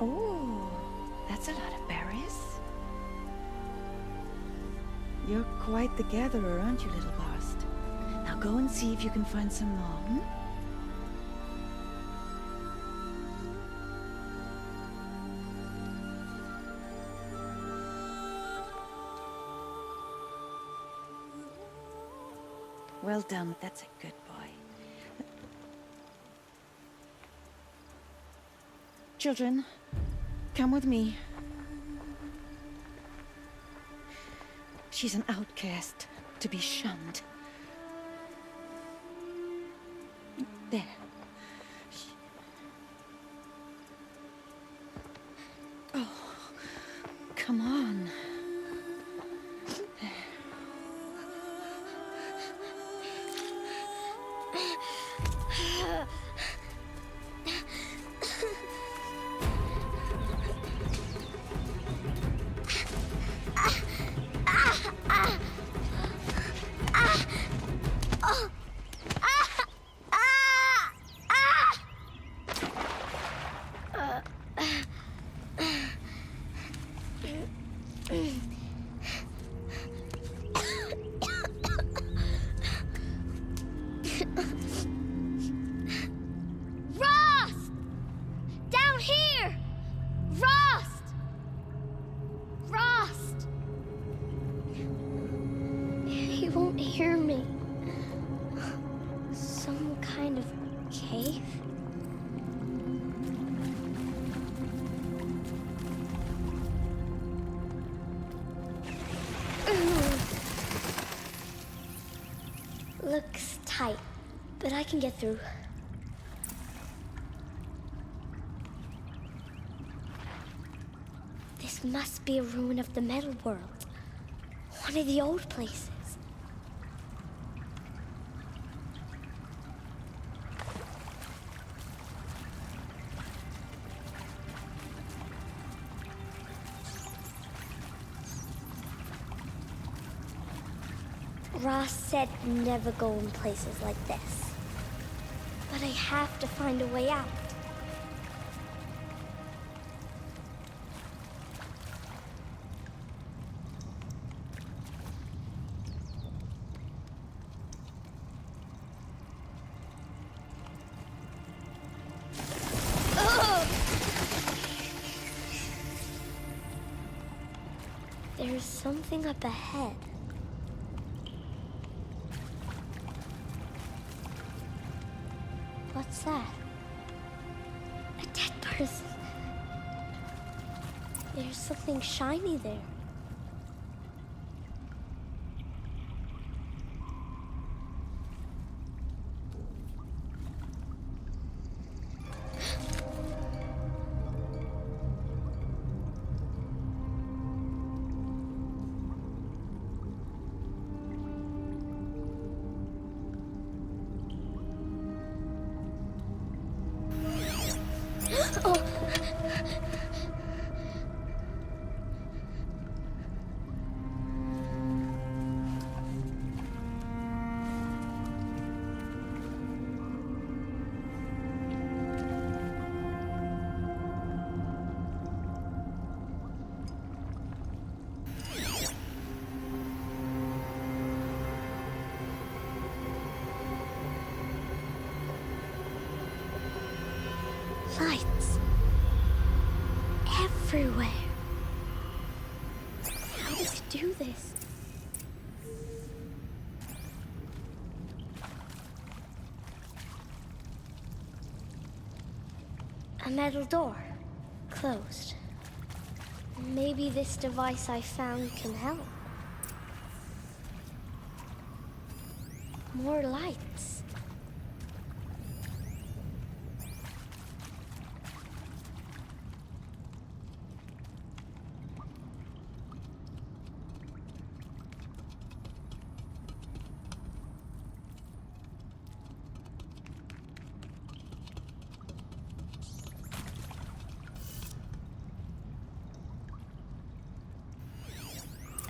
Oh, that's a lot of berries. You're quite the gatherer, aren't you, little Bast? Now go and see if you can find some more, hmm? Well done, that's a good boy. Children, come with me. She's an outcast, to be shunned. There. Oh, come on. Hear me. Some kind of cave? Looks tight, but I can get through. This must be a ruin of the metal world. One of the old places. Ross said never go in places like this. But I have to find a way out. There's something up ahead. What's that? A dead person. There's something shiny there. Lights. Everywhere. How does it do this? A metal door. Closed. Maybe this device I found can help. More lights.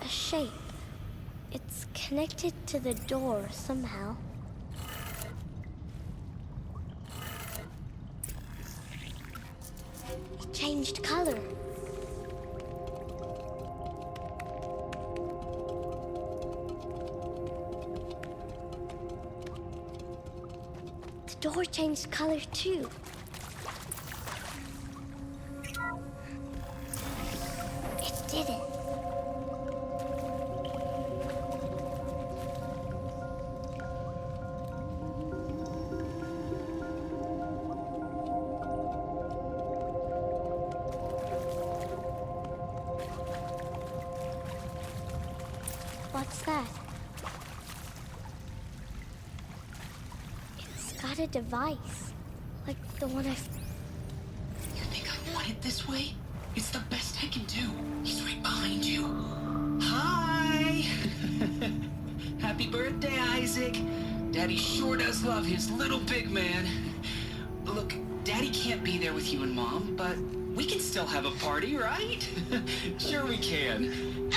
Shape. It's connected to the door somehow. It changed changed color. The door changed color too. It didn't. What's that? It's got a device, like the one You think I want it this way? It's the best I can do. He's right behind you. Hi! Happy birthday, Isaac. Daddy sure does love his little big man. Look, Daddy can't be there with you and Mom, but we can still have a party, right? Sure we can.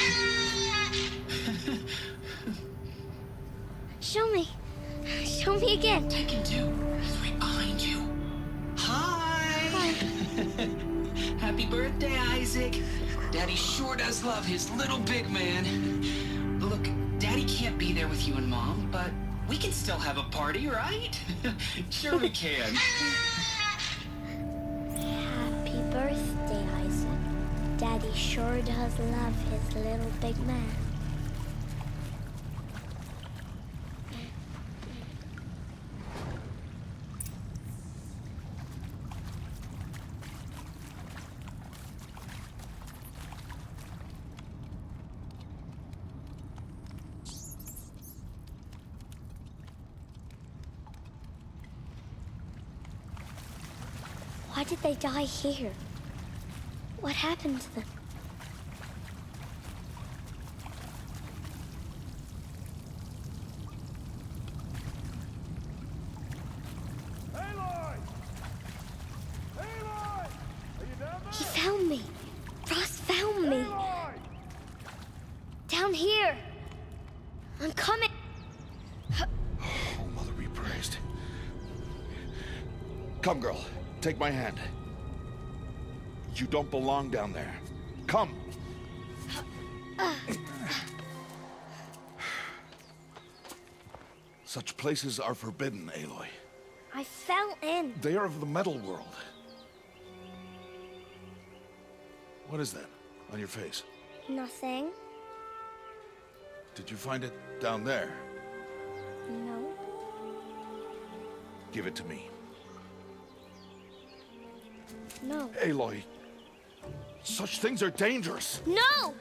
Show me. Show me again. I can do. He's right behind you. Hi! Hi. Happy birthday, Isaac. Daddy sure does love his little big man. Look, Daddy can't be there with you and Mom, but we can still have a party, right? Sure we can. Happy birthday, Isaac. Daddy sure does love his little big man. Why did they die here? What happened to them? Aloy! Aloy! Are you down there? He found me. Ross found me. Aloy! Down here. I'm coming. Oh, Mother be praised. Come, girl. Take my hand. You don't belong down there. Come. Such places are forbidden, Aloy. I fell in. They are of the metal world. What is that on your face? Nothing. Did you find it down there? No. Give it to me. No. Aloy, such things are dangerous. No!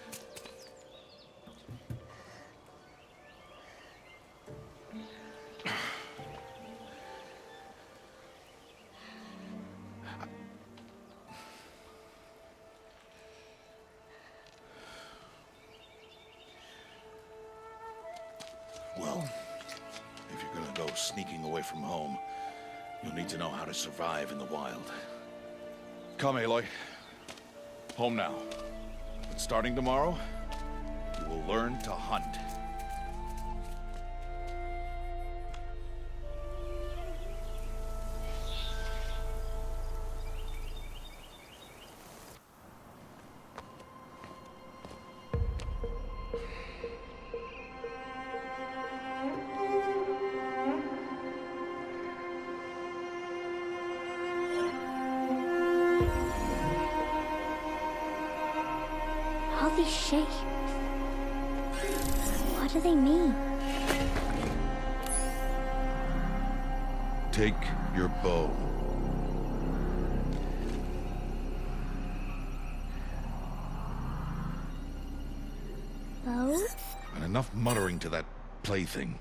Well, if you're gonna go sneaking away from home, you'll need to know how to survive in the wild. Come, Aloy. Home now. But starting tomorrow, you will learn to hunt. All these shapes. What do they mean? Take your bow. Bow? And enough muttering to that plaything.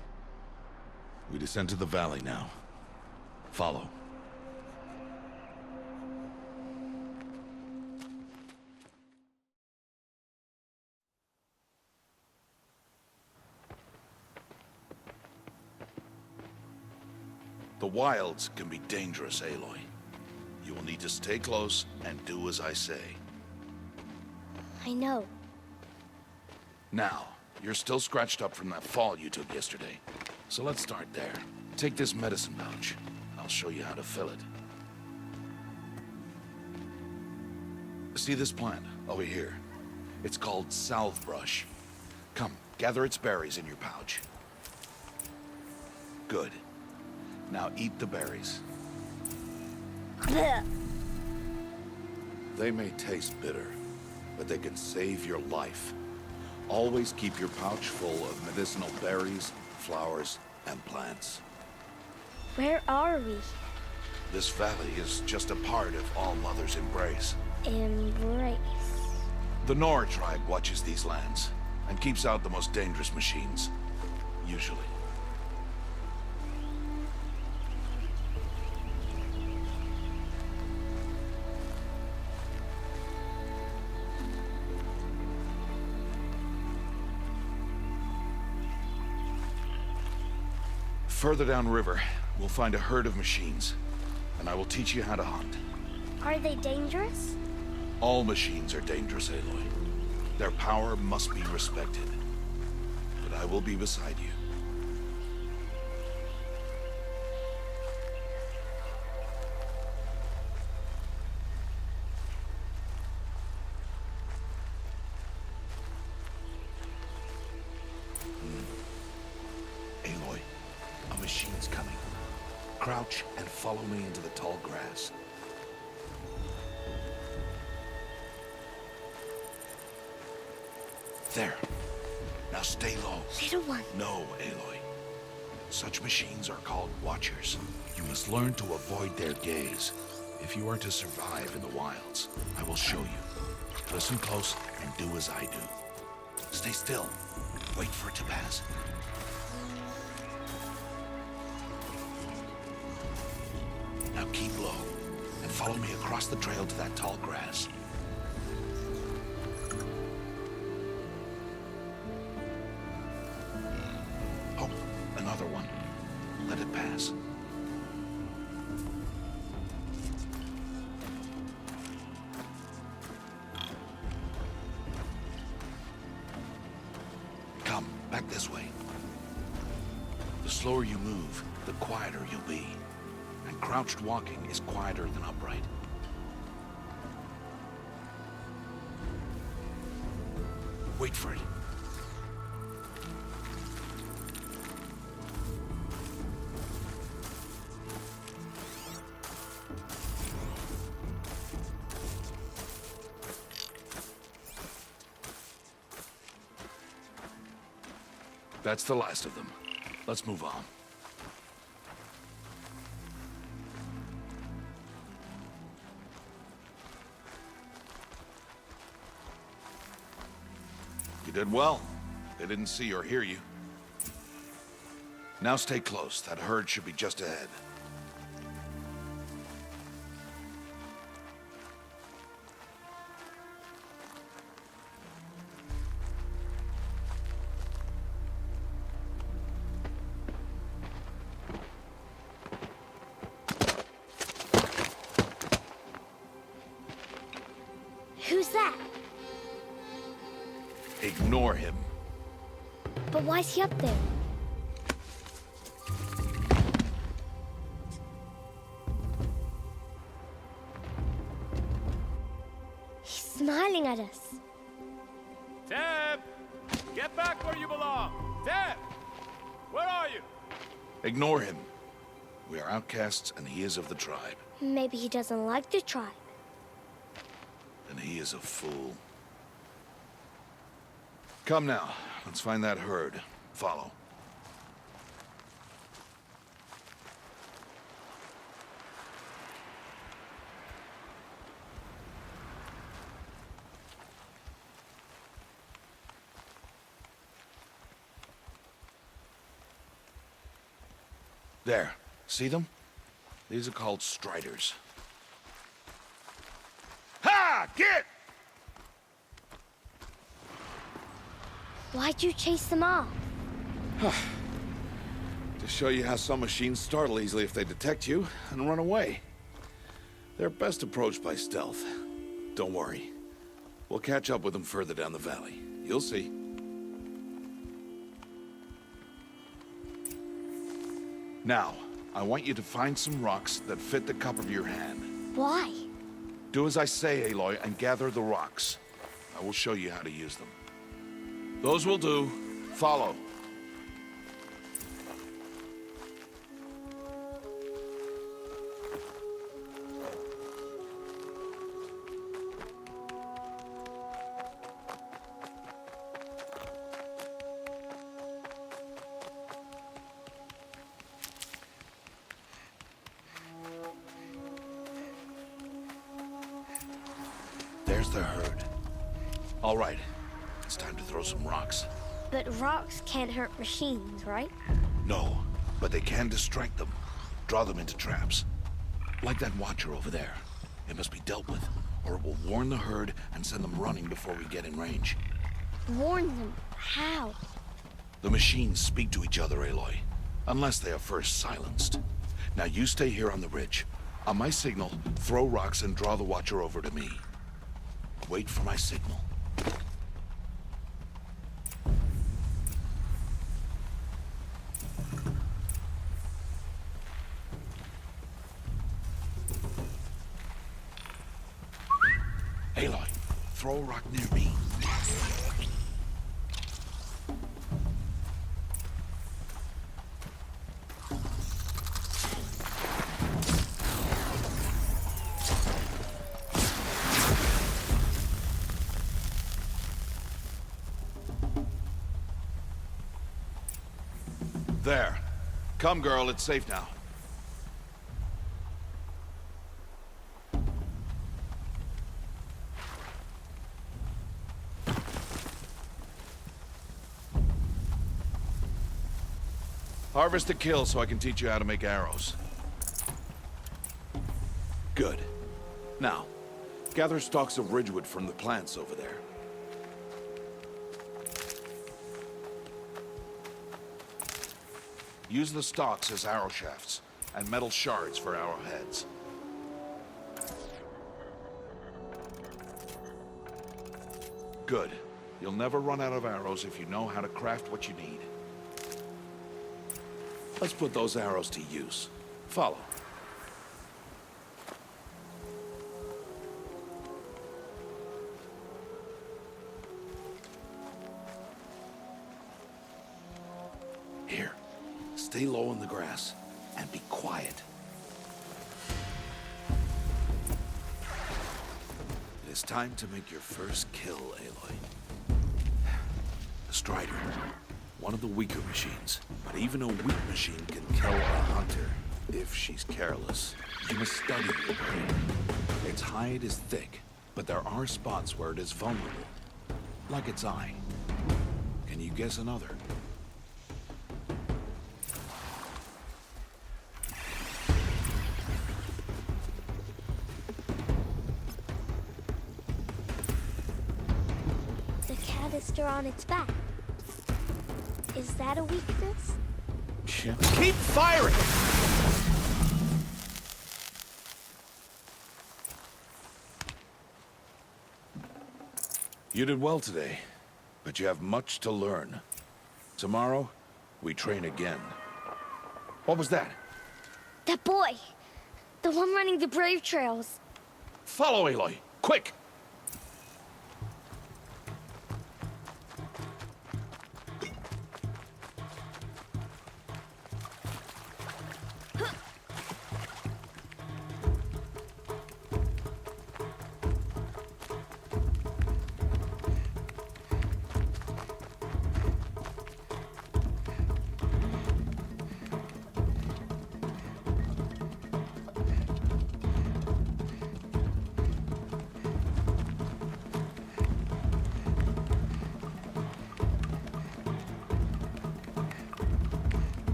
We descend to the valley now. Follow. The wilds can be dangerous, Aloy. You will need to stay close and do as I say. I know. Now, you're still scratched up from that fall you took yesterday. So let's start there. Take this medicine pouch. I'll show you how to fill it. See this plant over here? It's called salvebrush. Come, gather its berries in your pouch. Good. Now eat the berries. Blech. They may taste bitter, but they can save your life. Always keep your pouch full of medicinal berries, flowers, and plants. Where are we? This valley is just a part of All Mother's embrace. Embrace. The Nora tribe watches these lands and keeps out the most dangerous machines, usually. Further downriver, we'll find a herd of machines, and I will teach you how to hunt. Are they dangerous? All machines are dangerous, Aloy. Their power must be respected. But I will be beside you. Aloy, a machine's coming. Crouch and follow me into the tall grass. There. Now stay low. Little one. No, Aloy. Such machines are called Watchers. You must learn to avoid their gaze. If you are to survive in the wilds, I will show you. Listen close and do as I do. Stay still. Wait for it to pass. Now keep low and follow me across the trail to that tall grass. Oh, another one. Let it pass. Come, back this way. The slower you move, the quieter you'll be. And crouched walking is quieter than upright. Wait for it. That's the last of them. Let's move on. You did well. They didn't see or hear you. Now stay close. That herd should be just ahead. Who's that? Ignore him. But why's he up there? He's smiling at us. Teb! Get back where you belong! Teb! Where are you? Ignore him. We are outcasts, and he is of the tribe. Maybe he doesn't like the tribe. And he is a fool. Come now. Let's find that herd. Follow. There. See them? These are called striders. Ha! Get! Why'd you chase them off? To show you how some machines startle easily if they detect you and run away. They're best approached by stealth. Don't worry. We'll catch up with them further down the valley. You'll see. Now, I want you to find some rocks that fit the cup of your hand. Why? Do as I say, Aloy, and gather the rocks. I will show you how to use them. Those will do. Follow. There's the herd. All right, it's time to throw some rocks. But rocks can't hurt machines, right? No, but they can distract them. Draw them into traps. Like that watcher over there. It must be dealt with, or it will warn the herd and send them running before we get in range. Warn them? How? The machines speak to each other, Aloy. Unless they are first silenced. Now you stay here on the ridge. On my signal, throw rocks and draw the watcher over to me. Wait for my signal. Aloy, throw a rock near me. There. Come, girl, it's safe now. Harvest a kill so I can teach you how to make arrows. Good. Now, gather stalks of ridgewood from the plants over there. Use the stalks as arrow shafts, and metal shards for arrowheads. Good. You'll never run out of arrows if you know how to craft what you need. Let's put those arrows to use. Follow. Here. Stay low in the grass, and be quiet. It is time to make your first kill, Aloy. The Strider. One of the weaker machines, but even a weak machine can kill a hunter, if she's careless. You must study the brain. Its hide is thick, but there are spots where it is vulnerable. Like its eye. Can you guess another? The canister on its back. Is that a weakness? Keep firing! You did well today, but you have much to learn. Tomorrow, we train again. What was that? That boy! The one running the brave trails. Follow, Aloy! Quick!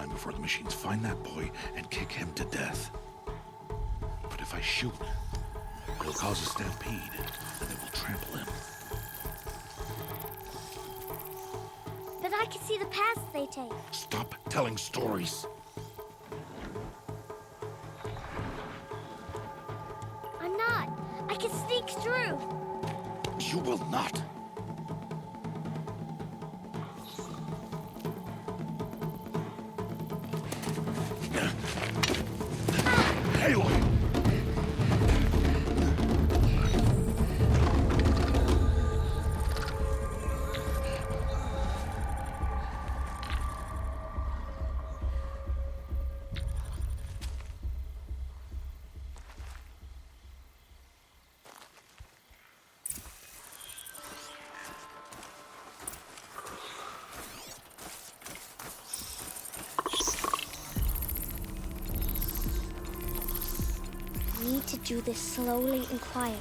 time before the machines find that boy and kick him to death. But if I shoot, it'll cause a stampede, and it will trample him. But I can see the paths they take. Stop telling stories. I'm not. I can sneak through. You will not. Aloy! Need to do this slowly and quietly.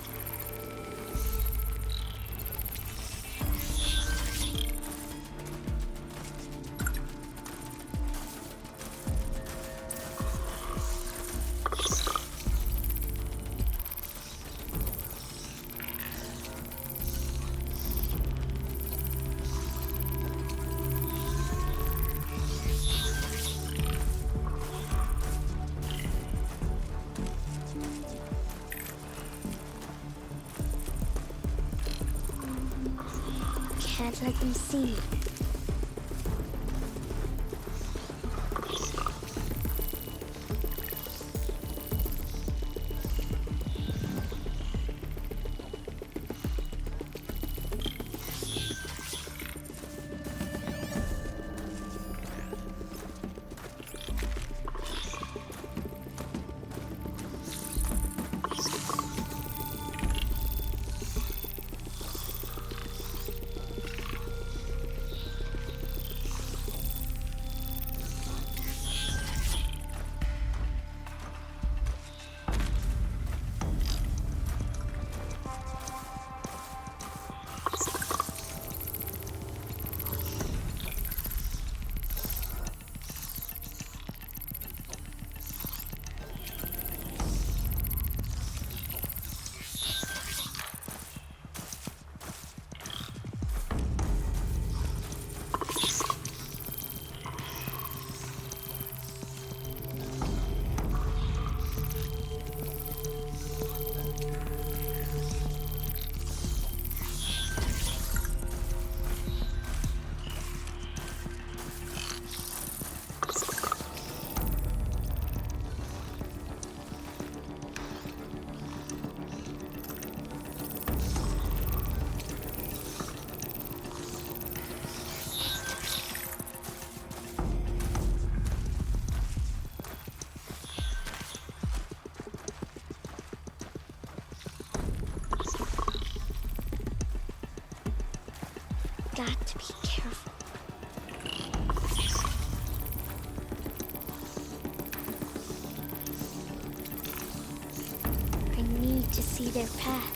Can't let them see me. Got to be careful. I need to see their path.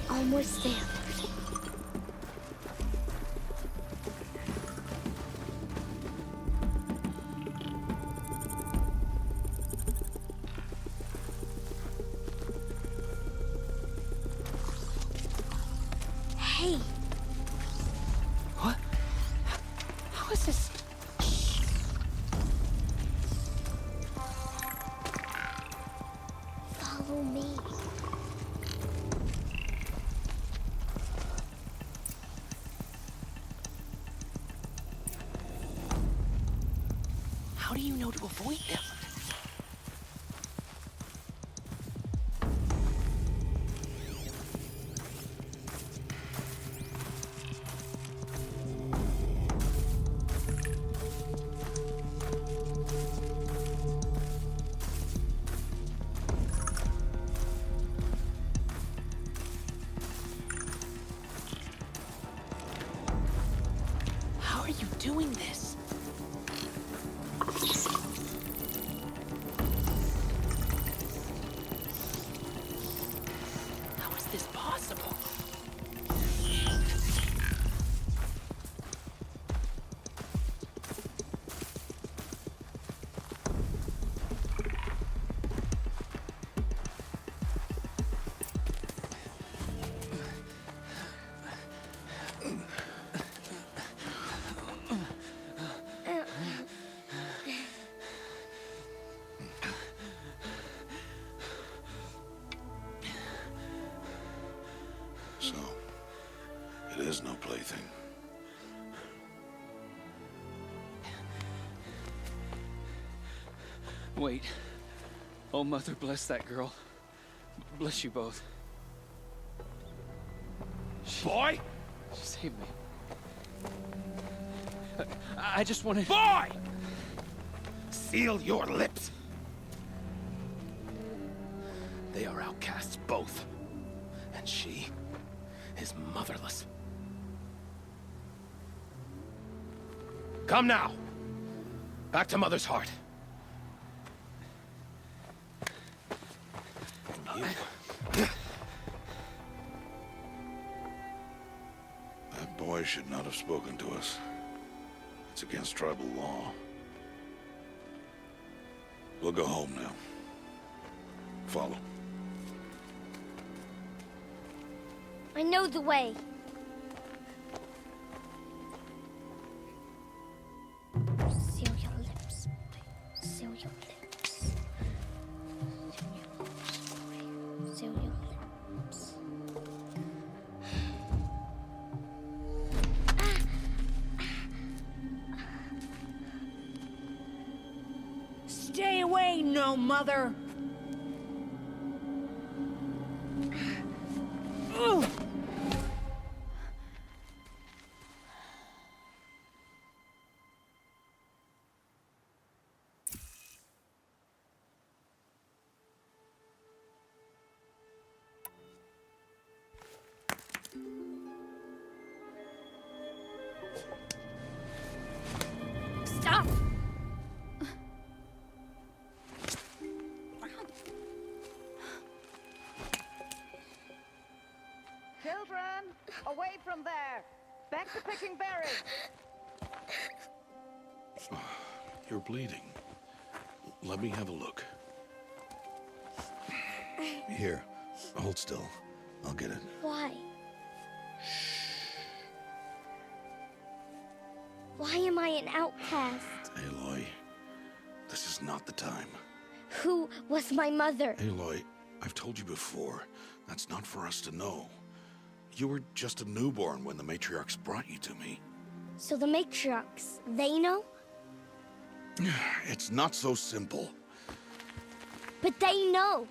Almost there. Hey. What? How is this? Follow me. How do you know to avoid them? you doing this? How is this possible? So, it is no plaything. Wait. Oh, Mother, bless that girl. Bless you both. Boy! She saved me. I just wanted... Boy! Seal your lips. They are outcasts, both. And she is motherless. Come now. Back to Mother's heart. And you? That boy should not have spoken to us. It's against tribal law. We'll go home now. Follow. I know the way. Seal your lips. Seal your lips. Seal your lips. Stay away, no mother! Ugh. Stop! Children, away from there! Back to picking berries! You're bleeding. Let me have a look. Here, hold still. I'll get it. Why? Why am I an outcast? Aloy, this is not the time. Who was my mother? Aloy, I've told you before, that's not for us to know. You were just a newborn when the matriarchs brought you to me. So the matriarchs, they know? It's not so simple. But they know.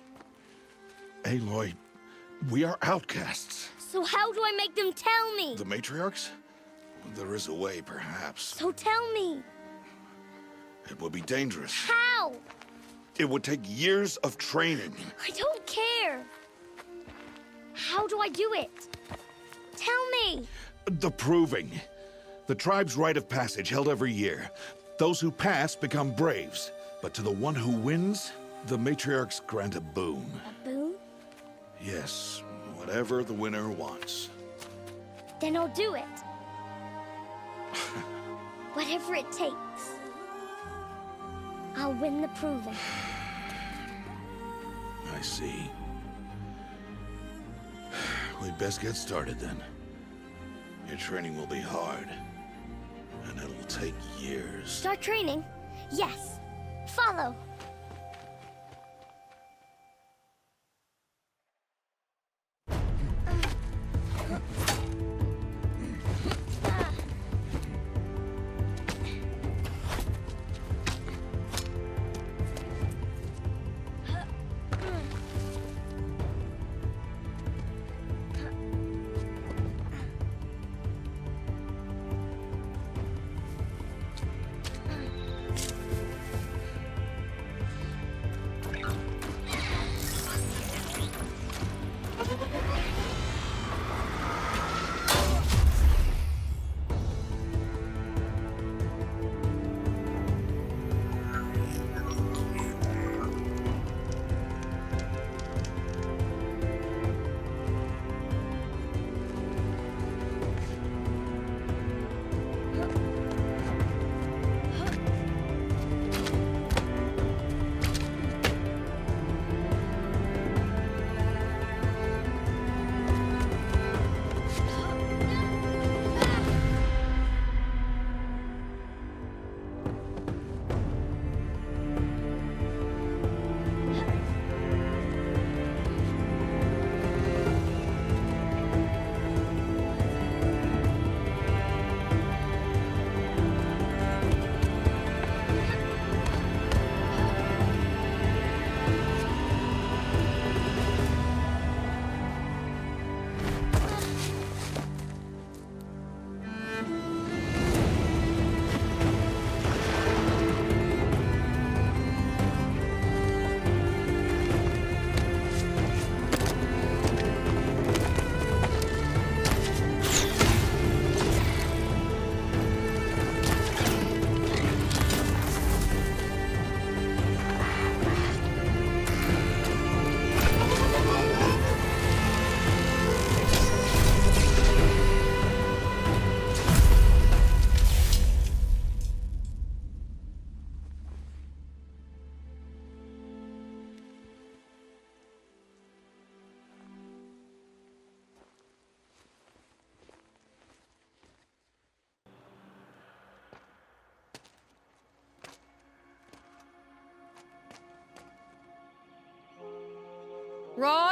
Aloy, we are outcasts. So how do I make them tell me? The matriarchs? There is a way, perhaps. So tell me. It would be dangerous. How? It would take years of training. I don't care. How do I do it? Tell me. The proving. The tribe's rite of passage held every year. Those who pass become braves. But to the one who wins, the matriarchs grant a boon. A boon? Yes, whatever the winner wants. Then I'll do it. Whatever it takes. I'll win the proving. I see. We'd best get started then. Your training will be hard. And it'll take years. Start training? Yes. Follow.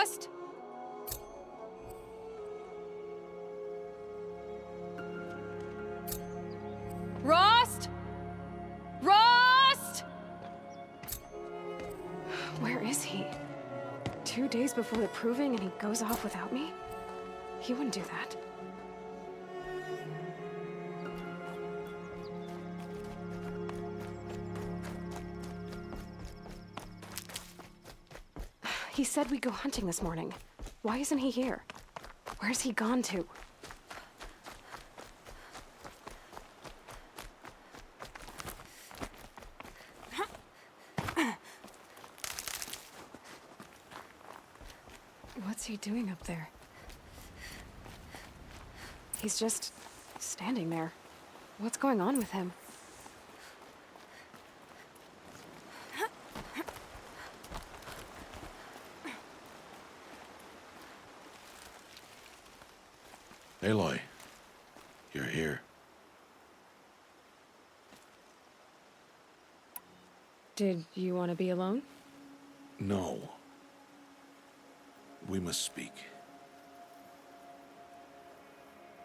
Rost! Rost! Rost! Where is he? 2 days before the proving and he goes off without me? He wouldn't do that. He said we'd go hunting this morning. Why isn't he here? Where's he gone to? What's he doing up there? He's just standing there. What's going on with him? Aloy, you're here. Did you want to be alone? No. We must speak.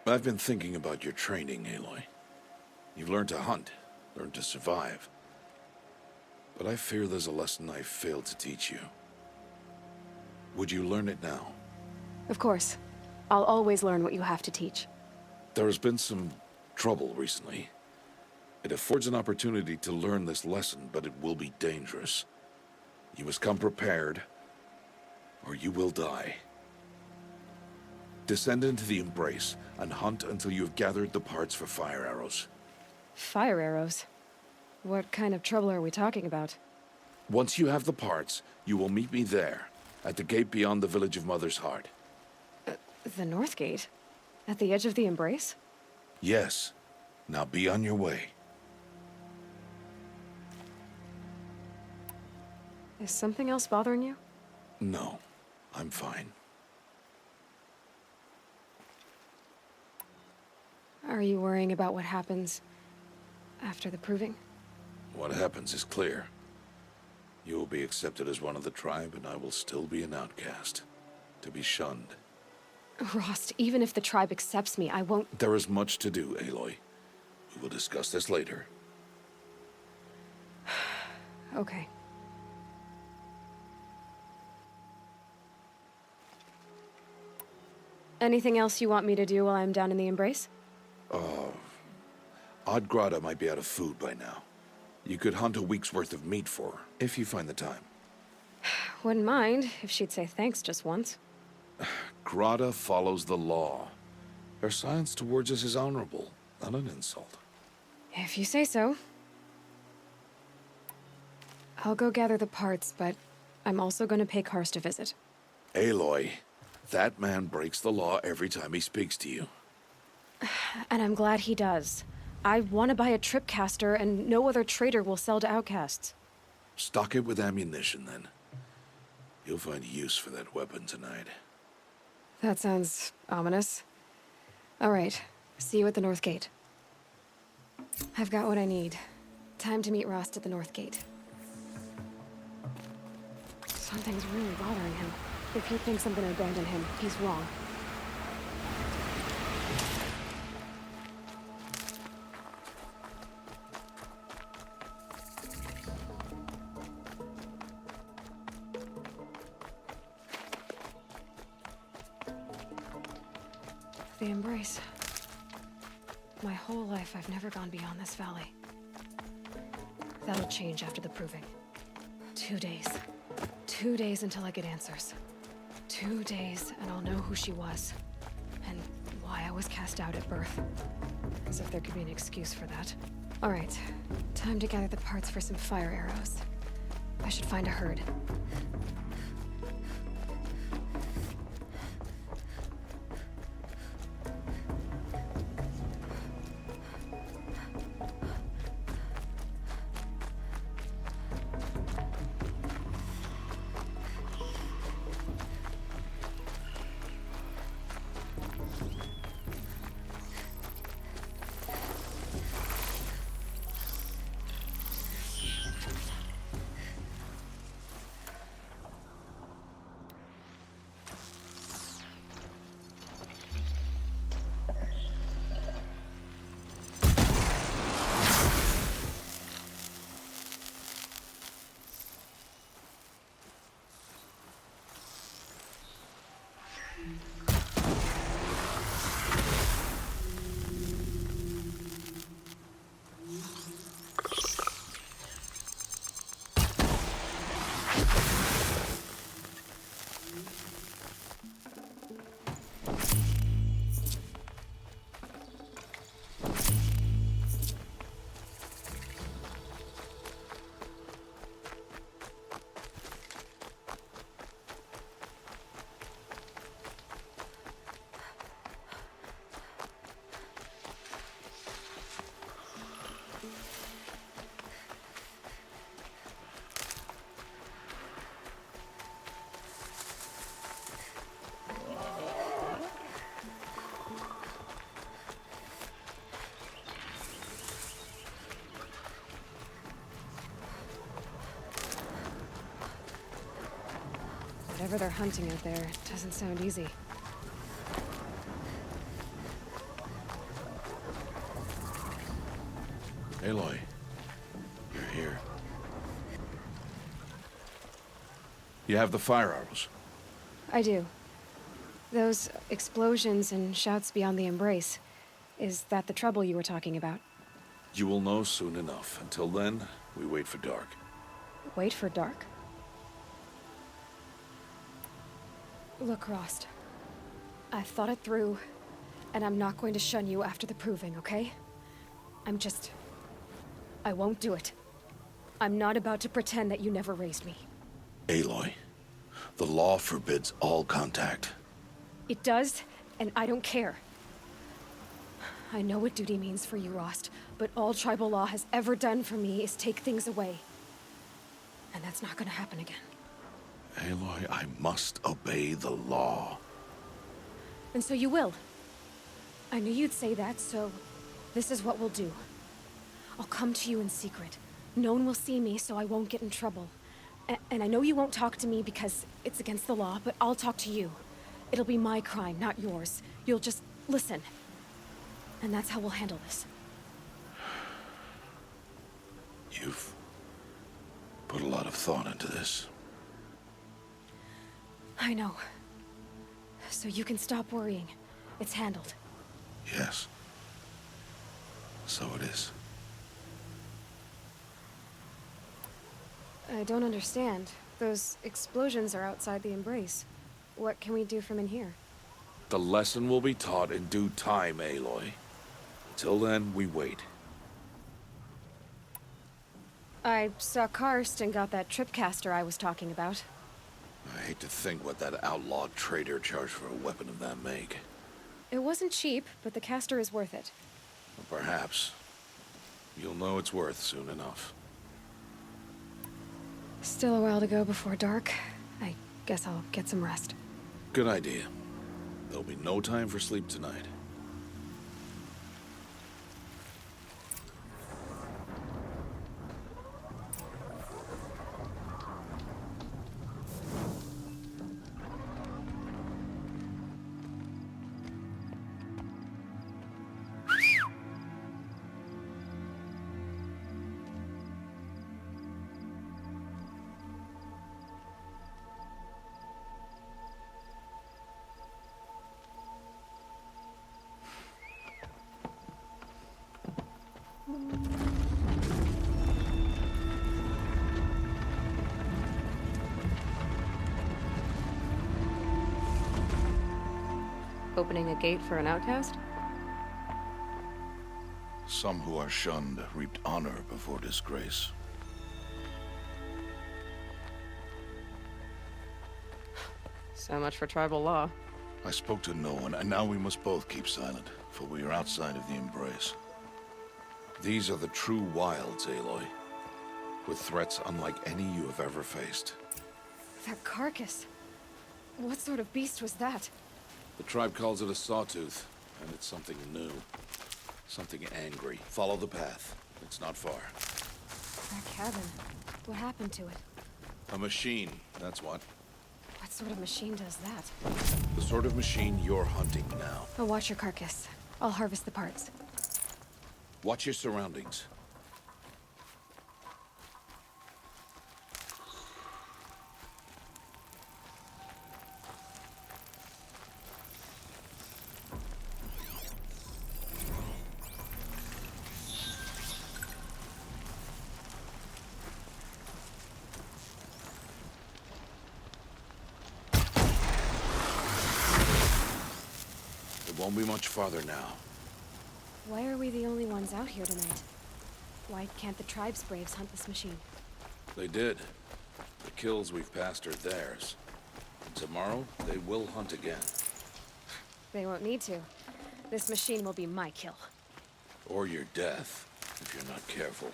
I've been thinking about your training, Aloy. You've learned to hunt, learned to survive. But I fear there's a lesson I failed to teach you. Would you learn it now? Of course. I'll always learn what you have to teach. There has been some trouble recently. It affords an opportunity to learn this lesson, but it will be dangerous. You must come prepared, or you will die. Descend into the Embrace and hunt until you have gathered the parts for fire arrows. Fire arrows? What kind of trouble are we talking about? Once you have the parts, you will meet me there, at the gate beyond the village of Mother's Heart. The North Gate? At the edge of the Embrace? Yes. Now be on your way. Is something else bothering you? No, I'm fine. Are you worrying about what happens after the proving? What happens is clear. You will be accepted as one of the tribe, and I will still be an outcast, to be shunned. Rost, even if the tribe accepts me, I won't... There is much to do, Aloy. We will discuss this later. Okay. Anything else you want me to do while I'm down in the Embrace? Odd Grata might be out of food by now. You could hunt a week's worth of meat for her, if you find the time. Wouldn't mind if she'd say thanks just once. Grata follows the law. Her silence towards us is honorable, not an insult. If you say so. I'll go gather the parts, but I'm also going to pay Karst a visit. Aloy, that man breaks the law every time he speaks to you. And I'm glad he does. I want to buy a tripcaster, and no other trader will sell to outcasts. Stock it with ammunition, then. You'll find use for that weapon tonight. That sounds ominous. All right, see you at the North Gate. I've got what I need. Time to meet Rost at the North Gate. Something's really bothering him. If he thinks I'm gonna abandon him, he's wrong. The Embrace. My whole life, I've never gone beyond this valley. That'll change after the proving. 2 days. 2 days until I get answers. 2 days, and I'll know who she was. And why I was cast out at birth. As if there could be an excuse for that. Alright, time to gather the parts for some fire arrows. I should find a herd. Whatever they're hunting out there, it doesn't sound easy. Aloy, you're here. You have the fire arrows. I do. Those explosions and shouts beyond the embrace. Is that the trouble you were talking about? You will know soon enough. Until then, we wait for dark. Wait for dark? Look, Rost. I've thought it through, and I'm not going to shun you after the proving, okay? I won't do it. I'm not about to pretend that you never raised me. Aloy, the law forbids all contact. It does, and I don't care. I know what duty means for you, Rost, but all tribal law has ever done for me is take things away. And that's not gonna happen again. Aloy, I must obey the law. And so you will. I knew you'd say that, so this is what we'll do. I'll come to you in secret. No one will see me, so I won't get in trouble. And I know you won't talk to me because it's against the law, but I'll talk to you. It'll be my crime, not yours. You'll just listen. And that's how we'll handle this. You've put a lot of thought into this. I know. So you can stop worrying. It's handled. Yes. So it is. I don't understand. Those explosions are outside the embrace. What can we do from in here? The lesson will be taught in due time, Aloy. Till then, we wait. I saw Karst and got that tripcaster I was talking about. I hate to think what that outlawed trader charged for a weapon of that make. It wasn't cheap, but the caster is worth it. Well, perhaps. You'll know it's worth soon enough. Still a while to go before dark. I guess I'll get some rest. Good idea. There'll be no time for sleep tonight. Opening a gate for an outcast? Some who are shunned reaped honor before disgrace. So much for tribal law. I spoke to no one, and now we must both keep silent, for we are outside of the embrace. These are the true wilds, Aloy, with threats unlike any you have ever faced. That carcass. What sort of beast was that? The tribe calls it a sawtooth, and it's something new. Something angry. Follow the path. It's not far. That cabin. What happened to it? A machine, that's what. What sort of machine does that? The sort of machine you're hunting now. I'll watch your carcass. I'll harvest the parts. Watch your surroundings. It won't be much farther now. Why are we the only ones out here tonight? Why can't the tribe's braves hunt this machine? They did. The kills we've passed are theirs. And tomorrow, they will hunt again. They won't need to. This machine will be my kill. Or your death, if you're not careful.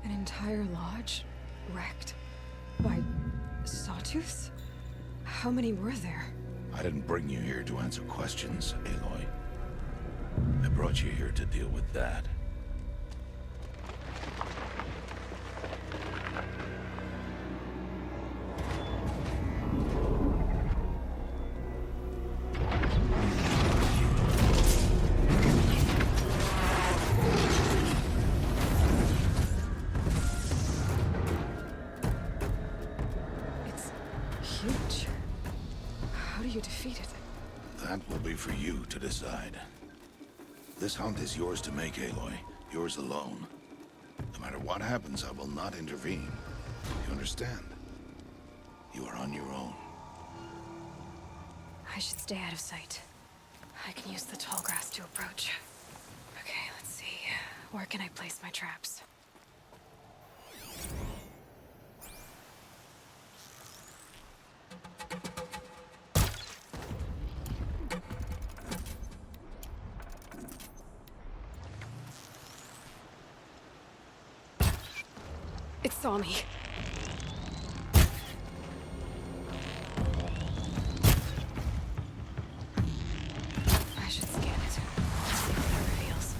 An entire lodge wrecked by sawtooths? How many were there? I didn't bring you here to answer questions, Aloy. brought you here to deal with that. It's huge. How do you defeat it? That will be for you to decide. This hunt is yours to make, Aloy. Yours alone. No matter what happens, I will not intervene. You understand? You are on your own. I should stay out of sight. I can use the tall grass to approach. Okay, let's see. Where can I place my traps? It saw me. I should scan it. See what it reveals.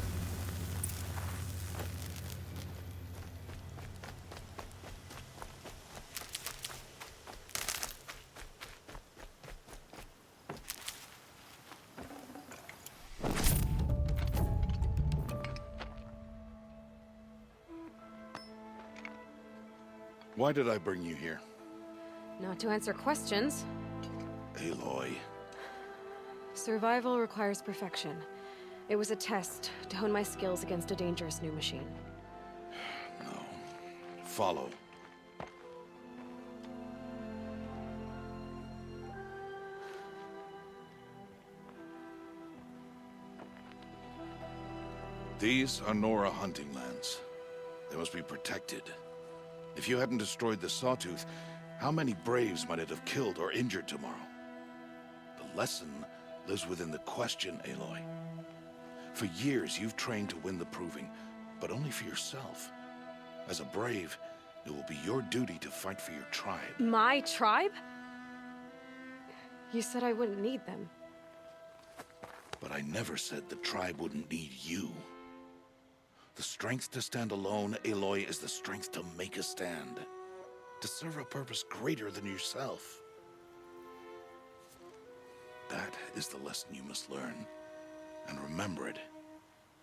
Why did I bring you here? Not to answer questions. Aloy. Survival requires perfection. It was a test to hone my skills against a dangerous new machine. No. Follow. These are Nora hunting lands. They must be protected. If you hadn't destroyed the Sawtooth, how many Braves might it have killed or injured tomorrow? The lesson lives within the question, Aloy. For years, you've trained to win the Proving, but only for yourself. As a Brave, it will be your duty to fight for your tribe. My tribe? You said I wouldn't need them. But I never said the tribe wouldn't need you. The strength to stand alone, Aloy, is the strength to make a stand. To serve a purpose greater than yourself. That is the lesson you must learn. And remember it.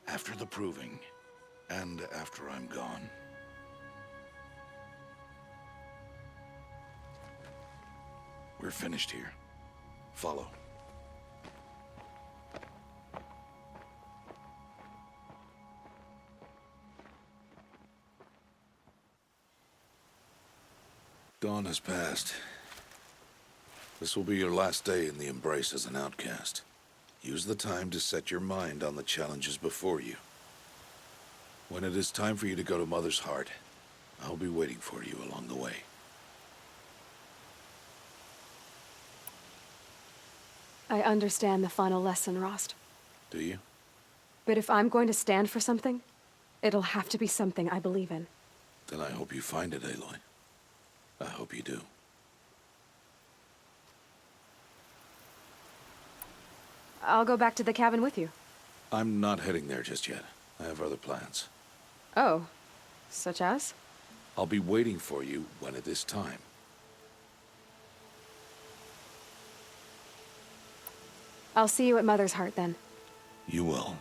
After the Proving. And after I'm gone. We're finished here. Follow. Dawn has passed. This will be your last day in the Embrace as an outcast. Use the time to set your mind on the challenges before you. When it is time for you to go to Mother's Heart, I'll be waiting for you along the way. I understand the final lesson, Rost. Do you? But if I'm going to stand for something, it'll have to be something I believe in. Then I hope you find it, Aloy. I hope you do. I'll go back to the cabin with you. I'm not heading there just yet. I have other plans. Oh, such as? I'll be waiting for you when it is time. I'll see you at Mother's Heart then. You will.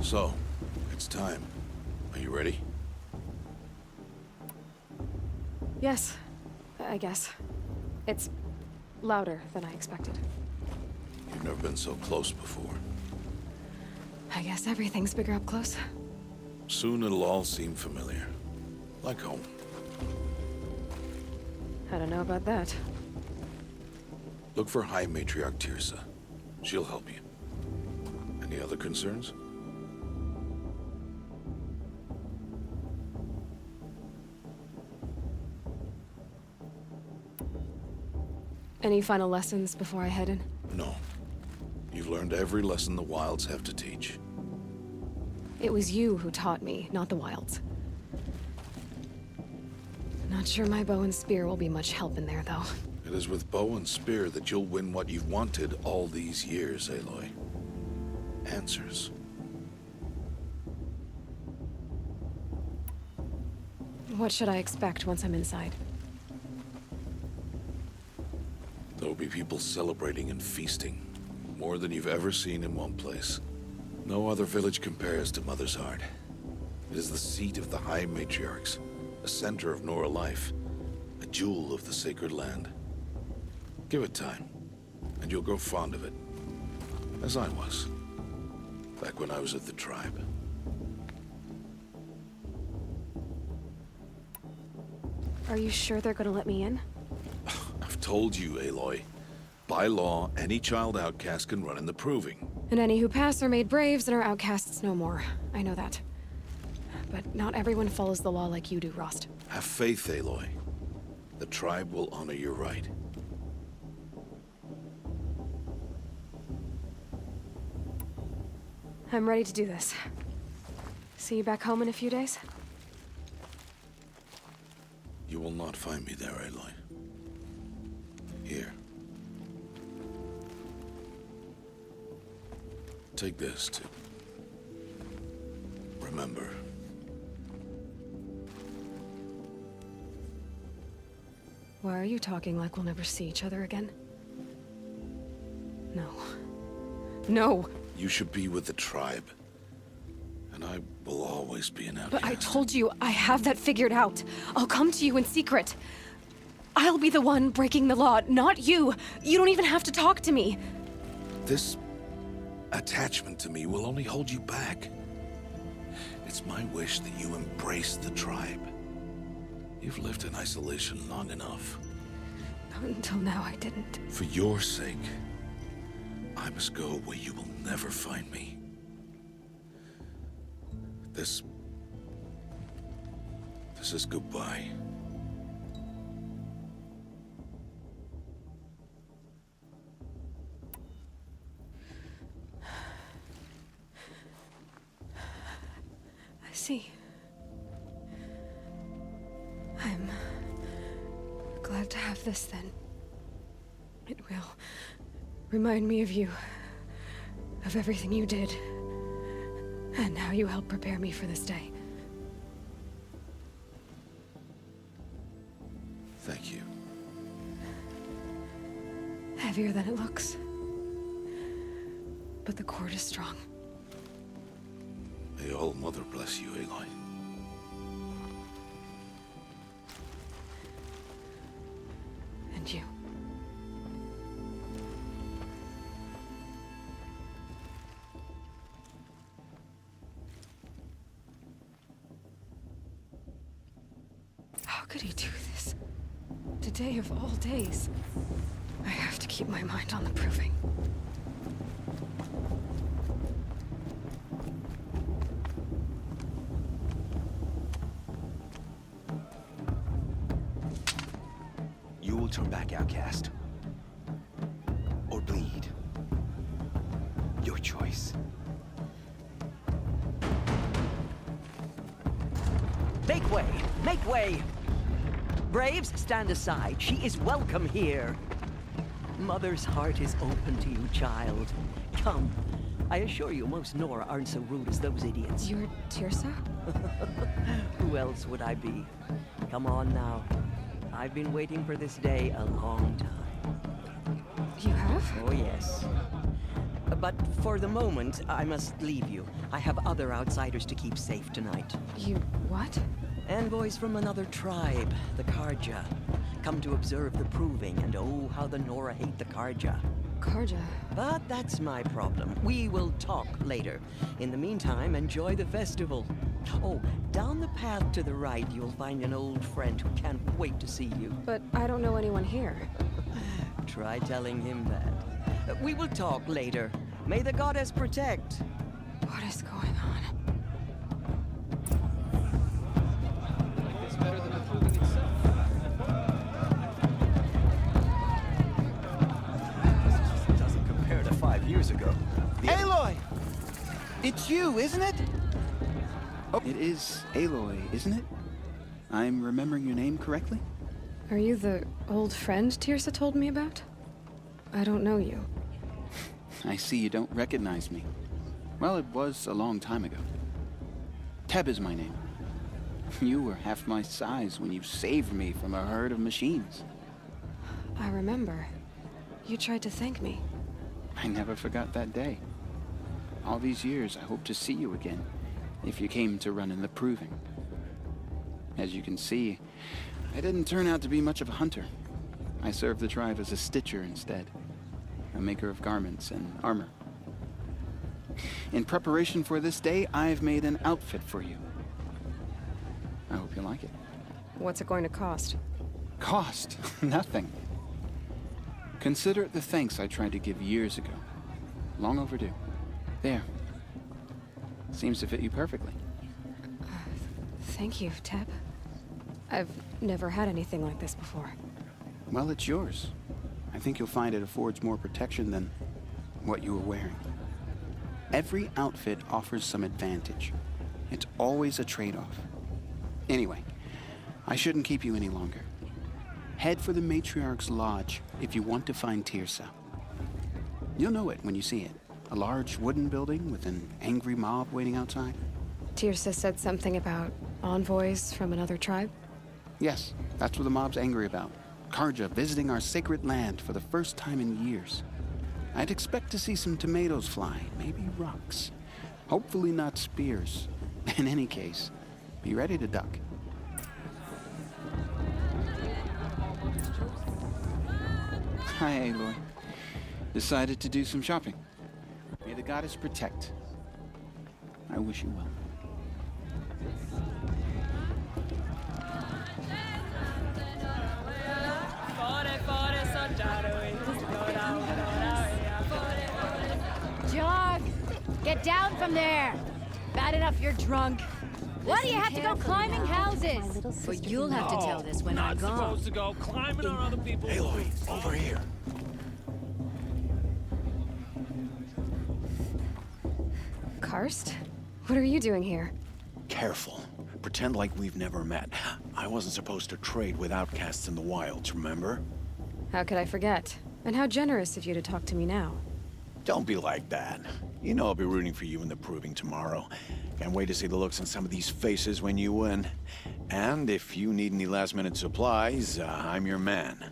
So, it's time. Are you ready? Yes, I guess. It's louder than I expected. You've never been so close before. I guess everything's bigger up close. Soon it'll all seem familiar. Like home. I don't know about that. Look for High Matriarch Tirsa. She'll help you. Any other concerns? Any final lessons before I head in? No. You've learned every lesson the Wilds have to teach. It was you who taught me, not the Wilds. Not sure my bow and spear will be much help in there, though. It is with bow and spear that you'll win what you've wanted all these years, Aloy. Answers. What should I expect once I'm inside? There'll be people celebrating and feasting. More than you've ever seen in one place. No other village compares to Mother's Heart. It is the seat of the High Matriarchs, a center of Nora life, a jewel of the sacred land. Give it time, and you'll grow fond of it. As I was, back when I was at the tribe. Are you sure they're gonna let me in? I've told you, Aloy. By law, any child outcast can run in the Proving. And any who pass are made braves and are outcasts no more. I know that. But not everyone follows the law like you do, Rost. Have faith, Aloy. The tribe will honor your right. I'm ready to do this. See you back home in a few days? You will not find me there, Aloy. Here. Take this to remember. Why are you talking like we'll never see each other again? No. No! You should be with the tribe. And I will always be an outcast. But I told you, I have that figured out. I'll come to you in secret. I'll be the one breaking the law, not you. You don't even have to talk to me. This attachment to me will only hold you back. It's my wish that you embrace the tribe. You've lived in isolation long enough. Until now, I didn't. For your sake, I must go where you will never find me. This is goodbye. I see. I'm glad to have this then. It will remind me of you, of everything you did, and how you helped prepare me for this day. Thank you. Heavier than it looks. But the cord is strong. May All Mother bless you, Aloy. And you. How could he do this? Today of all days. I have to keep my mind on the Proving. You will turn back, outcast. Or bleed. Your choice. Make way! Make way! Braves, stand aside. She is welcome here. Mother's heart is open to you, child. Come. I assure you, most Nora aren't so rude as those idiots. You're Tirsa? Who else would I be? Come on now. I've been waiting for this day a long time. You have? Oh, yes. But for the moment, I must leave you. I have other outsiders to keep safe tonight. You what? Envoys from another tribe, the Karja. Come to observe the proving, and oh, how the Nora hate the Karja. Karja? But that's my problem. We will talk later. In the meantime, enjoy the festival. Oh, down the path to the right, you'll find an old friend who can't wait to see you. But I don't know anyone here. Try telling him that. We will talk later. May the goddess protect. What is going on? Like this better than the proving itself. This doesn't compare to 5 years ago. Aloy! It's you, isn't it? Oh, it is Aloy, isn't it? I'm remembering your name correctly? Are you the old friend Tirsa told me about? I don't know you. I see you don't recognize me. Well, it was a long time ago. Teb is my name. You were half my size when you saved me from a herd of machines. I remember. You tried to thank me. I never forgot that day. All these years, I hope to see you again, if you came to run in the proving. As you can see, I didn't turn out to be much of a hunter. I served the tribe as a stitcher instead, a maker of garments and armor. In preparation for this day, I've made an outfit for you. I hope you like it. What's it going to cost? Cost? Nothing. Consider it the thanks I tried to give years ago. Long overdue. There. Seems to fit you perfectly. Thank you, Teb. I've never had anything like this before. Well, it's yours. I think you'll find it affords more protection than what you were wearing. Every outfit offers some advantage. It's always a trade-off. Anyway, I shouldn't keep you any longer. Head for the Matriarch's Lodge if you want to find Tirsa. You'll know it when you see it. A large wooden building with an angry mob waiting outside. Tirsa said something about envoys from another tribe? Yes, that's what the mob's angry about. Karja visiting our sacred land for the first time in years. I'd expect to see some tomatoes fly, maybe rocks. Hopefully not spears. In any case, be ready to duck. Hi, Aloy. Decided to do some shopping. May the goddess protect. I wish you well. Jog! Get down from there! Bad enough you're drunk. Why do you have to go climbing houses? But you'll have to tell this when I'm gone. Not supposed to go climbing on other people's roofs. Aloy, over here. Karst? What are you doing here? Careful. Pretend like we've never met. I wasn't supposed to trade with outcasts in the wilds, remember? How could I forget? And how generous of you to talk to me now. Don't be like that. You know I'll be rooting for you in the proving tomorrow. Can't wait to see the looks on some of these faces when you win. And if you need any last-minute supplies, I'm your man.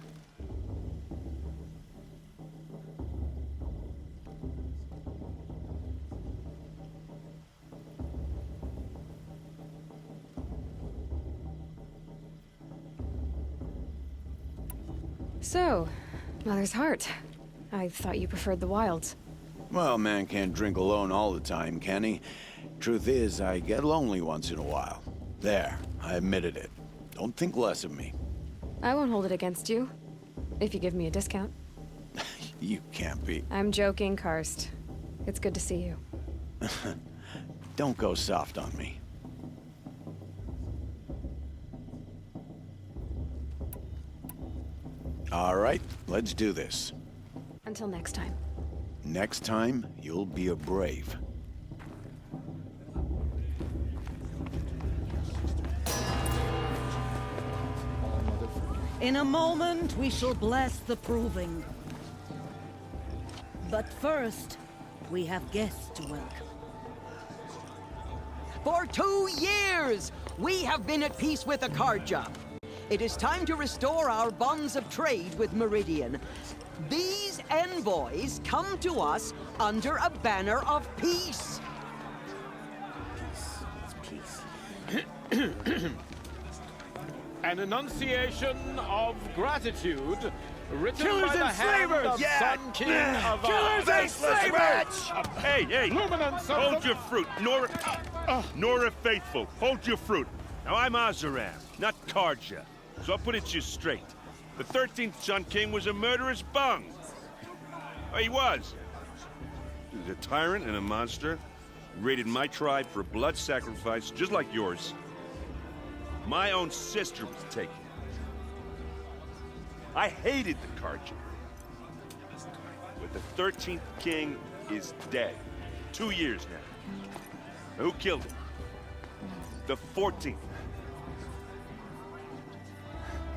So, Mother's Heart. I thought you preferred the wilds. Well, man can't drink alone all the time, can he? Truth is, I get lonely once in a while. There, I admitted it. Don't think less of me. I won't hold it against you. If you give me a discount. You can't be. I'm joking, Karst. It's good to see you. Don't go soft on me. All right, let's do this. Until next time. Next time, you'll be a brave. In a moment, we shall bless the proving. But first, we have guests to welcome. For 2 years, we have been at peace with the Karja. It is time to restore our bonds of trade with Meridian. These envoys come to us under a banner of peace. An enunciation of gratitude written Killers by the and hand slavers! of Sun King of Killers and slavers! Hey, hey! Luminance of Hold the- your fruit, Nora. Nora Faithful, hold your fruit. Now I'm Azaram, not Karja. So I'll put it to you straight. The 13th Sun King was a murderous bung. Oh, he was. He was a tyrant and a monster. Raided my tribe for blood sacrifice, just like yours. My own sister was taken. I hated the Karja. But the 13th king is dead. 2 years now. Now, who killed him? The 14th.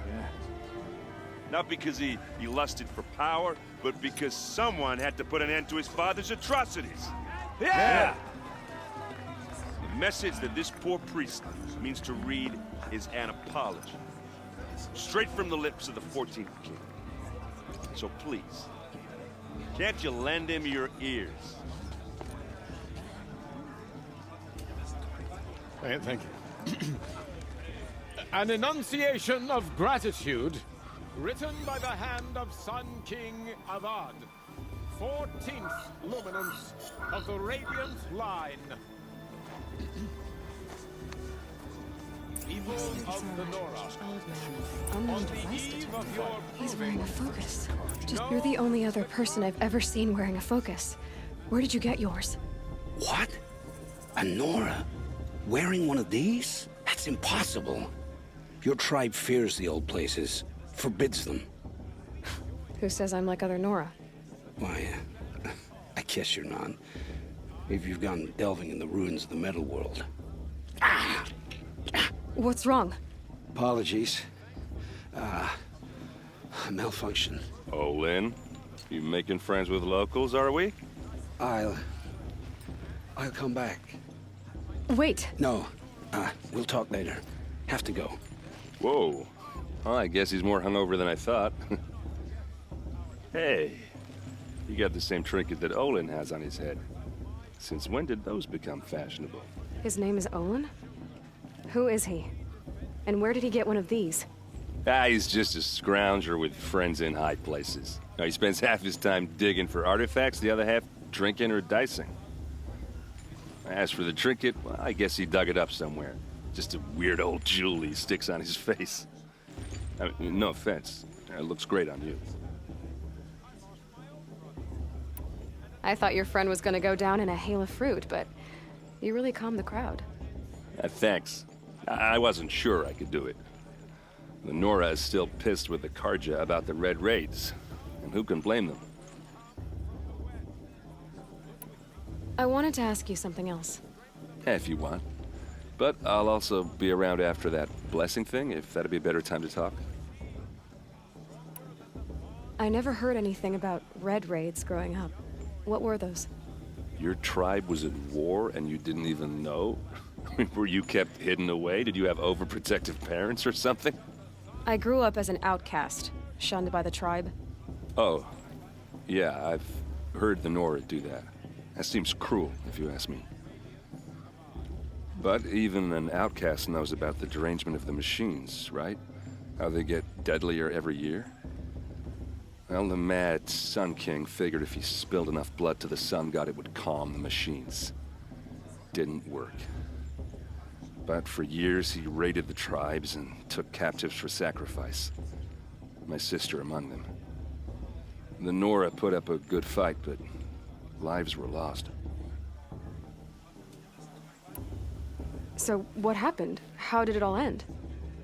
Yeah. Not because he lusted for power, but because someone had to put an end to his father's atrocities. Yeah! The message that this poor priest means to read is an apology. Straight from the lips of the 14th king. So please, can't you lend him your ears? Thank you. An enunciation of gratitude written by the hand of Sun King Avad, 14th luminance of the Radiant Line. People of the Nora. I'm On not the arrested. eve of your He's wearing a focus. You're the only other person I've ever seen wearing a focus. Where did you get yours? What? A Nora? Wearing one of these? That's impossible. Your tribe fears the old places, forbids them. Who says I'm like other Nora? Why, I guess you're not. If you've gone delving in the ruins of the metal world. What's wrong? Apologies. Malfunction. Oh, Lynn, you making friends with locals, are we? I'll come back. Wait. No, we'll talk later. Have to go. Whoa. Well, I guess he's more hungover than I thought. Hey, you got the same trinket that Olin has on his head. Since when did those become fashionable? His name is Olin? Who is he? And where did he get one of these? He's just a scrounger with friends in high places. Now, he spends half his time digging for artifacts, the other half drinking or dicing. As for the trinket, well, I guess he dug it up somewhere. Just a weird old jewel he sticks on his face. I mean, no offense. It looks great on you. I thought your friend was gonna go down in a hail of fruit, but you really calmed the crowd. Thanks. I wasn't sure I could do it. The Nora is still pissed with the Karja about the Red Raids. And who can blame them? I wanted to ask you something else. If you want. But I'll also be around after that blessing thing, if that'd be a better time to talk. I never heard anything about Red Raids growing up. What were those? Your tribe was at war and you didn't even know? I mean, were you kept hidden away? Did you have overprotective parents or something? I grew up as an outcast, shunned by the tribe. Oh, yeah, I've heard the Nora do that. That seems cruel, if you ask me. But even an outcast knows about the derangement of the machines, right? How they get deadlier every year? Well, the mad Sun King figured if he spilled enough blood to the Sun God, it would calm the machines. Didn't work. But for years, he raided the tribes and took captives for sacrifice. My sister among them. The Nora put up a good fight, but lives were lost. So what happened? How did it all end?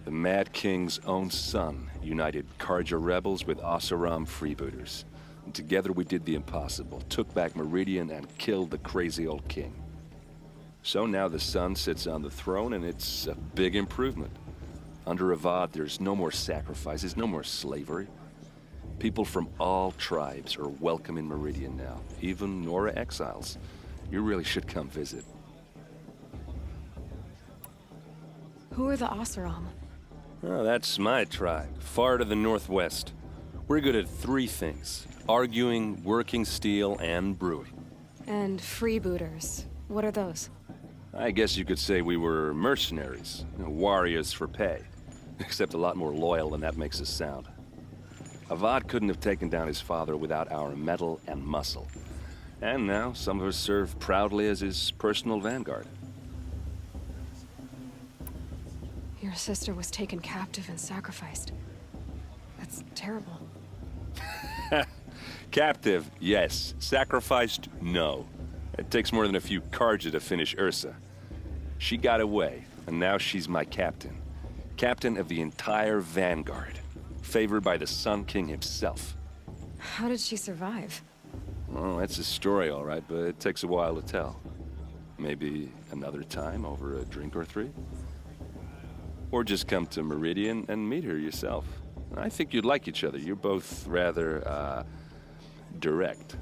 The Mad King's own son united Karja rebels with Oseram freebooters. And together we did the impossible, took back Meridian and killed the crazy old king. So now the son sits on the throne and it's a big improvement. Under Avad, there's no more sacrifices, no more slavery. People from all tribes are welcome in Meridian now, even Nora exiles. You really should come visit. Who are the Oseram? Oh, that's my tribe, far to the northwest. We're good at 3 things. Arguing, working steel, and brewing. And freebooters. What are those? I guess you could say we were mercenaries. Warriors for pay. Except a lot more loyal than that makes us sound. Avad couldn't have taken down his father without our metal and muscle. And now, some of us serve proudly as his personal vanguard. Your sister was taken captive and sacrificed. That's terrible. Captive, yes. Sacrificed, no. It takes more than a few Karja to finish Ursa. She got away, and now she's my captain. Captain of the entire vanguard. Favored by the Sun King himself. How did she survive? Well, that's a story, all right, but it takes a while to tell. Maybe another time over a drink or three? Or just come to Meridian and meet her yourself. I think you'd like each other. You're both rather, direct.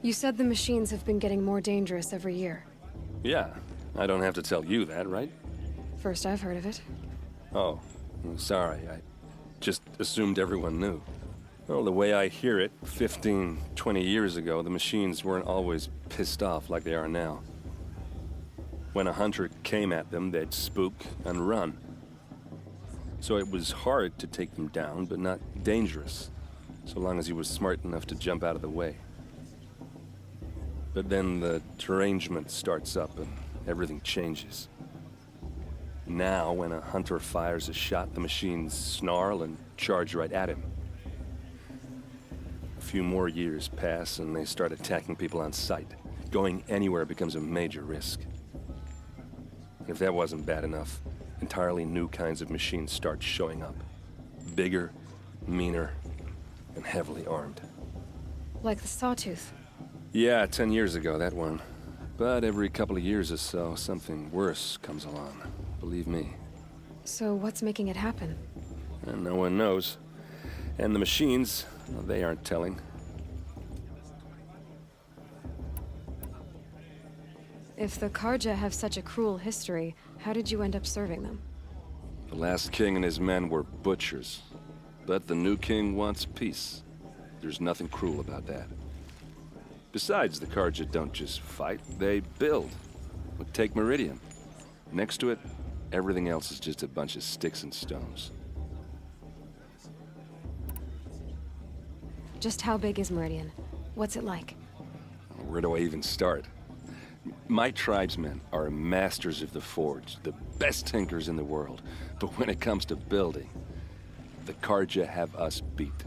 You said the machines have been getting more dangerous every year. Yeah, I don't have to tell you that, right? First I've heard of it. Oh, I'm sorry. I just assumed everyone knew. Well, the way I hear it, 15, 20 years ago, the machines weren't always pissed off like they are now. When a hunter came at them, they'd spook and run. So it was hard to take them down, but not dangerous, so long as he was smart enough to jump out of the way. But then the derangement starts up and everything changes. Now, when a hunter fires a shot, the machines snarl and charge right at him. A few more years pass and they start attacking people on sight. Going anywhere becomes a major risk. And if that wasn't bad enough, entirely new kinds of machines start showing up. Bigger, meaner, and heavily armed. Like the Sawtooth. Yeah, 10 years ago, that one. But every couple of years or so, something worse comes along. Believe me. So what's making it happen? And no one knows. And the machines, well, they aren't telling. If the Karja have such a cruel history, how did you end up serving them? The last king and his men were butchers. But the new king wants peace. There's nothing cruel about that. Besides, the Karja don't just fight, they build. Look, take Meridian. Next to it, everything else is just a bunch of sticks and stones. Just how big is Meridian? What's it like? Where do I even start? My tribesmen are masters of the forge, the best tinkers in the world. But when it comes to building, the Karja have us beat.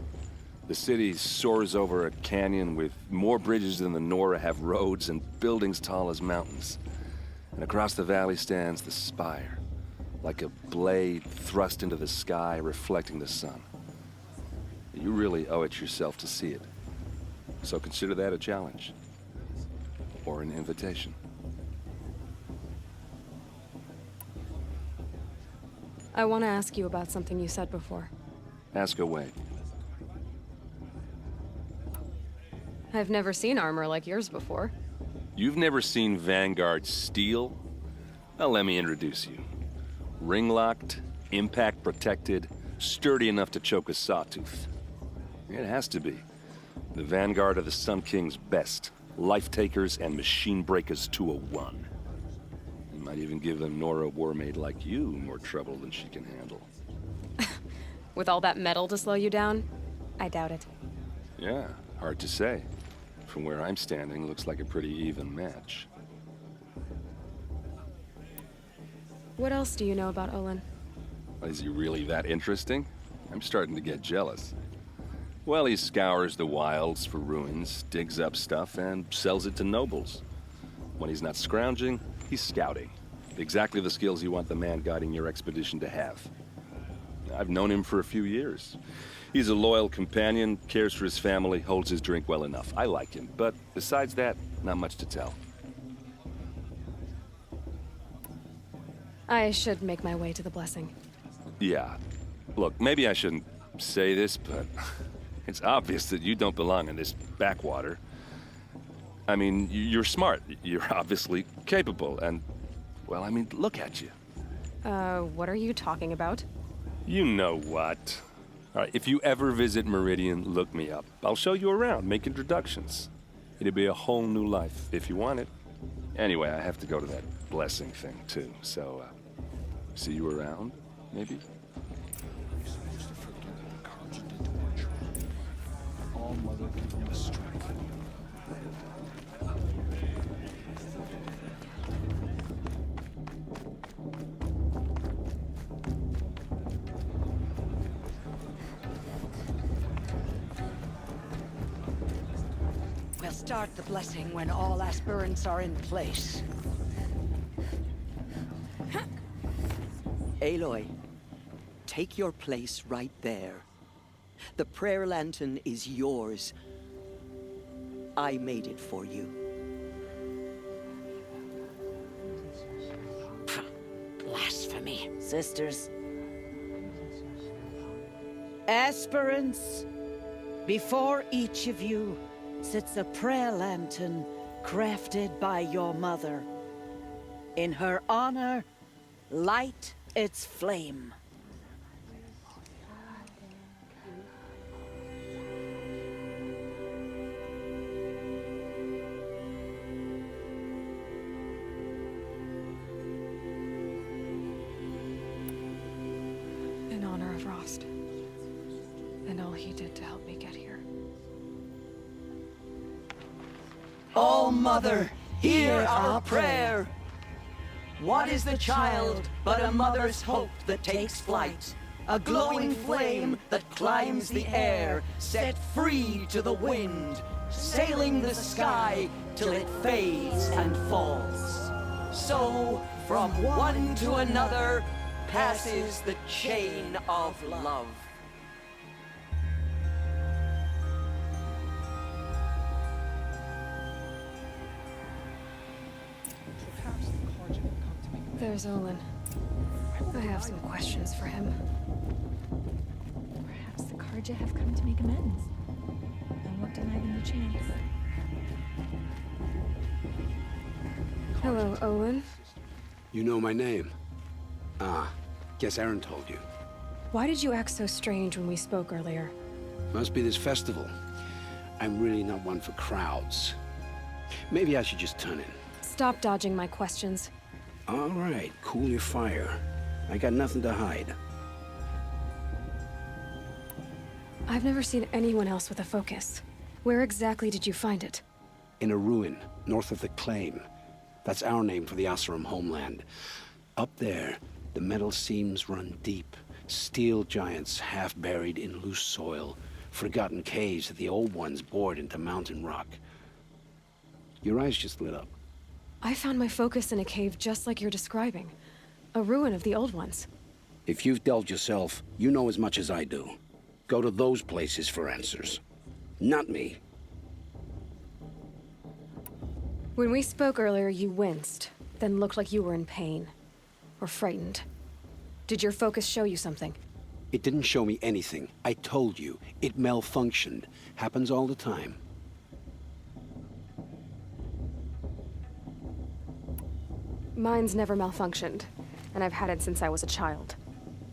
The city soars over a canyon with more bridges than the Nora have roads and buildings tall as mountains. And across the valley stands the spire, like a blade thrust into the sky, reflecting the sun. You really owe it yourself to see it. So consider that a challenge. Or an invitation. I want to ask you about something you said before. Ask away. I've never seen armor like yours before. You've never seen Vanguard steel? Well, let me introduce you. Ring-locked, impact-protected, sturdy enough to choke a sawtooth. It has to be. The Vanguard of the Sun King's best. Life-takers and machine-breakers to a one. You might even give a Nora warmaid like you more trouble than she can handle. With all that metal to slow you down? I doubt it. Yeah, hard to say. From where I'm standing, looks like a pretty even match. What else do you know about Olin? Is he really that interesting? I'm starting to get jealous. Well, he scours the wilds for ruins, digs up stuff, and sells it to nobles. When he's not scrounging, he's scouting. Exactly the skills you want the man guiding your expedition to have. I've known him for a few years. He's a loyal companion, cares for his family, holds his drink well enough. I like him, but besides that, not much to tell. I should make my way to the blessing. Yeah. Look, maybe I shouldn't say this, but it's obvious that you don't belong in this backwater. I mean, you're smart. You're obviously capable, and, well, I mean, look at you. What are you talking about? You know what. All right, if you ever visit Meridian, look me up. I'll show you around, make introductions. It'll be a whole new life, if you want it. Anyway, I have to go to that blessing thing, too, so, see you around, maybe? We'll start the blessing when all aspirants are in place. Aloy, take your place right there. The prayer lantern is yours. I made it for you. Blasphemy, sisters. Aspirants, before each of you sits a prayer lantern crafted by your mother. In her honor, light its flame. In honor of Rost, and all he did to help me get here. Oh, Mother, hear our prayer. What is the child but a mother's hope that takes flight? A glowing flame that climbs the air, set free to the wind, sailing the sky till it fades and falls. So, from one to another, passes the chain of love. There's Olin. I have some questions for him. Perhaps the Karja have come to make amends. I won't deny them the chance. Hello, Olin. You know my name? Ah, guess Aaron told you. Why did you act so strange when we spoke earlier? Must be this festival. I'm really not one for crowds. Maybe I should just turn in. Stop dodging my questions. All right, cool your fire. I got nothing to hide. I've never seen anyone else with a focus. Where exactly did you find it? In a ruin, north of the Claim. That's our name for the Oseram homeland. Up there, the metal seams run deep. Steel giants half buried in loose soil. Forgotten caves that the old ones bored into mountain rock. Your eyes just lit up. I found my focus in a cave just like you're describing. A ruin of the old ones. If you've delved yourself, you know as much as I do. Go to those places for answers. Not me. When we spoke earlier, you winced, then looked like you were in pain. Or frightened. Did your focus show you something? It didn't show me anything. I told you. It malfunctioned. Happens all the time. Mine's never malfunctioned, and I've had it since I was a child.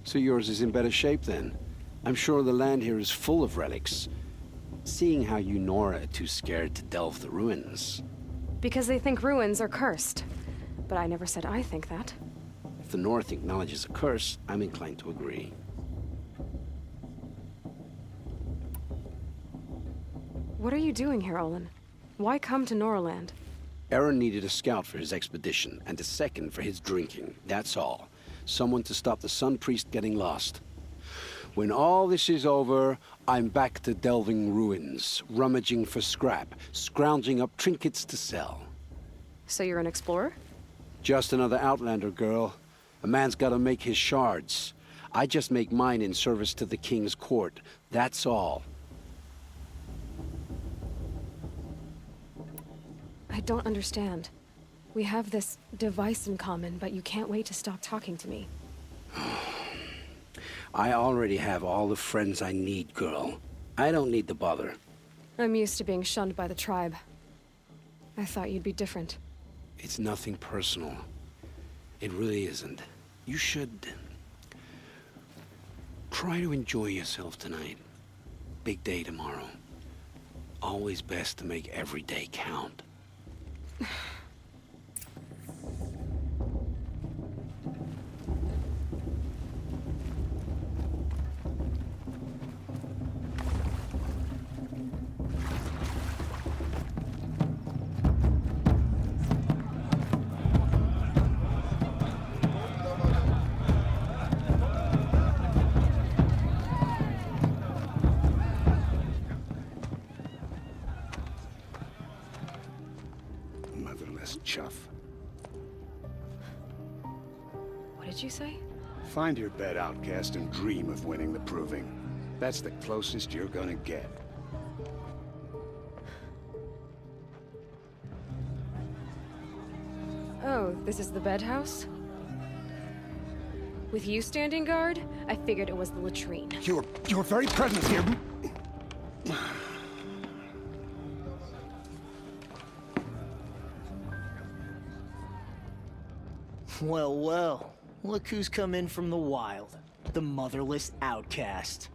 So yours is in better shape then? I'm sure the land here is full of relics. Seeing how you Nora are too scared to delve the ruins. Because they think ruins are cursed. But I never said I think that. If the North acknowledges a curse, I'm inclined to agree. What are you doing here, Olin? Why come to Noraland? Aaron needed a scout for his expedition, and a second for his drinking. That's all. Someone to stop the Sun Priest getting lost. When all this is over, I'm back to delving ruins, rummaging for scrap, scrounging up trinkets to sell. So you're an explorer? Just another Outlander, girl. A man's gotta make his shards. I just make mine in service to the King's court. That's all. I don't understand. We have this device in common, but you can't wait to stop talking to me. I already have all the friends I need, girl. I don't need the bother. I'm used to being shunned by the tribe. I thought you'd be different. It's nothing personal. It really isn't. You should... Try to enjoy yourself tonight. Big day tomorrow. Always best to make every day count. Motherless chuff. What did you say? Find your bed, outcast, and dream of winning the proving. That's the closest you're gonna get. Oh, this is the bedhouse? With you standing guard, I figured it was the latrine. Your very presence here... Well, well. Look who's come in from the wild. The motherless outcast.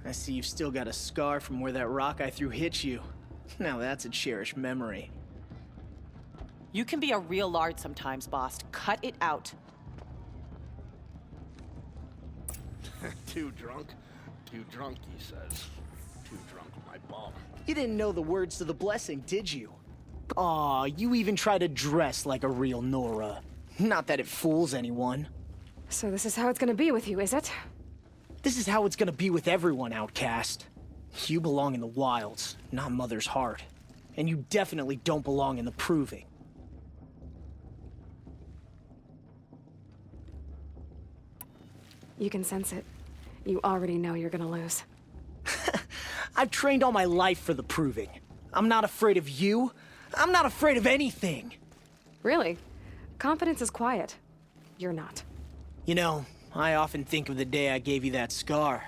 I see you've still got a scar from where that rock I threw hit you. Now that's a cherished memory. You can be a real lard sometimes, boss. Cut it out. Too drunk? Too drunk, he says. Too drunk with my bomb. You didn't know the words to the blessing, did you? Aw, you even try to dress like a real Nora. Not that it fools anyone. So this is how it's gonna be with you, is it? This is how it's gonna be with everyone, outcast. You belong in the wilds, not Mother's heart. And you definitely don't belong in the proving. You can sense it. You already know you're gonna lose. I've trained all my life for the proving. I'm not afraid of you. I'm not afraid of anything. Really? Confidence is quiet. You're not. You know, I often think of the day I gave you that scar.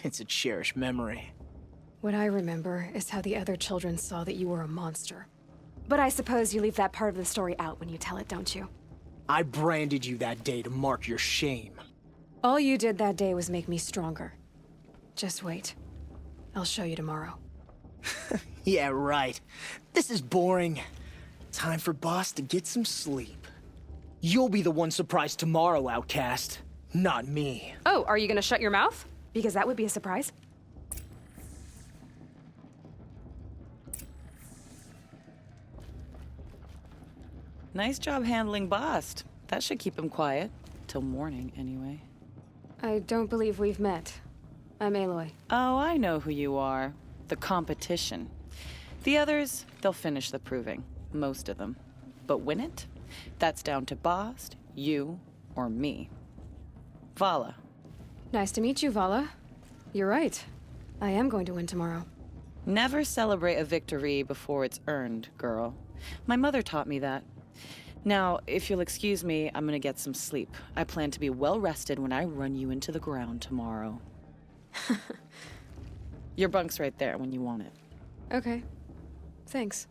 It's a cherished memory. What I remember is how the other children saw that you were a monster. But I suppose you leave that part of the story out when you tell it, don't you? I branded you that day to mark your shame. All you did that day was make me stronger. Just wait. I'll show you tomorrow. Yeah, right. This is boring. Time for Boss to get some sleep. You'll be the one surprised tomorrow, outcast. Not me. Oh, are you gonna shut your mouth? Because that would be a surprise. Nice job handling Bast. That should keep him quiet. Till morning, anyway. I don't believe we've met. I'm Aloy. Oh, I know who you are. The competition. The others, they'll finish the proving. Most of them. But win it? That's down to Bast, you, or me. Vala. Nice to meet you, Vala. You're right. I am going to win tomorrow. Never celebrate a victory before it's earned, girl. My mother taught me that. Now, if you'll excuse me, I'm gonna get some sleep. I plan to be well rested when I run you into the ground tomorrow. Your bunk's right there when you want it. Okay. Thanks.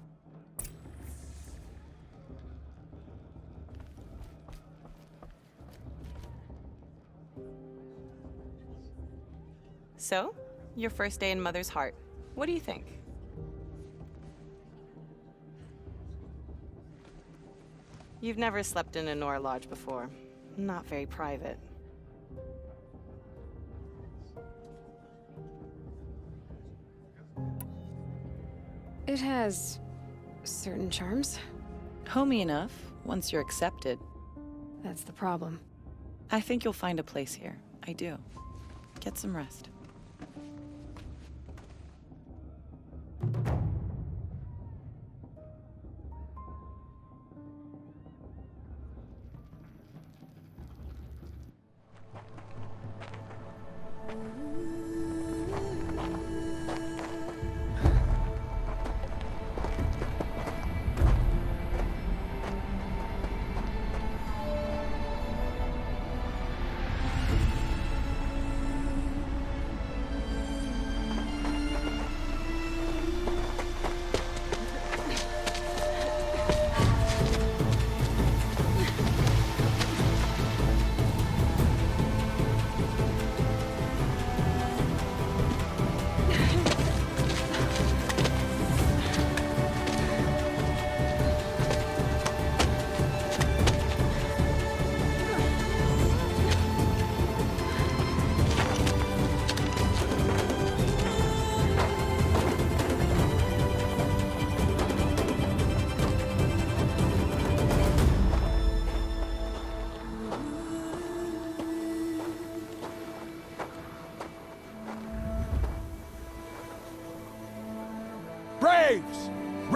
So, your first day in Mother's heart. What do you think? You've never slept in a Nora lodge before. Not very private. It has certain charms. Homey enough, once you're accepted. That's the problem. I think you'll find a place here. I do. Get some rest.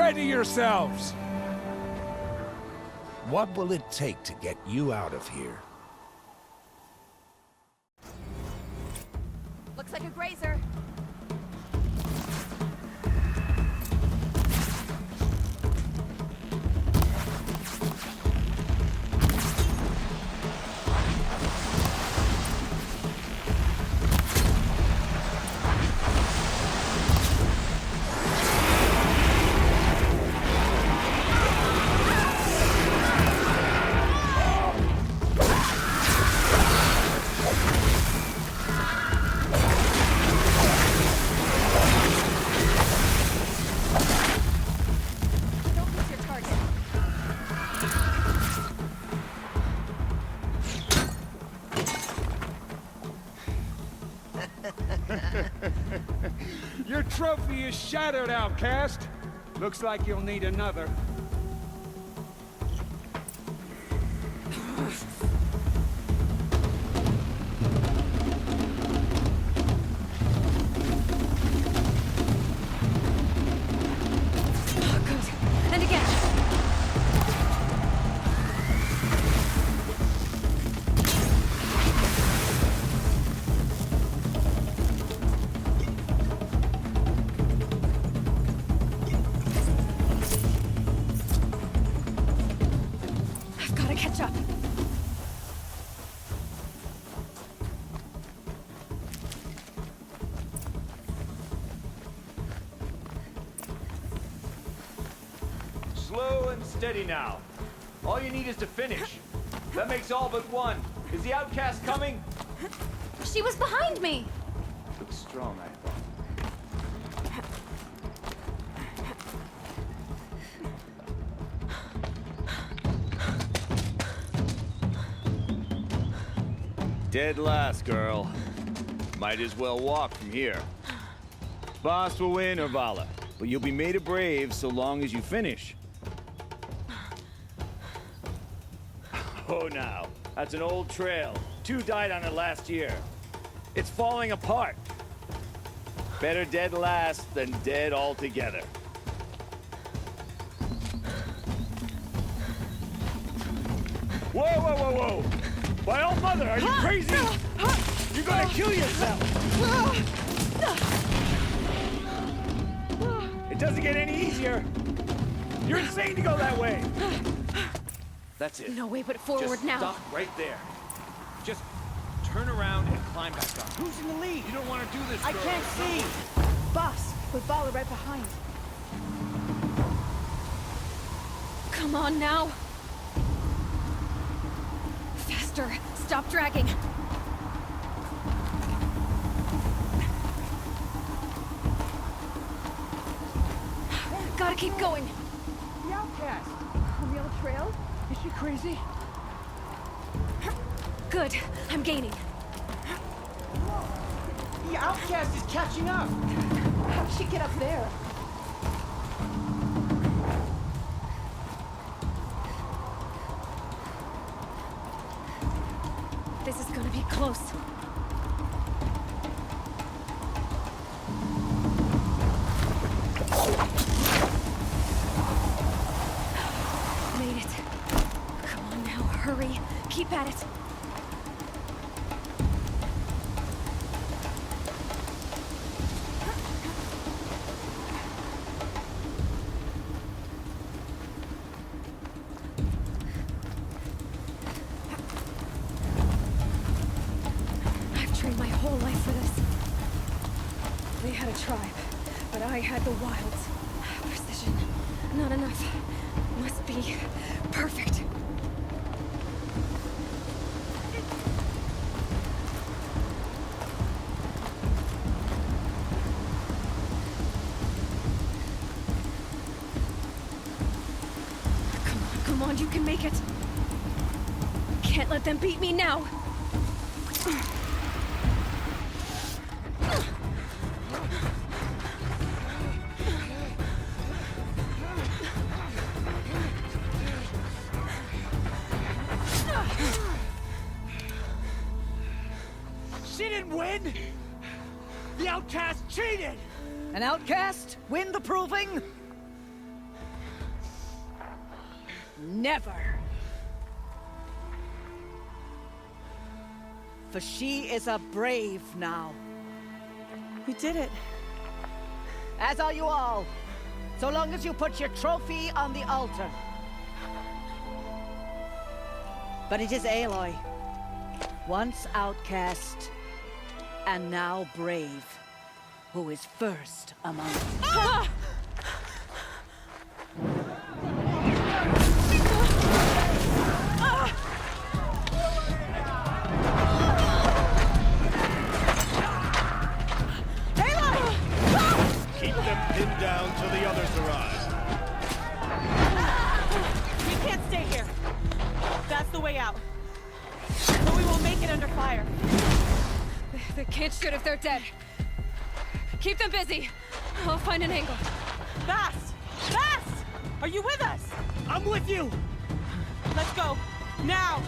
Ready yourselves! What will it take to get you out of here? Looks like a grazer. Your trophy is shattered, outcast. Looks like you'll need another. And again. I've got to catch up. Slow and steady now. All you need is to finish. That makes all but one. Is the outcast coming? She was behind me. Looks strong, I thought. Dead last, girl. Might as well walk from here. Boss will win, or Vala, but you'll be made a brave so long as you finish. Oh, now. That's an old trail. 2 died on it last year. It's falling apart. Better dead last than dead altogether. Whoa, whoa, whoa, whoa! By all mother, are you crazy? You're gonna kill yourself! It doesn't get any easier! You're insane to go that way! That's it. No way but forward Just now. stop right there. Just turn around and climb back up. Who's in the lead? You don't want to do this, I girl. can't see. Boss, with Vala right behind. Come on now. Faster. Stop dragging. Gotta keep going. The outcast. On the other trail? Is she crazy? Good. I'm gaining. The outcast is catching up. How'd she get up there? This is gonna be close. Made it. Come on now, hurry. Keep at it. I've trained my whole life for this. They had a tribe, but I had the wilds. Precision. Not enough. Must be perfect. Come on, you can make it. Can't let them beat me now. She didn't win! The outcast cheated! An outcast? Win the proving? Never. For she is a brave now. We did it. As are you all. So long as you put your trophy on the altar. But it is Aloy, once outcast, and now brave, who is first among us. Ah! Keep them pinned down till the others arrive. We can't stay here. That's the way out. But we won't make it under fire. They can't shoot if they're dead. Keep them busy. I'll find an angle. Fast! Fast! Are you with us? I'm with you! Let's go. Now!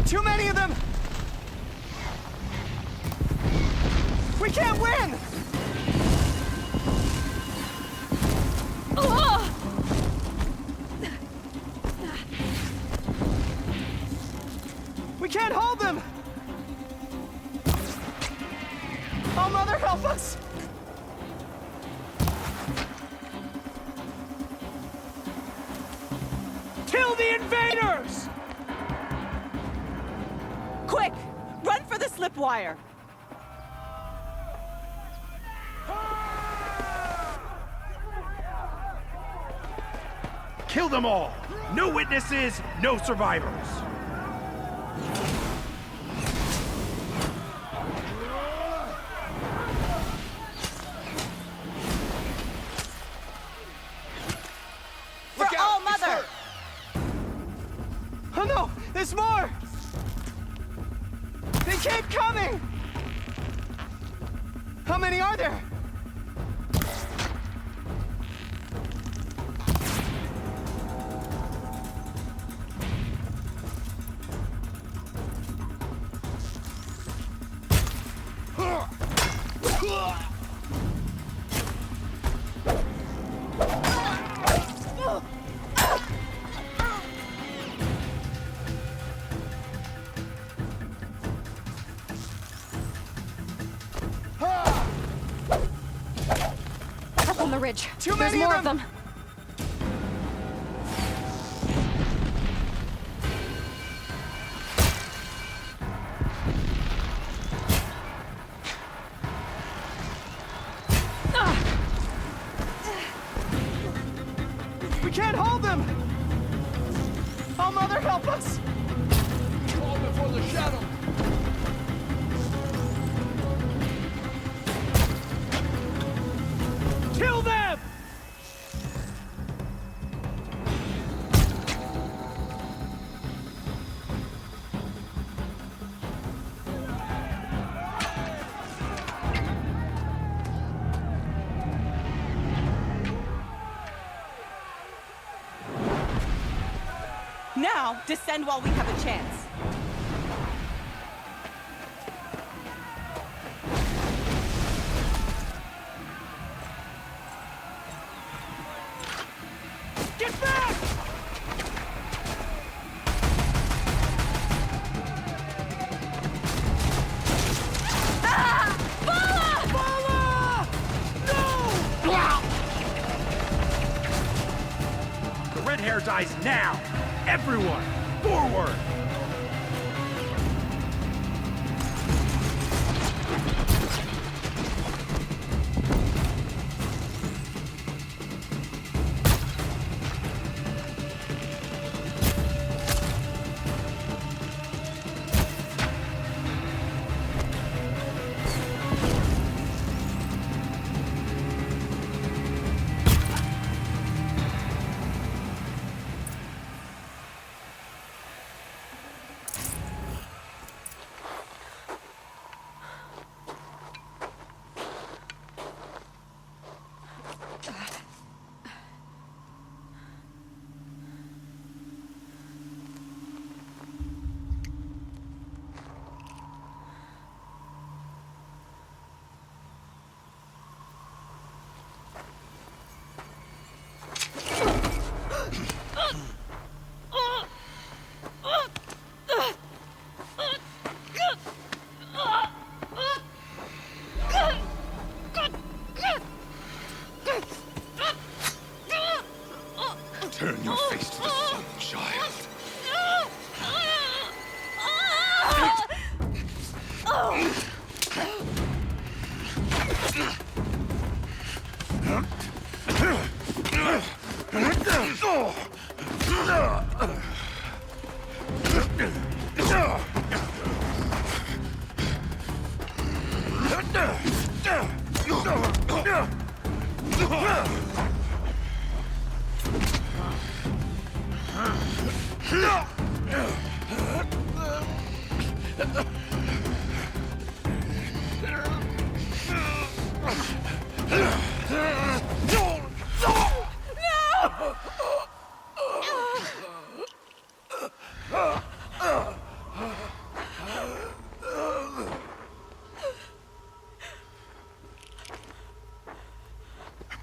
Too many of them! We can't win! We can't hold them! Oh, Mother, help us! Kill the invaders! Quick! Run for the slip wire! Kill them all! No witnesses, no survivors! For all Mother! Oh no! There's more! They keep coming! How many are there? Up on the ridge. Too There's many more of of them. We can't hold them! Oh, Mother, help us! Call before the shadow! Kill them! Now, descend while we have a chance. Get back! The red hair dies now! Everyone, forward!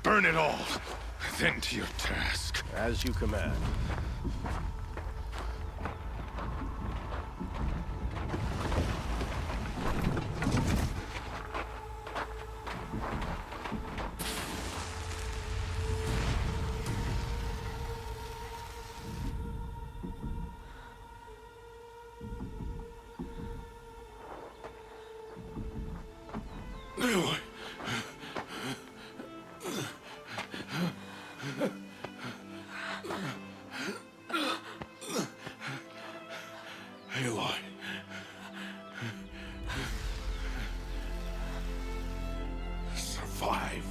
Burn it all, then to your task. As you command. Aloy. Survive.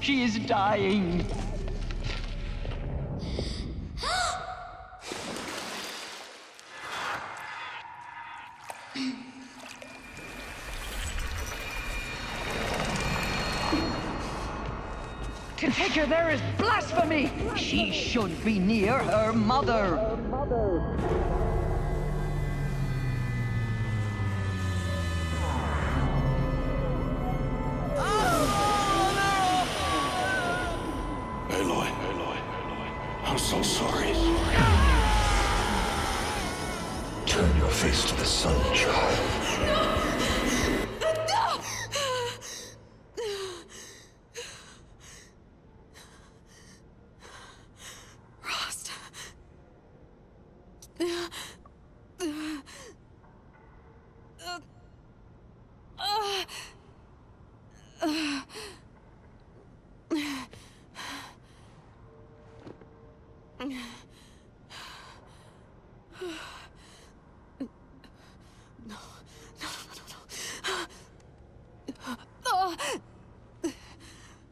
She is dying. To take her there is blasphemy. She should be near her mother. Aloy. I'm so sorry. Turn your face to the sun, child. Rost.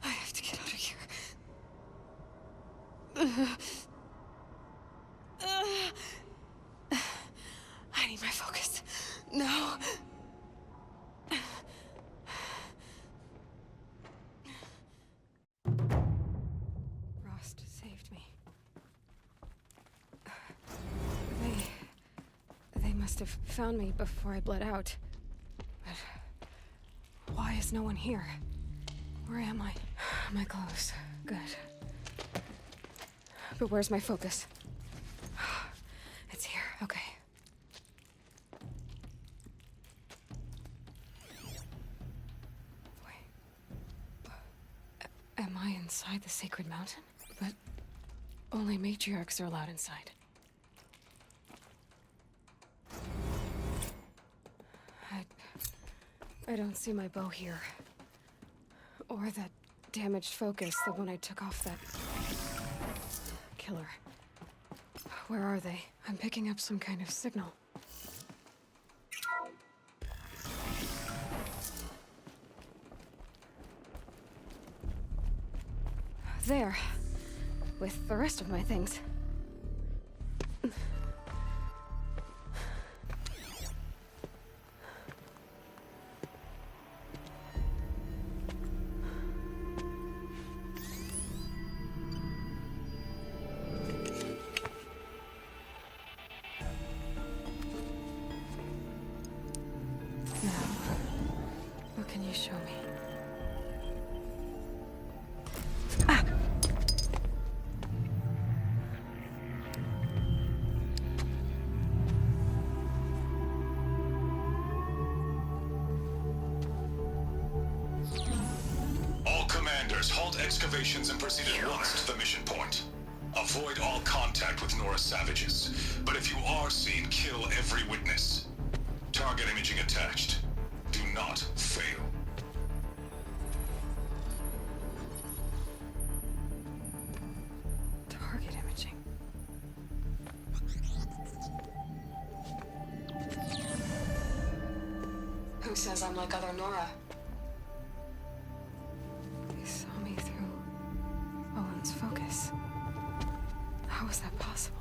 I have to get out of here. I need my focus. No. Rost saved me. They must have found me before I bled out. But why is no one here? Where am I? My clothes. Good. But where's my focus? It's here. Okay. Wait. Am I inside the sacred mountain? But only matriarchs are allowed inside. I don't see my bow here. Or that damaged focus, the one I took off that killer. Where are they? I'm picking up some kind of signal. There. With the rest of my things. show me? All commanders, halt excavations and proceed at once to the mission point. Avoid all contact with Nora savages, but if you are seen, kill every witness. Target imaging attached. Do not fail. Target imaging. Who says I'm like other Nora? They saw me through Owen's focus. How is that possible?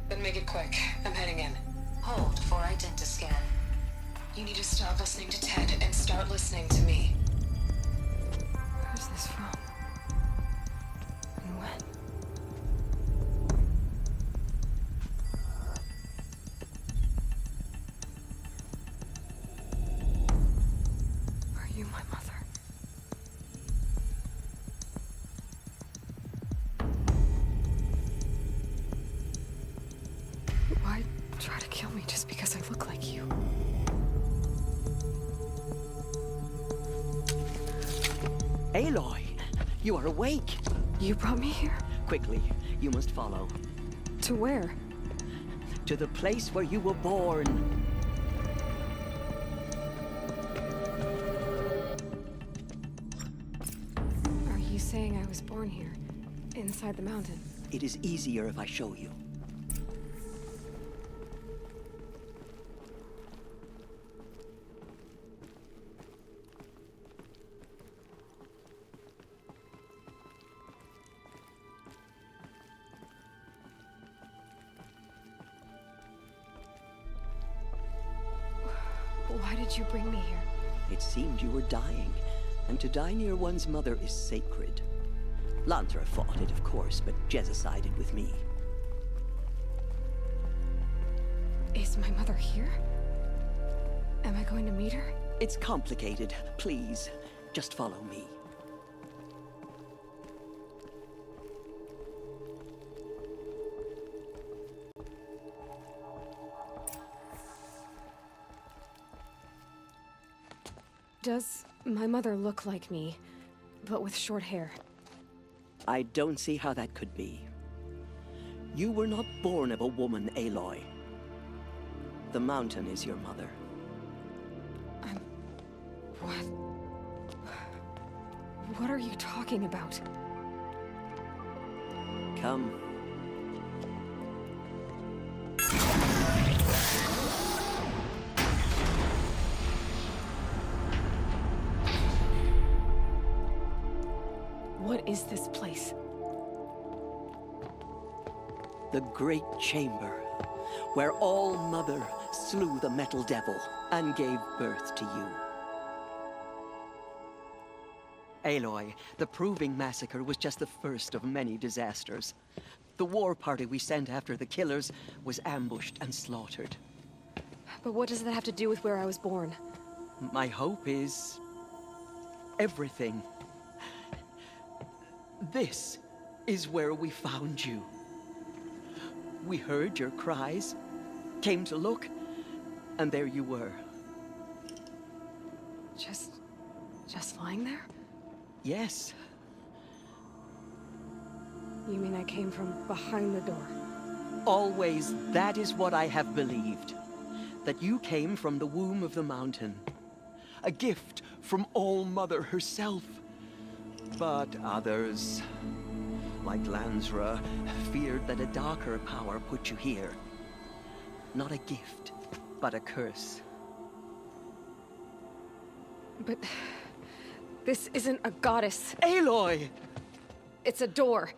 Then make it quick. I'm heading in. Hold for identiscan. You need to stop listening to Ted and start listening to me. Where's this from? And when? Are you my mother? Why try to kill me just because I look like you? Aloy, you are awake. You brought me here? Quickly, you must follow. To where? To the place where you were born. Are you saying I was born here, inside the mountain? It is easier if I show you. Why did you bring me here? It seemed you were dying, and to die near one's mother is sacred. Lantra fought it, of course, but Jezza sided with me. Is my mother here? Am I going to meet her? It's complicated. Please, just follow me. Does my mother look like me, but with short hair? I don't see how that could be. You were not born of a woman, Aloy. The mountain is your mother. What? What are you talking about? Come. What is this place? The Great Chamber, where All-Mother slew the Metal Devil and gave birth to you. Aloy, the Proving Massacre was just the first of many disasters. The war party we sent after the killers was ambushed and slaughtered. But what does that have to do with where I was born? My hope is everything. This is where we found you. We heard your cries, came to look, and there you were. Just lying there? Yes. You mean I came from behind the door? Always, that is what I have believed. That you came from the womb of the mountain. A gift from All-Mother herself. But others, like Lansra, feared that a darker power put you here. Not a gift, but a curse. But this isn't a goddess. Aloy! It's a door.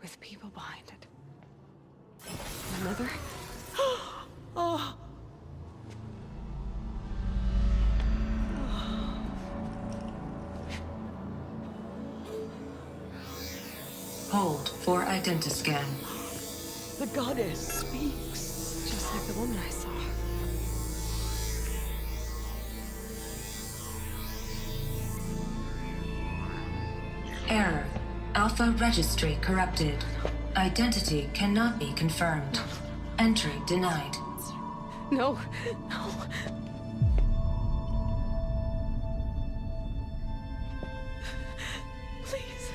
With people behind it. My mother? Oh. Hold for identiscan. The goddess speaks. Just Just like the woman I saw. Error. Alpha registry corrupted. Identity cannot be confirmed. Entry denied. No, no. Please.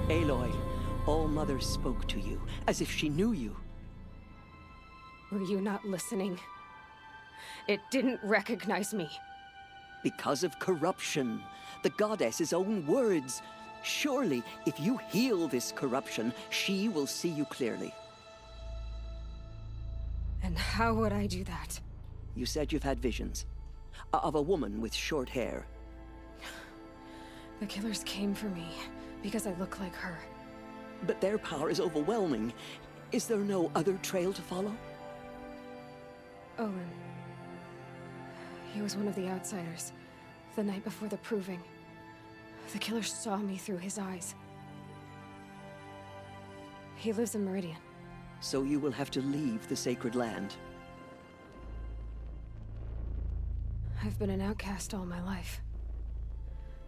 Aloy, All-Mother spoke to you, as if she knew you. Were you not listening? It didn't recognize me. Because of corruption. The goddess's own words. Surely, if you heal this corruption, she will see you clearly. And how would I do that? You said you've had visions. Of a woman with short hair. The killers came for me because I look like her. But their power is overwhelming. Is there no other trail to follow? Owen. He was one of the outsiders. The night before the proving. The killer saw me through his eyes. He lives in Meridian. So you will have to leave the sacred land. I've been an outcast all my life.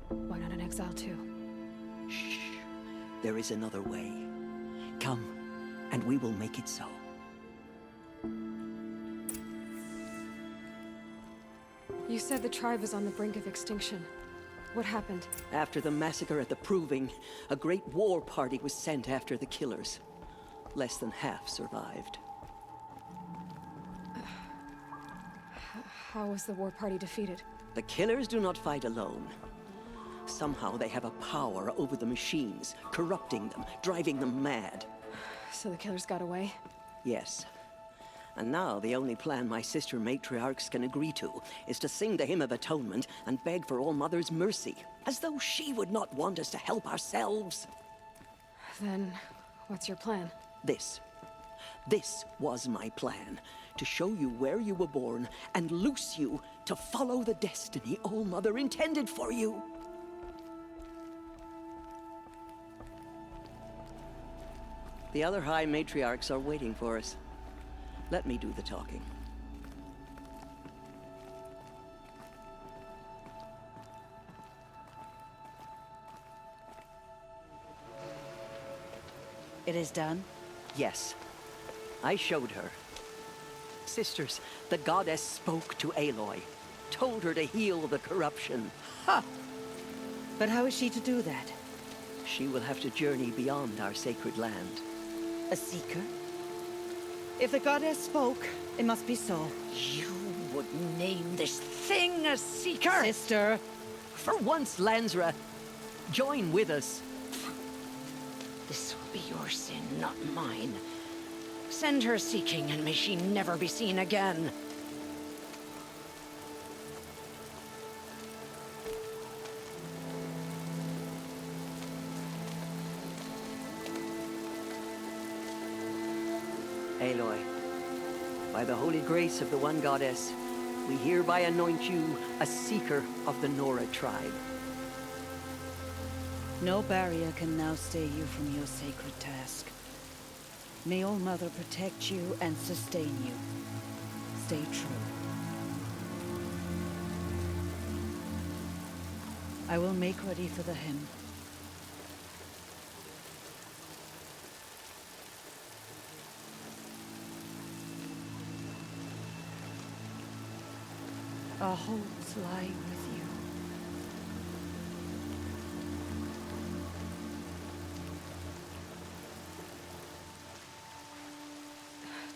Why not an exile too? Shh. There is another way. Come, and we will make it so. You said the tribe is on the brink of extinction. What happened? After the massacre at the Proving, a great war party was sent after the killers. Less than half survived. How was the war party defeated? The killers do not fight alone. Somehow they have a power over the machines, corrupting them, driving them mad. So the killers got away? Yes. And now the only plan my sister matriarchs can agree to is to sing the Hymn of Atonement and beg for All-Mother's mercy, as though she would not want us to help ourselves. Then, what's your plan? This was my plan. To show you where you were born and loose you to follow the destiny All-Mother intended for you. The other High Matriarchs are waiting for us. Let me do the talking. It is done? Yes. I showed her. Sisters, the goddess spoke to Aloy. Told her to heal the corruption. Ha! But how is she to do that? She will have to journey beyond our sacred land. A seeker? If the goddess spoke, it must be so. You would name this thing a seeker? Sister! For once, Lansra, join with us. This will be your sin, not mine. Send her seeking, and may she never be seen again. Aloy, by the holy grace of the one goddess, we hereby anoint you a seeker of the Nora tribe. No barrier can now stay you from your sacred task. May All-Mother protect you and sustain you. Stay true. I will make ready for the hymn. Our hopes lie with you.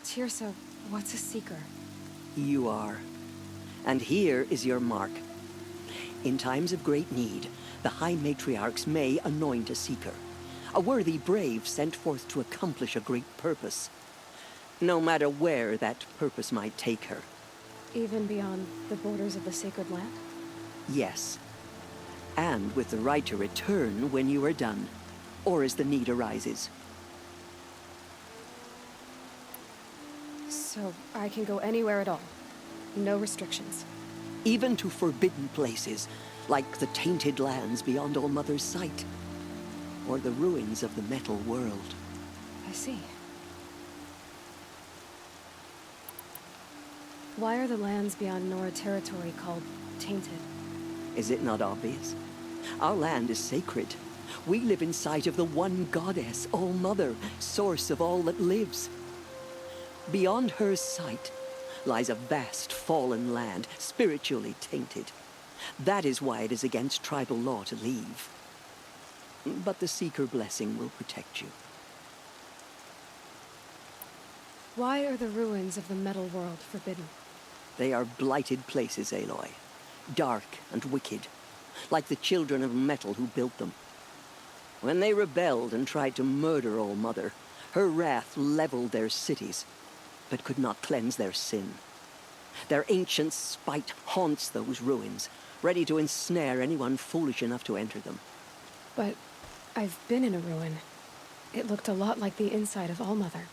Tirsa, what's a seeker? You are. And here is your mark. In times of great need, the High Matriarchs may anoint a seeker. A worthy brave sent forth to accomplish a great purpose. No matter where that purpose might take her. Even beyond the borders of the sacred land? Yes. And with the right to return when you are done, or as the need arises. So I can go anywhere at all. No restrictions. Even to forbidden places, like the tainted lands beyond All Mother's sight, or the ruins of the metal world. I see. Why are the lands beyond Nora territory called tainted? Is it not obvious? Our land is sacred. We live in sight of the one goddess, All Mother, source of all that lives. Beyond her sight lies a vast fallen land, spiritually tainted. That is why it is against tribal law to leave. But the Seeker blessing will protect you. Why are the ruins of the metal world forbidden? They are blighted places, Aloy. Dark and wicked, like the children of metal who built them. When they rebelled and tried to murder All Mother, her wrath leveled their cities, but could not cleanse their sin. Their ancient spite haunts those ruins, ready to ensnare anyone foolish enough to enter them. But I've been in a ruin. It looked a lot like the inside of All Mother.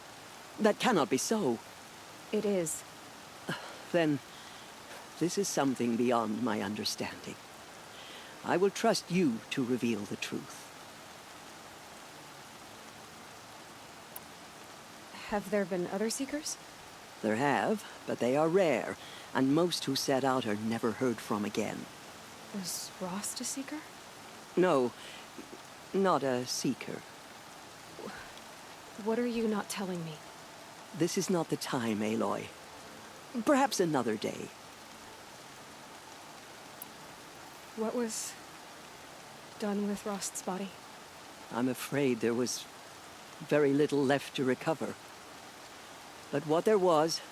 That cannot be so. It is. Then, this is something beyond my understanding. I will trust you to reveal the truth. Have there been other Seekers? There have, but they are rare, and most who set out are never heard from again. Was Rost a Seeker? No, not a Seeker. What are you not telling me? This is not the time, Aloy. Perhaps another day. What was done with Rost's body? I'm afraid there was very little left to recover. But what there was,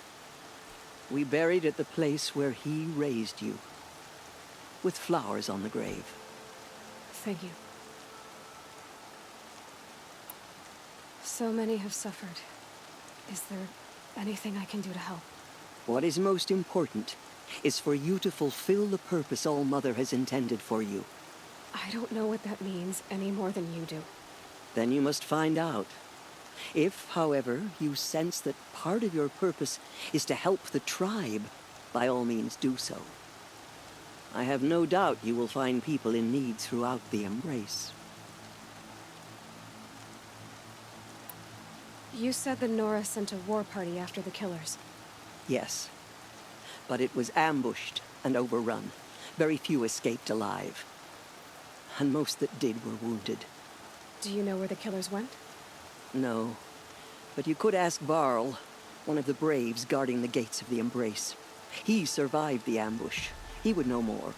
we buried at the place where he raised you, with flowers on the grave. Thank you. So many have suffered. Is there anything I can do to help? What is most important is for you to fulfill the purpose All Mother has intended for you. I don't know what that means any more than you do. Then you must find out. If, however, you sense that part of your purpose is to help the tribe, by all means do so. I have no doubt you will find people in need throughout the Embrace. You said the Nora sent a war party after the killers. Yes, but it was ambushed and overrun. Very few escaped alive. And most that did were wounded. Do you know where the killers went? No, but you could ask Varl, one of the Braves guarding the gates of the Embrace. He survived the ambush. He would know more.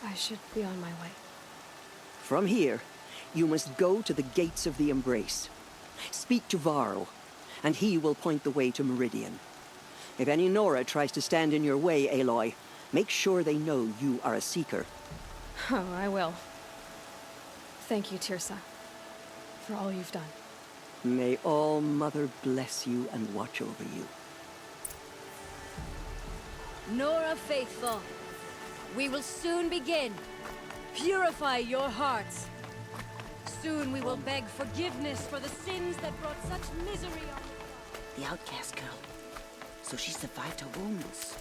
I should be on my way. From here, you must go to the gates of the Embrace. Speak to Varl, and he will point the way to Meridian. If any Nora tries to stand in your way, Aloy, make sure they know you are a Seeker. Oh, I will. Thank you, Tirsa, for all you've done. May All Mother bless you and watch over you. Nora faithful, we will soon begin. Purify your hearts. Soon we will beg forgiveness for the sins that brought such misery on the outcast girl. So she survived her wounds.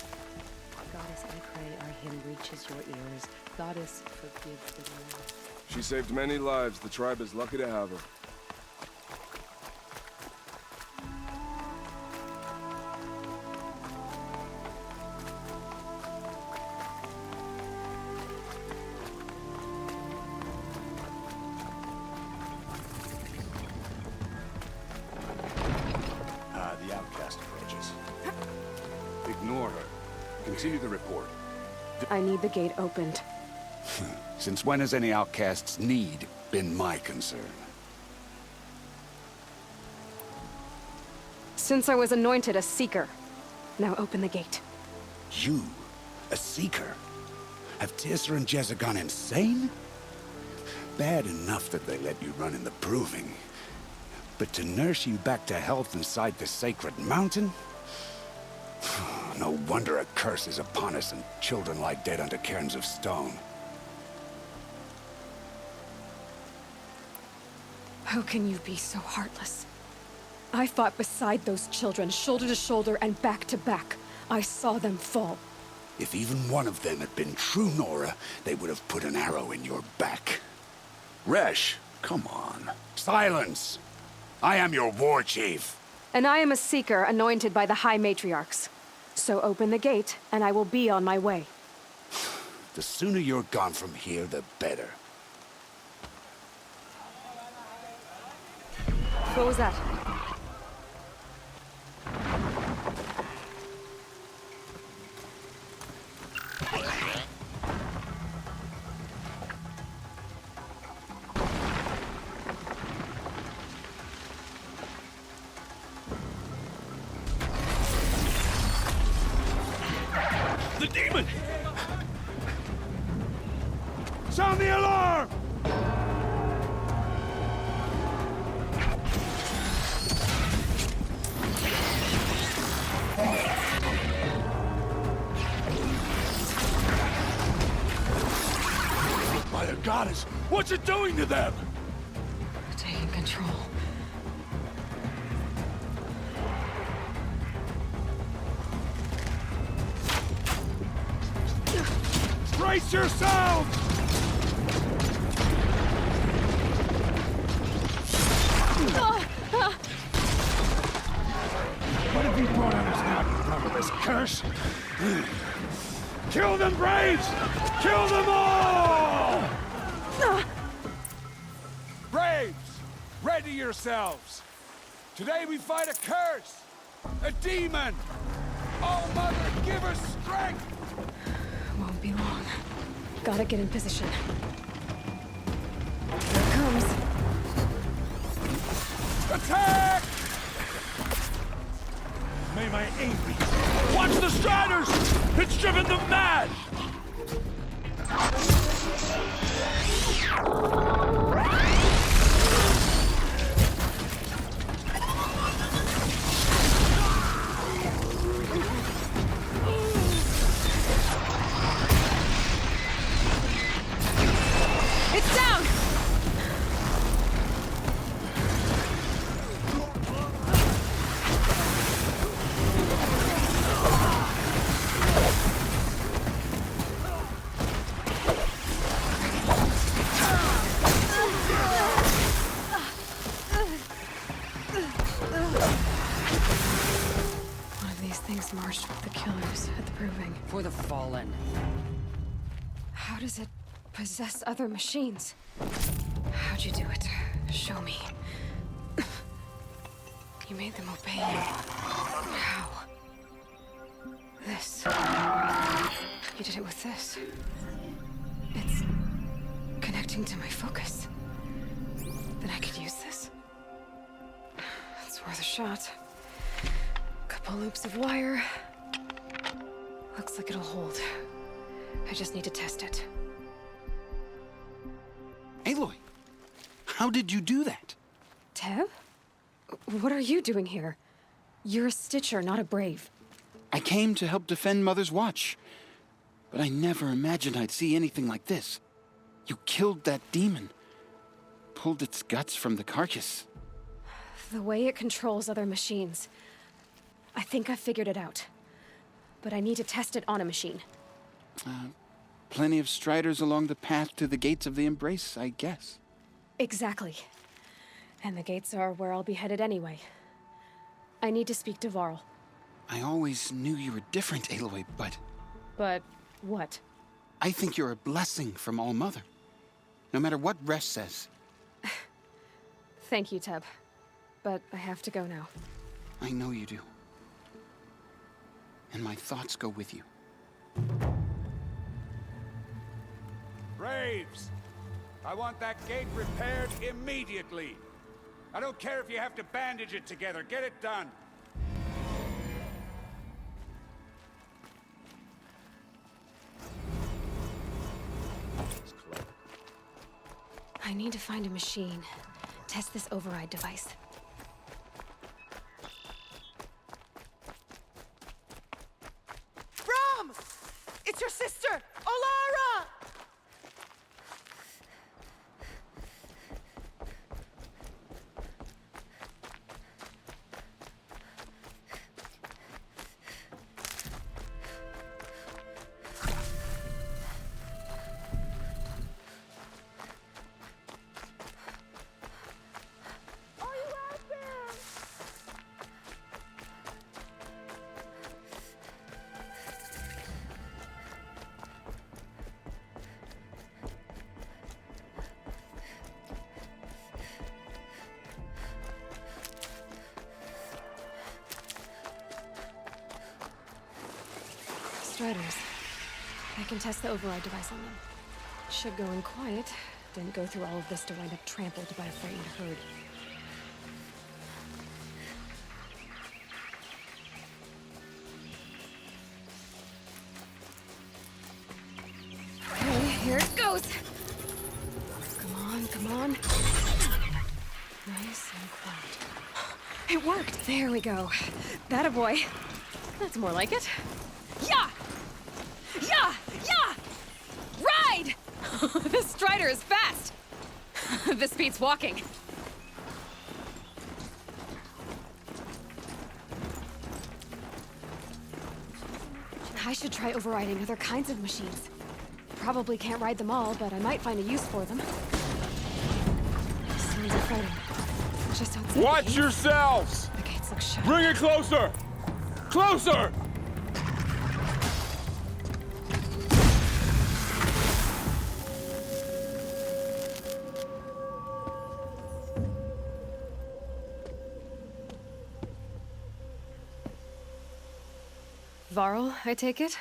Goddess, I pray our hymn reaches your ears. Goddess, forgive the Lord. She saved many lives. The tribe is lucky to have her. The outcast approaches. Ignore her. Continue the report. I need the gate opened. Since when has any outcast's need been my concern? Since I was anointed a Seeker. Now open the gate. You? A Seeker? Have Tirsa and Jezza gone insane? Bad enough that they let you run in the Proving. But to nurse you back to health inside the Sacred Mountain? No wonder a curse is upon us and children lie dead under cairns of stone. How can you be so heartless? I fought beside those children, shoulder to shoulder and back to back. I saw them fall. If even one of them had been true Nora, they would have put an arrow in your back. Resh, come on. Silence! I am your war chief. And I am a seeker anointed by the High Matriarchs. So open the gate, and I will be on my way. The sooner you're gone from here, the better. What was that? The demon! Sound the alarm! By the goddess, what's it doing to them? Taking control. Brace yourselves! What have you brought on us now, you motherless curse? Kill them, Braves! Kill them all! Braves, ready yourselves. Today we fight a curse, a demon. Oh, Mother, give us strength! Won't be long. Gotta get in position. Here it comes. Attack! May my aim be. Watch the Striders! It's driven them mad! It's down! One of these things marched with the killers at the proving. For the fallen. How does it possess other machines? How'd you do it? Show me. You made them obey you. How? This. You did it with this. It's connecting to my focus. Then I could use this. It's worth a shot. Couple loops of wire. Looks like it'll hold. I just need to test it. Aloy, how did you do that? Teb? What are you doing here? You're a Stitcher, not a Brave. I came to help defend Mother's Watch. But I never imagined I'd see anything like this. You killed that demon. Pulled its guts from the carcass. The way it controls other machines. I think I figured it out. But I need to test it on a machine. Plenty of Striders along the path to the gates of the Embrace, I guess. Exactly. And the gates are where I'll be headed anyway. I need to speak to Varl. I always knew you were different, Aloy, but... But what? I think you're a blessing from All Mother. No matter what Resh says. Thank you, Teb. But I have to go now. I know you do. And my thoughts go with you. Braves! I want that gate repaired immediately. I don't care if you have to bandage it together. Get it done. I need to find a machine. Test this override device. sister! Olara! Striders. I can test the override device on them. Should go in quiet. Didn't go through all of this to wind up trampled by a frightened herd. Okay, here it goes. Come on, come on. Nice and quiet. It worked. There we go. That a boy. That's more like it. Yeah! Yeah! Yeah! Ride! This Strider is fast! This beats walking. I should try overriding other kinds of machines. Probably can't ride them all, but I might find a use for them. Sounds exciting. Just outside. Watch yourselves! The gates look shut. Bring it closer! Closer! Varl, I take it?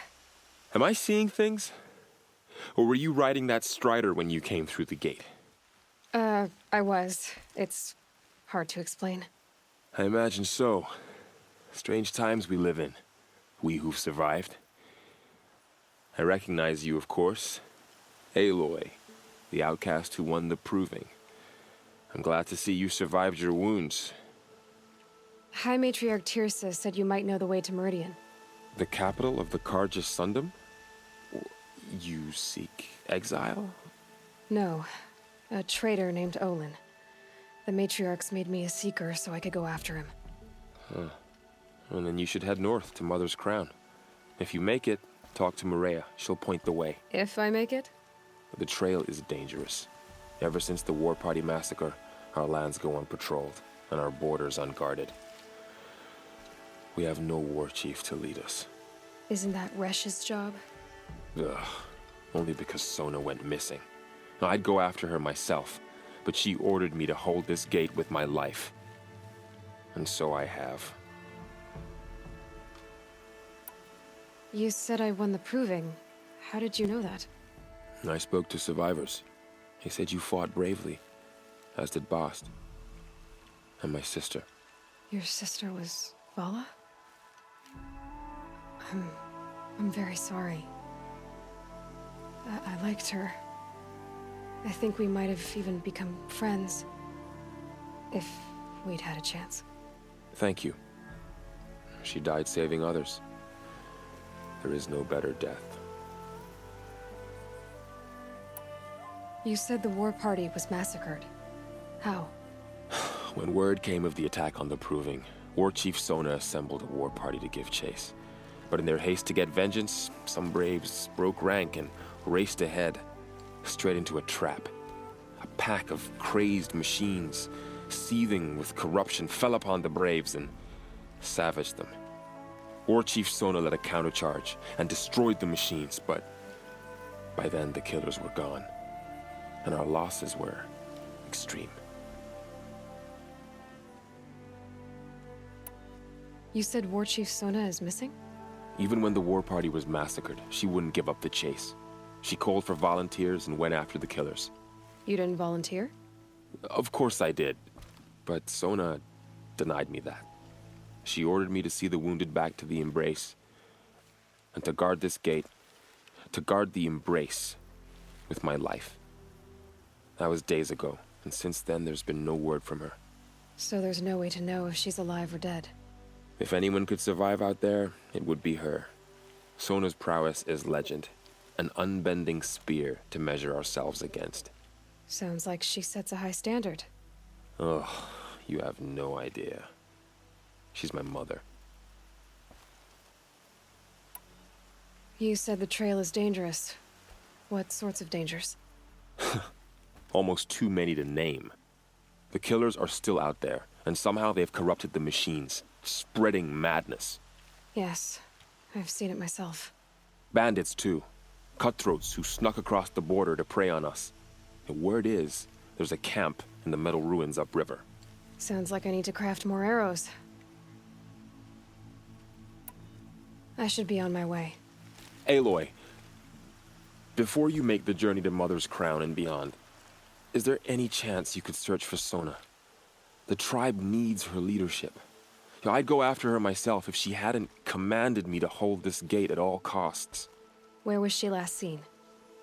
Am I seeing things? Or were you riding that Strider when you came through the gate? I was. It's hard to explain. I imagine so. Strange times we live in. We who've survived. I recognize you, of course. Aloy, the outcast who won the proving. I'm glad to see you survived your wounds. High Matriarch Tirsa said you might know the way to Meridian. The capital of the Carja Sundom? You seek exile? No. A traitor named Olin. The Matriarchs made me a seeker so I could go after him. Huh. Well, then you should head north to Mother's Crown. If you make it, talk to Maria. She'll point the way. If I make it? The trail is dangerous. Ever since the War Party massacre, our lands go unpatrolled, and our borders unguarded. We have no war chief to lead us. Isn't that Resh's job? Ugh. Only because Sona went missing. I'd go after her myself, but she ordered me to hold this gate with my life. And so I have. You said I won the proving. How did you know that? I spoke to survivors. They said you fought bravely, as did Bast. And my sister. Your sister was Vala? I'm very sorry. I liked her. I think we might have even become friends. If we'd had a chance. Thank you. She died saving others. There is no better death. You said the war party was massacred. How? When word came of the attack on the Proving, War Chief Sona assembled a war party to give chase. But in their haste to get vengeance, some braves broke rank and raced ahead, straight into a trap. A pack of crazed machines, seething with corruption, fell upon the braves and savaged them. War Chief Sona led a countercharge and destroyed the machines, but by then the killers were gone, and our losses were extreme. You said War Chief Sona is missing? Even when the war party was massacred, she wouldn't give up the chase. She called for volunteers and went after the killers. You didn't volunteer? Of course I did, but Sona denied me that. She ordered me to see the wounded back to the Embrace, and to guard this gate, to guard the Embrace with my life. That was days ago, and since then there's been no word from her. So there's no way to know if she's alive or dead. If anyone could survive out there, it would be her. Sona's prowess is legend, an unbending spear to measure ourselves against. Sounds like she sets a high standard. Ugh, you have no idea. She's my mother. You said the trail is dangerous. What sorts of dangers? Almost too many to name. The killers are still out there, and somehow they've corrupted the machines, spreading madness. Yes, I've seen it myself. Bandits, too. Cutthroats who snuck across the border to prey on us. The word is, there's a camp in the metal ruins upriver. Sounds like I need to craft more arrows. I should be on my way. Aloy, before you make the journey to Mother's Crown and beyond, is there any chance you could search for Sona? The tribe needs her leadership. I'd go after her myself if she hadn't commanded me to hold this gate at all costs. Where was she last seen?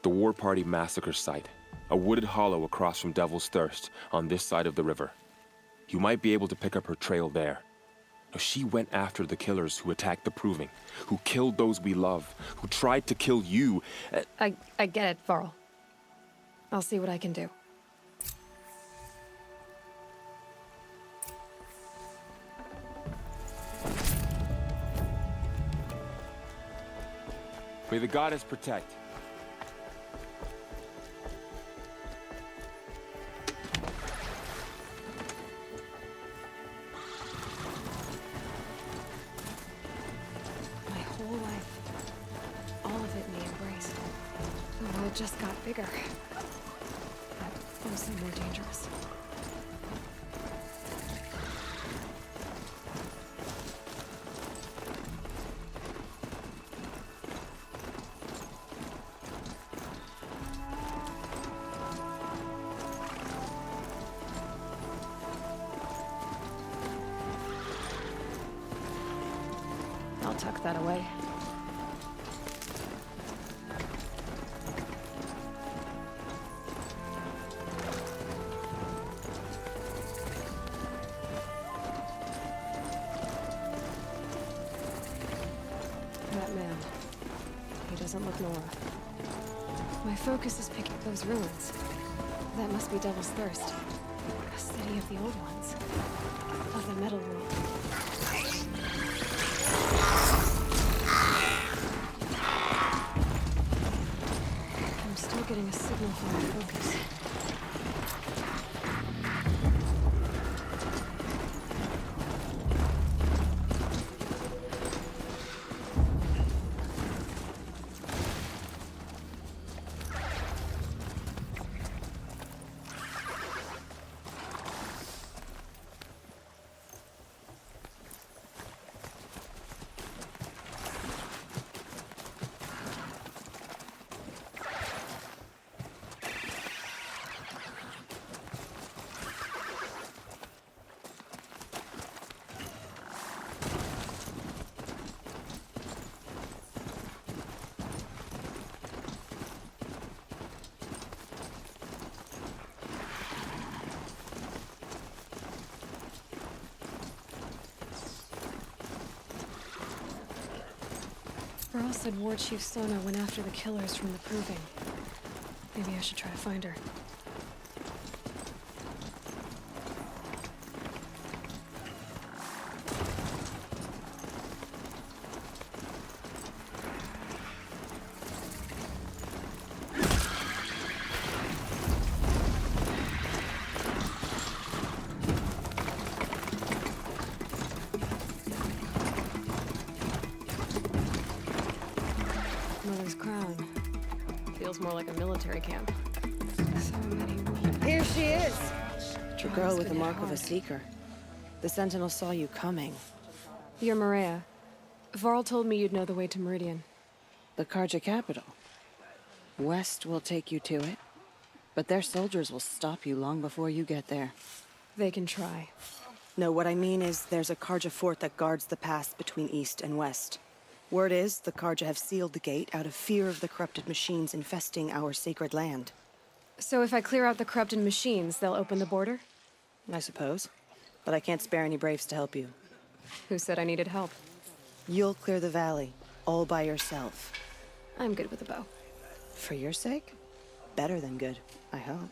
The War Party massacre site. A wooded hollow across from Devil's Thirst, on this side of the river. You might be able to pick up her trail there. She went after the killers who attacked the Proving, who killed those we love, who tried to kill you. I get it, Varl. I'll see what I can do. May the goddess protect. My whole life, all of it may embrace. The world just got bigger, but mostly more dangerous. I'll tuck that away. That man. He doesn't look Nora. My focus is picking those ruins. That must be Devil's Thirst. A city of the old ones. Of the metal world. I'm still getting a signal from my focus. Varl said War Chief Sona went after the killers from the Proving. Maybe I should try to find her. Mother's Crown. Feels more like a military camp. So many women. Here she is! The girl Trials with the could hit mark of a hard. seeker. The Sentinel saw you coming. You're Maria. Varl told me you'd know the way to Meridian. The Karja capital. West will take you to it, but their soldiers will stop you long before you get there. They can try. No, what I mean is there's a Karja fort that guards the pass between East and West. Word is, the Karja have sealed the gate out of fear of the corrupted machines infesting our sacred land. So if I clear out the corrupted machines, they'll open the border? I suppose. But I can't spare any braves to help you. Who said I needed help? You'll clear the valley, all by yourself. I'm good with a bow. For your sake? Better than good, I hope.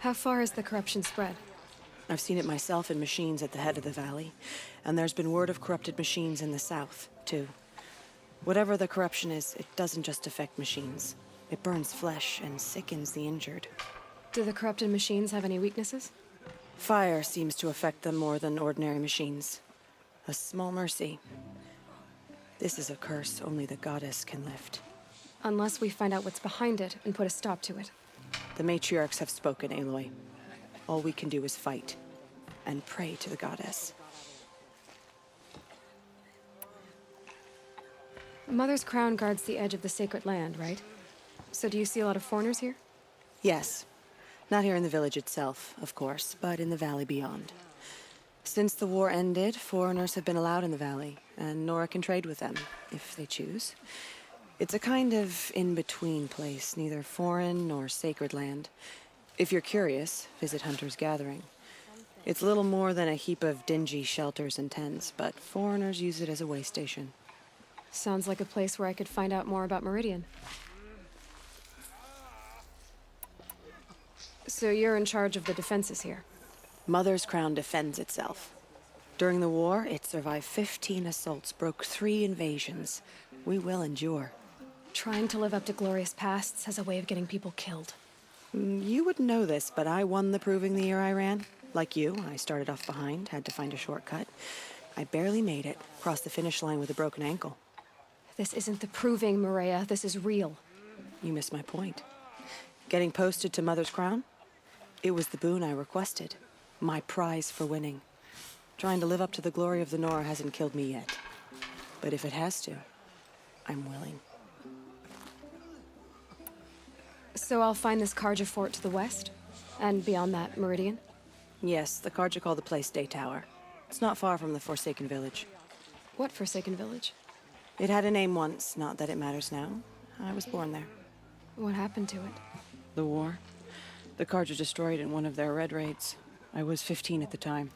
How far has the corruption spread? I've seen it myself in machines at the head of the valley, and there's been word of corrupted machines in the south, too. Whatever the corruption is, it doesn't just affect machines. It burns flesh and sickens the injured. Do the corrupted machines have any weaknesses? Fire seems to affect them more than ordinary machines. A small mercy. This is a curse only the goddess can lift. Unless we find out what's behind it and put a stop to it. The matriarchs have spoken, Aloy. All we can do is fight and pray to the goddess. Mother's crown guards the edge of the sacred land, right? So do you see a lot of foreigners here? Yes. Not here in the village itself, of course, but in the valley beyond. Since the war ended, foreigners have been allowed in the valley, and Nora can trade with them, if they choose. It's a kind of in-between place, neither foreign nor sacred land. If you're curious, visit Hunter's Gathering. It's little more than a heap of dingy shelters and tents, but foreigners use it as a way station. Sounds like a place where I could find out more about Meridian. So you're in charge of the defenses here? Mother's Crown defends itself. During the war, it survived 15 assaults, broke 3 invasions. We will endure. Trying to live up to glorious pasts has a way of getting people killed. You wouldn't know this, but I won the proving the year I ran. Like you, I started off behind, had to find a shortcut. I barely made it, crossed the finish line with a broken ankle. This isn't the proving, Maria. This is real. You missed my point. Getting posted to Mother's Crown? It was the boon I requested. My prize for winning. Trying to live up to the glory of the Nora hasn't killed me yet. But if it has to, I'm willing. So I'll find this Karja fort to the west? And beyond that, Meridian? Yes, the Karja call the place Day Tower. It's not far from the Forsaken Village. What Forsaken Village? It had a name once, not that it matters now. I was born there. What happened to it? The war. The Karja destroyed in one of their red raids. I was 15 at the time.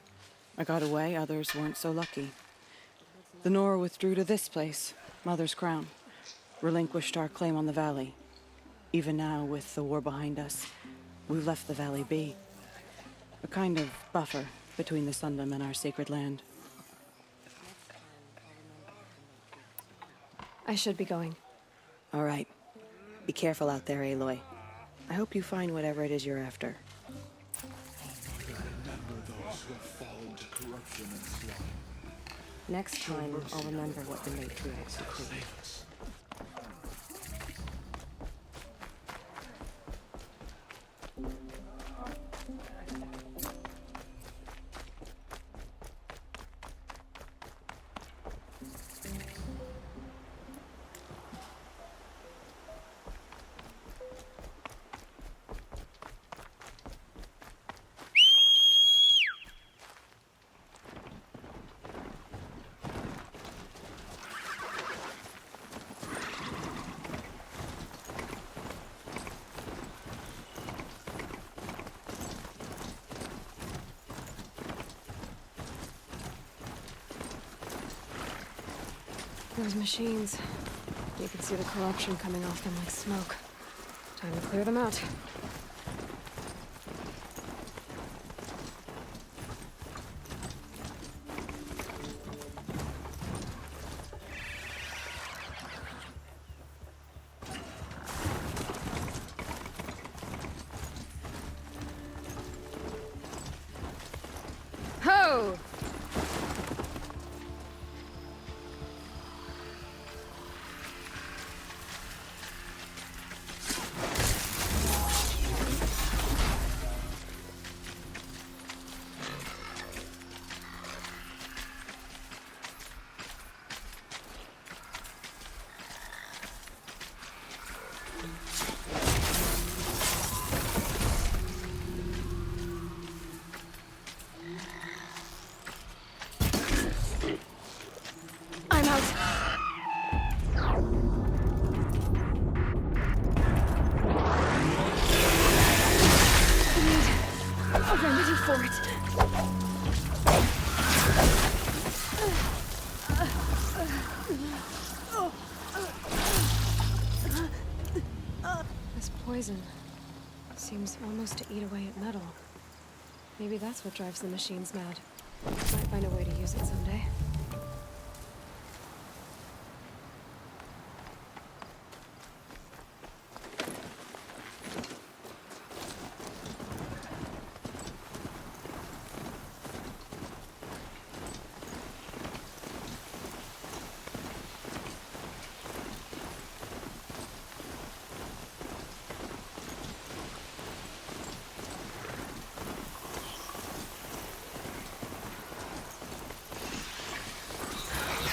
I got away, others weren't so lucky. The Nora withdrew to this place, Mother's Crown. Relinquished our claim on the valley. Even now, with the war behind us, we've left the valley be. A kind of buffer between the Sundom and our sacred land. I should be going. All right. Be careful out there, Aloy. I hope you find whatever it is you're after. Next time, I'll remember what the matriarchs decreed. Those machines. You can see the corruption coming off them like smoke. Time to clear them out. Ho! poison. Seems almost to eat away at metal. Maybe that's what drives the machines mad. Might find a way to use it someday.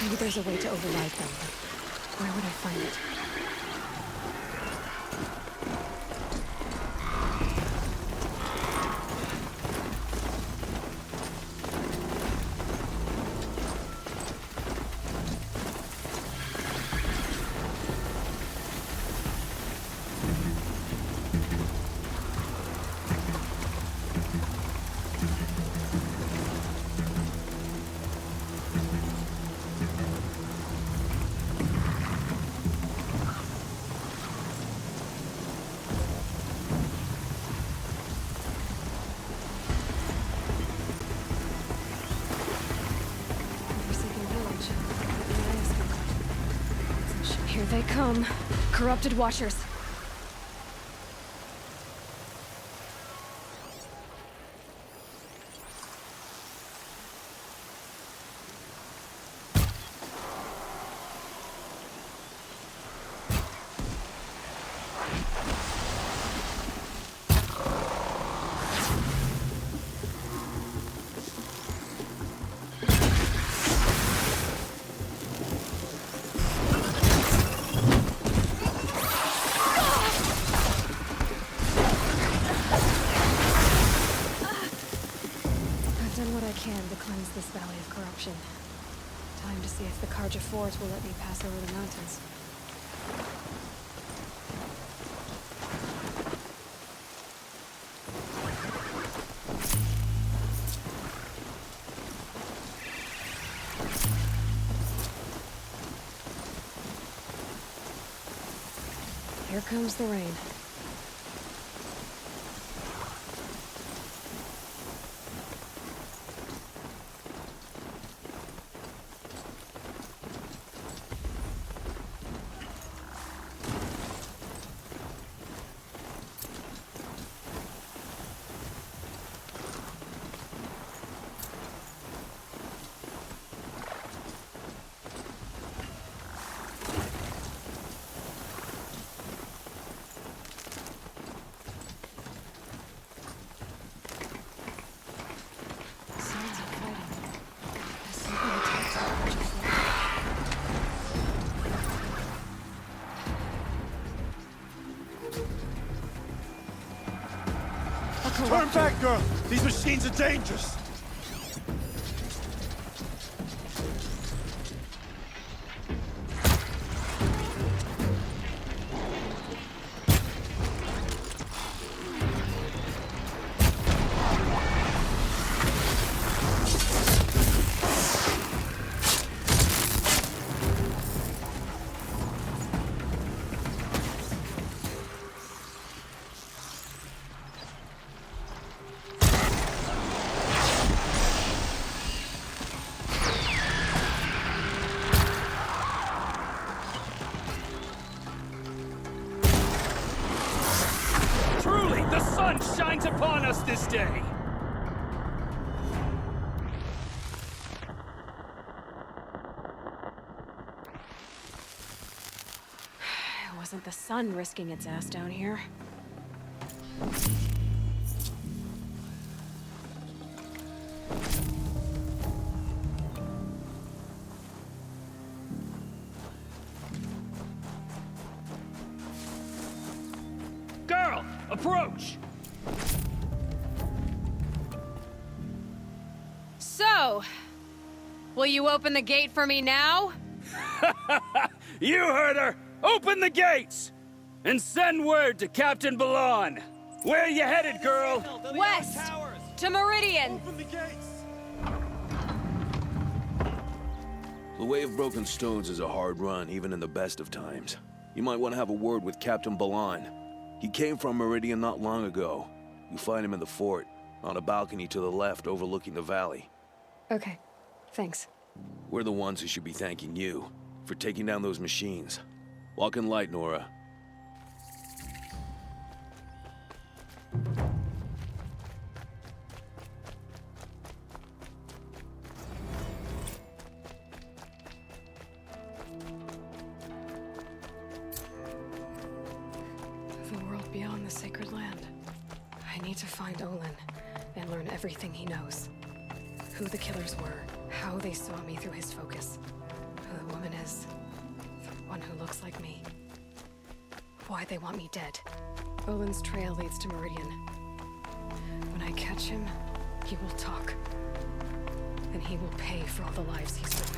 Maybe there's a way to override them. Where would I find it? Here they come. Corrupted Watchers. To cleanse this valley of corruption. Time to see if the Karja Forts will let me pass over the mountains. Here comes the rain. Turn back, girl! These machines are dangerous! Shines upon us this day! It wasn't the sun risking its ass down here. Girl, approach! So, will you open the gate for me now? You heard her! Open the gates! And send word to Captain Balan. Where are you headed, girl? West! To Meridian! Open the gates! The Way of Broken Stones is a hard run, even in the best of times. You might want to have a word with Captain Balan. He came from Meridian not long ago. You find him in the fort, on a balcony to the left overlooking the valley. Okay, thanks. We're the ones who should be thanking you for taking down those machines. Walk in light, Nora. The world beyond the sacred land. I need to find Olin and learn everything he knows. Who the killers were, how they saw me through his focus, who the woman is, the one who looks like me. Why they want me dead. Olin's trail leads to Meridian. When I catch him, he will talk. And he will pay for all the lives he's ruined.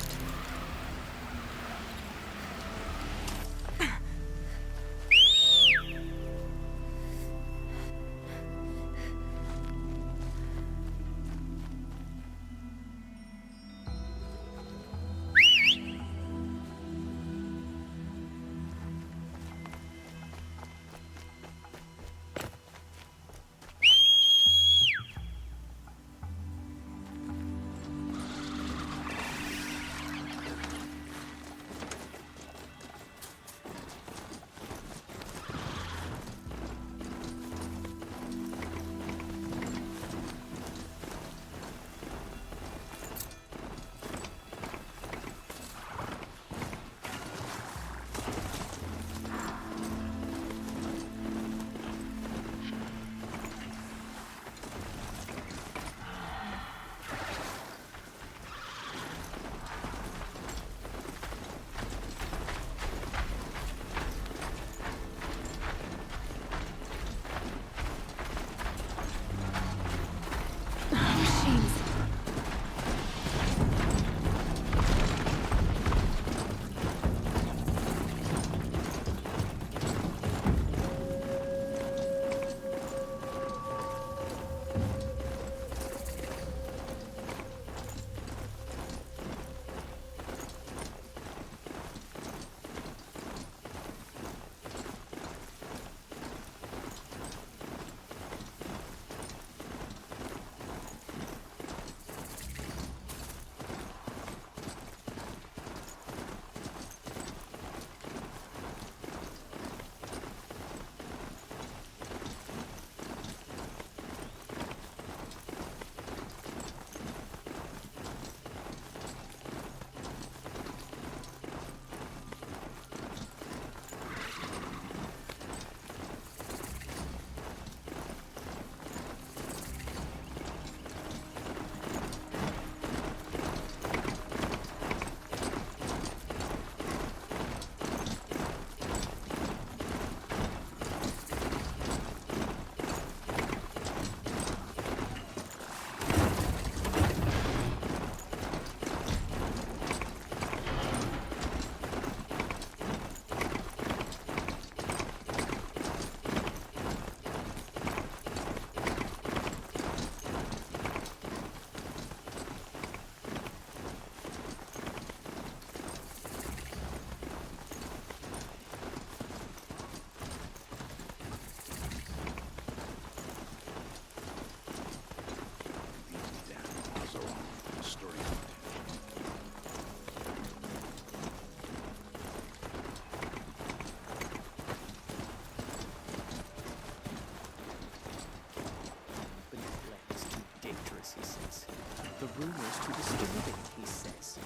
The rumors too disturbing, he says.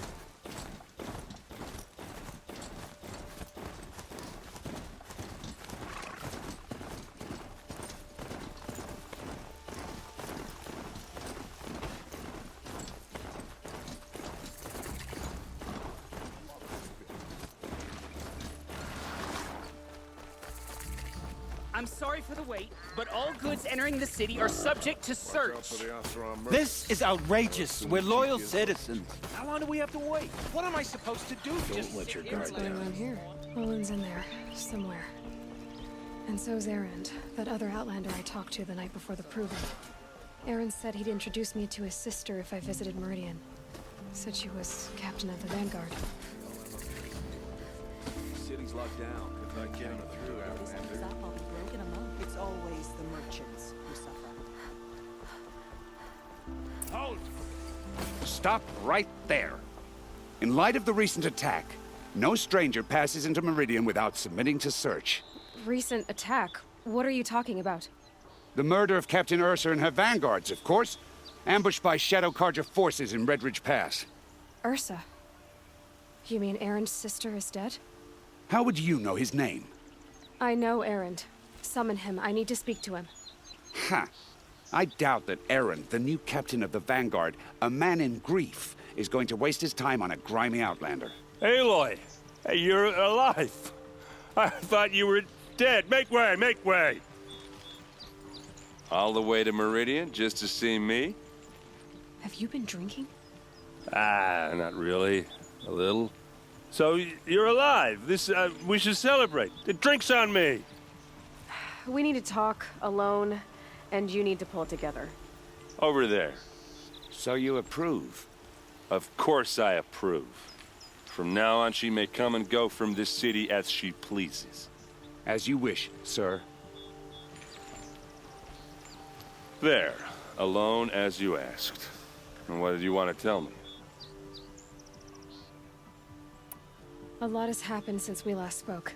I'm sorry for the wait, but all goods entering the city are subject to search. This is outrageous. We're loyal citizens. How long do we have to wait? What am I supposed to do? Just let your guard down. Around here. Olin's in there, somewhere. And so's Erend, that other Outlander I talked to the night before the proving. Erend said he'd introduce me to his sister if I visited Meridian. Said she was captain of the Vanguard. city's locked down. Good luck getting through, Outlander. It's always the merchants who suffer. Hold! Stop right there. In light of the recent attack, no stranger passes into Meridian without submitting to search. Recent attack? What are you talking about? The murder of Captain Ursa and her vanguards, of course. Ambushed by Shadow Carja forces in Red Ridge Pass. Ursa? You mean Aaron's sister is dead? How would you know his name? I know Aaron. Summon him. I need to speak to him. Ha! I doubt that Aaron, the new captain of the Vanguard, a man in grief, is going to waste his time on a grimy outlander. Aloy! Hey, you're alive! I thought you were dead. Make way, make way! All the way to Meridian just to see me? Have you been drinking? Ah, not really. A little. So, you're alive. We should celebrate. The drink's on me. We need to talk, alone, and you need to pull it together. Over there. So you approve? Of course I approve. From now on, she may come and go from this city as she pleases. As you wish, sir. There. Alone as you asked. And what did you want to tell me? A lot has happened since we last spoke.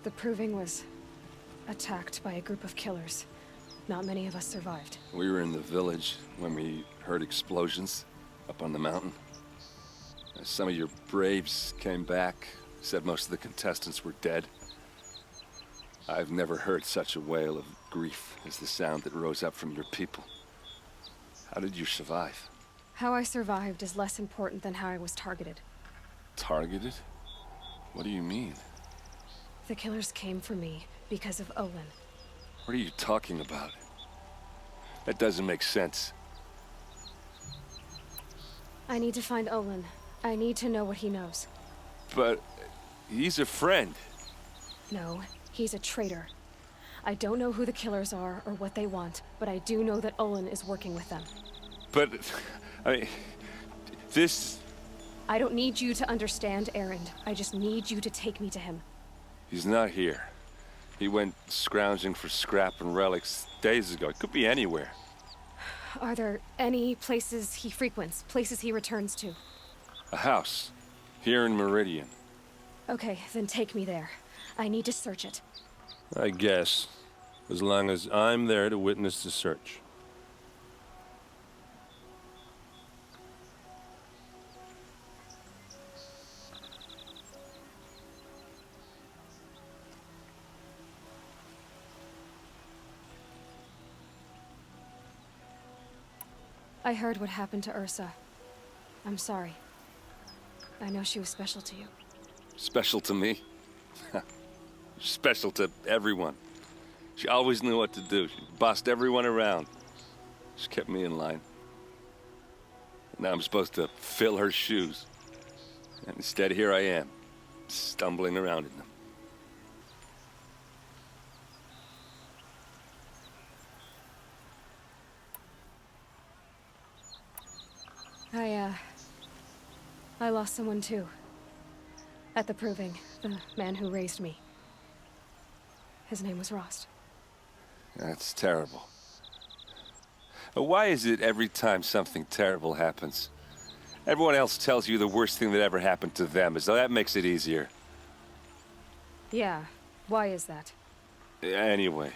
The Proving was attacked by a group of killers. Not many of us survived. We were in the village when we heard explosions up on the mountain. Some of your braves came back, said most of the contestants were dead. I've never heard such a wail of grief as the sound that rose up from your people. How did you survive? How I survived is less important than how I was targeted. Targeted? What do you mean? The killers came for me because of Olin. What are you talking about? That doesn't make sense. I need to find Olin. I need to know what he knows. But he's a friend. No, he's a traitor. I don't know who the killers are or what they want, but I do know that Olin is working with them. But, I mean, this... I don't need you to understand, Erend. I just need you to take me to him. He's not here. He went scrounging for scrap and relics days ago. It could be anywhere. Are there any places he frequents, places he returns to? A house. Here in Meridian. Okay, then take me there. I need to search it. I guess. As long as I'm there to witness the search. I heard what happened to Ursa. I'm sorry. I know she was special to you. Special to me? Special to everyone. She always knew what to do. She bossed everyone around. She kept me in line. Now I'm supposed to fill her shoes. And instead, here I am, stumbling around in them. I lost someone too. At the Proving, the man who raised me. His name was Rost. That's terrible. Why is it every time something terrible happens, everyone else tells you the worst thing that ever happened to them, as though that makes it easier? Yeah, why is that? Anyway,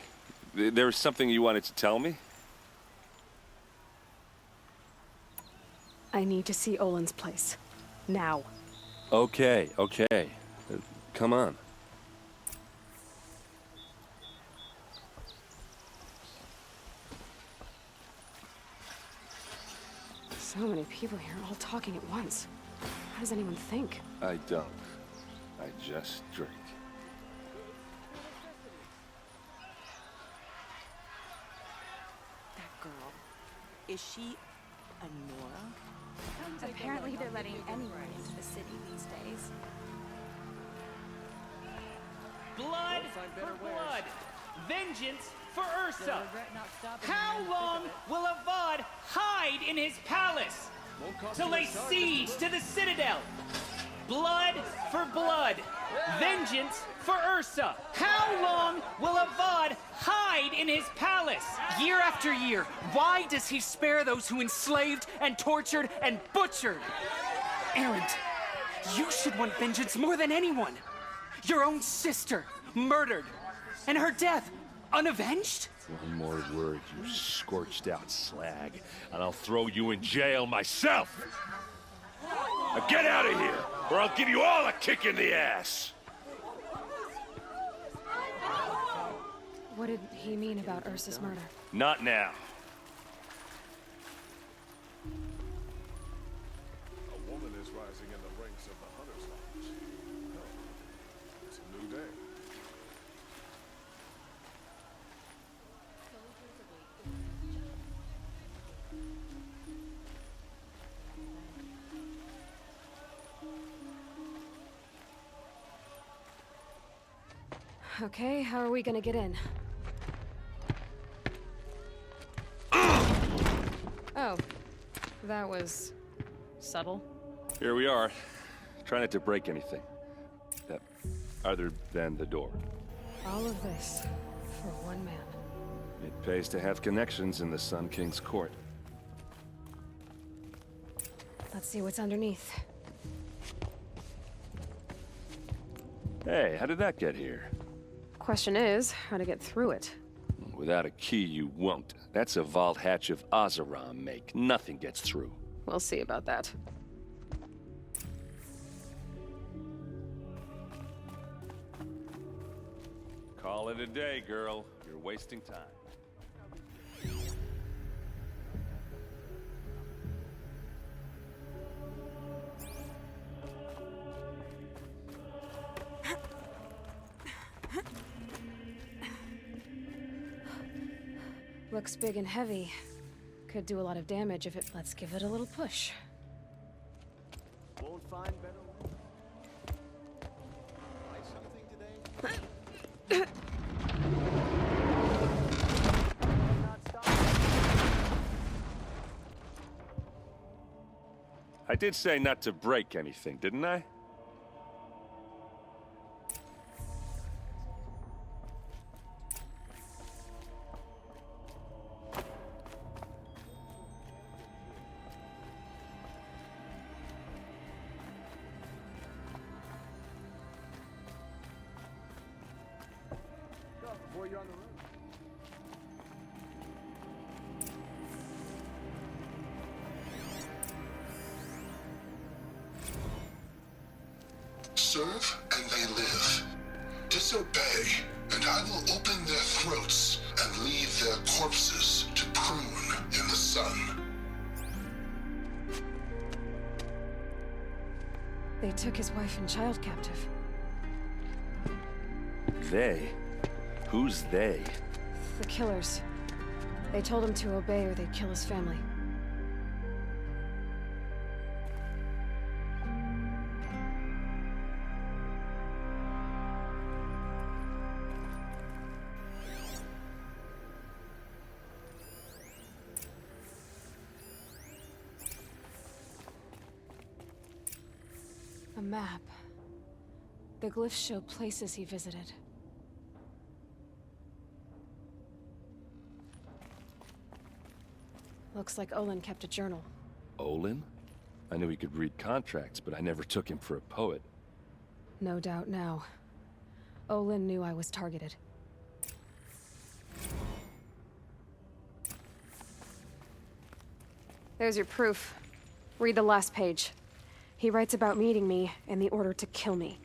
there was something you wanted to tell me? I need to see Olin's place. Now. Okay. Come on. So many people here, all talking at once. How does anyone think? I don't. I just drink. That girl. Is she a Nora? Apparently they're letting anyone into the city these days. Blood for blood! Vengeance for Ursa! How long will Avad hide in his palace? To lay siege to the Citadel? Blood for blood. Vengeance for Ursa. How long will Avad hide in his palace? Year after year, why does he spare those who enslaved and tortured and butchered? Erend, you should want vengeance more than anyone. Your own sister, murdered, and her death, unavenged? One more word, you scorched out slag, and I'll throw you in jail myself! Now get out of here, or I'll give you all a kick in the ass! What did he mean about Ursa's murder? Not now. A woman is rising in the ranks of the Hunter's Lodge. Oh, it's a new day. Okay, how are we gonna get in? Oh, that was subtle. Here we are. Try not to break anything. Other than the door. All of this for one man. It pays to have connections in the Sun King's court. Let's see what's underneath. Hey, how did that get here? Question is, how to get through it. Without a key, you won't. That's a vault hatch of Azeram make. Nothing gets through. We'll see about that. Call it a day, girl. You're wasting time. Looks big and heavy. Could do a lot of damage if it... Let's give it a little push. Won't find better. I did say not to break anything, didn't I? Before you're on the road. Serve and they live. Disobey, and I will open their throats and leave their corpses to prune in the sun. They took his wife and child captive. They? Who's they? The killers. They told him to obey or they'd kill his family. A map. The glyphs show places he visited. Looks like Olin kept a journal. Olin? I knew he could read contracts, but I never took him for a poet. No doubt now. Olin knew I was targeted. There's your proof. Read the last page. He writes about meeting me and the order to kill me.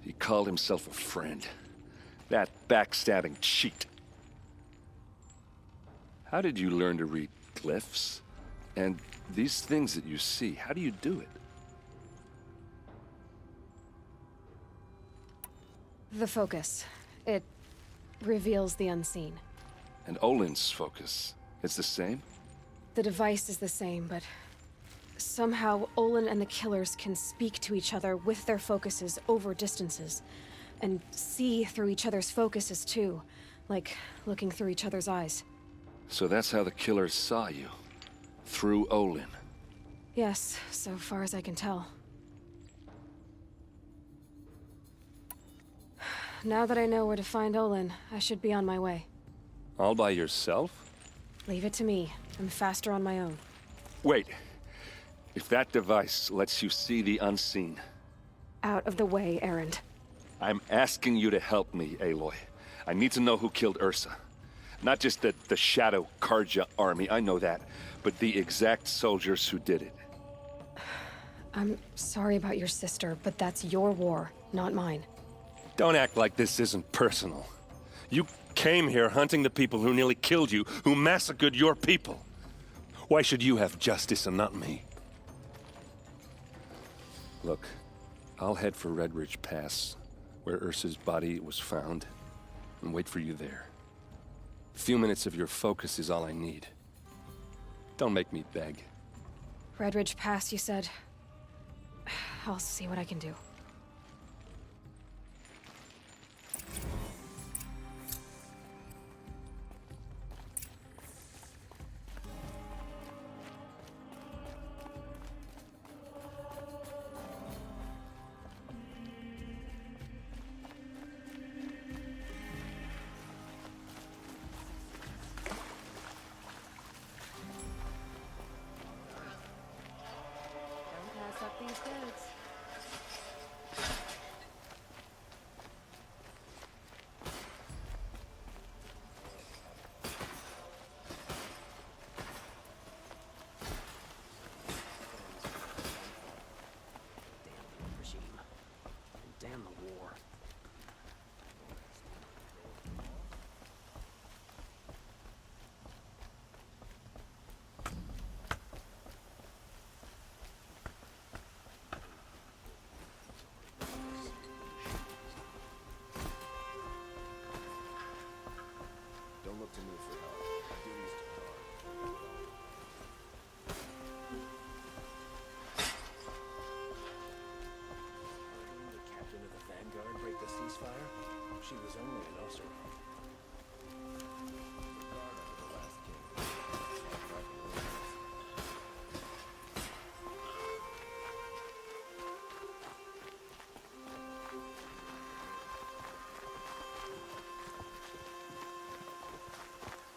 He called himself a friend. That backstabbing cheat. How did you learn to read glyphs? And these things that you see, how do you do it? The focus. It reveals the unseen. And Olin's focus, it's the same? The device is the same, but somehow Olin and the killers can speak to each other with their focuses over distances. And see through each other's focuses too, like looking through each other's eyes. So that's how the killers saw you. Through Olin. Yes, so far as I can tell. Now that I know where to find Olin, I should be on my way. All by yourself? Leave it to me. I'm faster on my own. Wait. If that device lets you see the unseen... Out of the way, Erend. I'm asking you to help me, Aloy. I need to know who killed Ursa. Not just the Shadow Karja army, I know that, but the exact soldiers who did it. I'm sorry about your sister, but that's your war, not mine. Don't act like this isn't personal. You came here hunting the people who nearly killed you, who massacred your people. Why should you have justice and not me? Look, I'll head for Red Ridge Pass, where Ursa's body was found, and wait for you there. A few minutes of your focus is all I need. Don't make me beg. Red Ridge Pass, you said? I'll see what I can do. Damn the war. Don't look to me for help. Duty's too hard. Vanguard break the ceasefire? She was only an usher.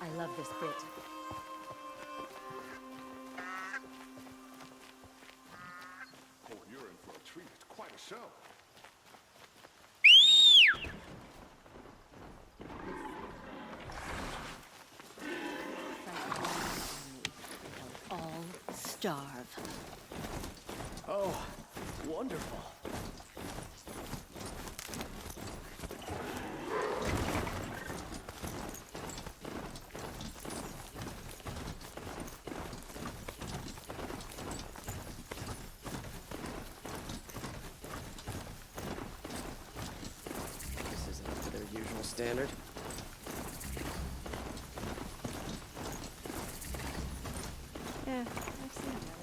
I love this bit. Oh, you're in for a treat. It's quite a show. All starve. Oh, wonderful. This isn't up to their usual standard. Yeah, I've seen that.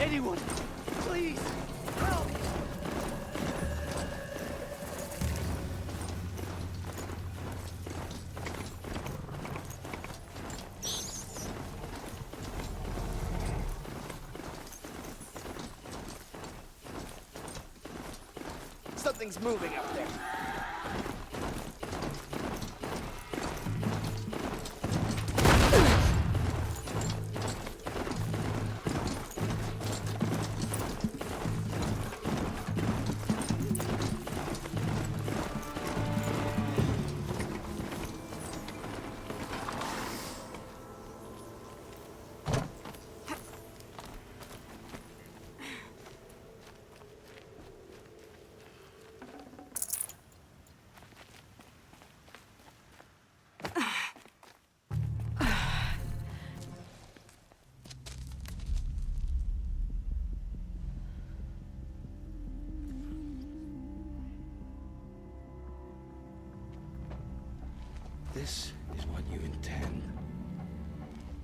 Anyone, please, help! Something's moving up there. This is what you intend.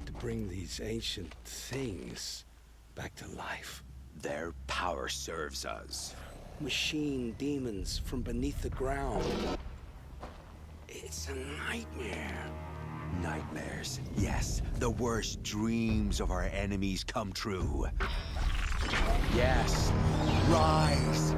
To bring these ancient things back to life. Their power serves us. Machine demons from beneath the ground. It's a nightmare. Nightmares. Yes, the worst dreams of our enemies come true. Yes, rise!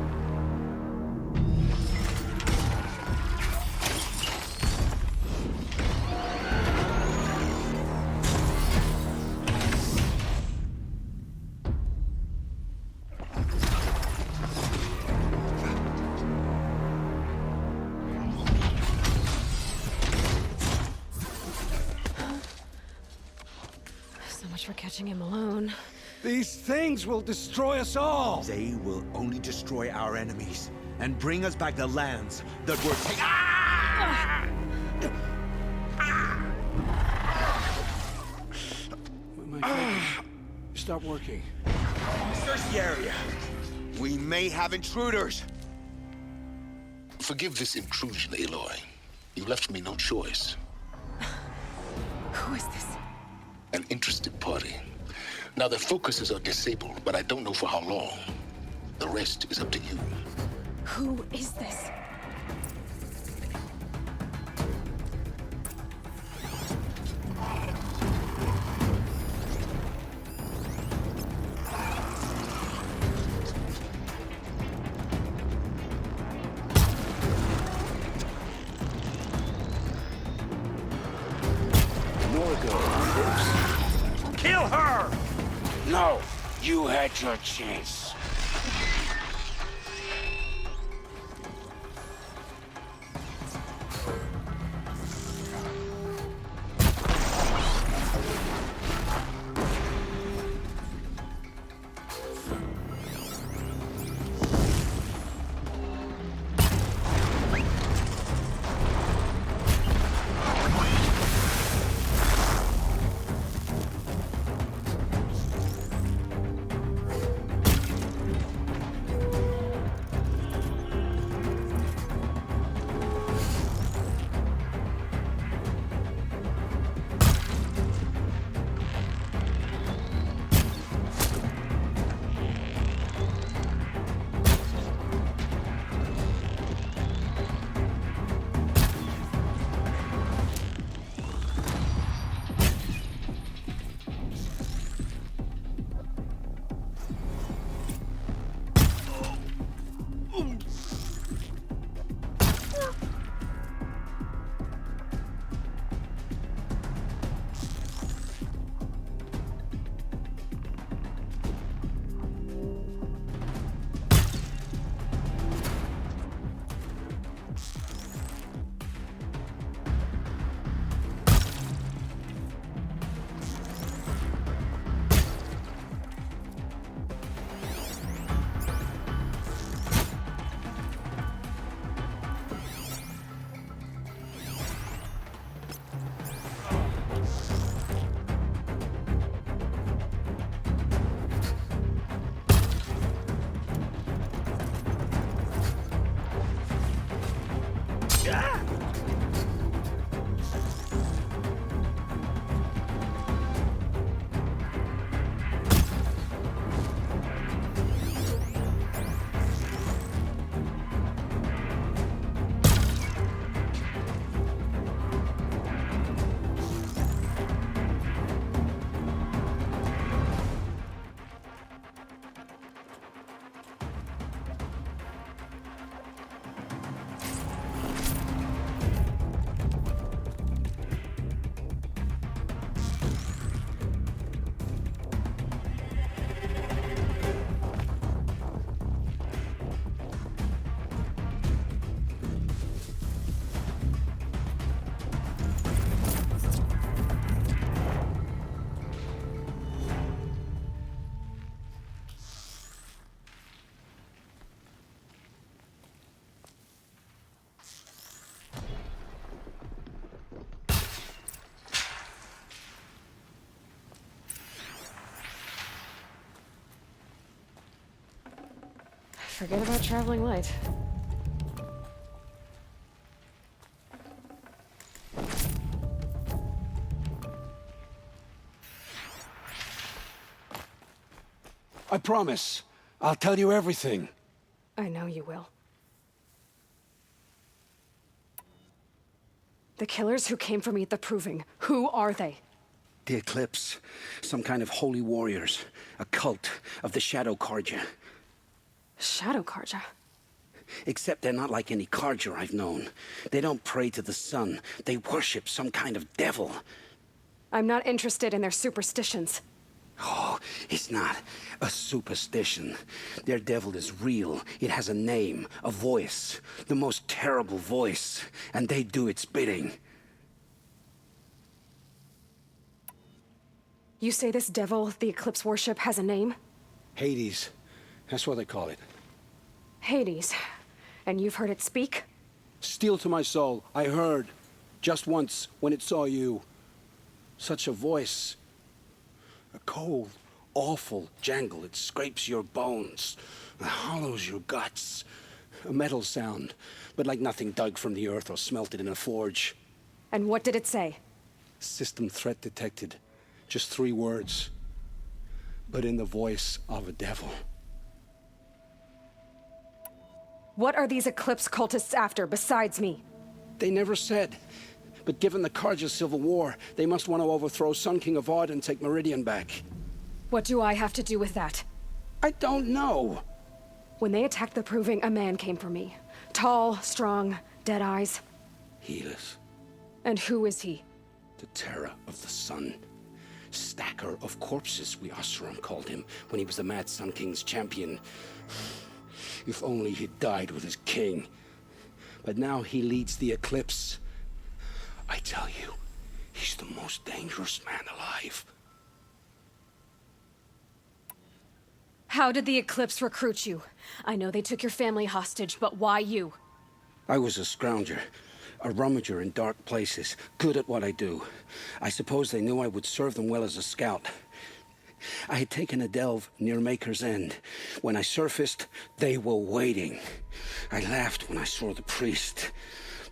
For catching him alone. These things will destroy us all! They will only destroy our enemies and bring us back the lands that were taken. Ah! My focus. Stop working. Search the area. We may have intruders. Forgive this intrusion, Aloy. You left me no choice. Who is this? An interested party. Now their focuses are disabled, but I don't know for how long. The rest is up to you. Who is this? Kill her! No, you had your chance. Forget about traveling light. I promise. I'll tell you everything. I know you will. The killers who came for me at the Proving, who are they? The Eclipse. Some kind of holy warriors. A cult of the Shadow Carja. Shadow Carja? Except they're not like any Carja I've known. They don't pray to the sun. They worship some kind of devil. I'm not interested in their superstitions. Oh, it's not a superstition. Their devil is real. It has a name, a voice, the most terrible voice, and they do its bidding. You say this devil the Eclipse worship has a name? Hades. That's what they call it. Hades. And you've heard it speak? Steel to my soul, I heard. Just once, when it saw you. Such a voice. A cold, awful jangle. It scrapes your bones. It hollows your guts. A metal sound, but like nothing dug from the earth or smelted in a forge. And what did it say? System threat detected. Just 3 words. But in the voice of a devil. What are these Eclipse cultists after, besides me? They never said. But given the Carja civil war, they must want to overthrow Sun King Avad and take Meridian back. What do I have to do with that? I don't know. When they attacked the Proving, a man came for me. Tall, strong, dead eyes. Helis. And who is he? The terror of the sun. Stacker of corpses, we Oseram called him, when he was the Mad Sun King's champion. If only he'd died with his king. But now he leads the Eclipse. I tell you, he's the most dangerous man alive. How did the Eclipse recruit you? I know they took your family hostage, but why you? I was a scrounger, a rummager in dark places, good at what I do. I suppose they knew I would serve them well as a scout. I had taken a delve near Maker's End. When I surfaced, they were waiting. I laughed when I saw the priest.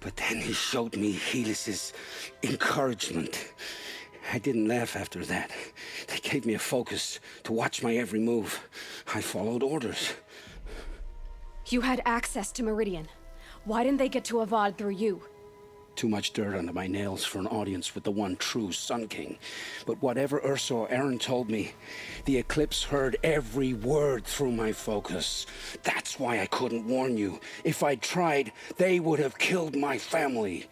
But then he showed me Helis's encouragement. I didn't laugh after that. They gave me a focus to watch my every move. I followed orders. You had access to Meridian. Why didn't they get to Avad through you? Too much dirt under my nails for an audience with the one true Sun King. But whatever Ursa or Aaron told me, the Eclipse heard every word through my focus. That's why I couldn't warn you. If I'd tried, they would have killed my family.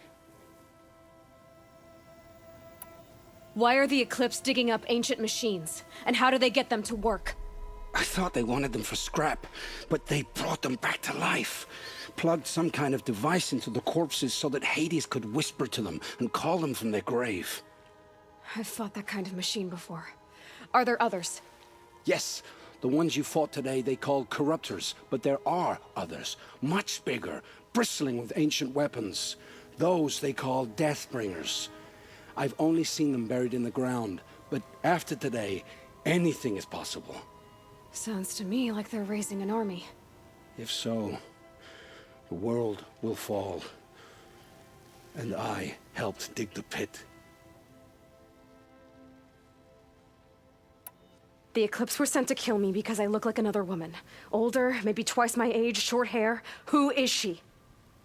Why are the Eclipse digging up ancient machines? And how do they get them to work? I thought they wanted them for scrap, but they brought them back to life. Plugged some kind of device into the corpses so that Hades could whisper to them and call them from their grave. I've fought that kind of machine before. Are there others? Yes, the ones you fought today they called corruptors, but there are others, much bigger, bristling with ancient weapons. Those they call Deathbringers. I've only seen them buried in the ground, but after today, anything is possible. Sounds to me like they're raising an army. If so, the world will fall. And I helped dig the pit. The Eclipse were sent to kill me because I look like another woman. Older, maybe twice my age, short hair. Who is she?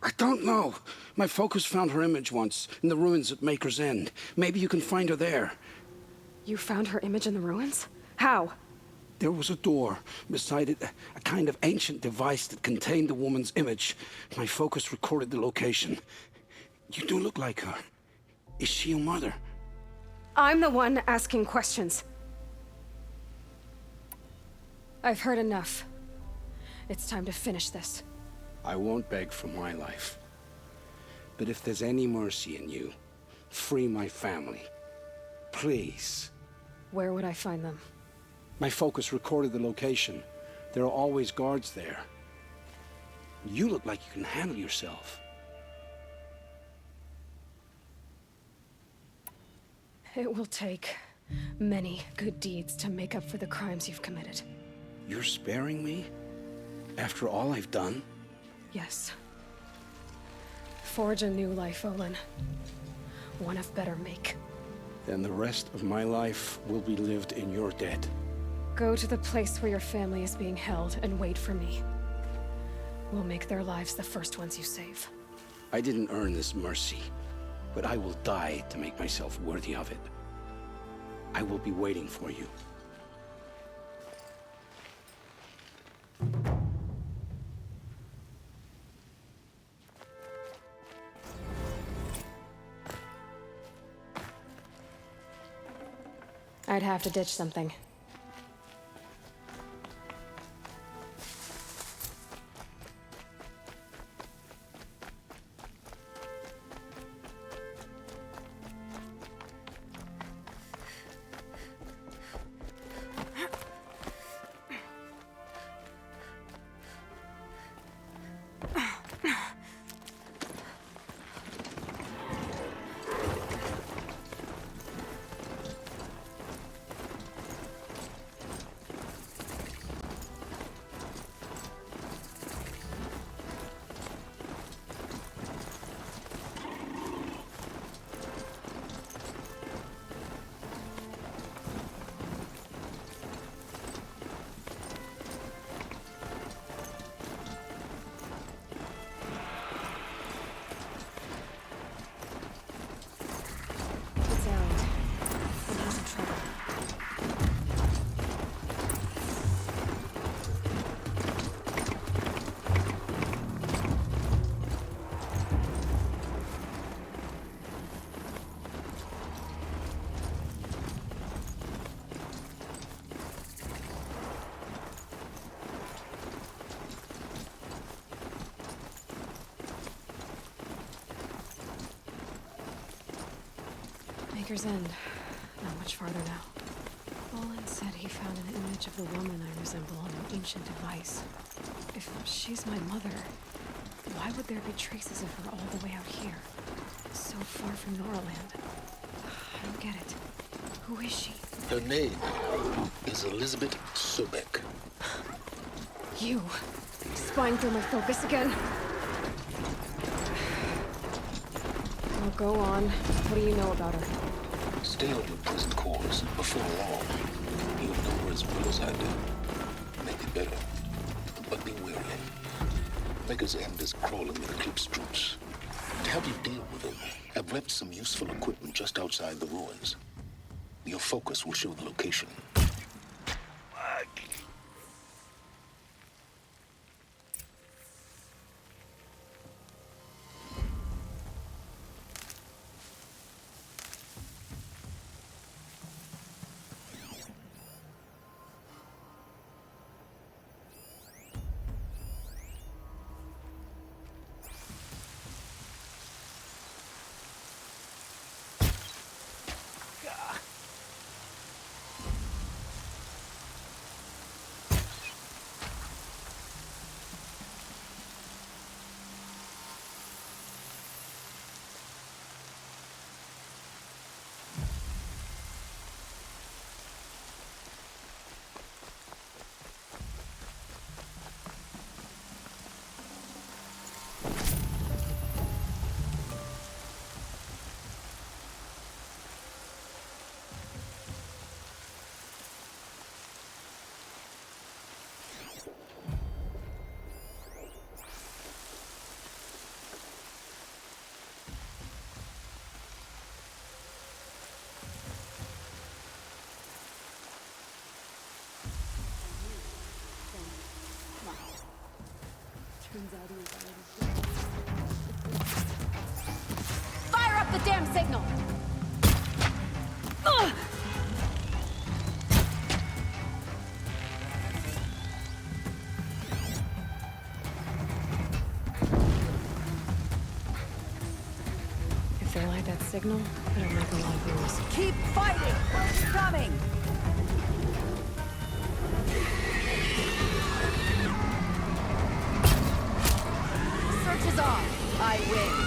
I don't know. My focus found her image once, in the ruins at Maker's End. Maybe you can find her there. You found her image in the ruins? How? There was a door. Beside it, a kind of ancient device that contained the woman's image. My focus recorded the location. You do look like her. Is she your mother? I'm the one asking questions. I've heard enough. It's time to finish this. I won't beg for my life. But if there's any mercy in you, free my family. Please. Where would I find them? My focus recorded the location. There are always guards there. You look like you can handle yourself. It will take many good deeds to make up for the crimes you've committed. You're sparing me? After all I've done? Yes. Forge a new life, Olin. One of better make. Then the rest of my life will be lived in your debt. Go to the place where your family is being held and wait for me. We'll make their lives the first ones you save. I didn't earn this mercy, but I will die to make myself worthy of it. I will be waiting for you. I'd have to ditch something. Maker's End. Not much farther now. Olin said he found an image of the woman I resemble on an ancient device. If she's my mother, why would there be traces of her all the way out here? So far from Noraland. I don't get it. Who is she? Her name is Elizabeth Sobek. You. Spying through my focus again? Well, go on. What do you know about her? Stay on your present course. Before long, you'll know her as well as I do. Maybe better. But be wary. Maker's End is crawling with Eclipse troops. To help you deal with them, I've left some useful equipment just outside the ruins. Your focus will show the location. Fire up the damn signal! Ugh! If they light that signal, it'll make a lot of noise. Keep fighting! What's coming? Search is on. I win.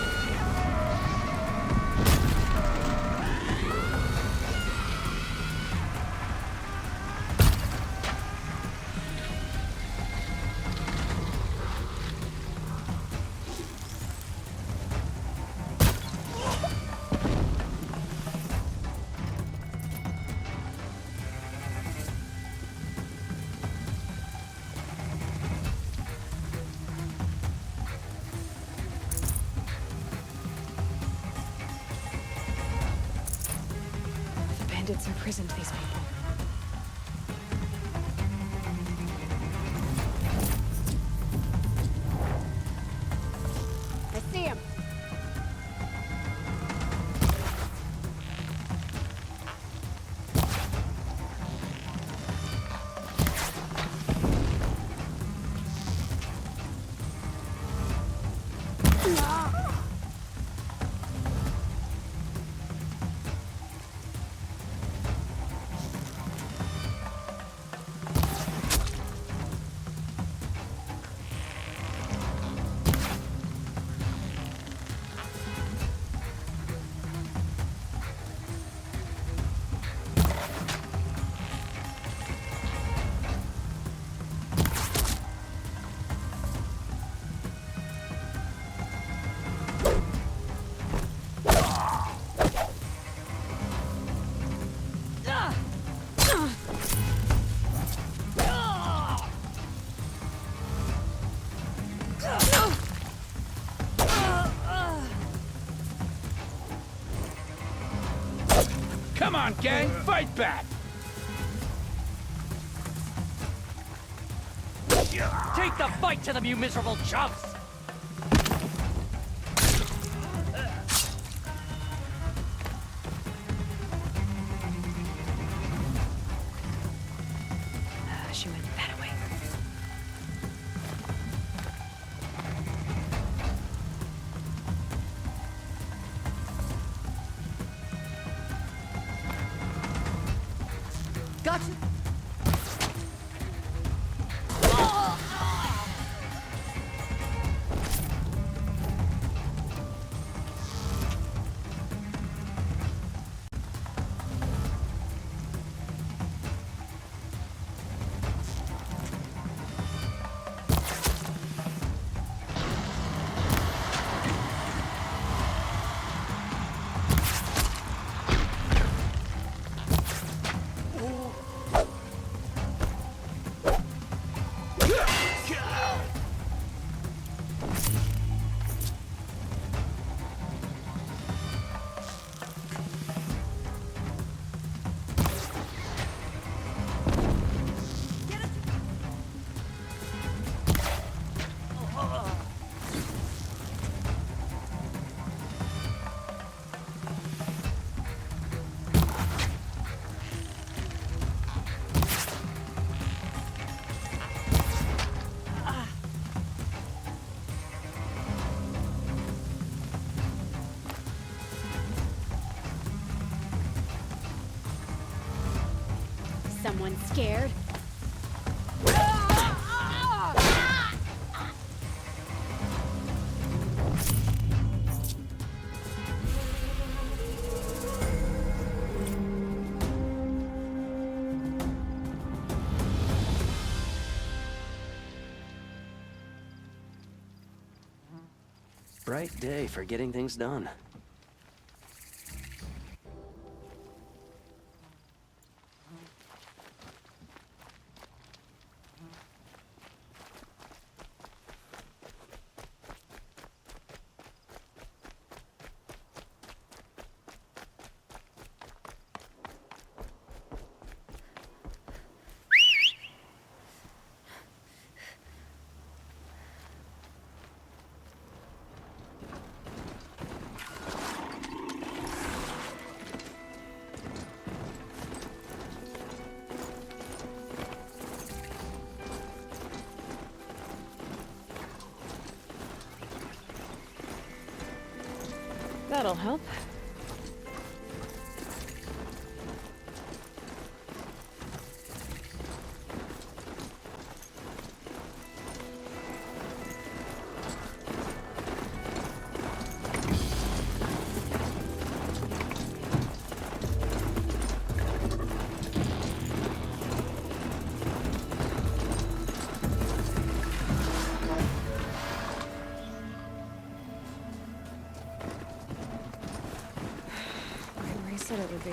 bandits imprisoned these people. I see him. Come on, gang, fight back! Take the fight to them, you miserable chumps! She went that way. Gotcha. Someone scared? Bright day for getting things done. That'll help. Said it would be.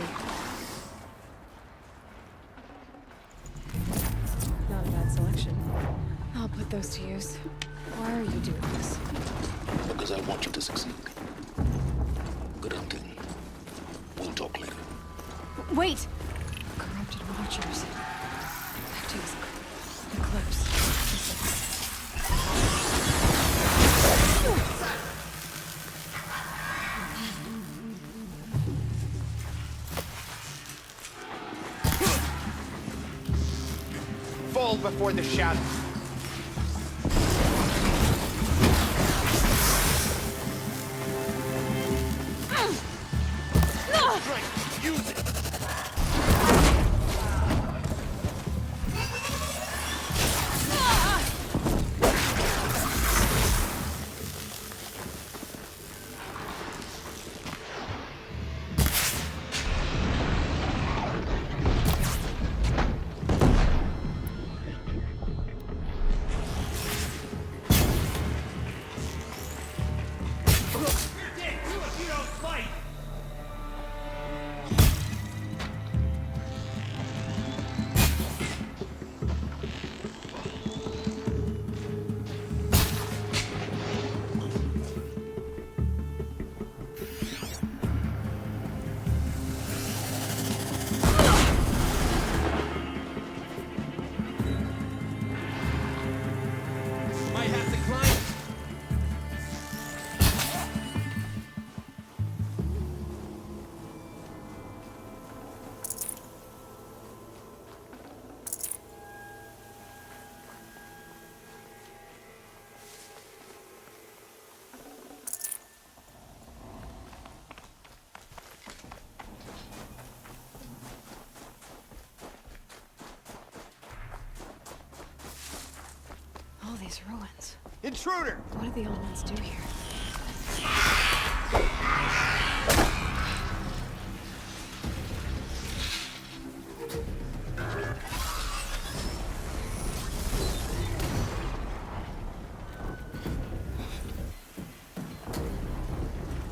Not a bad selection. I'll put those to use. Why are you doing this? Because I want you to succeed. Good hunting. We'll talk later. Wait! Corrupted watchers. Active eclipse. Fall before the shadow. Use it. All these ruins. Intruder! What do the elements do here?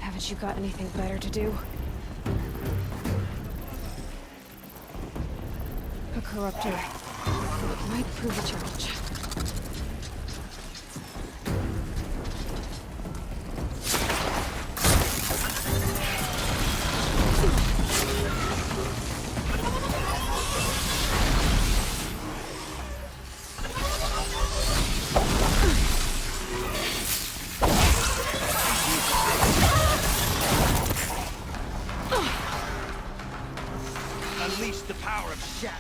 Haven't you got anything better to do? A corruptor might prove a challenge. Unleash the power of shadow.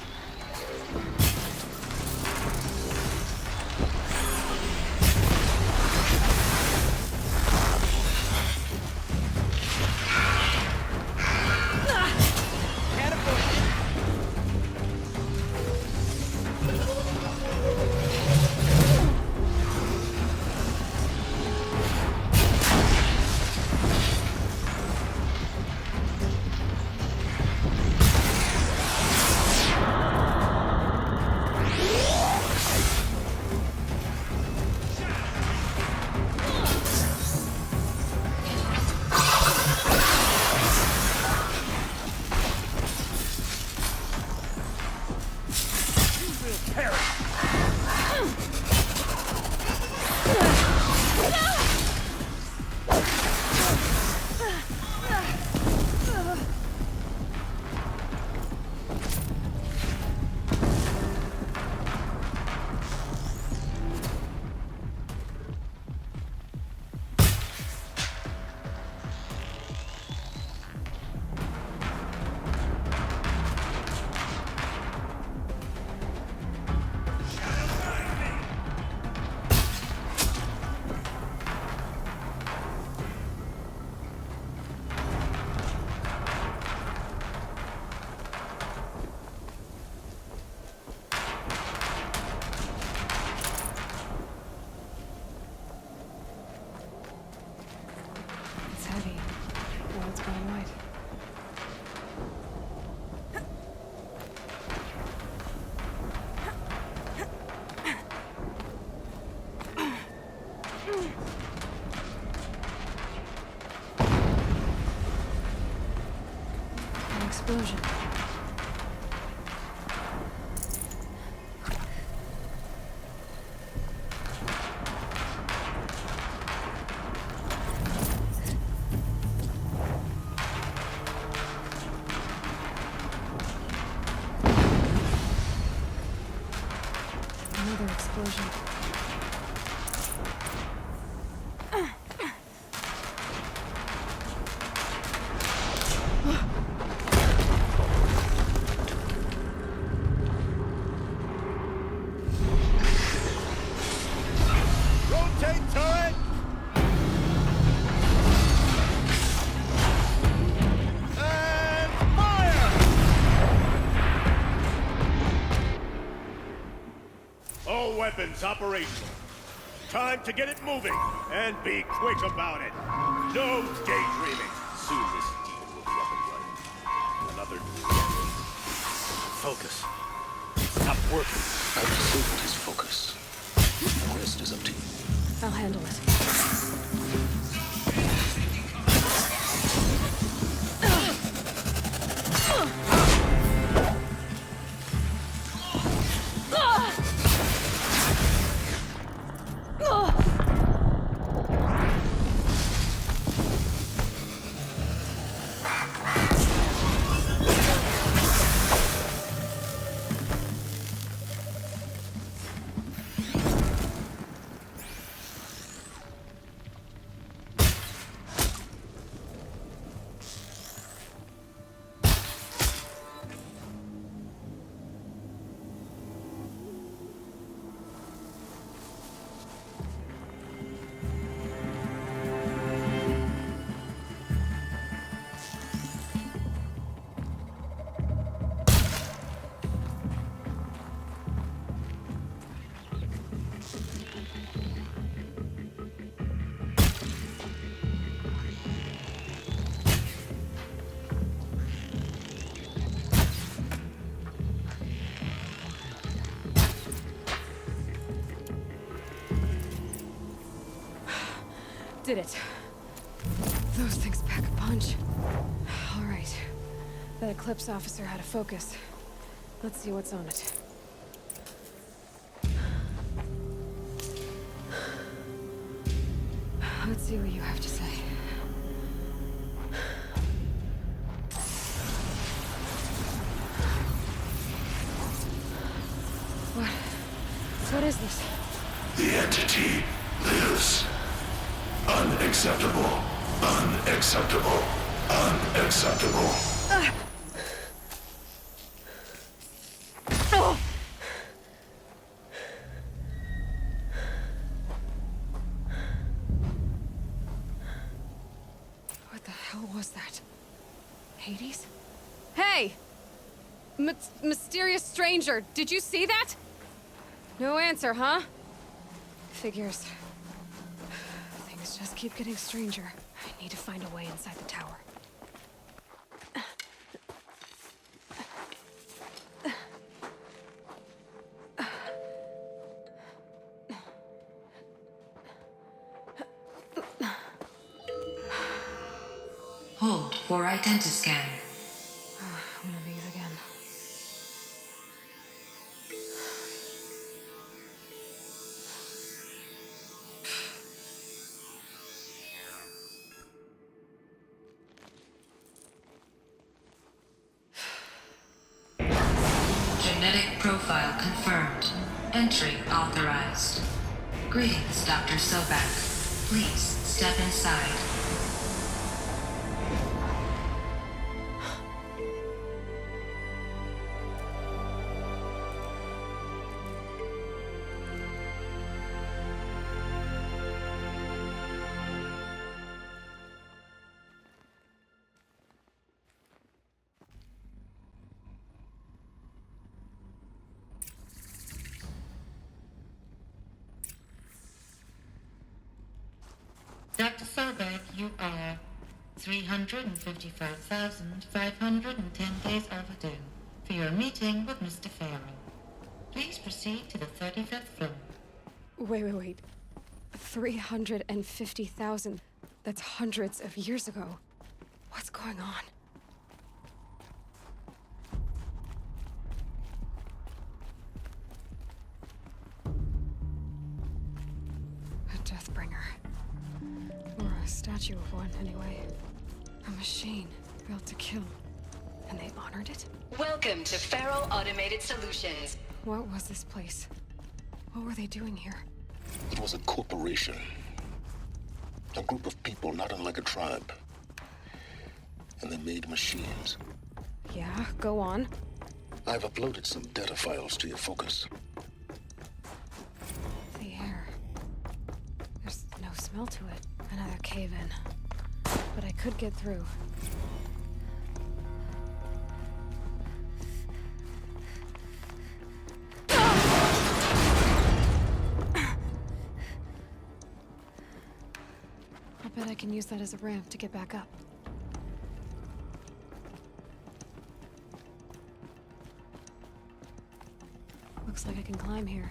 Explosion. Another explosion. Rotate turret! And fire! All weapons operational. Time to get it moving, and be quick about it. No daydreaming. Soon this demon will be up and running. Another Focus. Stop working. I've disabled his focus. The rest is up to you. I'll handle it. Did it. Those things pack a punch. All right. That Eclipse officer had a focus. Let's see what's on it. Let's see what you have to say. What is this? The entity lives. Unacceptable. Unacceptable. Unacceptable. What the hell was that? Hades? Hey! Mysterious stranger, did you see that? No answer, huh? Figures. Things just keep getting stranger. I need to find a way inside the tower. Hold for identiscan. One of these again. Genetic profile confirmed. Entry authorized. Greetings, Dr. Sobek. Please step inside. Dr. Sobek, you are 355,510 days overdue for your meeting with Mr. Farrell. Please proceed to the 35th floor. Wait. 350,000. That's hundreds of years ago. What's going on? A Deathbringer. Or a statue of one, anyway. A machine built to kill. And they honored it? Welcome to Farrell Automated Solutions. What was this place? What were they doing here? It was a corporation. A group of people not unlike a tribe. And they made machines. Yeah, go on. I've uploaded some data files to your focus. The air. There's no smell to it. Another cave-in. But I could get through. I'll bet I can use that as a ramp to get back up. Looks like I can climb here.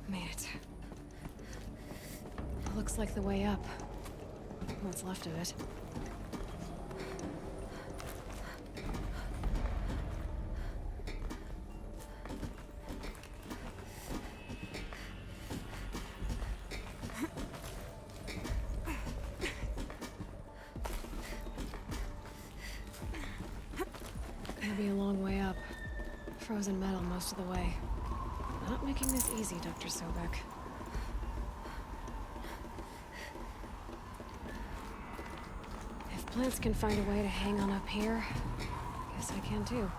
Made it. Looks like the way up. What's left of it. Gonna be a long way up. Frozen metal most of the way. Not making this easy, Dr. Sobek. If plants can find a way to hang on up here, guess I can too.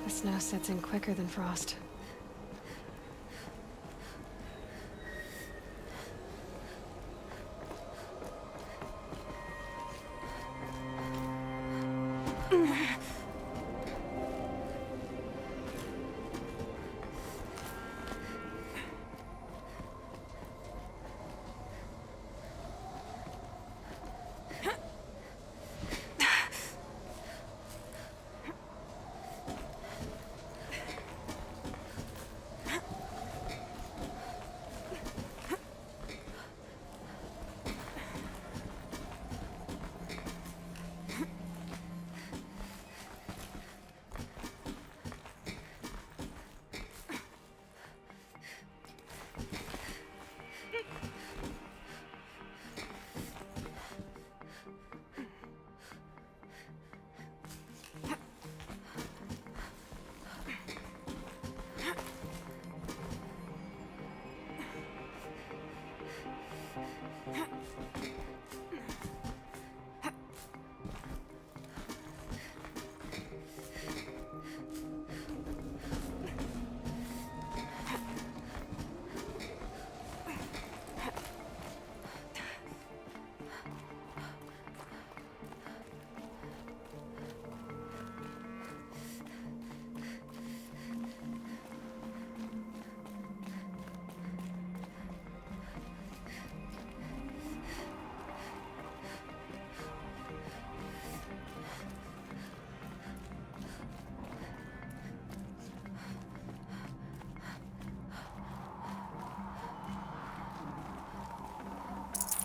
The snow sets in quicker than frost.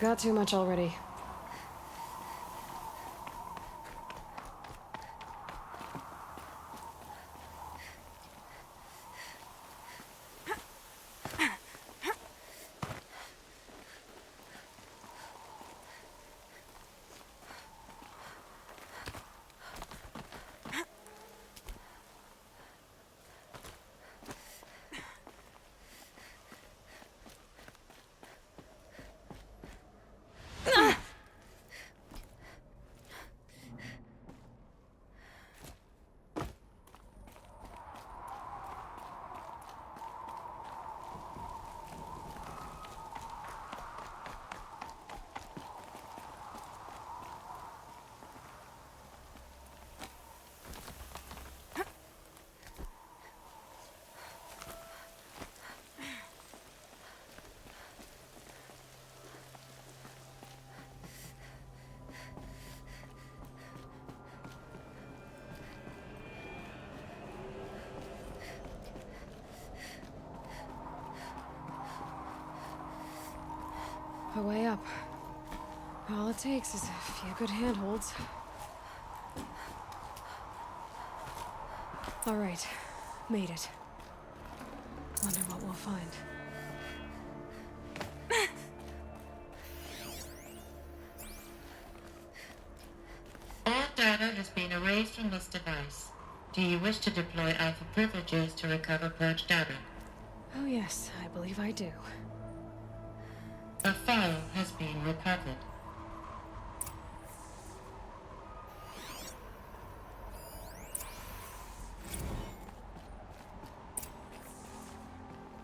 Got too much already. A way up. All it takes is a few good handholds. All right, made it. Wonder what we'll find. All data has been erased from this device. Do you wish to deploy Alpha privileges to recover purged data? Oh yes, I believe I do. A file has been recovered.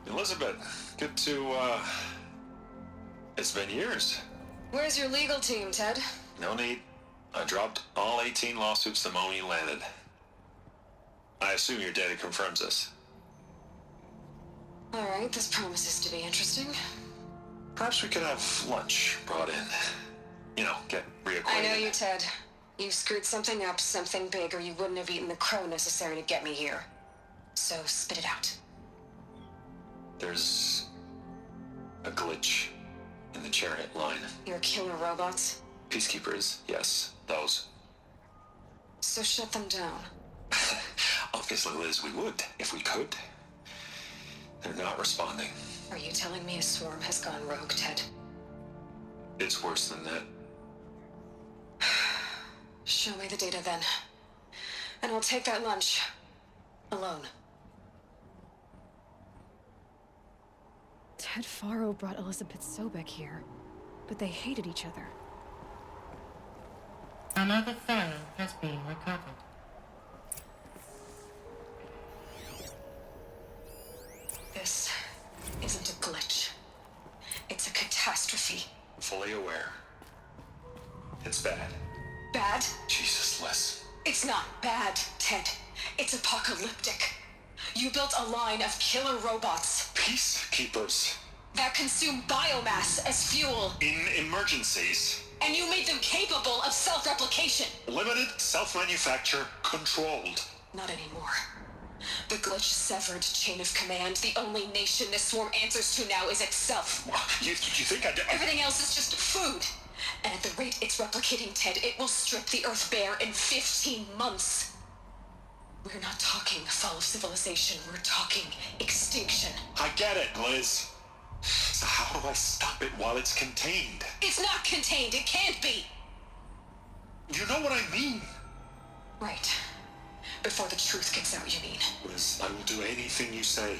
Elizabeth, good to, it's been years. Where's your legal team, Ted? No need. I dropped all 18 lawsuits the moment you landed. I assume your data confirms this. All right, this promises to be interesting. Perhaps we could have lunch brought in. You know, get reacquainted. I know you, Ted. You screwed something up, something big, or you wouldn't have eaten the crow necessary to get me here. So spit it out. There's a glitch in the chariot line. Your killer robots? Peacekeepers, yes, those. So shut them down. Obviously, Liz, we would, if we could. They're not responding. Are you telling me a swarm has gone rogue, Ted? It's worse than that. Show me the data then. And I'll take that lunch. Alone. Ted Faro brought Elizabeth Sobek here, but they hated each other. Another file has been recovered. This isn't a glitch. It's a catastrophe. Fully aware. It's bad. Bad? Jesus, Liz. It's not bad, Ted. It's apocalyptic. You built a line of killer robots. Peacekeepers. That consume biomass as fuel. In emergencies. And you made them capable of self-replication. Limited, self-manufacture, controlled. Not anymore. The glitch severed chain of command. The only nation this swarm answers to now is itself. You think I did? Everything else is just food. And at the rate it's replicating, Ted, it will strip the Earth bare in 15 months. We're not talking fall of civilization. We're talking extinction. I get it, Liz. So how do I stop it while it's contained? It's not contained. It can't be. You know what I mean. Right. Before the truth gets out, you mean? Liz, I will do anything you say.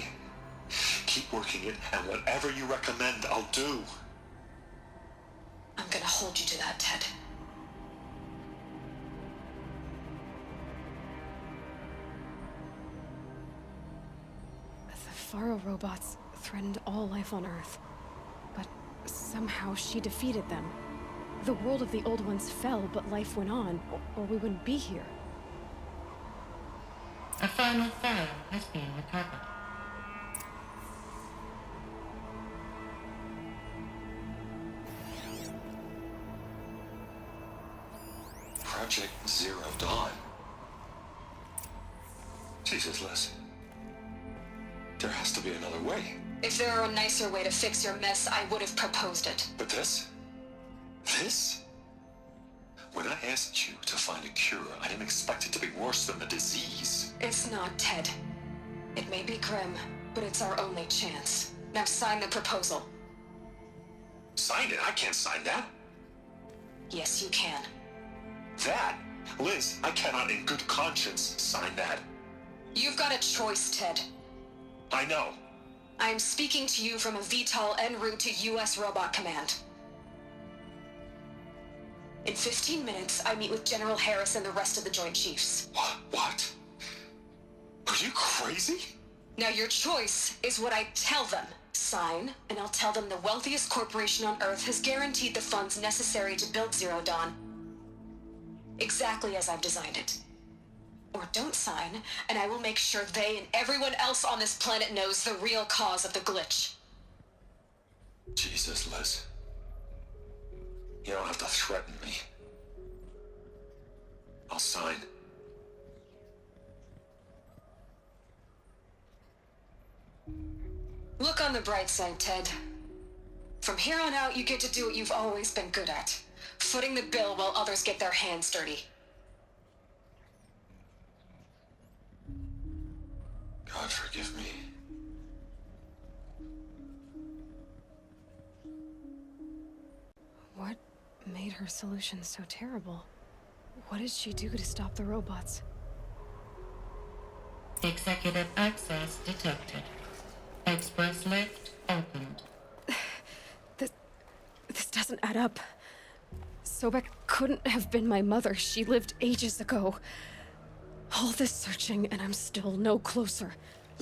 Keep working it, and whatever you recommend, I'll do. I'm gonna hold you to that, Ted. The Faro robots threatened all life on Earth. But somehow she defeated them. The world of the old ones fell, but life went on, or we wouldn't be here. A final file has been recovered. Project Zero Dawn. Jesus, Liz. There has to be another way. If there were a nicer way to fix your mess, I would have proposed it. But this? This? When I asked you to find a cure, I didn't expect it to be worse than the disease. It's not, Ted. It may be grim, but it's our only chance. Now sign the proposal. Sign it? I can't sign that. Yes, you can. That? Liz, I cannot in good conscience sign that. You've got a choice, Ted. I know. I am speaking to you from a VTOL en route to U.S. Robot Command. In 15 minutes, I meet with General Harris and the rest of the Joint Chiefs. What? Are you crazy? Now your choice is what I tell them. Sign, and I'll tell them the wealthiest corporation on Earth has guaranteed the funds necessary to build Zero Dawn. Exactly as I've designed it. Or don't sign, and I will make sure they and everyone else on this planet knows the real cause of the glitch. Jesus, Liz. You don't have to threaten me. I'll sign. Look on the bright side, Ted. From here on out, you get to do what you've always been good at. Footing the bill while others get their hands dirty. God forgive me. What made her solution so terrible? What did she do to stop the robots? Executive access detected. Express lift opened. This doesn't add up. Sobek couldn't have been my mother. She lived ages ago. All this searching, and I'm still no closer.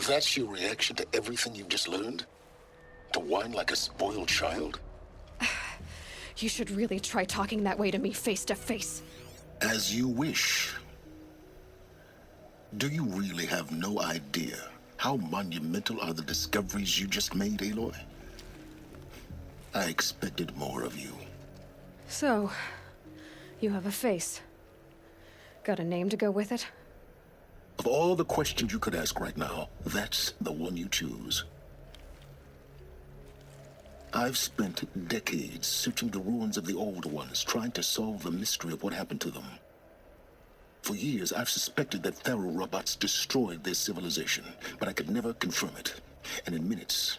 That's your reaction to everything you've just learned? To whine like a spoiled child? You should really try talking that way to me face to face. As you wish. Do you really have no idea how monumental are the discoveries you just made, Aloy? I expected more of you. So, you have a face. Got a name to go with it? Of all the questions you could ask right now, that's the one you choose. I've spent decades searching the ruins of the old ones, trying to solve the mystery of what happened to them. For years, I've suspected that Thero robots destroyed their civilization, but I could never confirm it. And in minutes,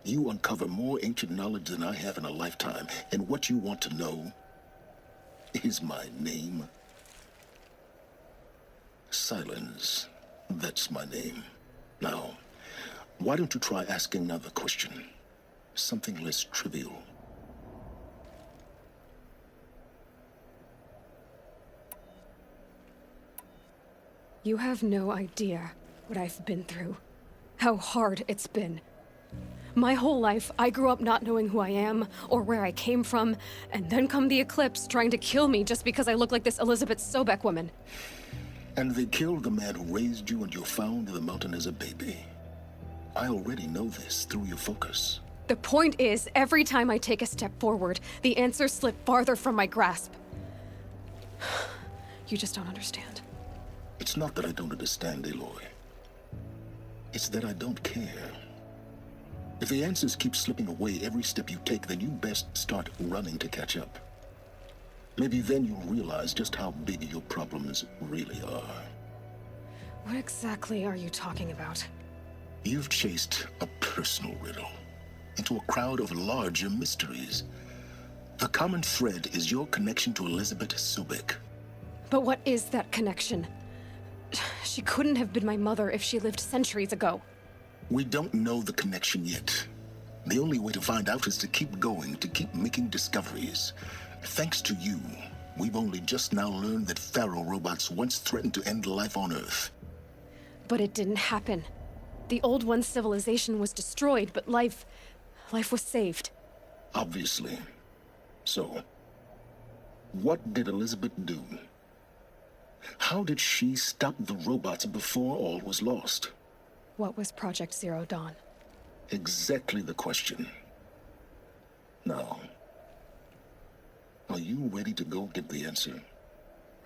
you uncover more ancient knowledge than I have in a lifetime. And what you want to know is my name. Silence. That's my name. Now, why don't you try asking another question? Something less trivial. You have no idea what I've been through. How hard it's been. My whole life, I grew up not knowing who I am or where I came from, and then come the Eclipse trying to kill me just because I look like this Elizabeth Sobek woman. And they killed the man who raised you and you found in the mountain as a baby. I already know this through your focus. The point is, every time I take a step forward, the answers slip farther from my grasp. You just don't understand. It's not that I don't understand, Aloy. It's that I don't care. If the answers keep slipping away every step you take, then you best start running to catch up. Maybe then you'll realize just how big your problems really are. What exactly are you talking about? You've chased a personal riddle into a crowd of larger mysteries. The common thread is your connection to Elizabeth Sobek. But what is that connection? She couldn't have been my mother if she lived centuries ago. We don't know the connection yet. The only way to find out is to keep going, to keep making discoveries. Thanks to you, we've only just now learned that Thero robots once threatened to end life on Earth. But it didn't happen. The old one's civilization was destroyed, but life was saved. Obviously. So, what did Elizabeth do? How did she stop the robots before all was lost? What was Project Zero Dawn? Exactly the question. Now, are you ready to go get the answer?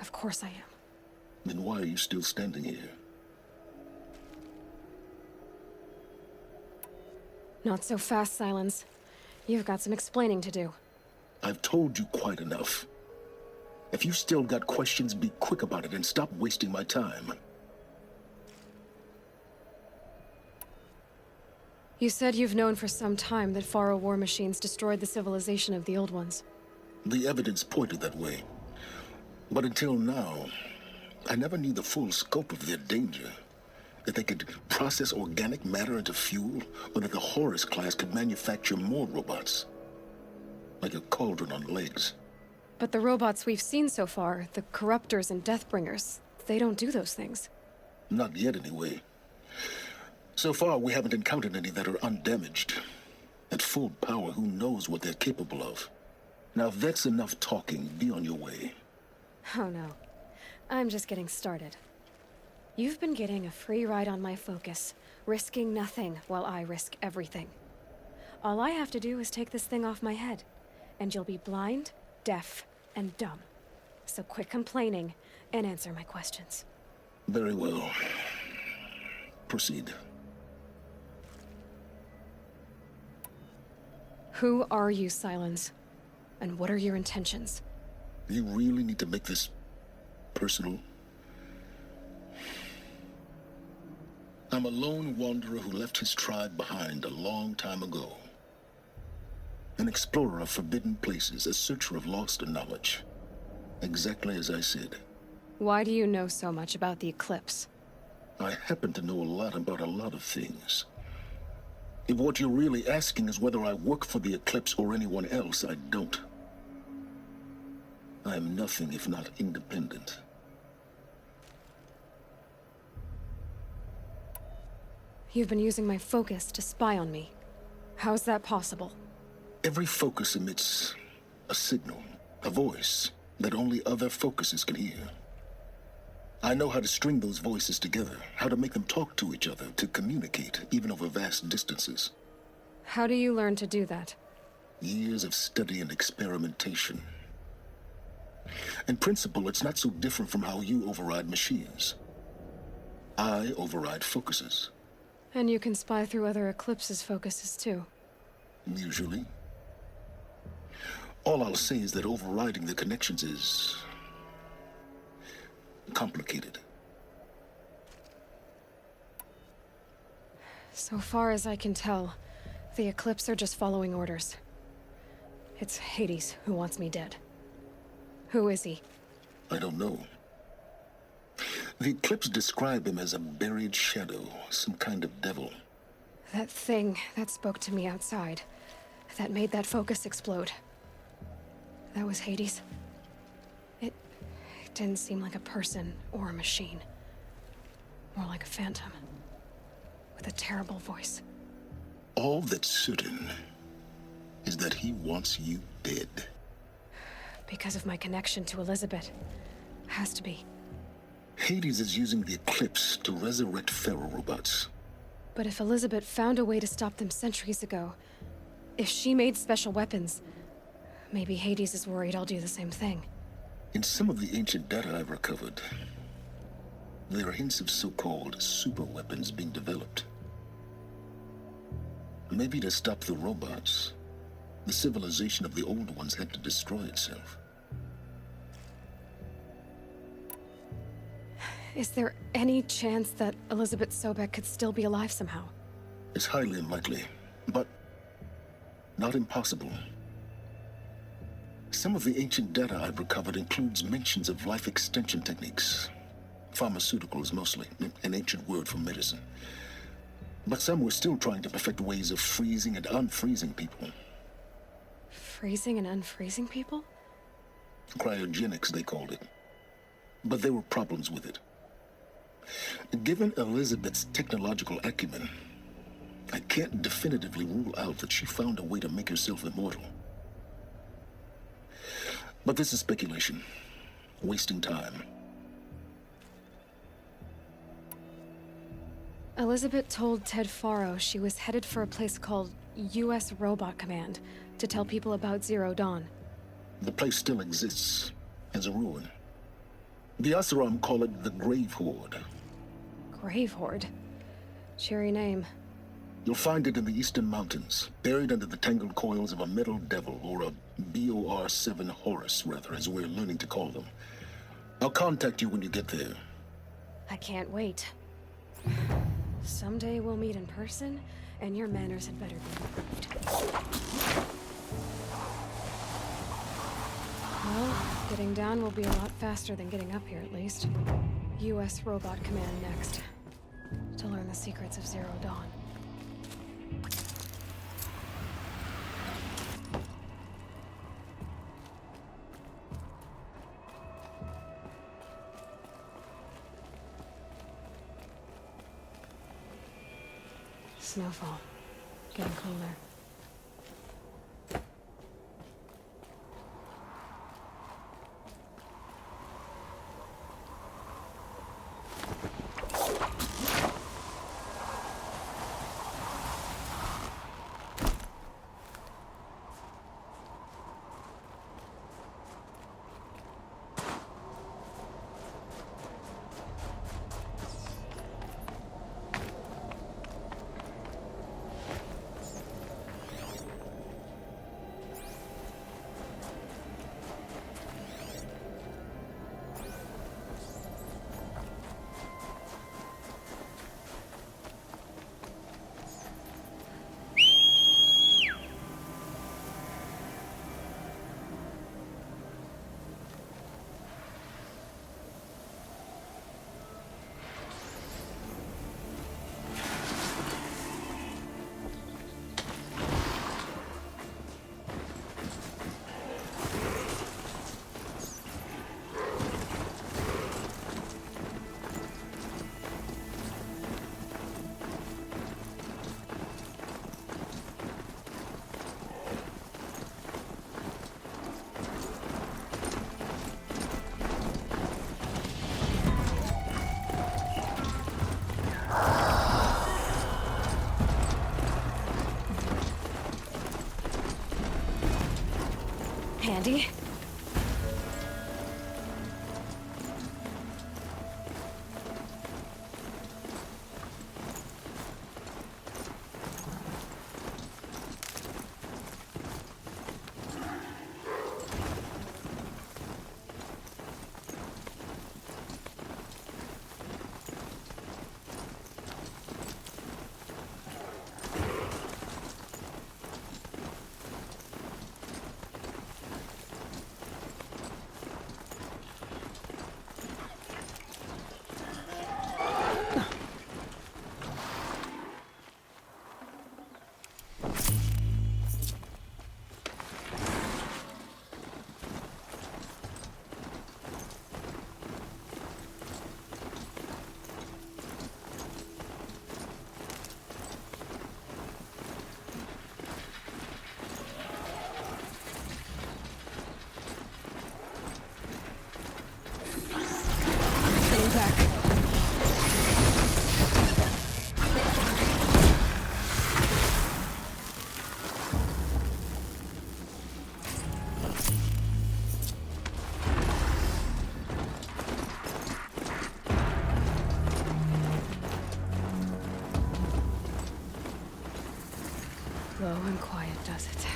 Of course I am. Then why are you still standing here? Not so fast, Silence. You've got some explaining to do. I've told you quite enough. If you still got questions, be quick about it and stop wasting my time. You said you've known for some time that Faro war machines destroyed the civilization of the old ones. The evidence pointed that way. But until now, I never knew the full scope of their danger. That they could process organic matter into fuel, or that the Horus class could manufacture more robots. Like a cauldron on legs. But the robots we've seen so far, the Corruptors and Deathbringers, they don't do those things. Not yet, anyway. So far, we haven't encountered any that are undamaged. At full power, who knows what they're capable of? Now, if that's enough talking, be on your way. Oh no. I'm just getting started. You've been getting a free ride on my focus, risking nothing while I risk everything. All I have to do is take this thing off my head, and you'll be blind, deaf, and dumb. So quit complaining and answer my questions. Very well. Proceed. Who are you, Silence? And what are your intentions? You really need to make this personal? I'm a lone wanderer who left his tribe behind a long time ago. An explorer of forbidden places, a searcher of lost knowledge. Exactly as I said. Why do you know so much about the Eclipse? I happen to know a lot about a lot of things. If what you're really asking is whether I work for the Eclipse or anyone else, I don't. I am nothing if not independent. You've been using my focus to spy on me. How's that possible? Every focus emits a signal, a voice, that only other focuses can hear. I know how to string those voices together, how to make them talk to each other, to communicate, even over vast distances. How do you learn to do that? Years of study and experimentation. In principle, it's not so different from how you override machines. I override focuses. And you can spy through other Eclipse's focuses too. Usually. All I'll say is that overriding the connections is complicated. So far as I can tell, the Eclipse are just following orders. It's Hades who wants me dead. Who is he? I don't know. The Eclipse describe him as a buried shadow, some kind of devil. That thing that spoke to me outside, that made that focus explode. That was Hades. It didn't seem like a person or a machine. More like a phantom. With a terrible voice. All that's certain is that he wants you dead. Because of my connection to Elizabeth. Has to be. Hades is using the Eclipse to resurrect Pharaoh robots. But if Elizabeth found a way to stop them centuries ago, if she made special weapons, maybe Hades is worried I'll do the same thing. In some of the ancient data I've recovered, there are hints of so-called super weapons being developed. Maybe to stop the robots, the civilization of the old ones had to destroy itself. Is there any chance that Elizabeth Sobek could still be alive somehow? It's highly unlikely, but not impossible. Some of the ancient data I've recovered includes mentions of life extension techniques. Pharmaceuticals, mostly, an ancient word for medicine. But some were still trying to perfect ways of freezing and unfreezing people. Freezing and unfreezing people? Cryogenics, they called it. But there were problems with it. Given Elizabeth's technological acumen, I can't definitively rule out that she found a way to make herself immortal. But this is speculation. Wasting time. Elizabeth told Ted Faro she was headed for a place called U.S. Robot Command to tell people about Zero Dawn. The place still exists, as a ruin. The Asuram call it the Grave Horde. Grave Horde? Cheery name. You'll find it in the eastern mountains, buried under the tangled coils of a metal devil or a BOR-7 Horus, rather, as we're learning to call them. I'll contact you when you get there. I can't wait. Someday we'll meet in person, and your manners had better be improved. Well, getting down will be a lot faster than getting up here, at least. U.S. Robot Command next. To learn the secrets of Zero Dawn. Snowfall. Getting cooler. Handy. Low and quiet does it.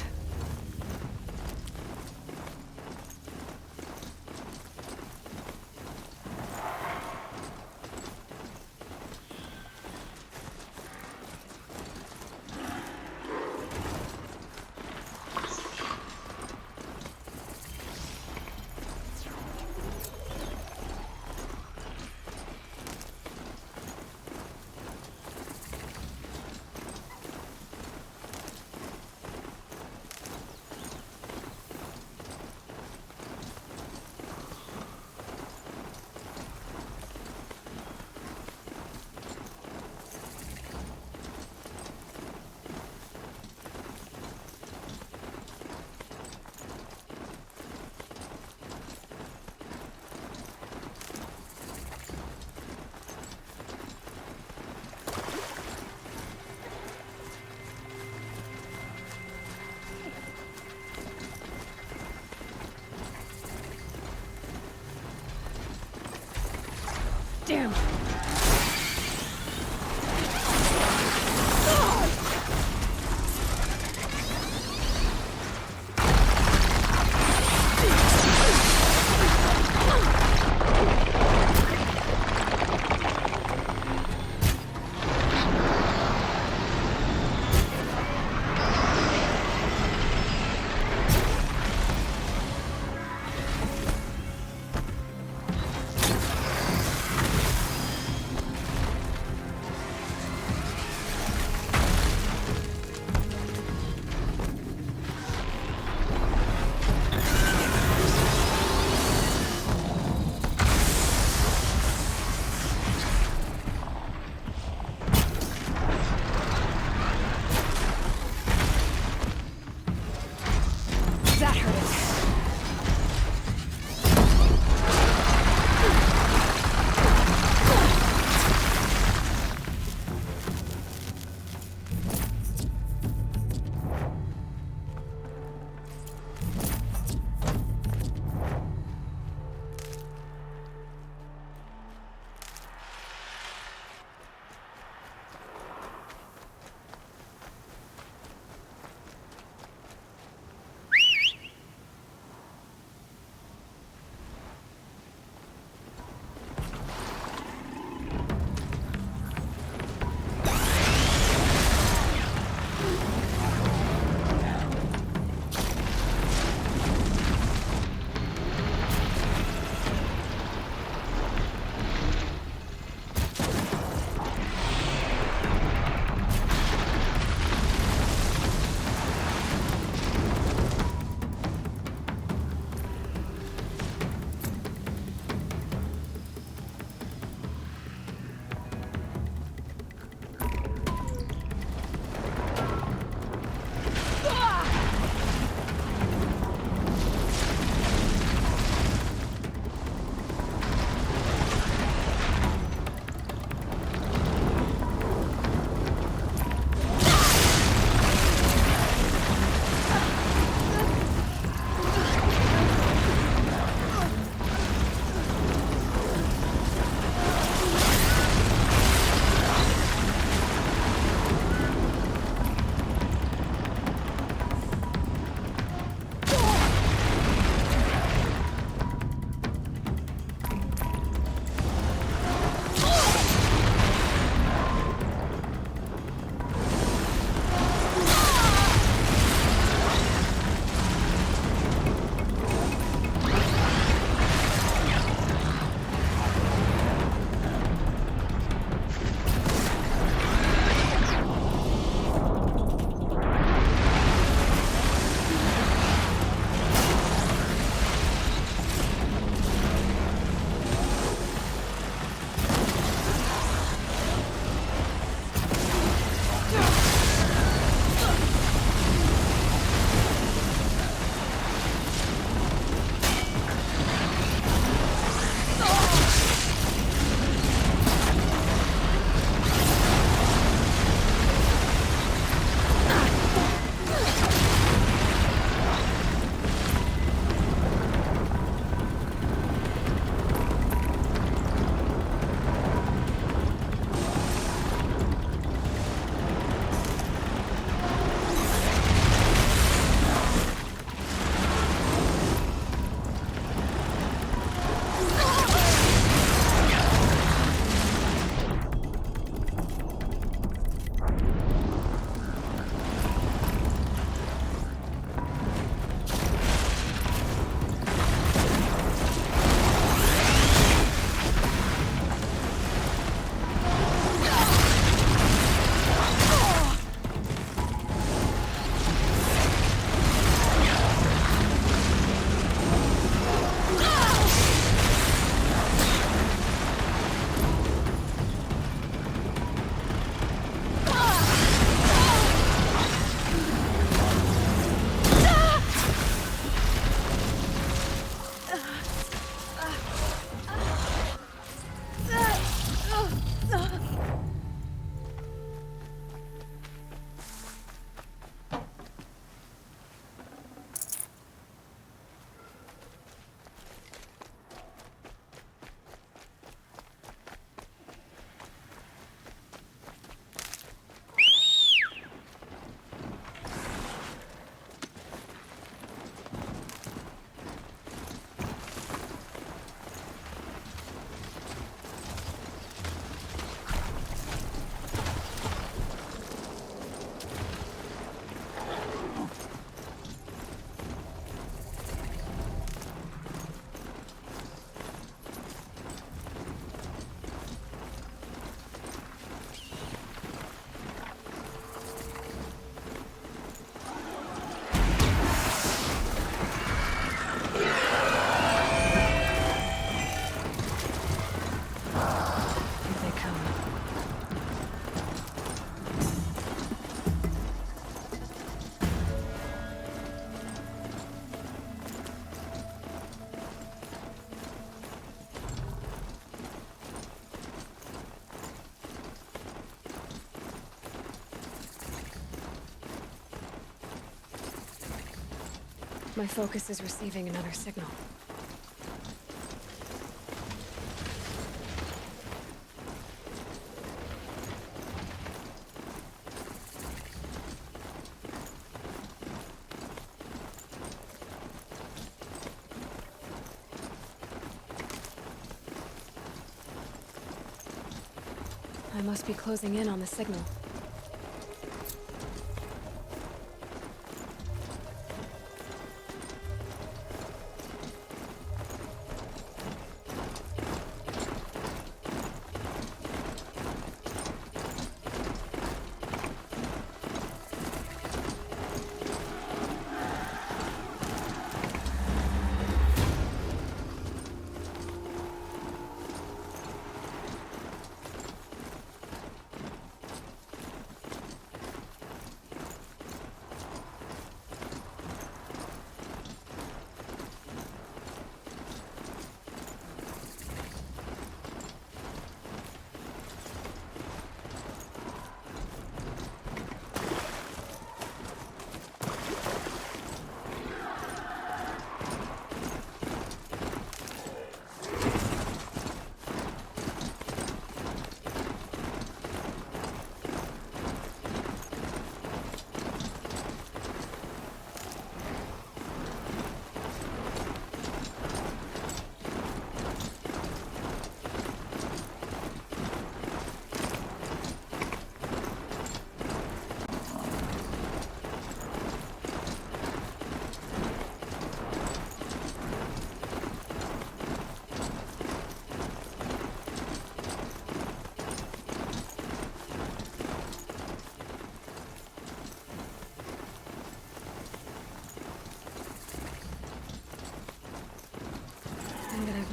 Damn. My focus is receiving another signal. I must be closing in on the signal.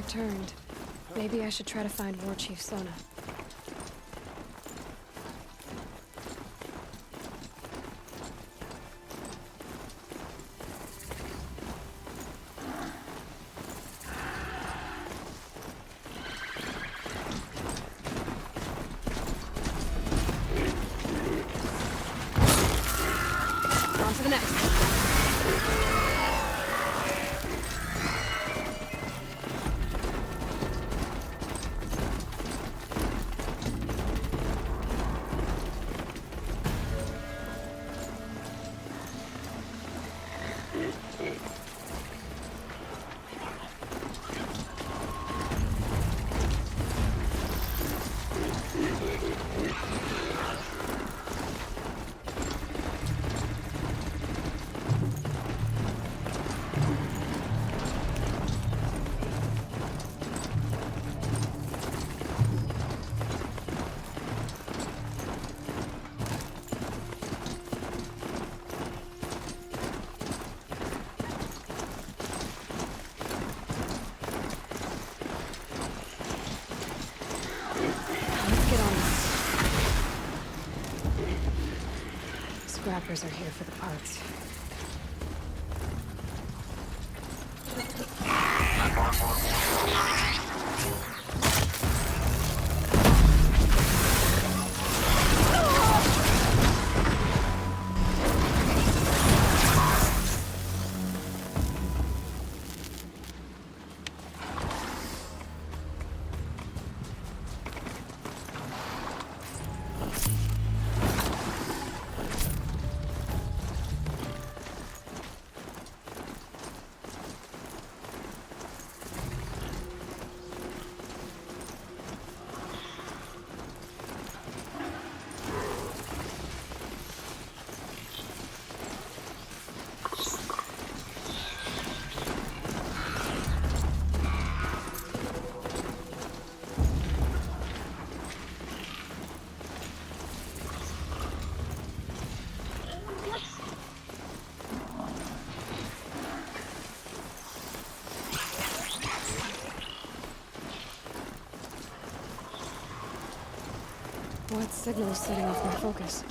Returned. Maybe I should try to find War Chief Sona. On to the next. Scrappers are here for the parts. What signal is setting off my focus?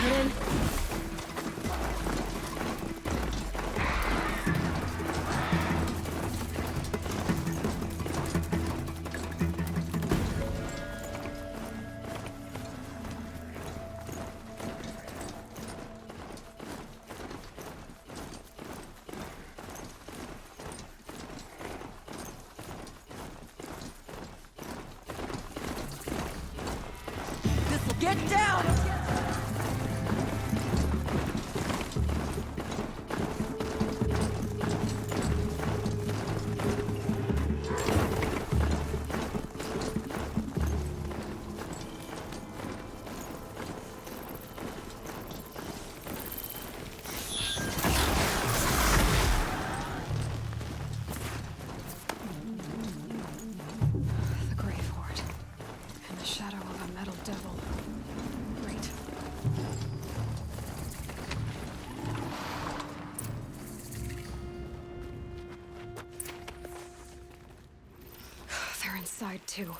Get in. Get down! The Grave Horde. In the shadow of a metal devil. Great. They're inside too.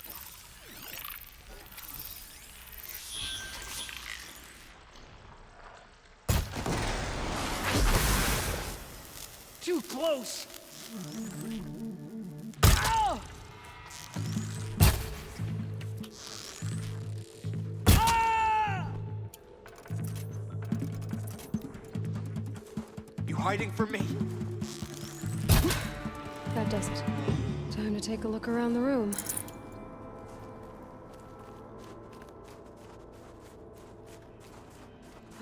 Too close! Oh! You hiding from me? That does it. Time to take a look around the room.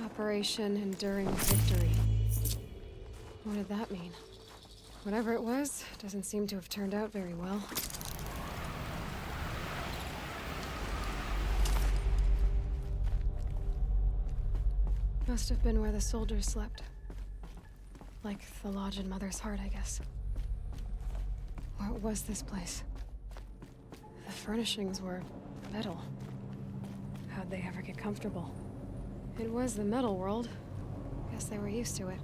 Operation Enduring Victory. What did that mean? Whatever it was, doesn't seem to have turned out very well. Must have been where the soldiers slept. Like the lodge in Mother's Heart, I guess. What was this place? The furnishings were metal. How'd they ever get comfortable? It was the metal world. Guess they were used to it.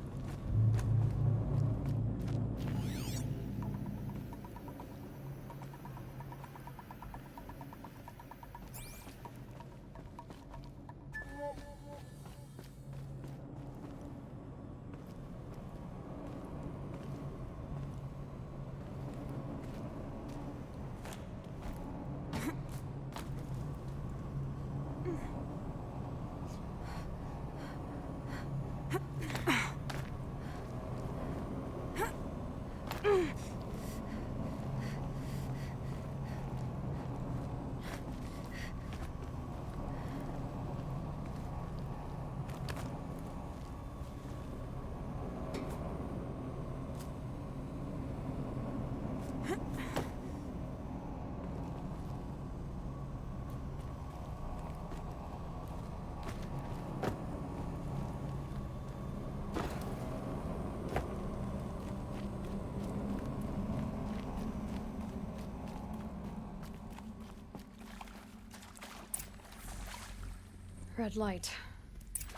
Red light.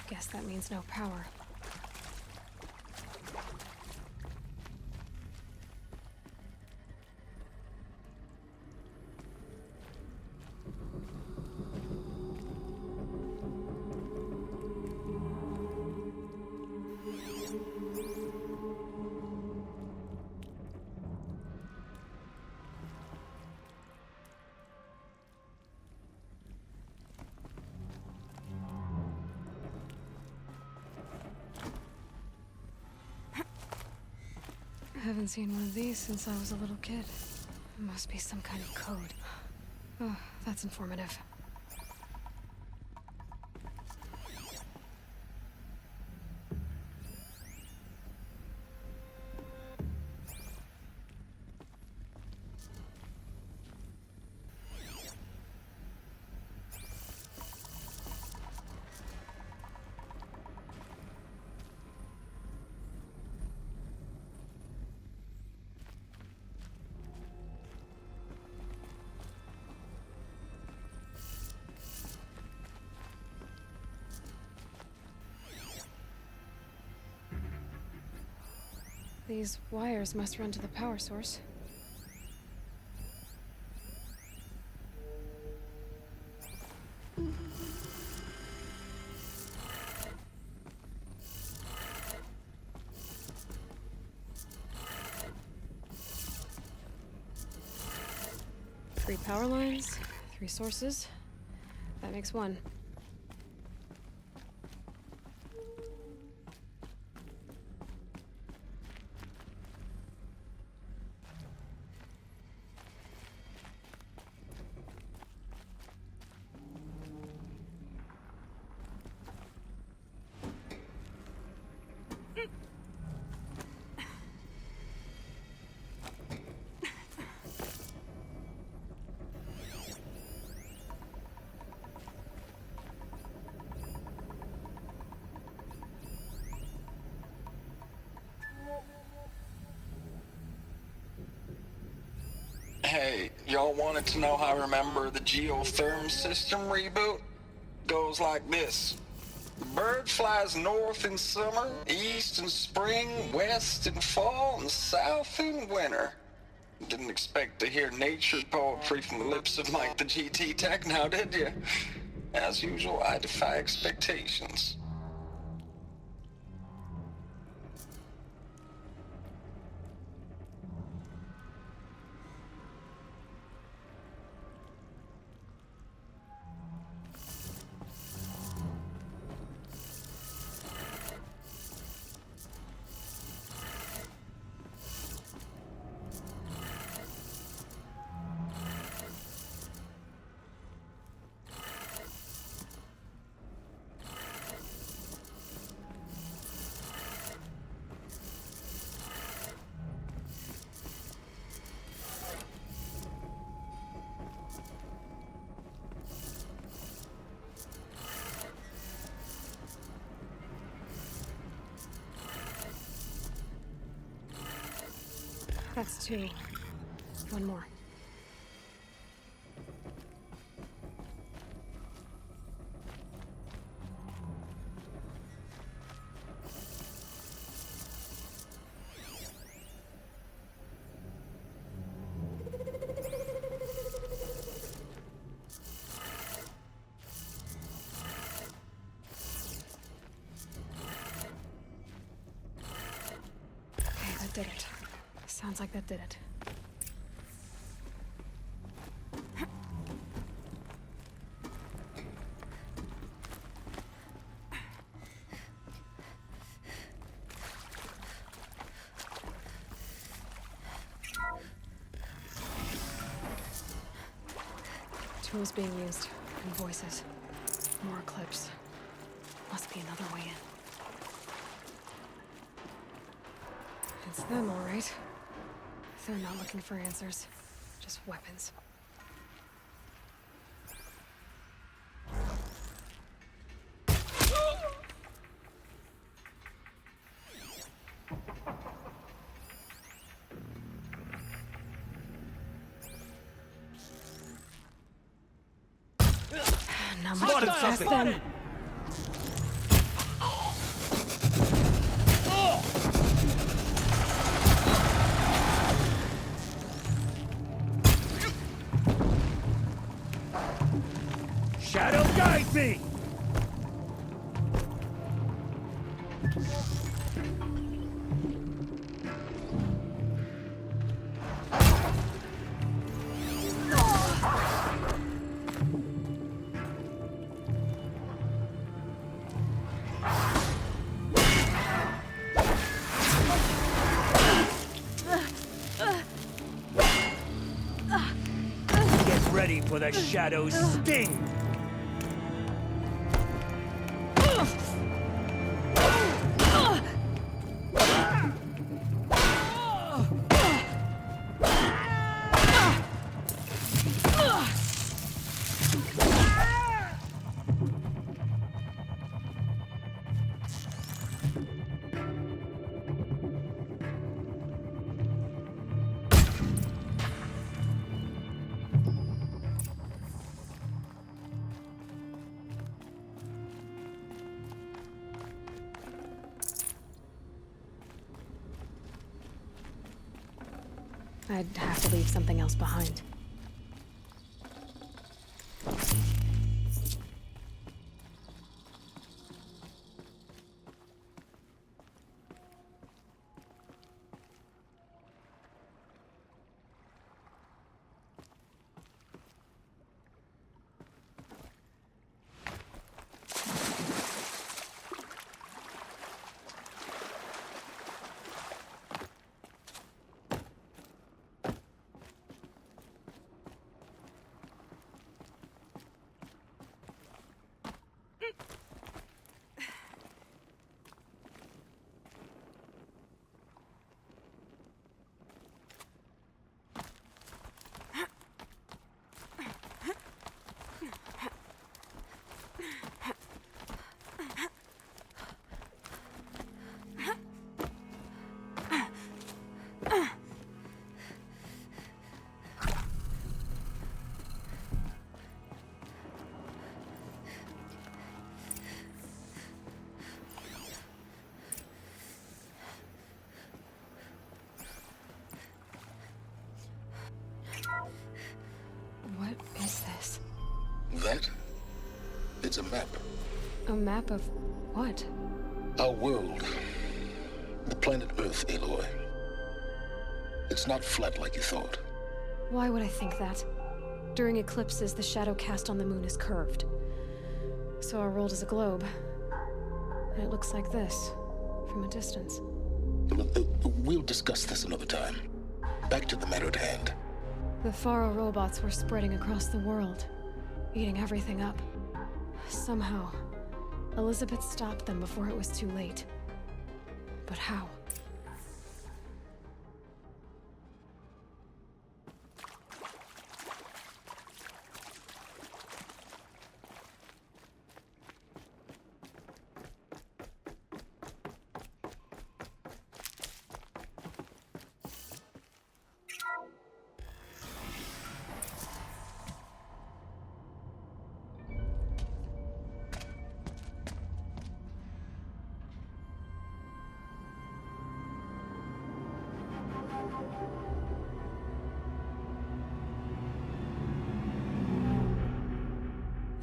Guess that means no power. I haven't seen one of these since I was a little kid. It must be some kind of code. Oh, that's informative. These wires must run to the power source. 3 power lines, 3 sources. That makes 1. Hey, y'all wanted to know how I remember the geotherm system reboot? Goes like this. Bird flies north in summer, east in spring, west in fall, and south in winter. Didn't expect to hear nature poetry from the lips of Mike the GT Tech now, did you? As usual, I defy expectations. That's 2. 1 more. Okay, that did it. Sounds like that did it. Tools being used, and voices. More clips. Must be another way in. It's them, all right. They're not looking for answers, just weapons. Not much to pass them. Shadow guide me! Get ready for the Shadow's sting! I'd have to leave something else behind. What is this? That? It's a map. A map of what? Our world. The planet Earth, Aloy. It's not flat like you thought. Why would I think that? During eclipses, the shadow cast on the moon is curved. So our world is a globe. And it looks like this, from a distance. We'll discuss this another time. Back to the matter at hand. The Faro robots were spreading across the world, eating everything up. Somehow, Elizabeth stopped them before it was too late. But how?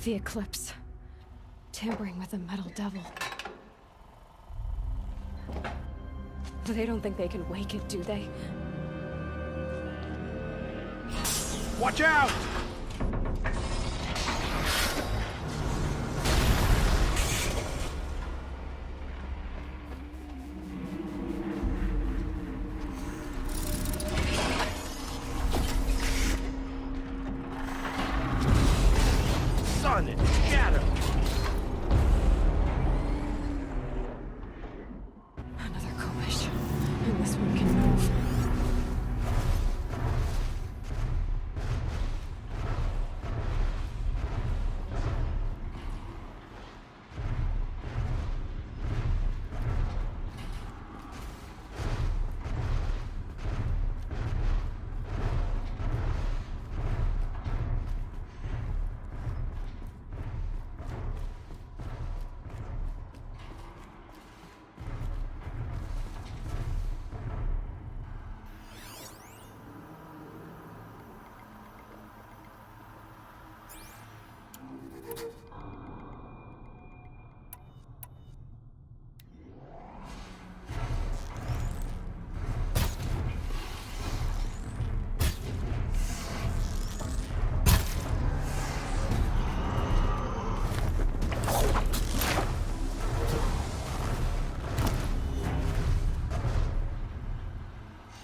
The eclipse. Tampering with the metal devil. They don't think they can wake it, do they? Watch out! Sun and shadow. Another coalition. And this one can move.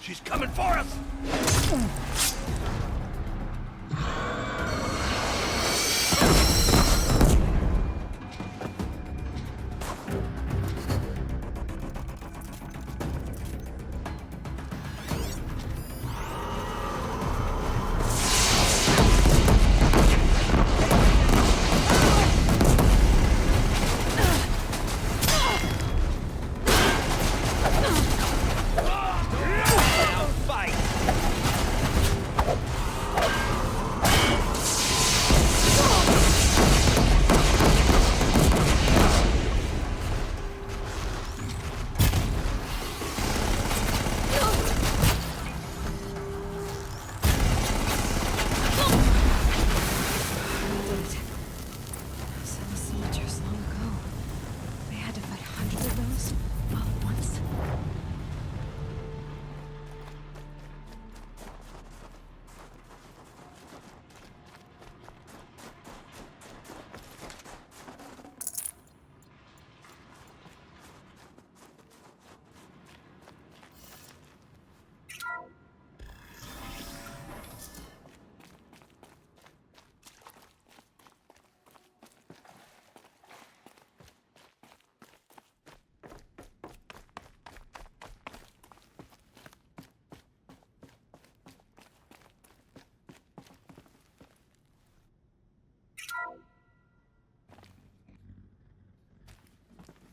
She's coming for us!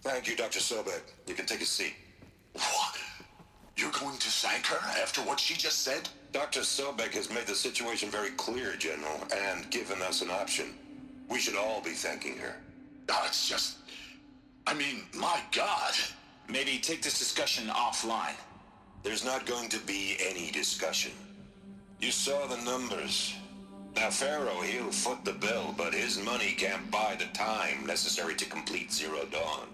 Thank you, Dr. Sobek. You can take a seat. What? You're going to thank her after what she just said? Dr. Sobek has made the situation very clear, General, and given us an option. We should all be thanking her. It's just... I mean, my God. Maybe take this discussion offline. There's not going to be any discussion. You saw the numbers. Now, Pharaoh, he'll foot the bill, but his money can't buy the time necessary to complete Zero Dawn.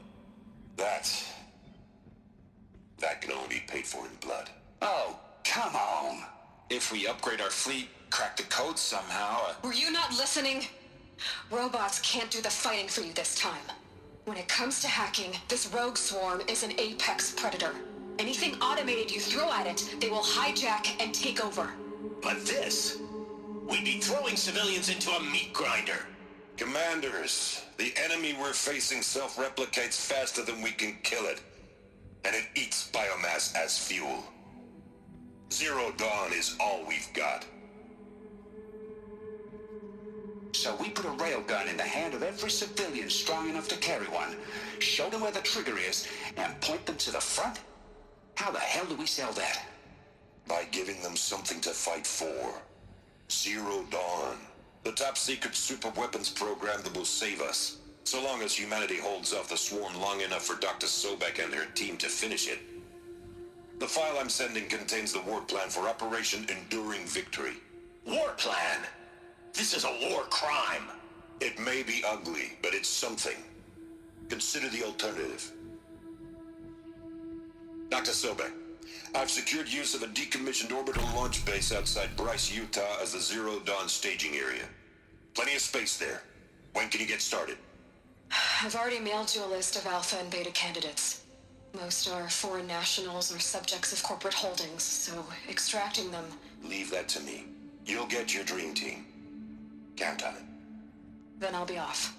That can only be paid for in blood. Oh, come on. If we upgrade our fleet, crack the code somehow... Were you not listening? Robots can't do the fighting for you this time. When it comes to hacking, this rogue swarm is an apex predator. Anything automated you throw at it, they will hijack and take over. But this... we'd be throwing civilians into a meat grinder. Commanders, the enemy we're facing self-replicates faster than we can kill it. And it eats biomass as fuel. Zero Dawn is all we've got. So we put a railgun in the hand of every civilian strong enough to carry one, show them where the trigger is, and point them to the front? How the hell do we sell that? By giving them something to fight for. Zero Dawn. The top-secret super-weapons program that will save us. So long as humanity holds off the swarm long enough for Dr. Sobek and her team to finish it. The file I'm sending contains the war plan for Operation Enduring Victory. War plan? This is a war crime. It may be ugly, but it's something. Consider the alternative. Dr. Sobek, I've secured use of a decommissioned orbital launch base outside Bryce, Utah as the Zero Dawn staging area. Plenty of space there. When can you get started? I've already mailed you a list of alpha and beta candidates. Most are foreign nationals or subjects of corporate holdings, so extracting them... Leave that to me. You'll get your dream team. Count on it. Then I'll be off.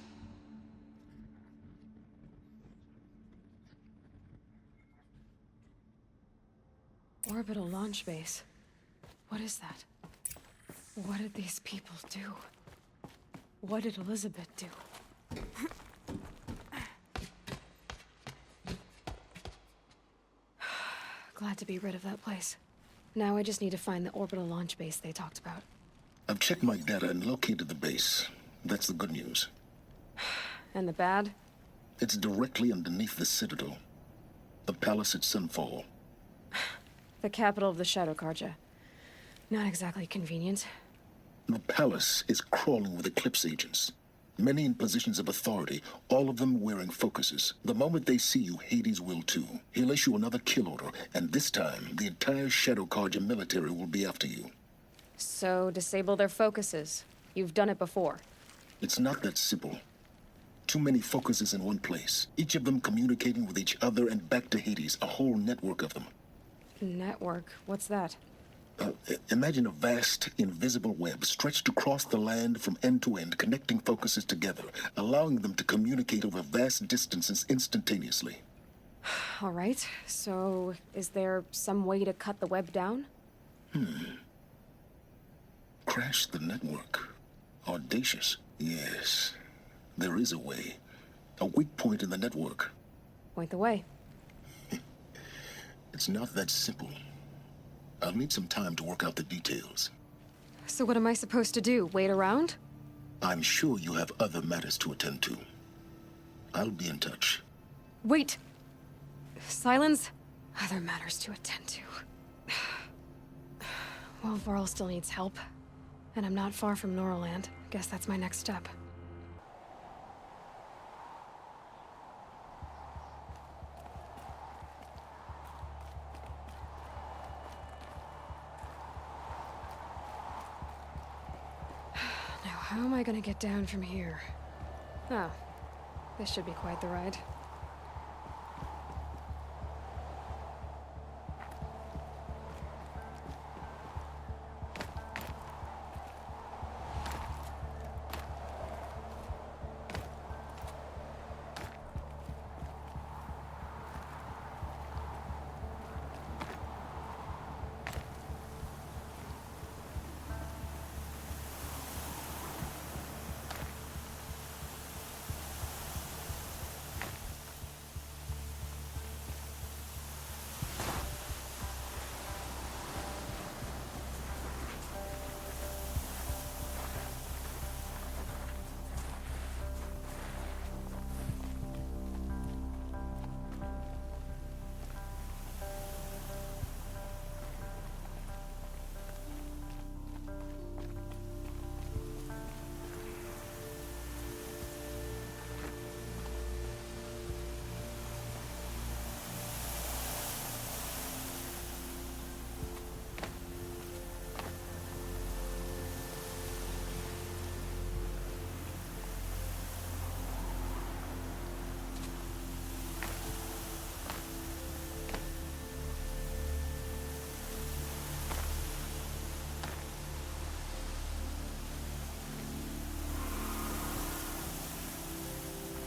Orbital launch base. What is that? What did these people do? What did Elizabeth do? Glad to be rid of that place. Now I just need to find the orbital launch base they talked about. I've checked my data and located the base. That's the good news. And the bad? It's directly underneath the Citadel. The palace at Sunfall. The capital of the Shadow Carja. Not exactly convenient. The palace is crawling with Eclipse agents. Many in positions of authority, all of them wearing focuses. The moment they see you, Hades will too. He'll issue another kill order, and this time, the entire Shadow Carja military will be after you. So, disable their focuses. You've done it before. It's not that simple. Too many focuses in one place, each of them communicating with each other and back to Hades, a whole network of them. Network? What's that? Imagine a vast, invisible web stretched across the land from end to end, connecting focuses together, allowing them to communicate over vast distances instantaneously. All right, so is there some way to cut the web down? Crash the network. Audacious. Yes, there is a way. A weak point in the network. Point the way. It's not that simple. I'll need some time to work out the details. So what am I supposed to do? Wait around? I'm sure you have other matters to attend to. I'll be in touch. Wait! Silence? Other matters to attend to. Well, Varl still needs help. And I'm not far from Norland. Guess that's my next step. How am I gonna get down from here? Oh, this should be quite the ride.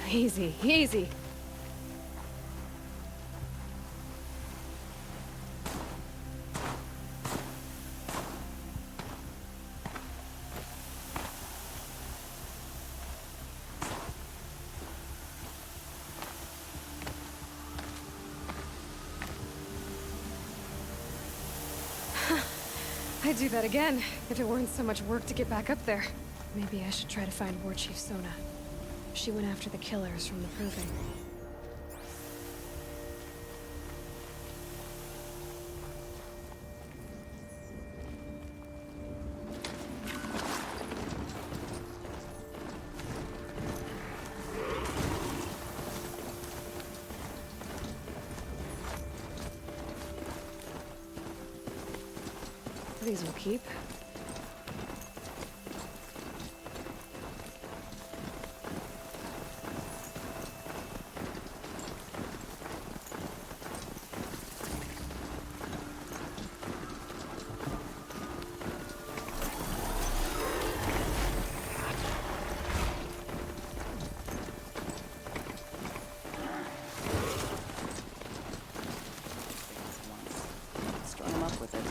Easy, easy. I'd do that again, if it weren't so much work to get back up there. Maybe I should try to find War Chief Sona. She went after the killers from the Proving. These will keep. Strung him up with it.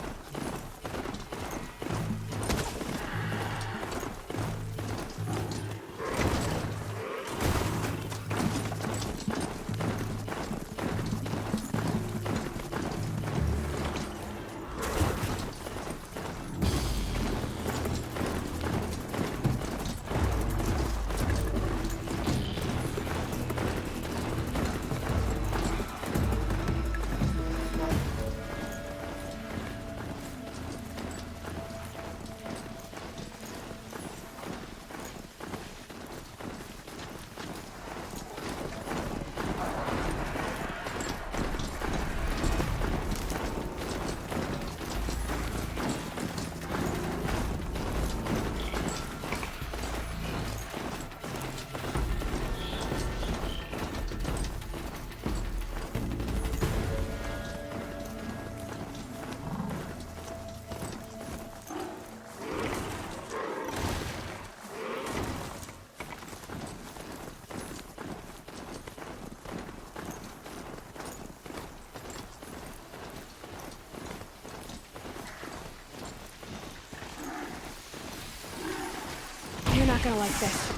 You're not gonna like this.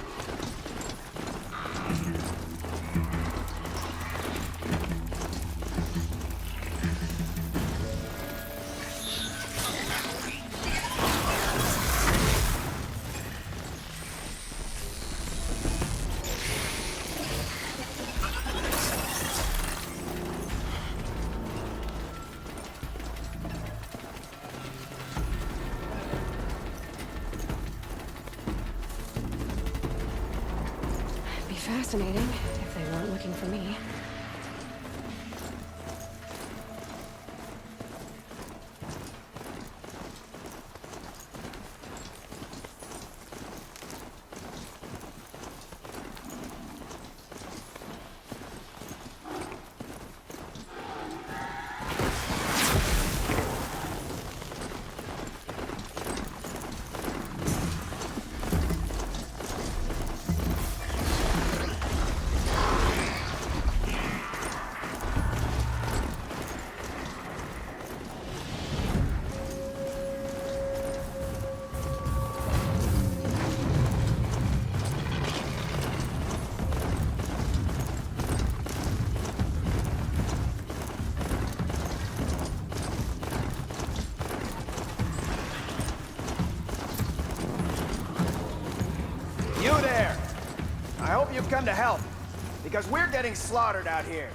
Fascinating, if they weren't looking for me. You there! I hope you've come to help, because we're getting slaughtered out here.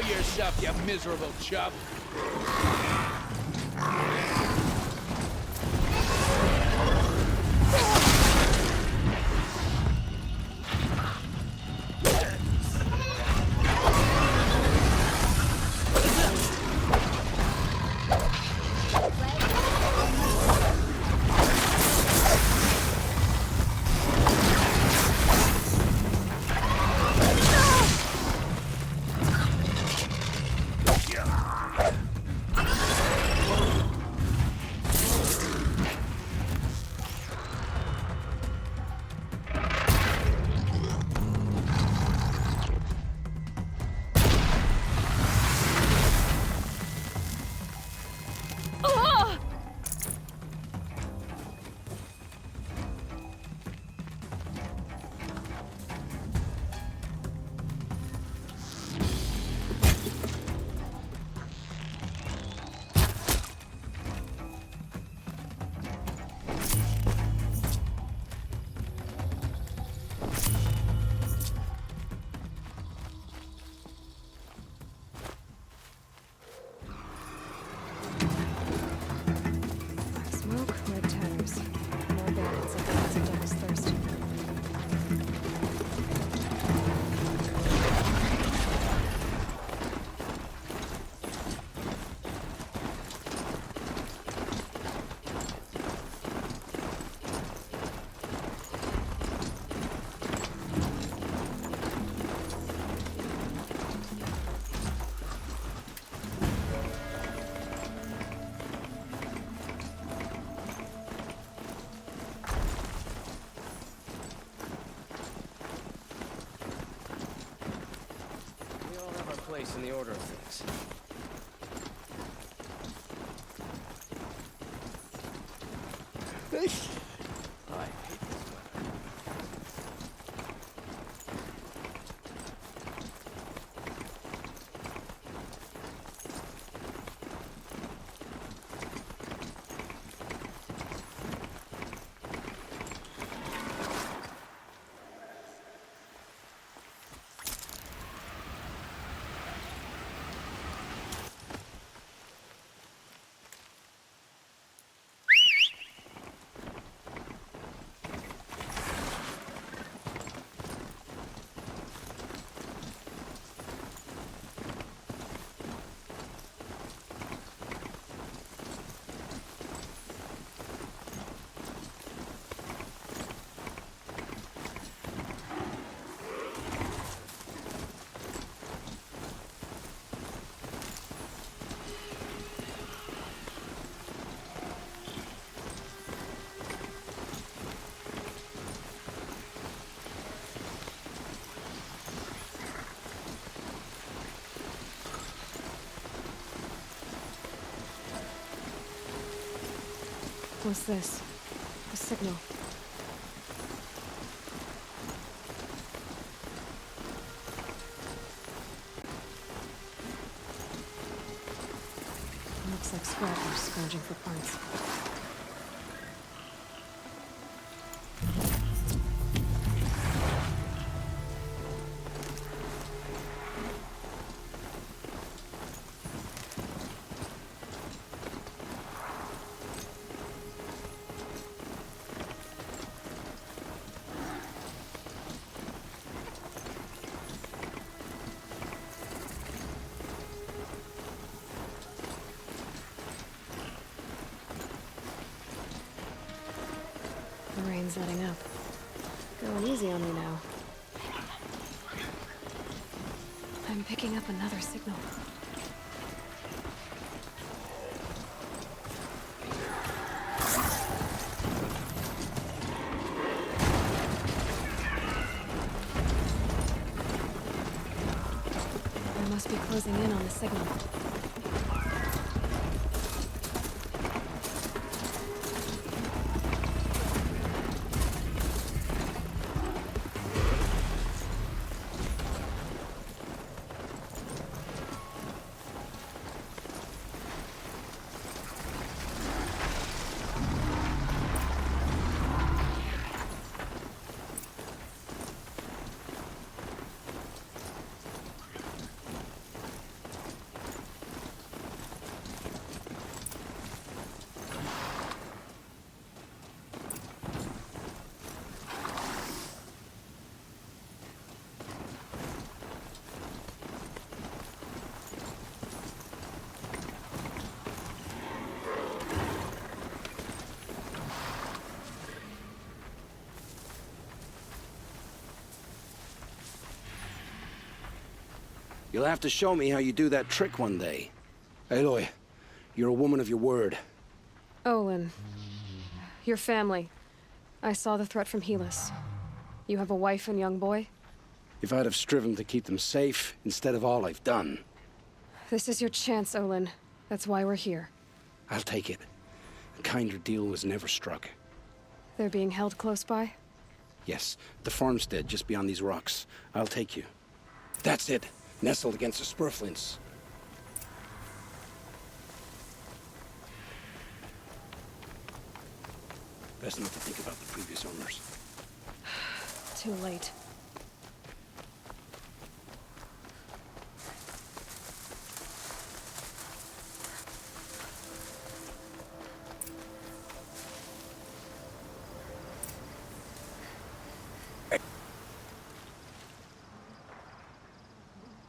yourself, you miserable chump! Place in the order of things. I hate this weather. What's this? A signal. Looks like scrappers scrounging for parts. The rain's letting up. Going easy on me now. I'm picking up another signal. I must be closing in on the signal. You'll have to show me how you do that trick one day. Aloy, you're a woman of your word. Olin. Your family. I saw the threat from Helis. You have a wife and young boy? If I'd have striven to keep them safe, instead of all I've done. This is your chance, Olin. That's why we're here. I'll take it. A kinder deal was never struck. They're being held close by? Yes, the farmstead just beyond these rocks. I'll take you. That's it. Nestled against the spurflints. Best not to think about the previous owners. Too late.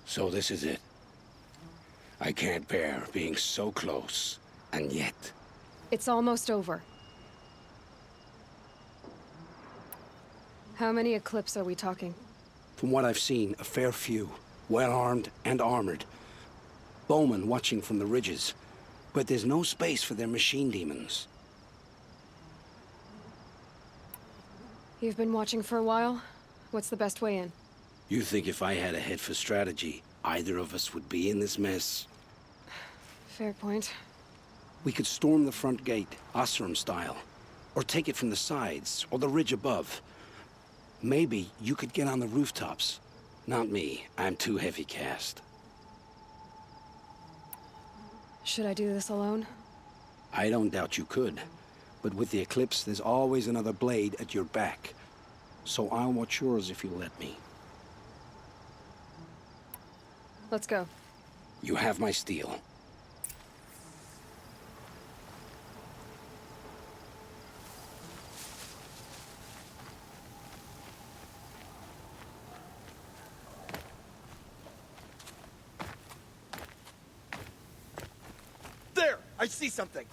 So this is it. I can't bear being so close, and yet... It's almost over. How many Eclipse are we talking? From what I've seen, a fair few. Well-armed and armored. Bowmen watching from the ridges. But there's no space for their machine demons. You've been watching for a while? What's the best way in? You think if I had a head for strategy, either of us would be in this mess? Fair point. We could storm the front gate, Osram style. Or take it from the sides, or the ridge above. Maybe you could get on the rooftops. Not me. I'm too heavy cast. Should I do this alone? I don't doubt you could. But with the Eclipse, there's always another blade at your back. So I'll watch yours if you'll let me. Let's go. You have my steel. There! I see something!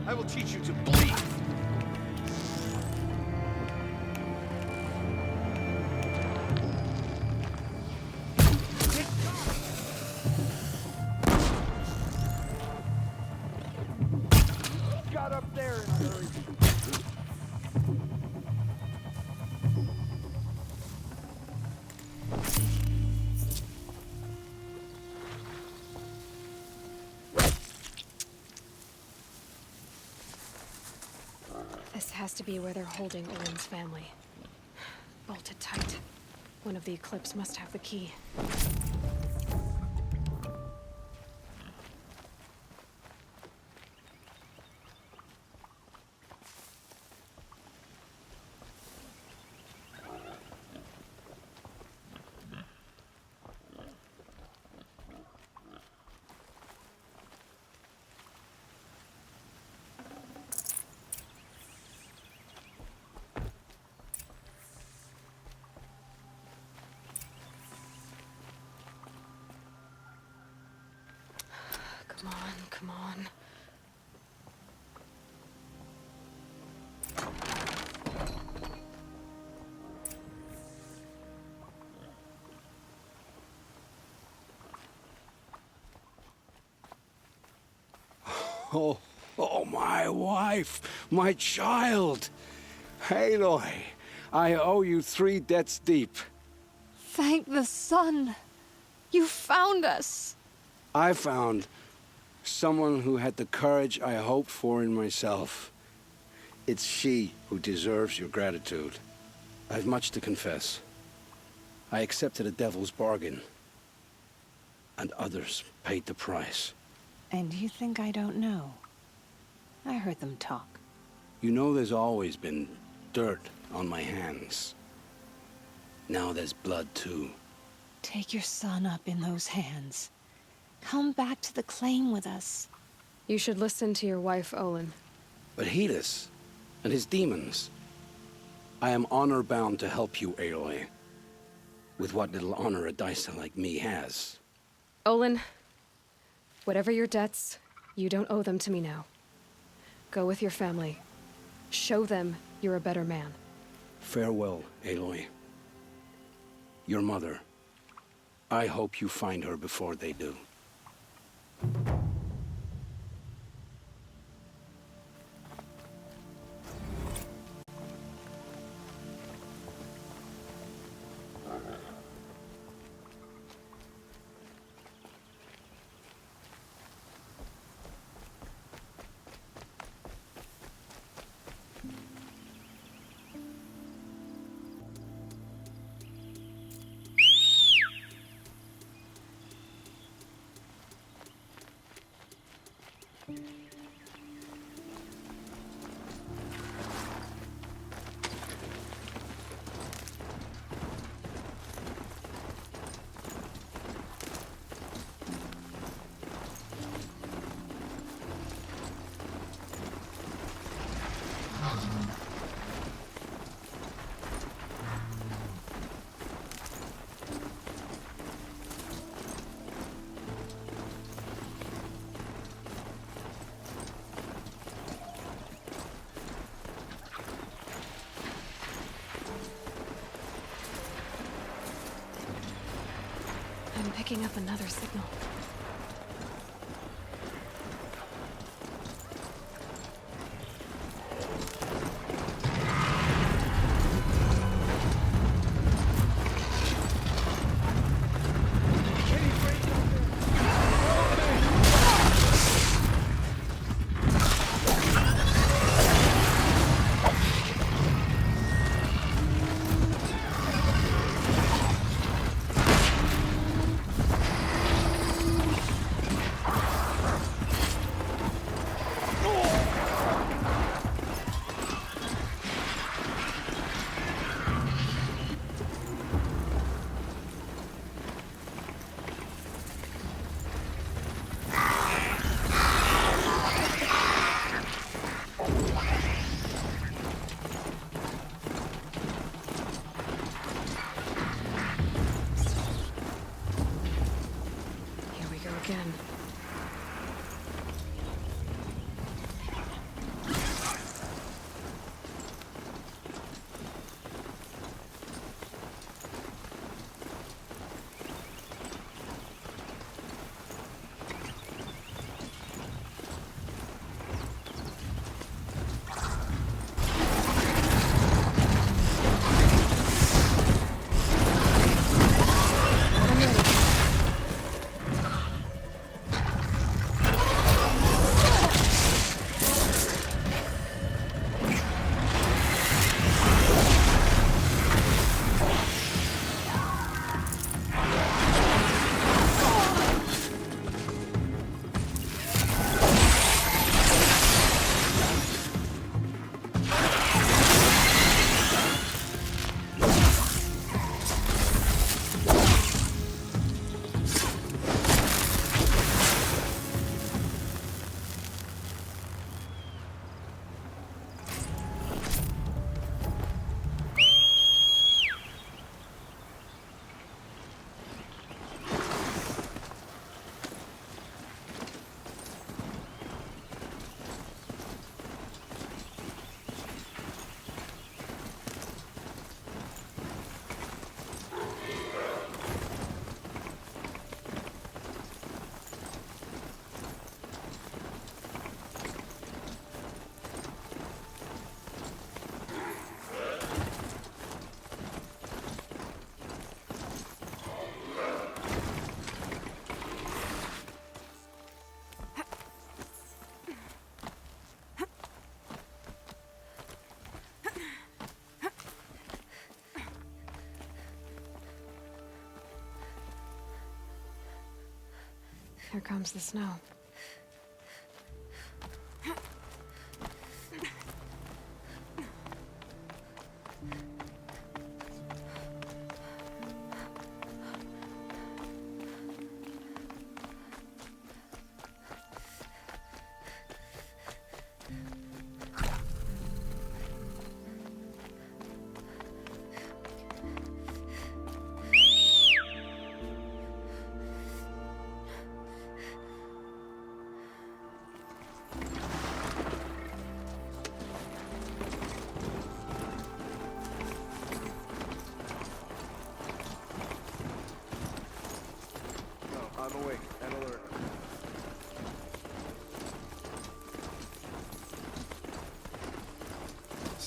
I will teach you to bleed. Got up there in a hurry. This has to be where they're holding Olin's family. Bolted tight. One of the Eclipse must have the key. Come on, come on. Oh, my wife, my child. Aloy, I owe you 3 debts deep. Thank the sun. You found us. I found someone who had the courage I hoped for in myself. It's she who deserves your gratitude. I've much to confess. I accepted a devil's bargain, and others paid the price. And you think I don't know? I heard them talk. You know there's always been dirt on my hands. Now there's blood, too. Take your son up in those hands. Come back to the claim with us. You should listen to your wife, Olin. But Hedis and his demons. I am honor-bound to help you, Aloy. With what little honor a Dysa like me has. Olin, whatever your debts, you don't owe them to me now. Go with your family. Show them you're a better man. Farewell, Aloy. Your mother. I hope you find her before they do. I'm picking up another signal. Again. Here comes the snow.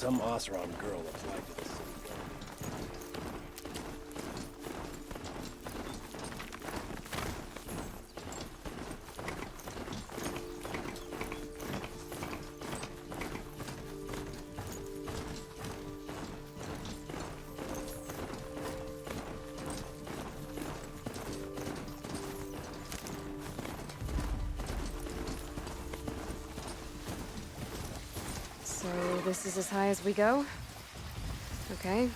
Some Oseram girl applied to the city. So this is as high as we go? Okay.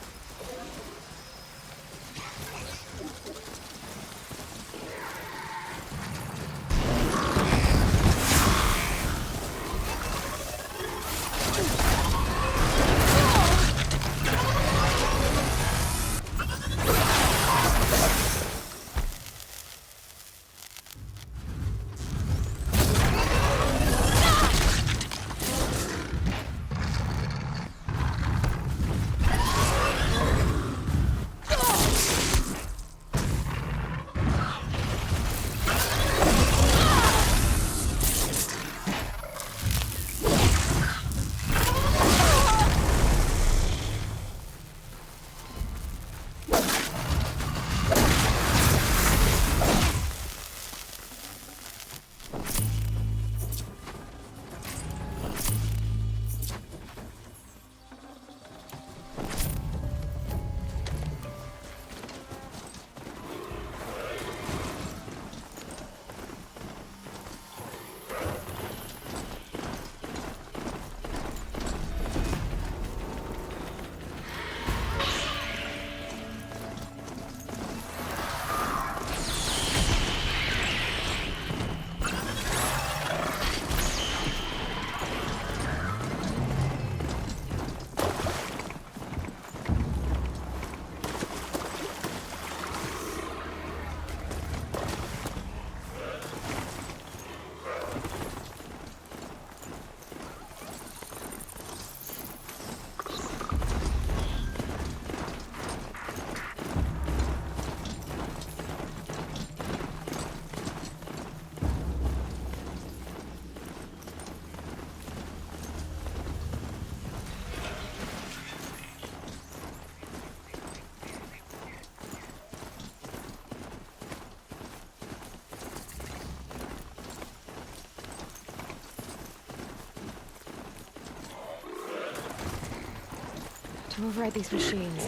To override these machines.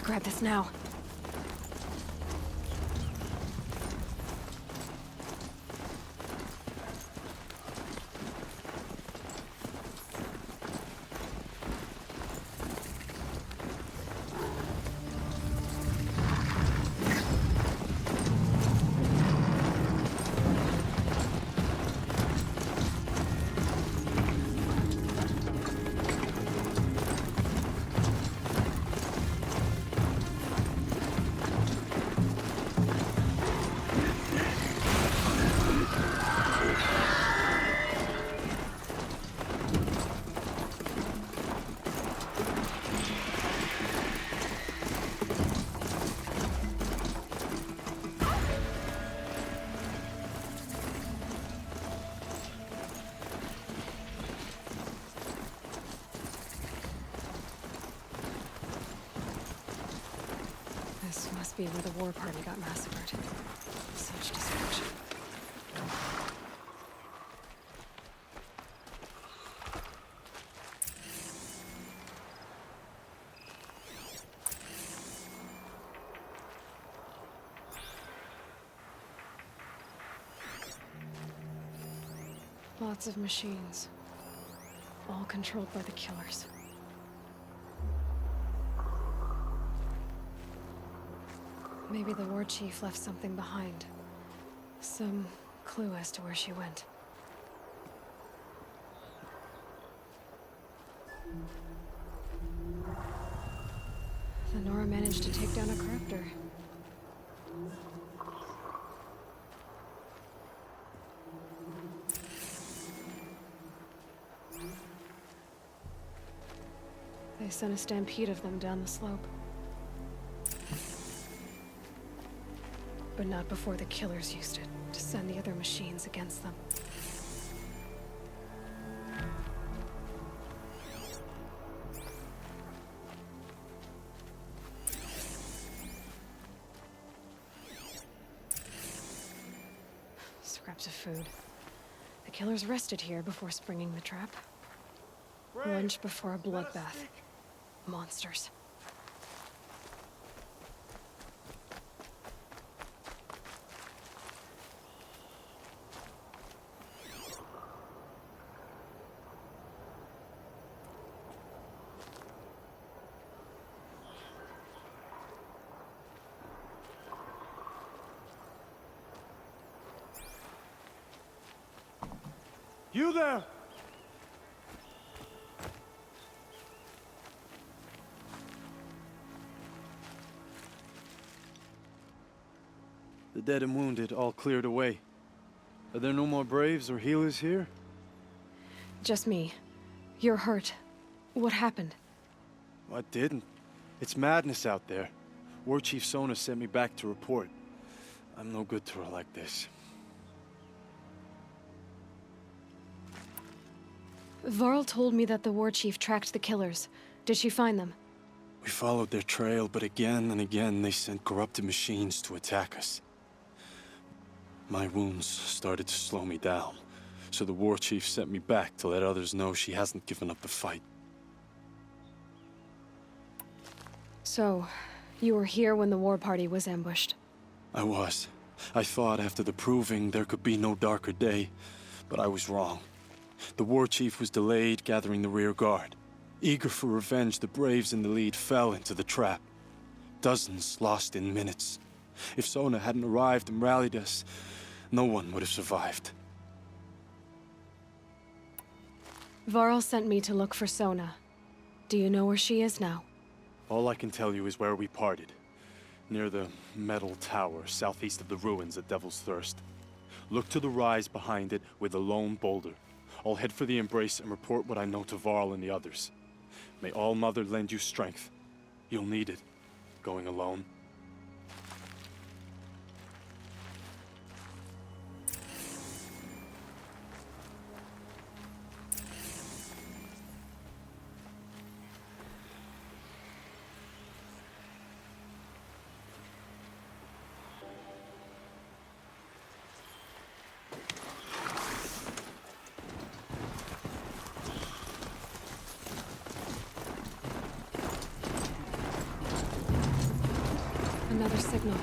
Grab this now. must be where the war party got massacred. Such destruction. Lots of machines. All controlled by the killers. Maybe the war chief left something behind. Some clue as to where she went. The Nora managed to take down a crafter. They sent a stampede of them down the slope. But not before the killers used it to send the other machines against them. Scraps of food. The killers rested here before springing the trap. Lunch before a bloodbath. Monsters. You there! The dead and wounded all cleared away. Are there no more Braves or healers here? Just me. You're hurt. What happened? I didn't. It's madness out there. War Chief Sona sent me back to report. I'm no good to her like this. Varl told me that the war chief tracked the killers. Did she find them? We followed their trail, but again and again they sent corrupted machines to attack us. My wounds started to slow me down, so the war chief sent me back to let others know she hasn't given up the fight. So, you were here when the war party was ambushed? I was. I thought after the proving there could be no darker day, but I was wrong. The war chief was delayed gathering the rear guard. Eager for revenge, the Braves in the lead fell into the trap. Dozens lost in minutes. If Sona hadn't arrived and rallied us, no one would have survived. Varl sent me to look for Sona. Do you know where she is now? All I can tell you is where we parted. Near the metal tower, southeast of the ruins at Devil's Thirst. Look to the rise behind it with a lone boulder. I'll head for the embrace and report what I know to Varl and the others. May All Mother lend you strength. You'll need it, going alone. Another signal.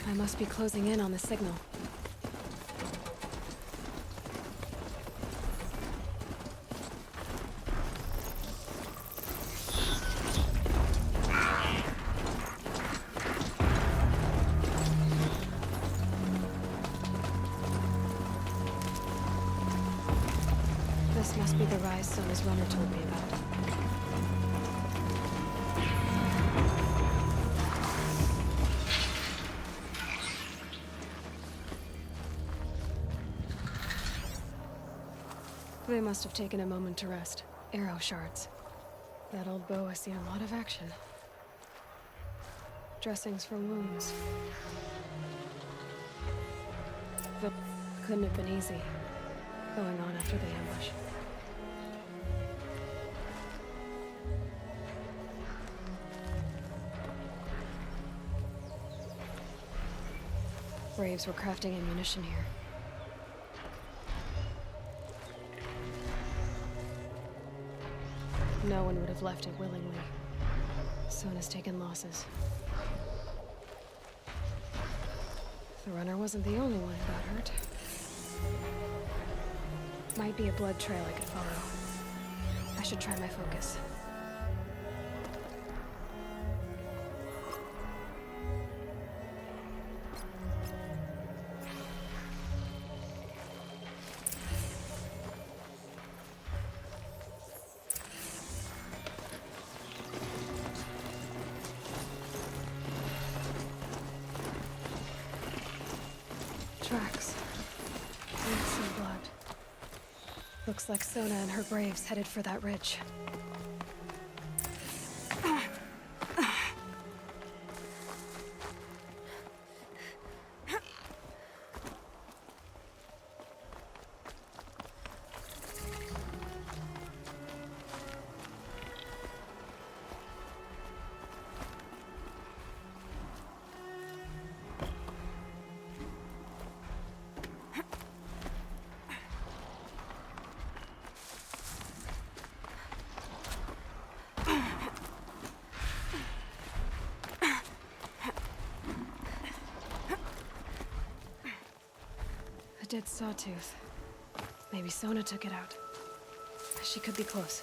I must be closing in on the signal. This must be the rise Sona's runner told me about. They must have taken a moment to rest. Arrow shards. That old bow has seen a lot of action. Dressings for wounds. But couldn't have been easy, going on after the ambush. Braves were crafting ammunition here. No one would have left it willingly. Sona's taken losses. The runner wasn't the only one who got hurt. Might be a blood trail I could follow. I should try my focus. Tracks. Roots and blood. Looks like Sona and her braves headed for that ridge. A dead sawtooth. Maybe Sona took it out. She could be close.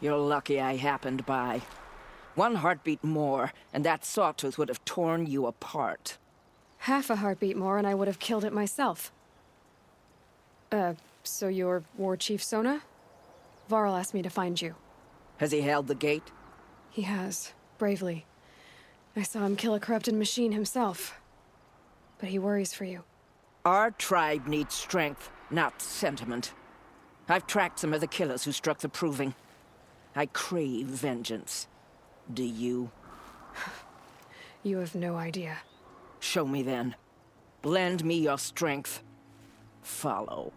You're lucky I happened by. One heartbeat more, and that sawtooth would have torn you apart. Half a heartbeat more and I would have killed it myself. So you're War Chief Sona? Varl asked me to find you. Has he held the gate? He has, bravely. I saw him kill a corrupted machine himself. But he worries for you. Our tribe needs strength, not sentiment. I've tracked some of the killers who struck the Proving. I crave vengeance. Do you? You have no idea. Show me then. Lend me your strength. Follow.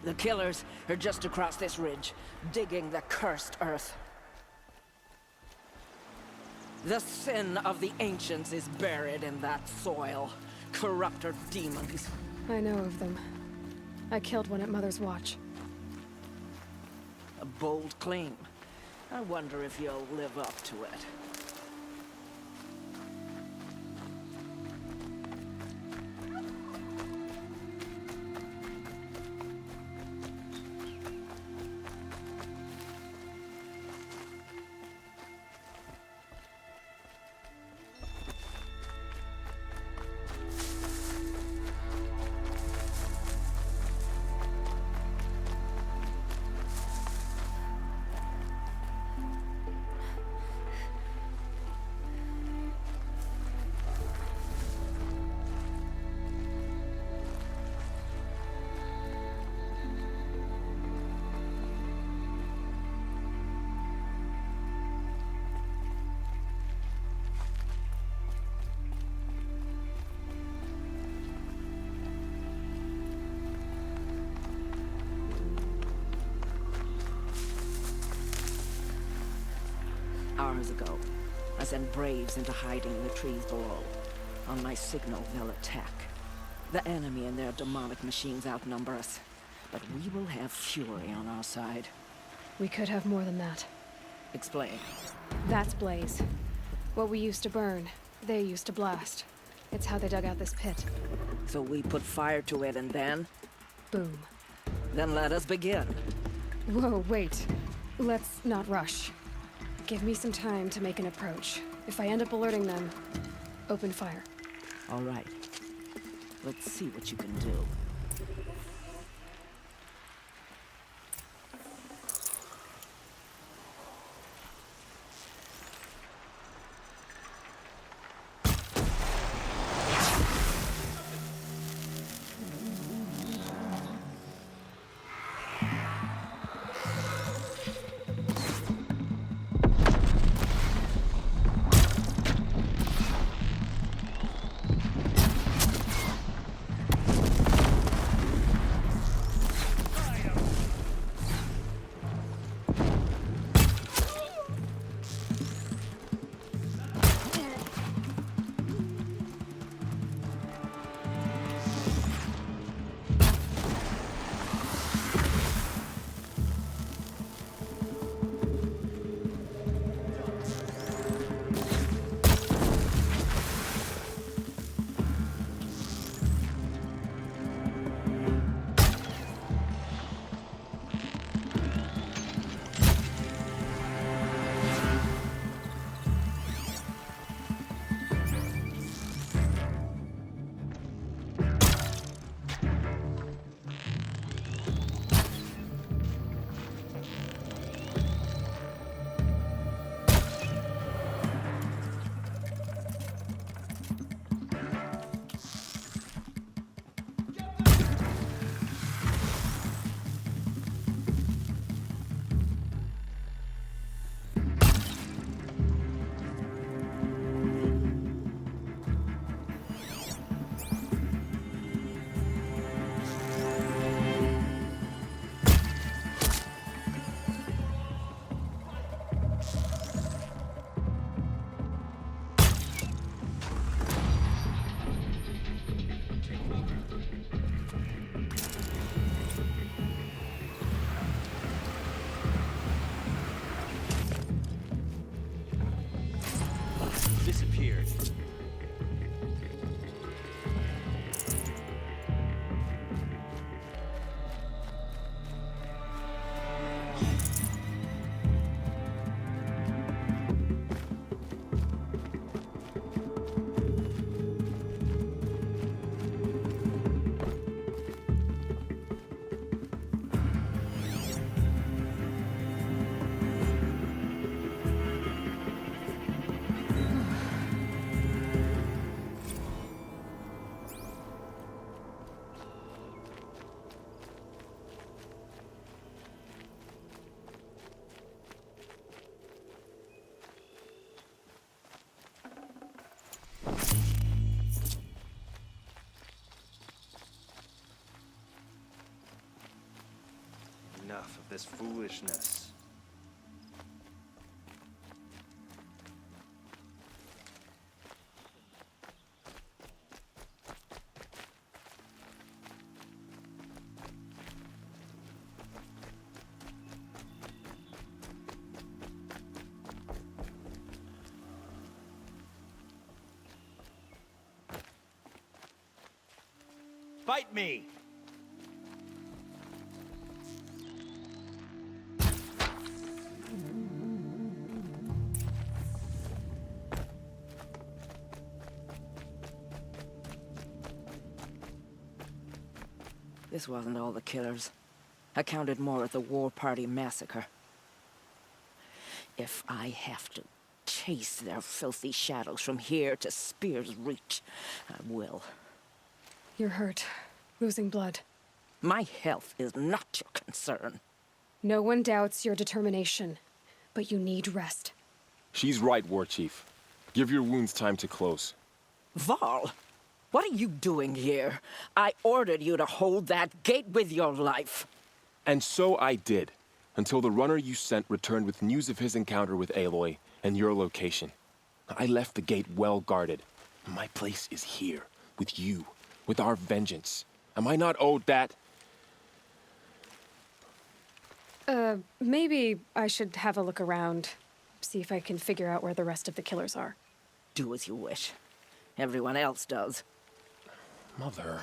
The killers are just across this ridge, digging the cursed earth. The sin of the ancients is buried in that soil. Corrupter demons. I know of them. I killed one at Mother's Watch. A bold claim. I wonder if you'll live up to it. days ago. I sent Braves into hiding in the trees below. On my signal, they'll attack. The enemy and their demonic machines outnumber us, but we will have fury on our side. We could have more than that. Explain. That's Blaze. What we used to burn, they used to blast. It's how they dug out this pit. So we put fire to it and then? Boom. Then let us begin. Whoa, wait. Let's not rush. Give me some time to make an approach. If I end up alerting them, open fire. All right. Let's see what you can do. Disappeared. Enough of this foolishness. Fight me! This wasn't all the killers. I counted more at the War Party massacre. If I have to chase their filthy shadows from here to Spear's Reach, I will. You're hurt. Losing blood. My health is not your concern. No one doubts your determination, but you need rest. She's right, War Chief. Give your wounds time to close. Val, what are you doing here? I ordered you to hold that gate with your life. And so I did, until the runner you sent returned with news of his encounter with Aloy and your location. I left the gate well guarded. My place is here, with you, with our vengeance. Am I not owed that? Maybe I should have a look around, see if I can figure out where the rest of the killers are. Do as you wish. Everyone else does. Mother...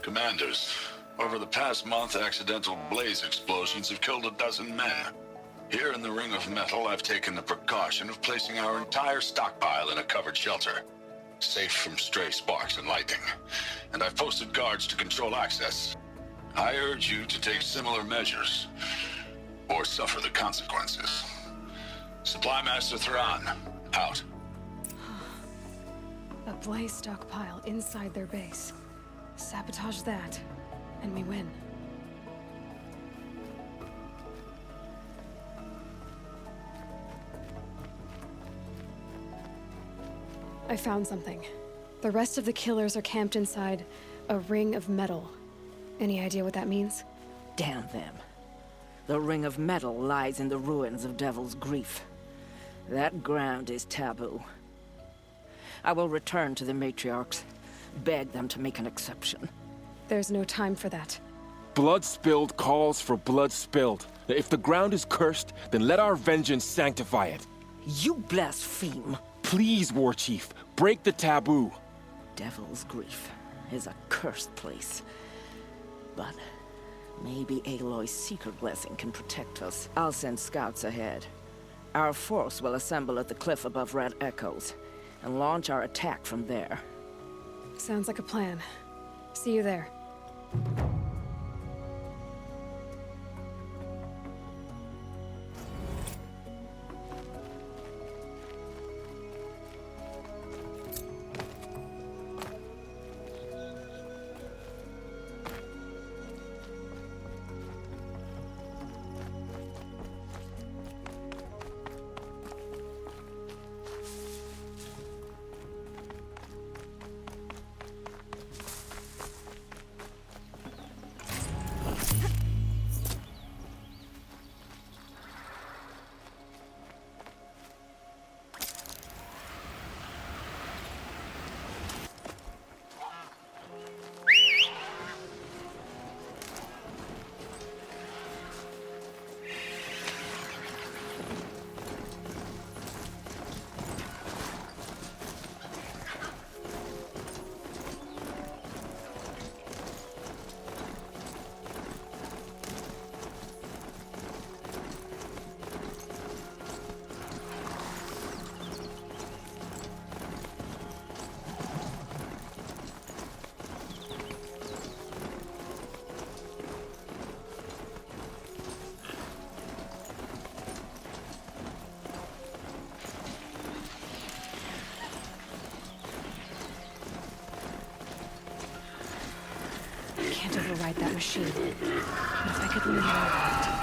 Commanders, over the past month, accidental blaze explosions have killed 12 men. Here in the Ring of Metal, I've taken the precaution of placing our entire stockpile in a covered shelter, safe from stray sparks and lightning. And I've posted guards to control access. I urge you to take similar measures, or suffer the consequences. Supply Master Thrawn, out. A blaze stockpile inside their base. Sabotage that, and we win. I found something. The rest of the killers are camped inside a ring of metal. Any idea what that means? Damn them. The Ring of Metal lies in the ruins of Devil's Grief. That ground is taboo. I will return to the matriarchs. Beg them to make an exception. There's no time for that. Blood spilled calls for blood spilled. If the ground is cursed, then let our vengeance sanctify it. You blaspheme. Please, War Chief, break the taboo. Devil's Grief is a cursed place. But maybe Aloy's secret blessing can protect us. I'll send scouts ahead. Our force will assemble at the cliff above Red Echoes and launch our attack from there. Sounds like a plan. See you there. Can't override that machine. But if I could learn more about it.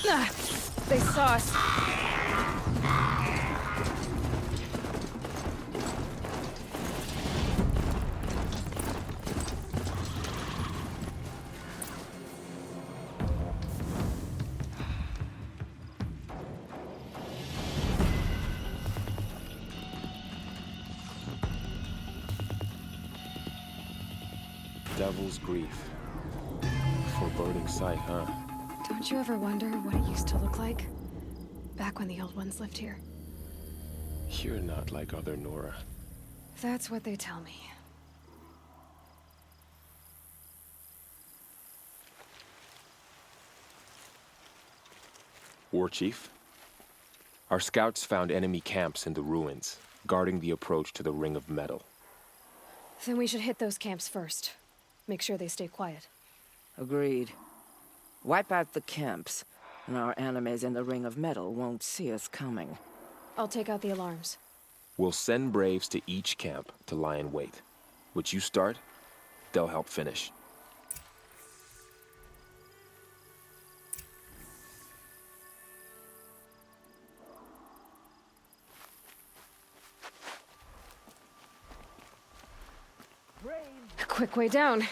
They saw us. Devil's grief. Foreboding sight, huh? Don't you ever wonder what it used to look like? Back when the old ones lived here. You're not like other Nora. That's what they tell me. War Chief? Our scouts found enemy camps in the ruins, guarding the approach to the Ring of Metal. Then we should hit those camps first. Make sure they stay quiet. Agreed. Wipe out the camps, and our enemies in the Ring of Metal won't see us coming. I'll take out the alarms. We'll send Braves to each camp to lie in wait. What you start, they'll help finish. A quick way down.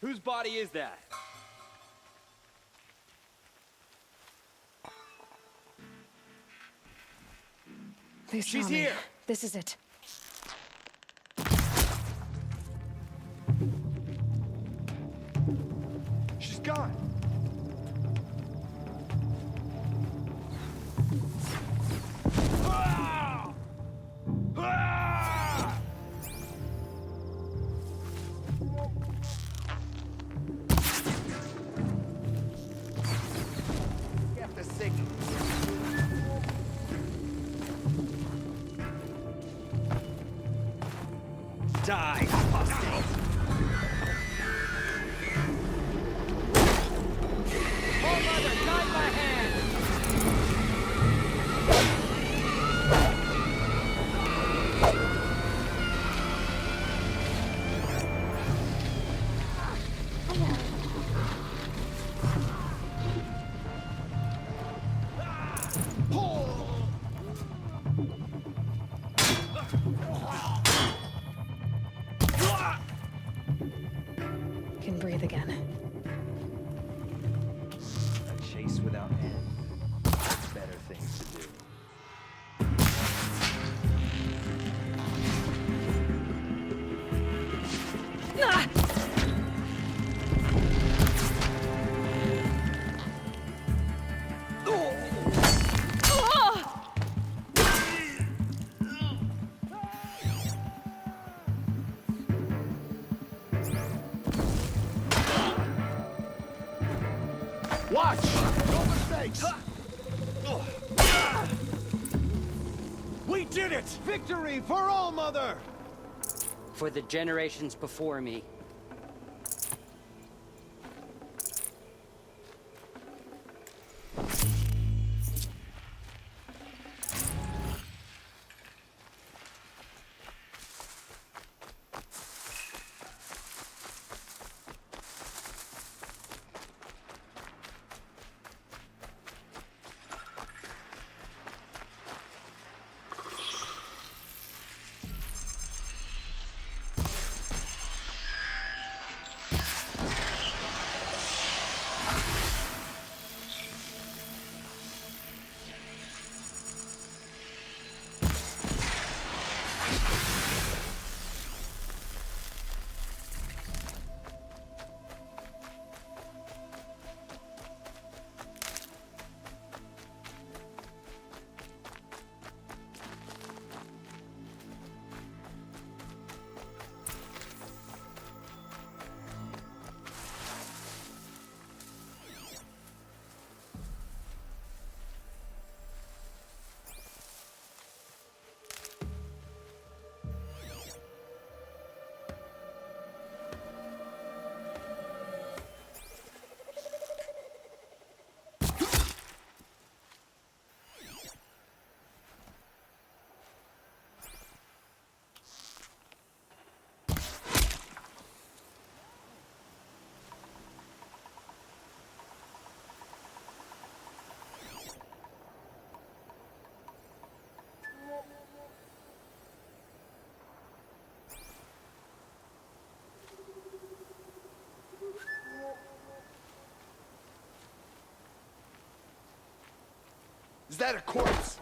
Whose body is that? They saw She's me. here! This is it. She's gone! Get the signal. Die, apostate! Oh, mother, guide my hand! Can breathe again. A chase without end. There's better things to do. Watch! No mistakes! We did it! Victory for All Mother! For the generations before me. Is that a corpse?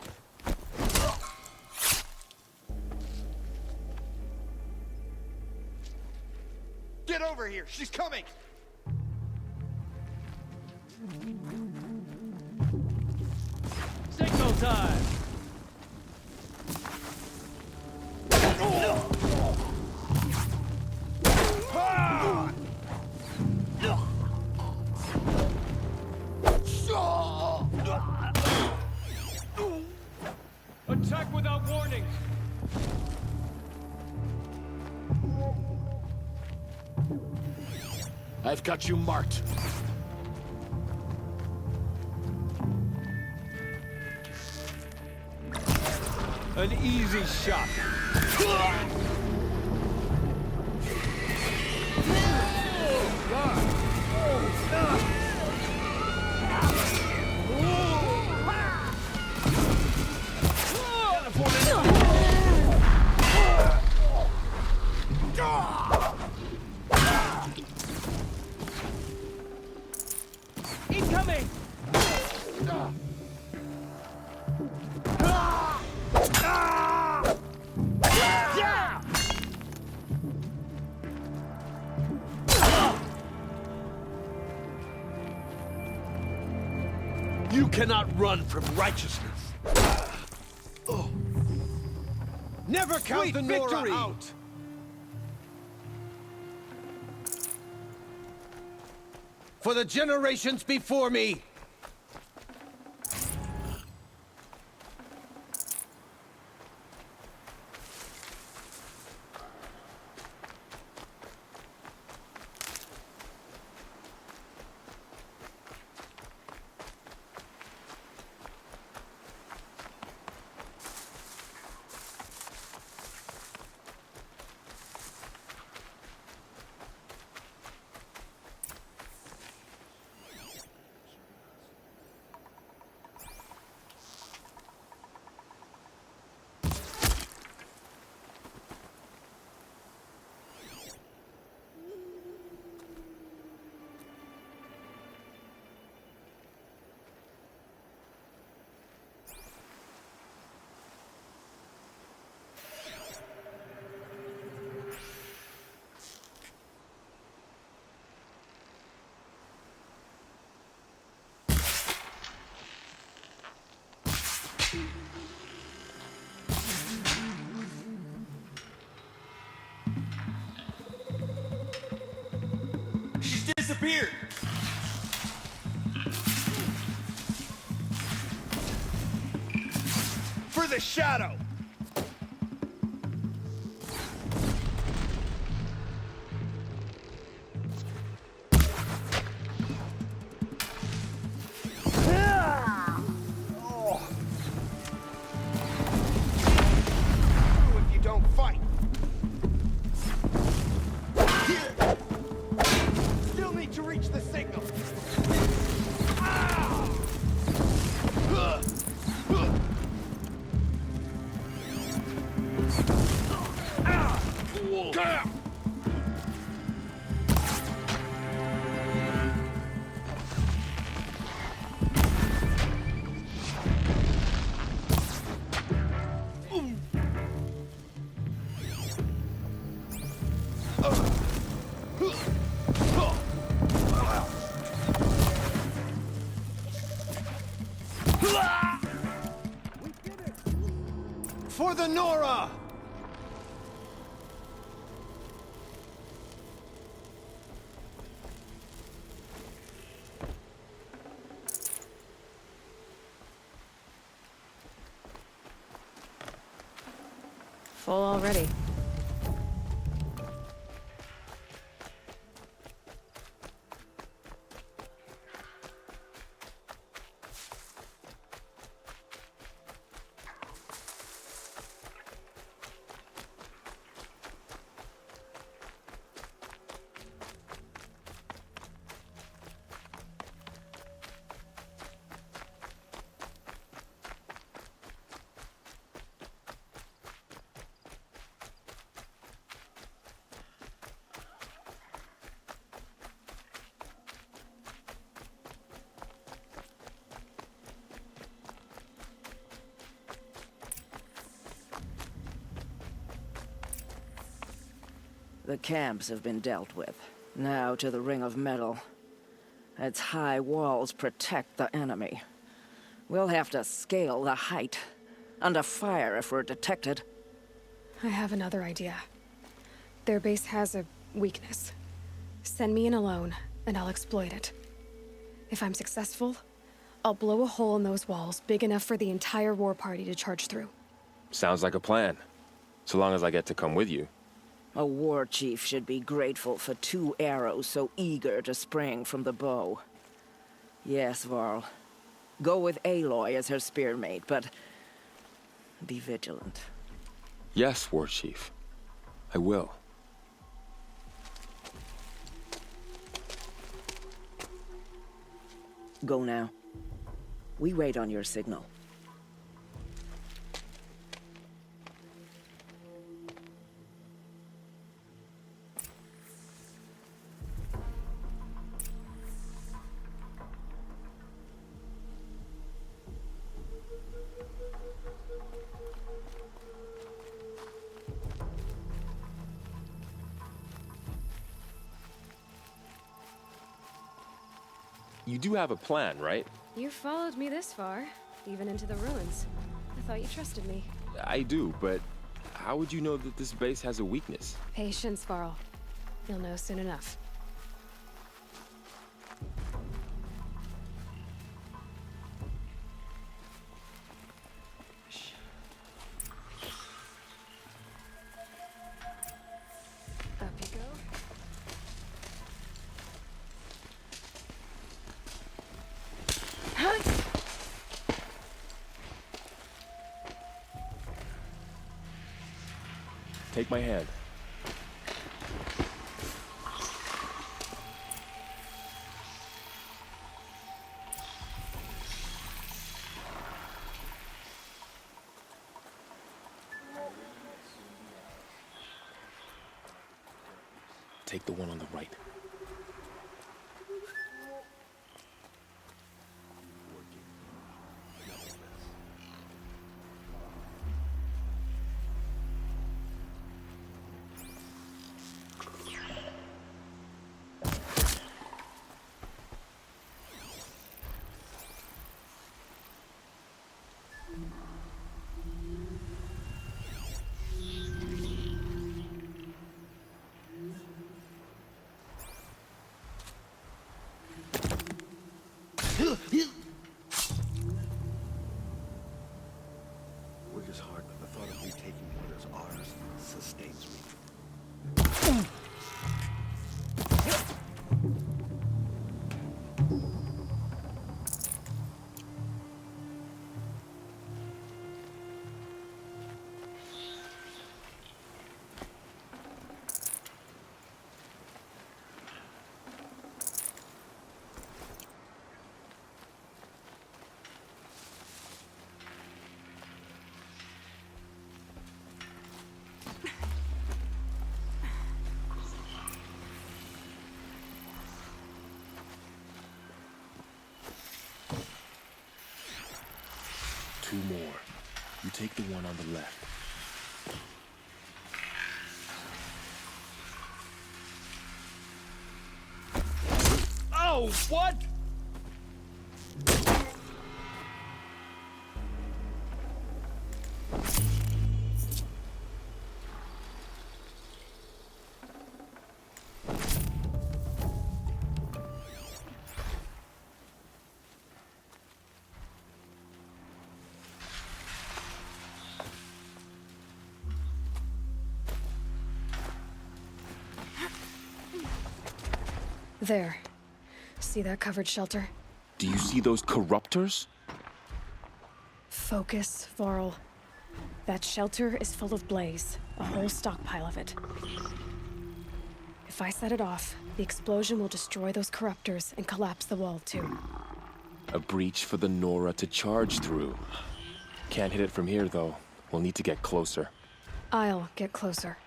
Get over here! She's coming! Signal time! Attack without warning! I've got you marked. An easy shot. Incoming! You cannot run from righteousness. Never count the Nora out. For the generations before me. She's disappeared. the shadow! If you don't fight. Still need to reach the signal. For the Nora! Full already. The camps have been dealt with. Now to the Ring of Metal. Its high walls protect the enemy. We'll have to scale the height. Under fire if we're detected. I have another idea. Their base has a weakness. Send me in alone, and I'll exploit it. If I'm successful, I'll blow a hole in those walls big enough for the entire war party to charge through. Sounds like a plan. So long as I get to come with you. A war chief should be grateful for 2 arrows so eager to spring from the bow. Yes, Varl. Go with Aloy as her spearmate, but be vigilant. Yes, War Chief. I will. Go now. We wait on your signal. You do have a plan, right? You followed me this far, even into the ruins. I thought you trusted me. I do, but how would you know that this base has a weakness? Patience, Varl. You'll know soon enough. Up you go. Take my hand. Take the one on the right. You take the one on the left. Oh, what? There. See that covered shelter? Do you see those corruptors? Focus, Varl. That shelter is full of blaze. A whole stockpile of it. If I set it off, the explosion will destroy those corruptors and collapse the wall, too. A breach for the Nora to charge through. Can't hit it from here, though. We'll need to get closer. I'll get closer.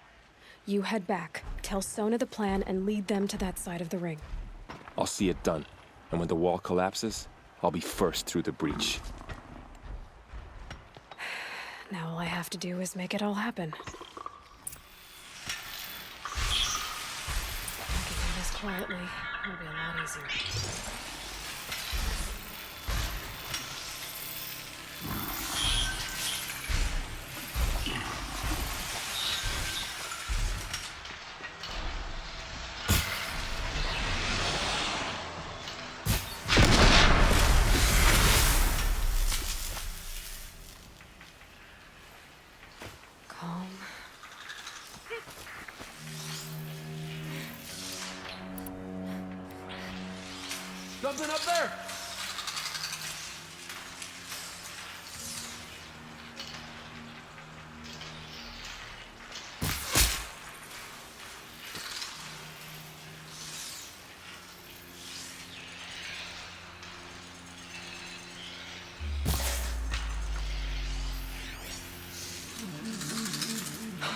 You head back, tell Sona the plan, and lead them to that side of the ring. I'll see it done. And when the wall collapses, I'll be first through the breach. Now all I have to do is make it all happen. I can do this quietly. It'll be a lot easier. Something up there!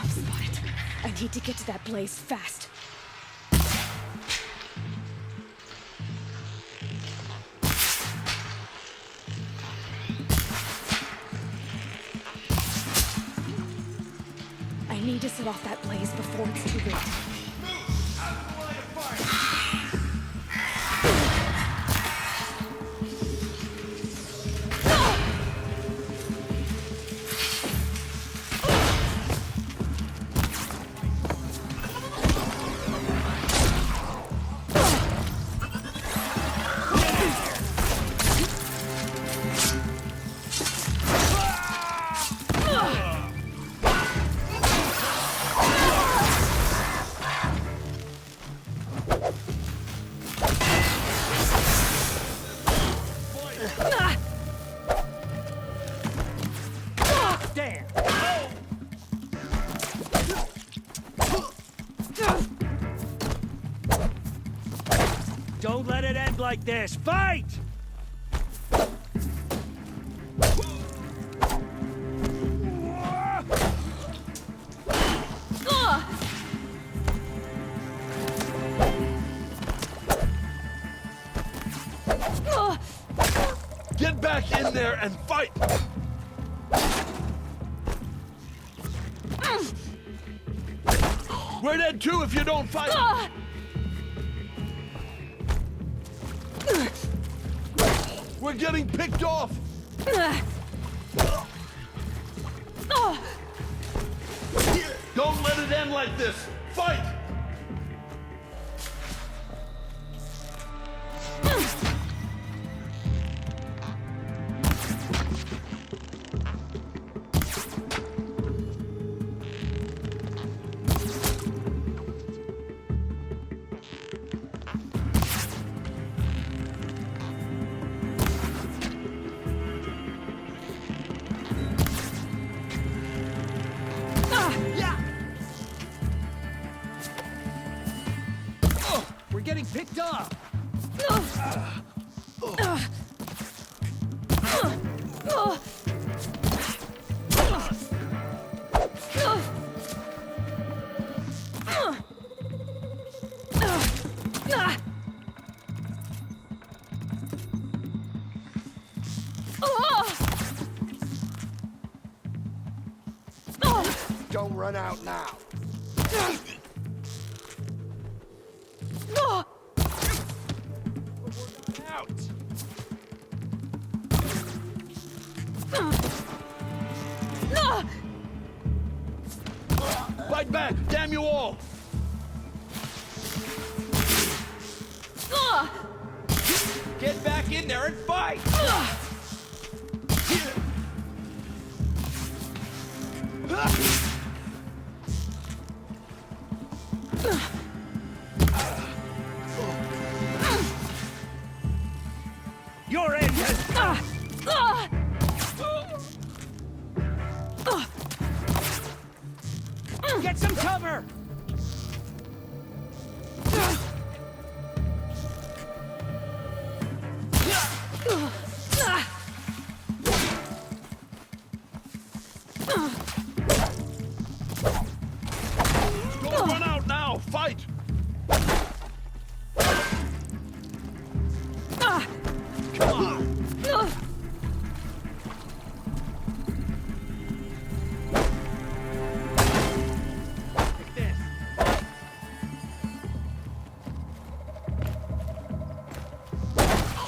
Spot. I need to get to that blaze fast. I need to set off that blaze before it's too late. Don't let it end like this! Fight! Get back in there and fight! We're dead too if you don't fight! We're getting picked off! Don't let it end like this! Fight! We're getting picked up! run out now. Out! Fight back! Damn you all! Get back in there and fight! Your end has come! Get some cover! Don't run out now! Fight! Come on!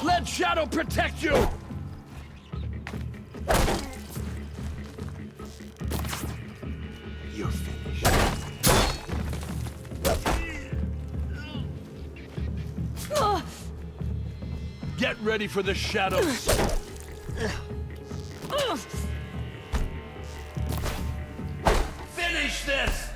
Let Shadow protect you! You're finished. Get ready for the shadows! Finish this!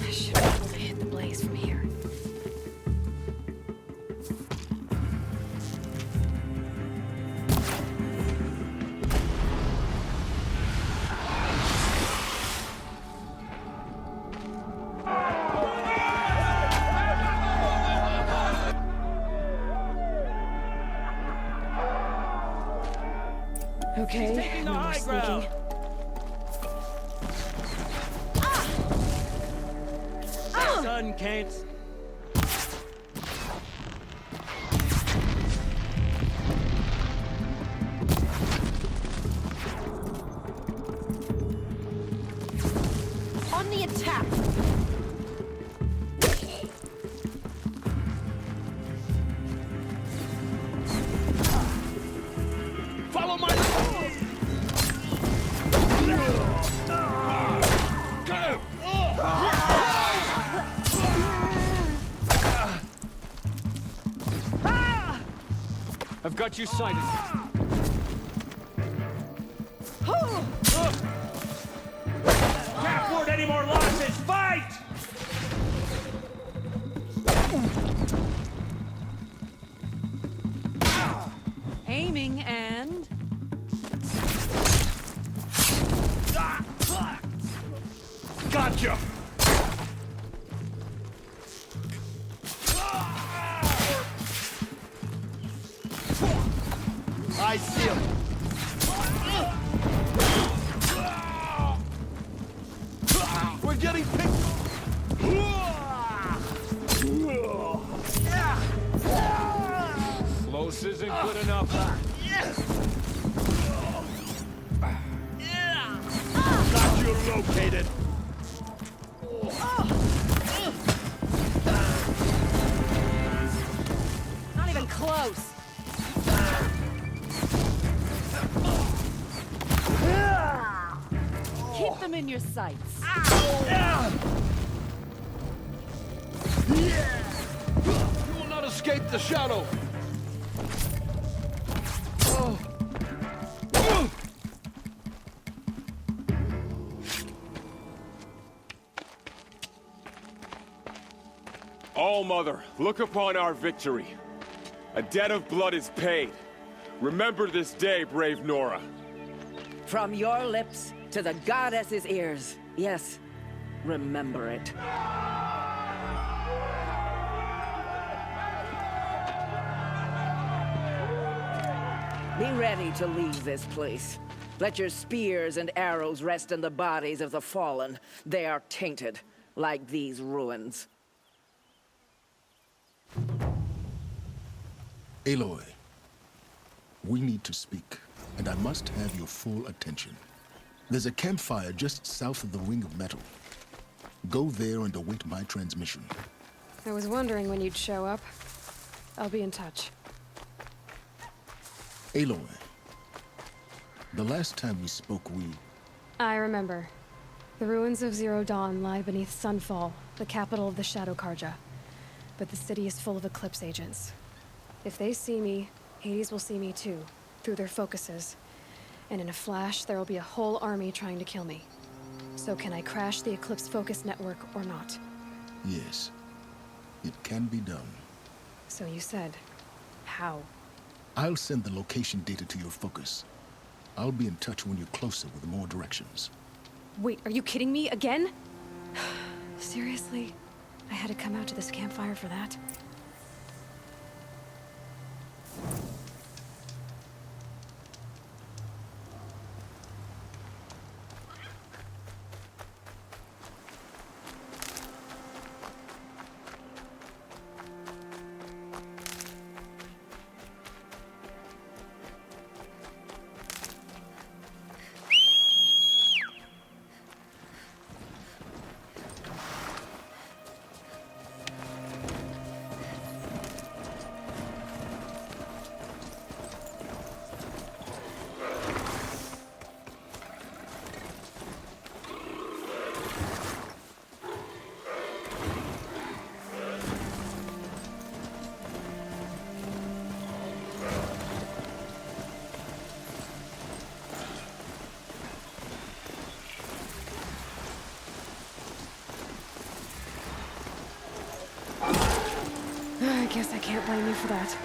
I should be able to hit the blaze from here. Okay, taking the no more high sneaking. ground. Son can't. On the attack! Follow my... I've got you sighted. Can't afford any more losses! Fight! Aiming and... Gotcha! I see him. We're getting picked. Close isn't good enough. Got you located. Not even close! Keep them in your sights. You will not escape the shadow. All-Mother, look upon our victory. A debt of blood is paid. Remember this day, brave Nora. From your lips to the goddess's ears. Yes, remember it. Be ready to leave this place. Let your spears and arrows rest in the bodies of the fallen. They are tainted, like these ruins. Aloy, we need to speak, and I must have your full attention. There's a campfire just south of the Ring of Metal. Go there and await my transmission. I was wondering when you'd show up. I'll be in touch. Aloy, the last time we spoke, I remember. The ruins of Zero Dawn lie beneath Sunfall, the capital of the Shadow Karja. But the city is full of Eclipse agents. If they see me, Hades will see me too, through their focuses. And in a flash, there will be a whole army trying to kill me. So can I crash the Eclipse focus network or not? Yes, it can be done. So you said, how? I'll send the location data to your focus. I'll be in touch when you're closer with more directions. Wait, are you kidding me again? Seriously? I had to come out to this campfire for that? I guess I can't blame you for that.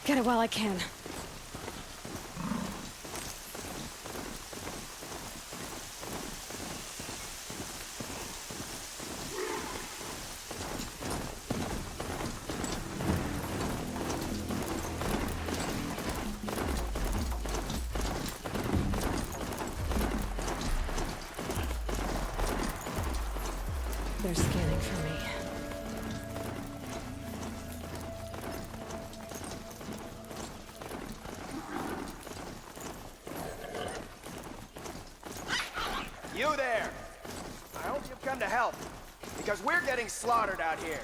Get it while I can. They're scanning for me. You there! I hope you've come to help, because we're getting slaughtered out here.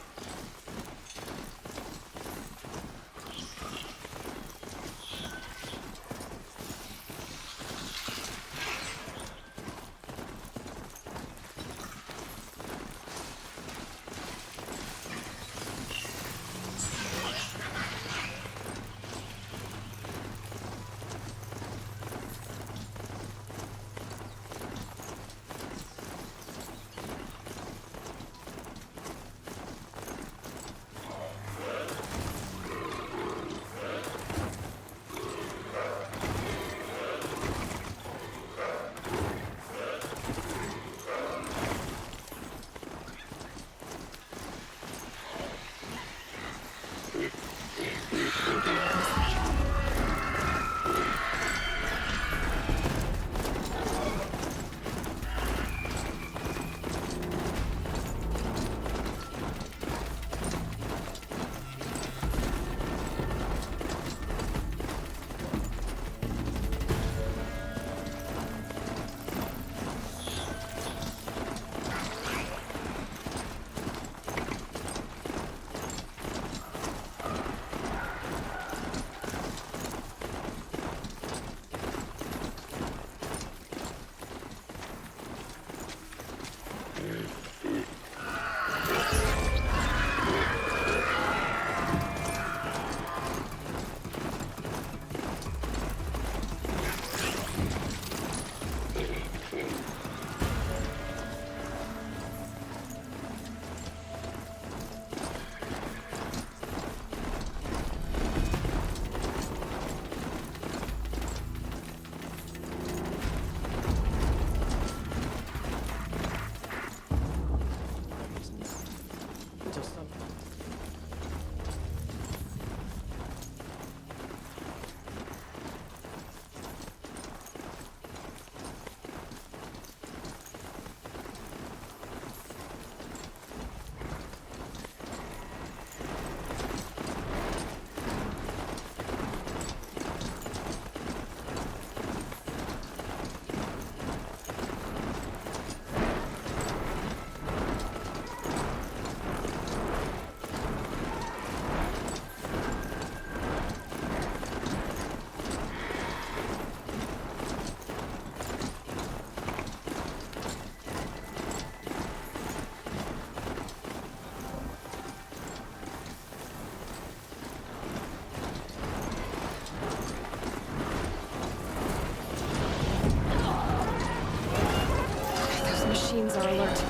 Danger alert.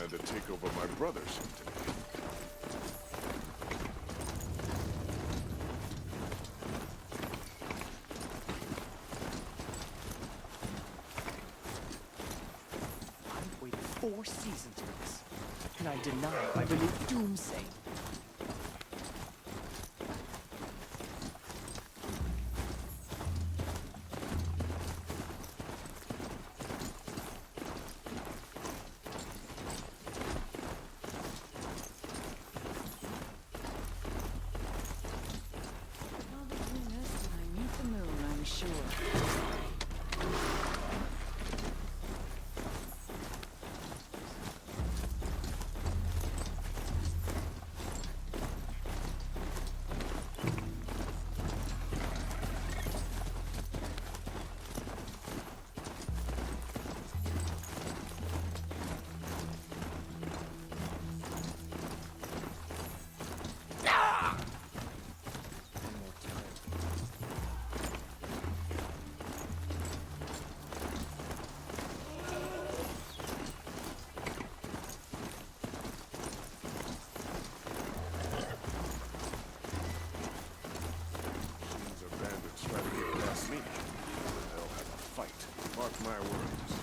To take over my brother's today. I've waited 4 seasons for this, and I deny it by renewed doomsay. Mark my words.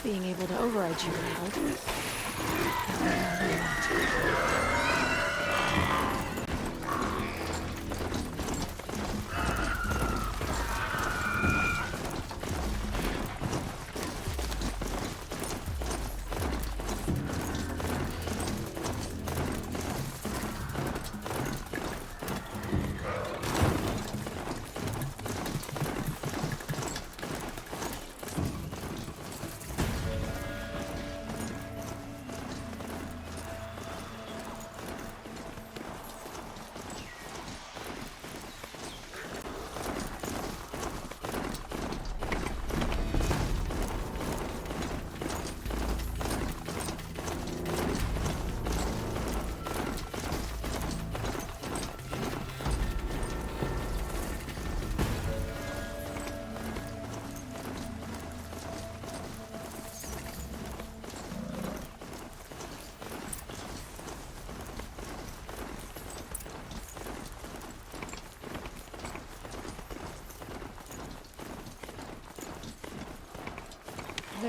Being able to override you would help.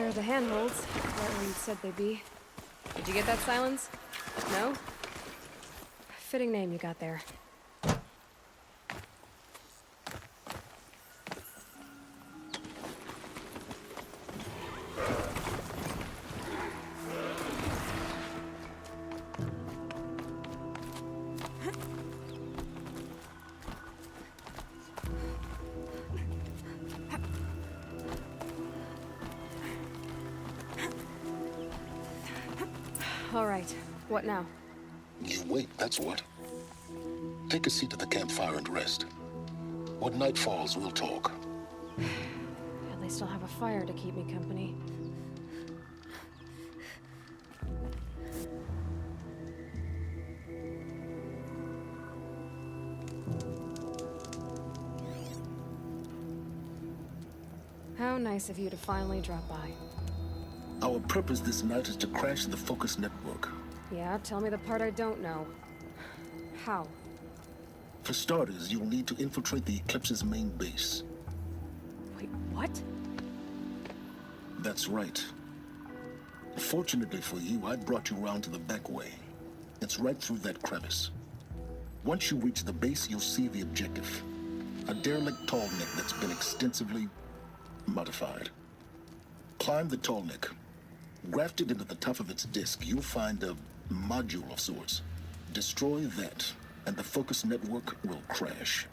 There are the handholds, right where you said they'd be. Did you get that, Silence? No? Fitting name you got there. All right, what now? You wait, that's what. Take a seat at the campfire and rest. When night falls, we'll talk. At least I'll have a fire to keep me company. How nice of you to finally drop by. Our purpose this night is to crash the Focus network. Yeah, tell me the part I don't know. How? For starters, you'll need to infiltrate the Eclipse's main base. Wait, what? That's right. Fortunately for you, I brought you round to the back way. It's right through that crevice. Once you reach the base, you'll see the objective. A derelict tall neck that's been extensively modified. Climb the tall neck. Grafted into the top of its disk, you'll find a module of sorts. Destroy that, and the Focus network will crash.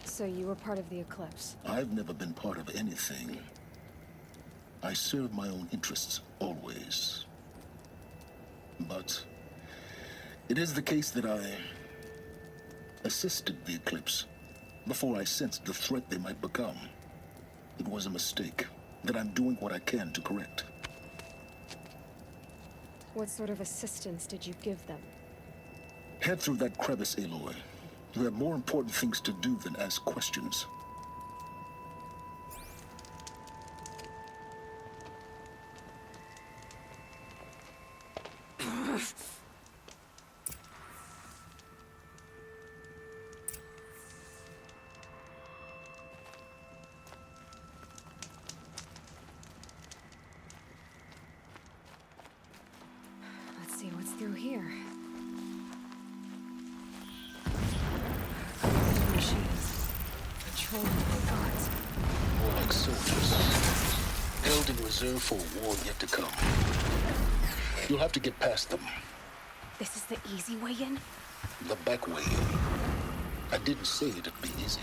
So you were part of the Eclipse? I've never been part of anything. I serve my own interests, always. But it is the case that I assisted the Eclipse before I sensed the threat they might become. It was a mistake that I'm doing what I can to correct. What sort of assistance did you give them? Head through that crevice, Aloy. You have more important things to do than ask questions. Let's see what's through here. Machines. Patrolling the gods. More like soldiers. Held in reserve for a war yet to come. You'll have to get past them. This is the easy way in? The back way in. I didn't say it'd be easy.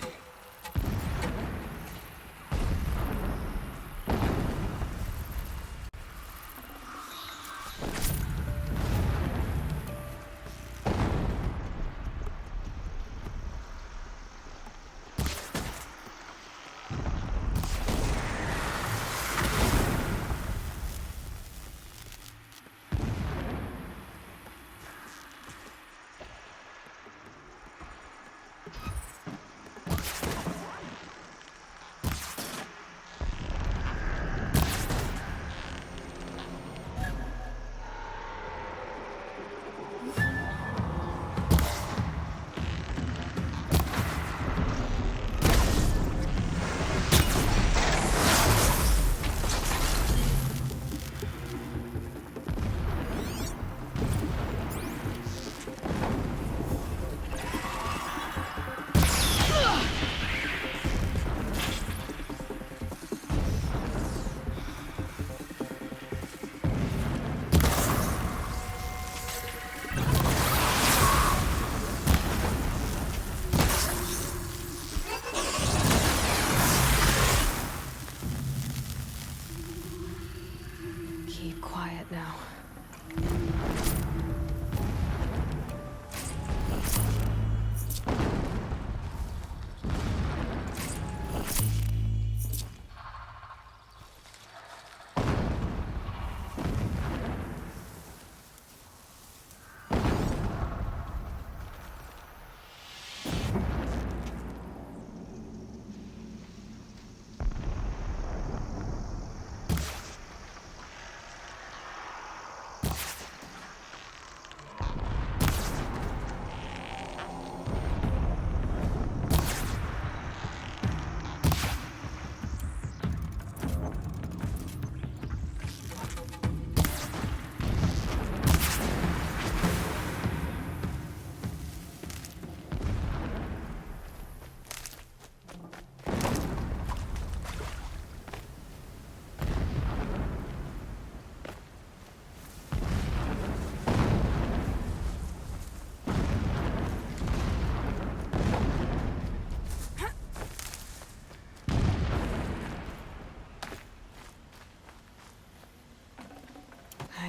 Keep quiet now.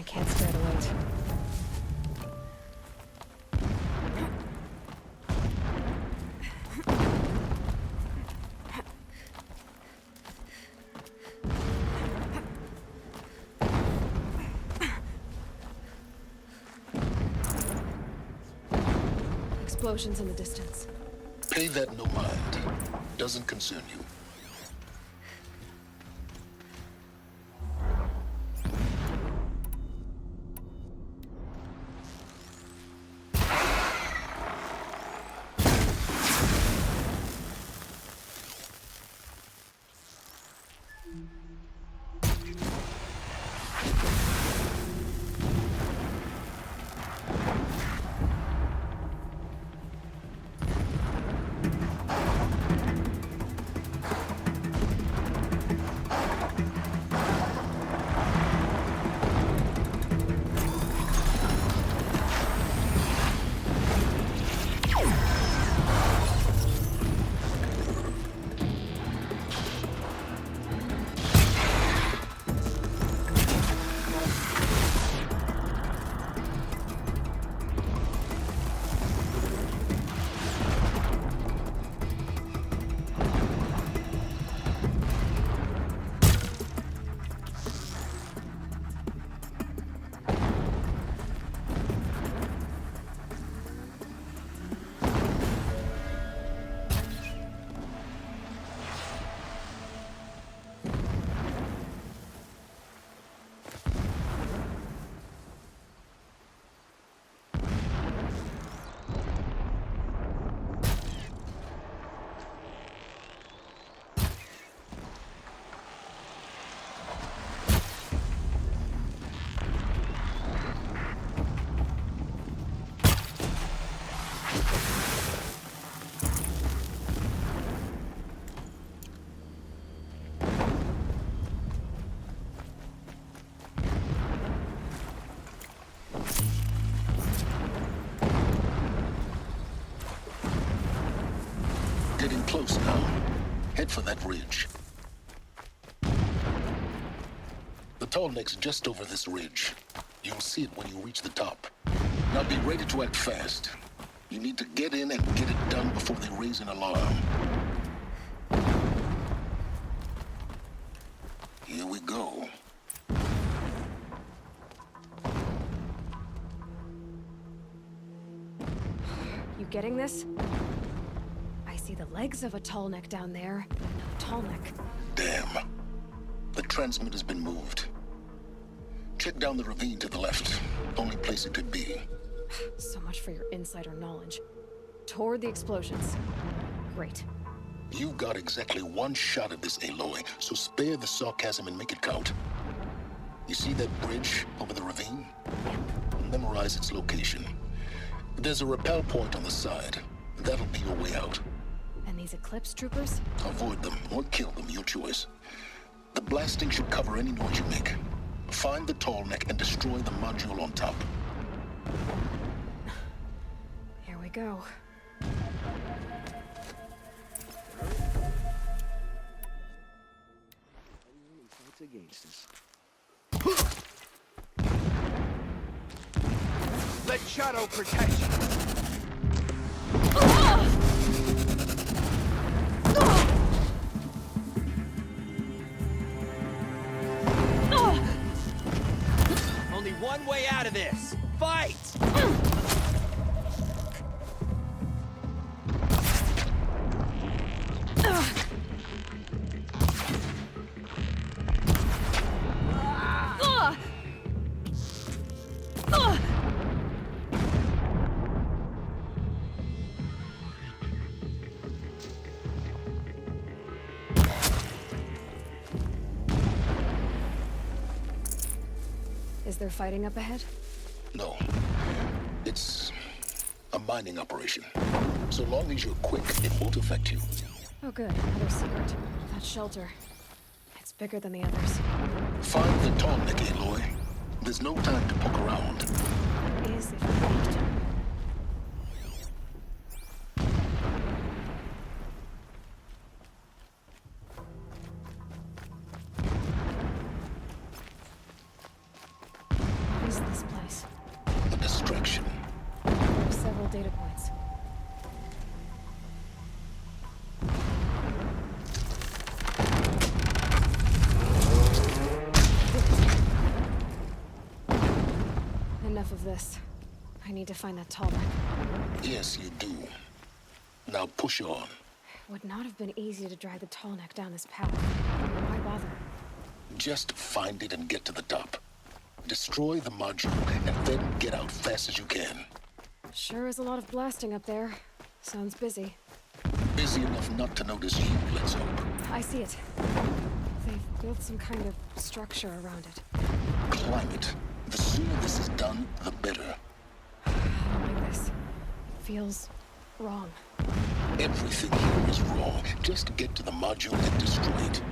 I can't spare the weight. Explosions in the distance. Pay that no mind. Doesn't concern you. Getting close now. Head for that ridge. The tall neck's just over this ridge. You'll see it when you reach the top. Now be ready to act fast. You need to get in and get it done before they raise an alarm. Here we go. You getting this? I see the legs of a tall neck down there, but no tall neck. Damn. The transmitter's been moved. Check down the ravine to the left. Only place it could be. So much for your insider knowledge. Toward the explosions. Great. You've got exactly one shot at this, Aloy, so spare the sarcasm and make it count. You see that bridge over the ravine? Memorize its location. There's a rappel point on the side. That'll be your way out. And these Eclipse troopers? Avoid them or kill them, your choice. The blasting should cover any noise you make. Find the tall neck and destroy the module on top. Here we go. Against us. Let Shadow protect you. Only one way out of this. Fight! Is there fighting up ahead? No. It's a mining operation. So long as you're quick, it won't affect you. Oh good, another secret. That shelter. It's bigger than the others. Find the tall neck, Aloy. There's no time to poke around. Is it locked? data points. Enough of this. I need to find that tall neck. Yes, you do. Now push on. It would not have been easy to drag the tall neck down this path. Why bother? Just find it and get to the top. Destroy the module, and then get out fast as you can. Sure is a lot of blasting up there. Sounds busy. Busy enough not to notice you, let's hope. I see it. They've built some kind of structure around it. Climb it. The sooner this is done, the better. I don't like this. Feels wrong. Everything here is wrong. Just get to the module and destroy it.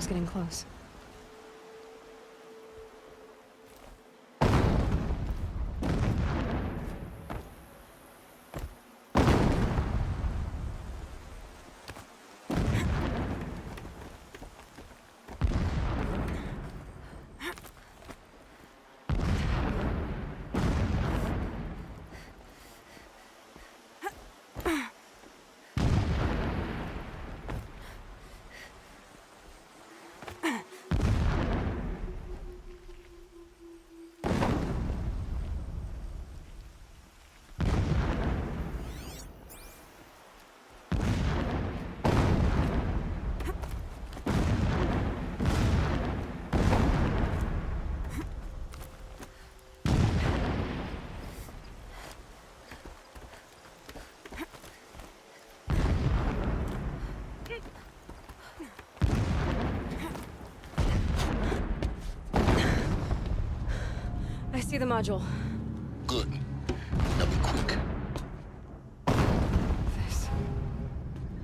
Getting close. I see the module. Good. Now be quick.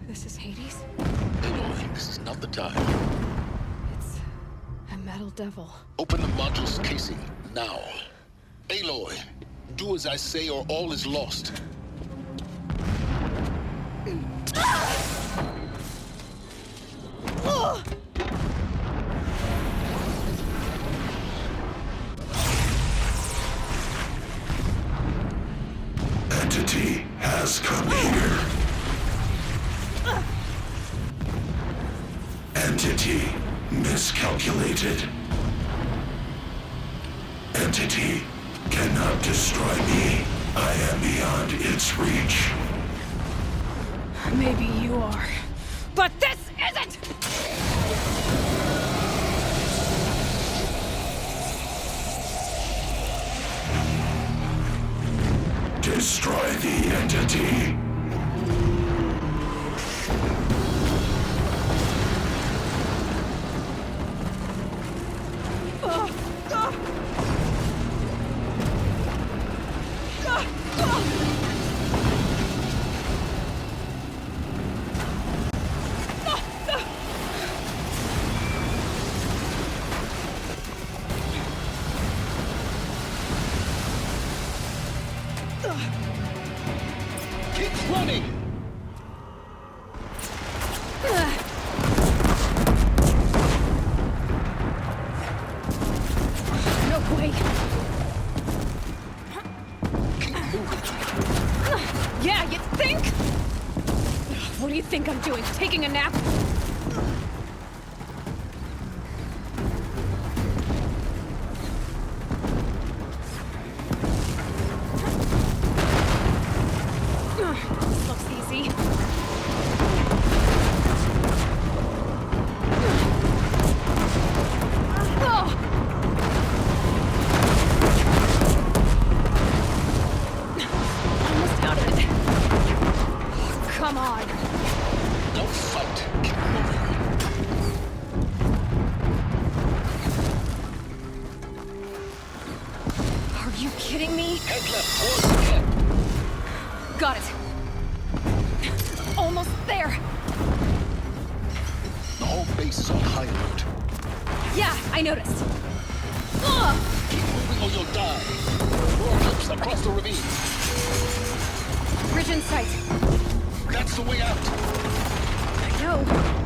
This is Hades? Aloy, this is not the time. It's a metal devil. Open the module's casing, now. Aloy, do as I say or all is lost. Entity has come here. Entity miscalculated. Entity cannot destroy me. I am beyond its reach. Maybe you are, but this isn't! Destroy the entity. Keep running! No way! Keep moving. Yeah, you think? What do you think I'm doing? Taking a nap? This looks easy. Almost out of it. Come on. Don't fight. Keep moving. Are you kidding me? Head left towards the camp. Got it. Almost there. The whole base is on high alert. Yeah, I noticed. Keep moving or or you'll die. More clips across the ravine. Bridge in sight. That's the way out. I know.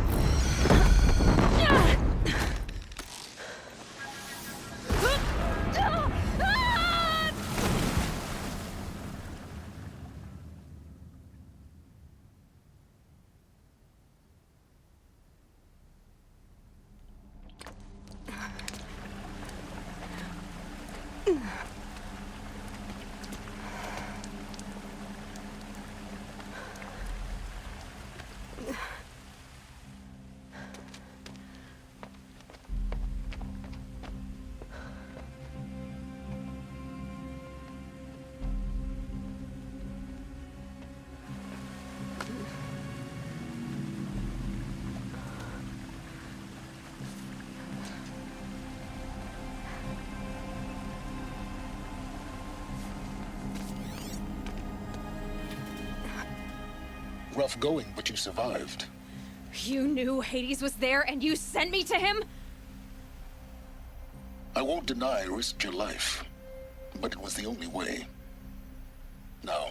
Rough going, but you survived. You knew Hades was there and you sent me to him? I won't deny I risked your life, but it was the only way. Now,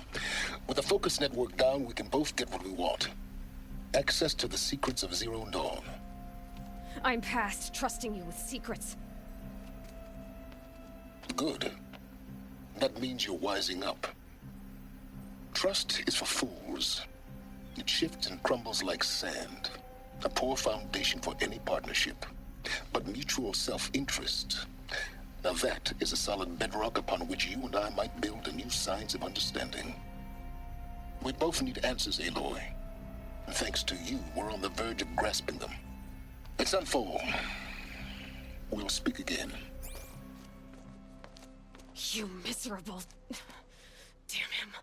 with the focus network down, we can both get what we want. Access to the secrets of Zero Dawn. I'm past trusting you with secrets. Good. That means you're wising up. Trust is for fools. It shifts and crumbles like sand. A poor foundation for any partnership. But mutual self-interest, now that is a solid bedrock upon which you and I might build a new science of understanding. We both need answers, Aloy. And thanks to you, we're on the verge of grasping them. Let's unfold. We'll speak again. You miserable... Damn him.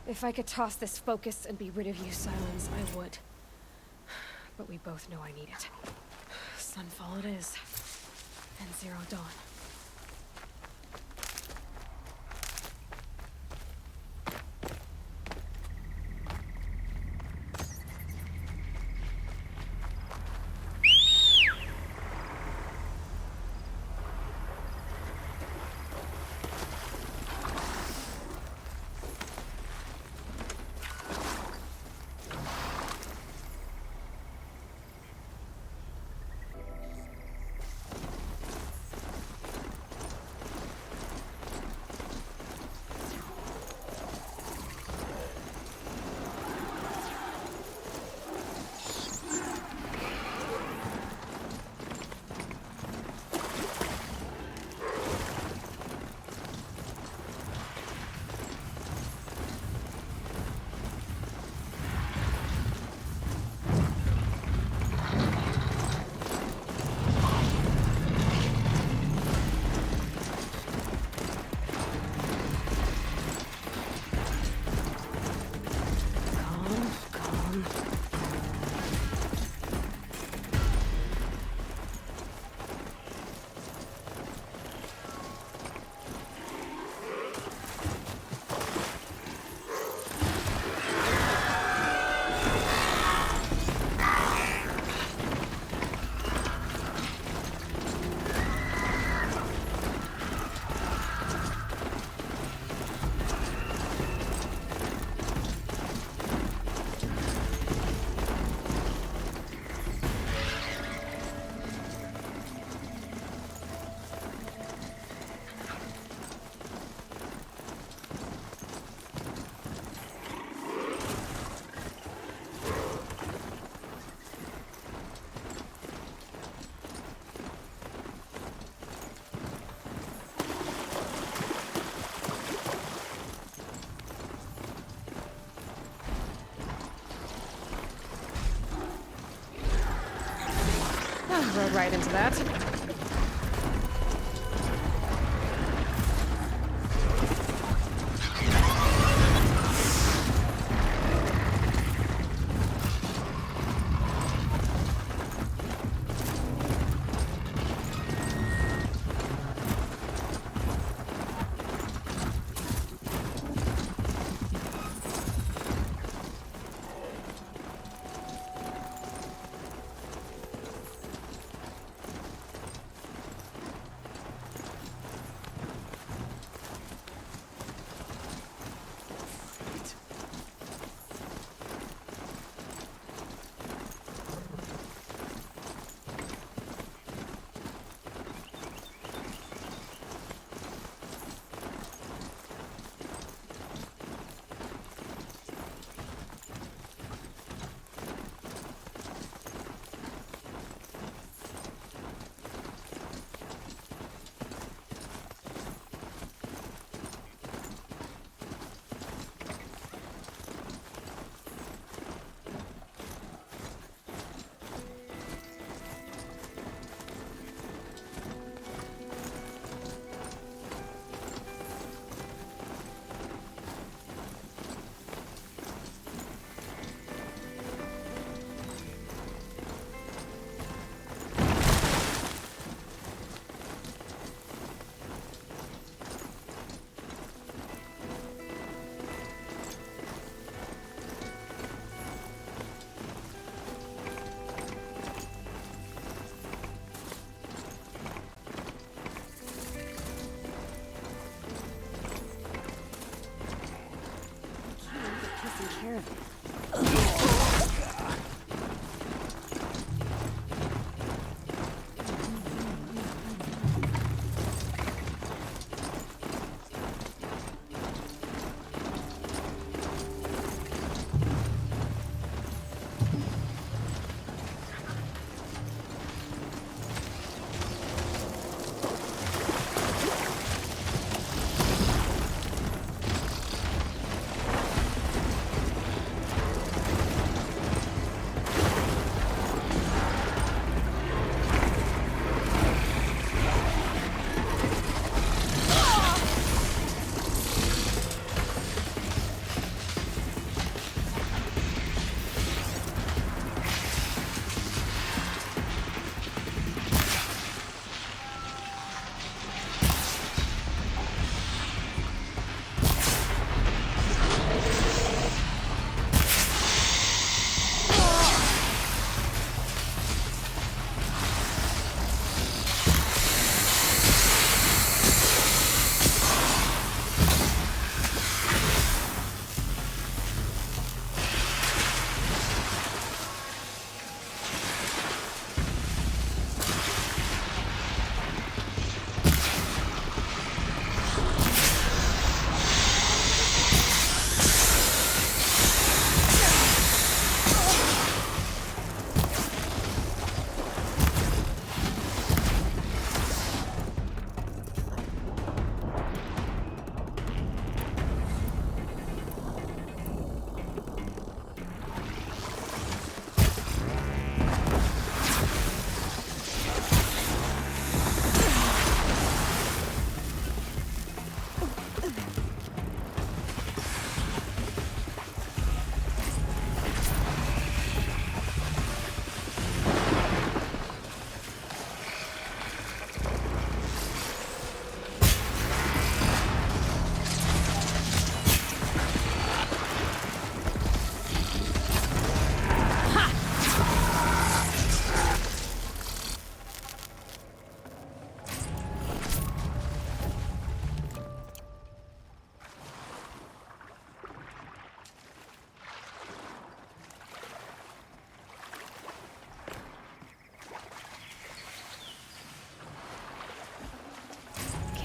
If I could toss this focus and be rid of you, Silence, I would. But we both know I need it. Sunfall it is. And Zero Dawn. Rode right into that. taking care of it.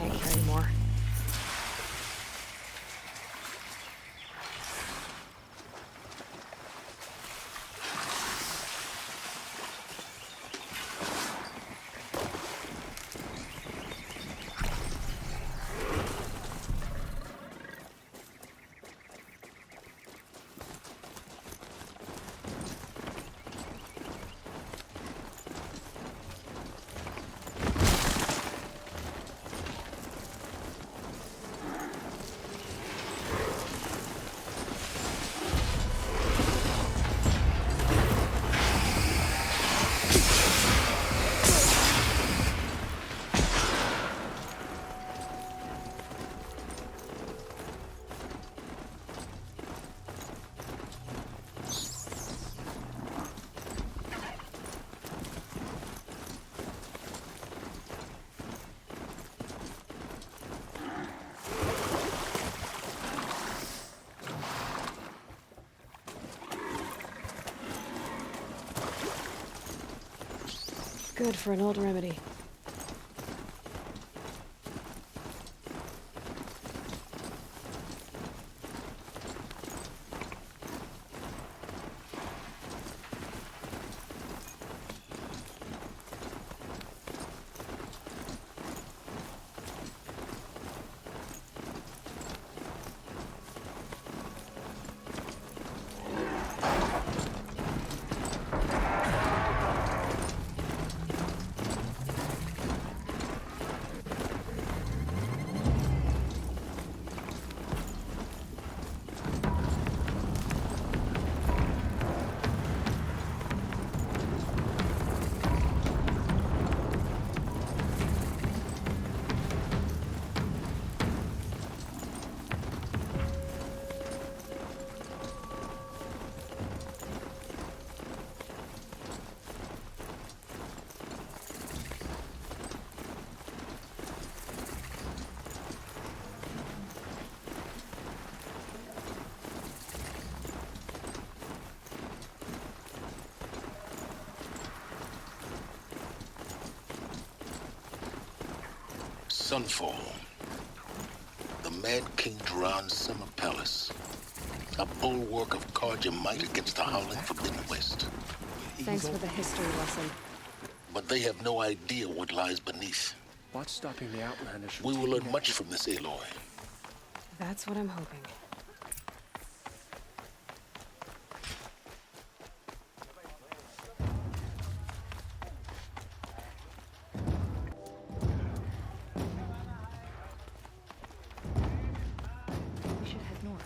Can't carry more. Good for an old remedy. Sunfall. The Mad King Duran's summer palace. A bulwark of Carja might against the howling Forbidden West. Thanks for the history lesson. But they have no idea what lies beneath. What's stopping the Outlanders from We will taking learn much from this Aloy. That's what I'm hoping. We should head north.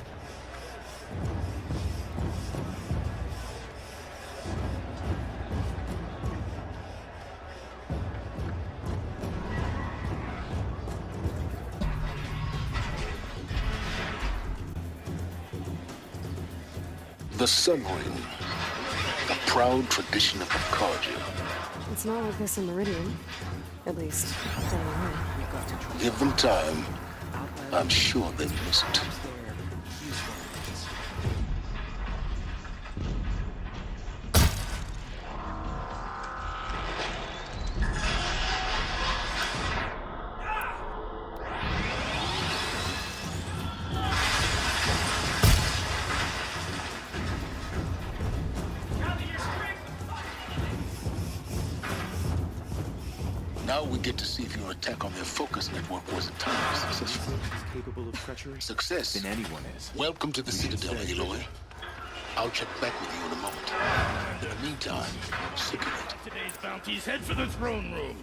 The Sun Ring. A proud tradition of the Carja. It's not like this in Meridian. At least, down the line. Give them time. I'm sure they miss it. Now we get to see if your attack on their focus network was entirely successful. Capable of treachery? Success. Than anyone is. Welcome to the Citadel, Aloy. I'll check back with you in a moment. In the meantime, circulate. Today's bounties head for the throne room.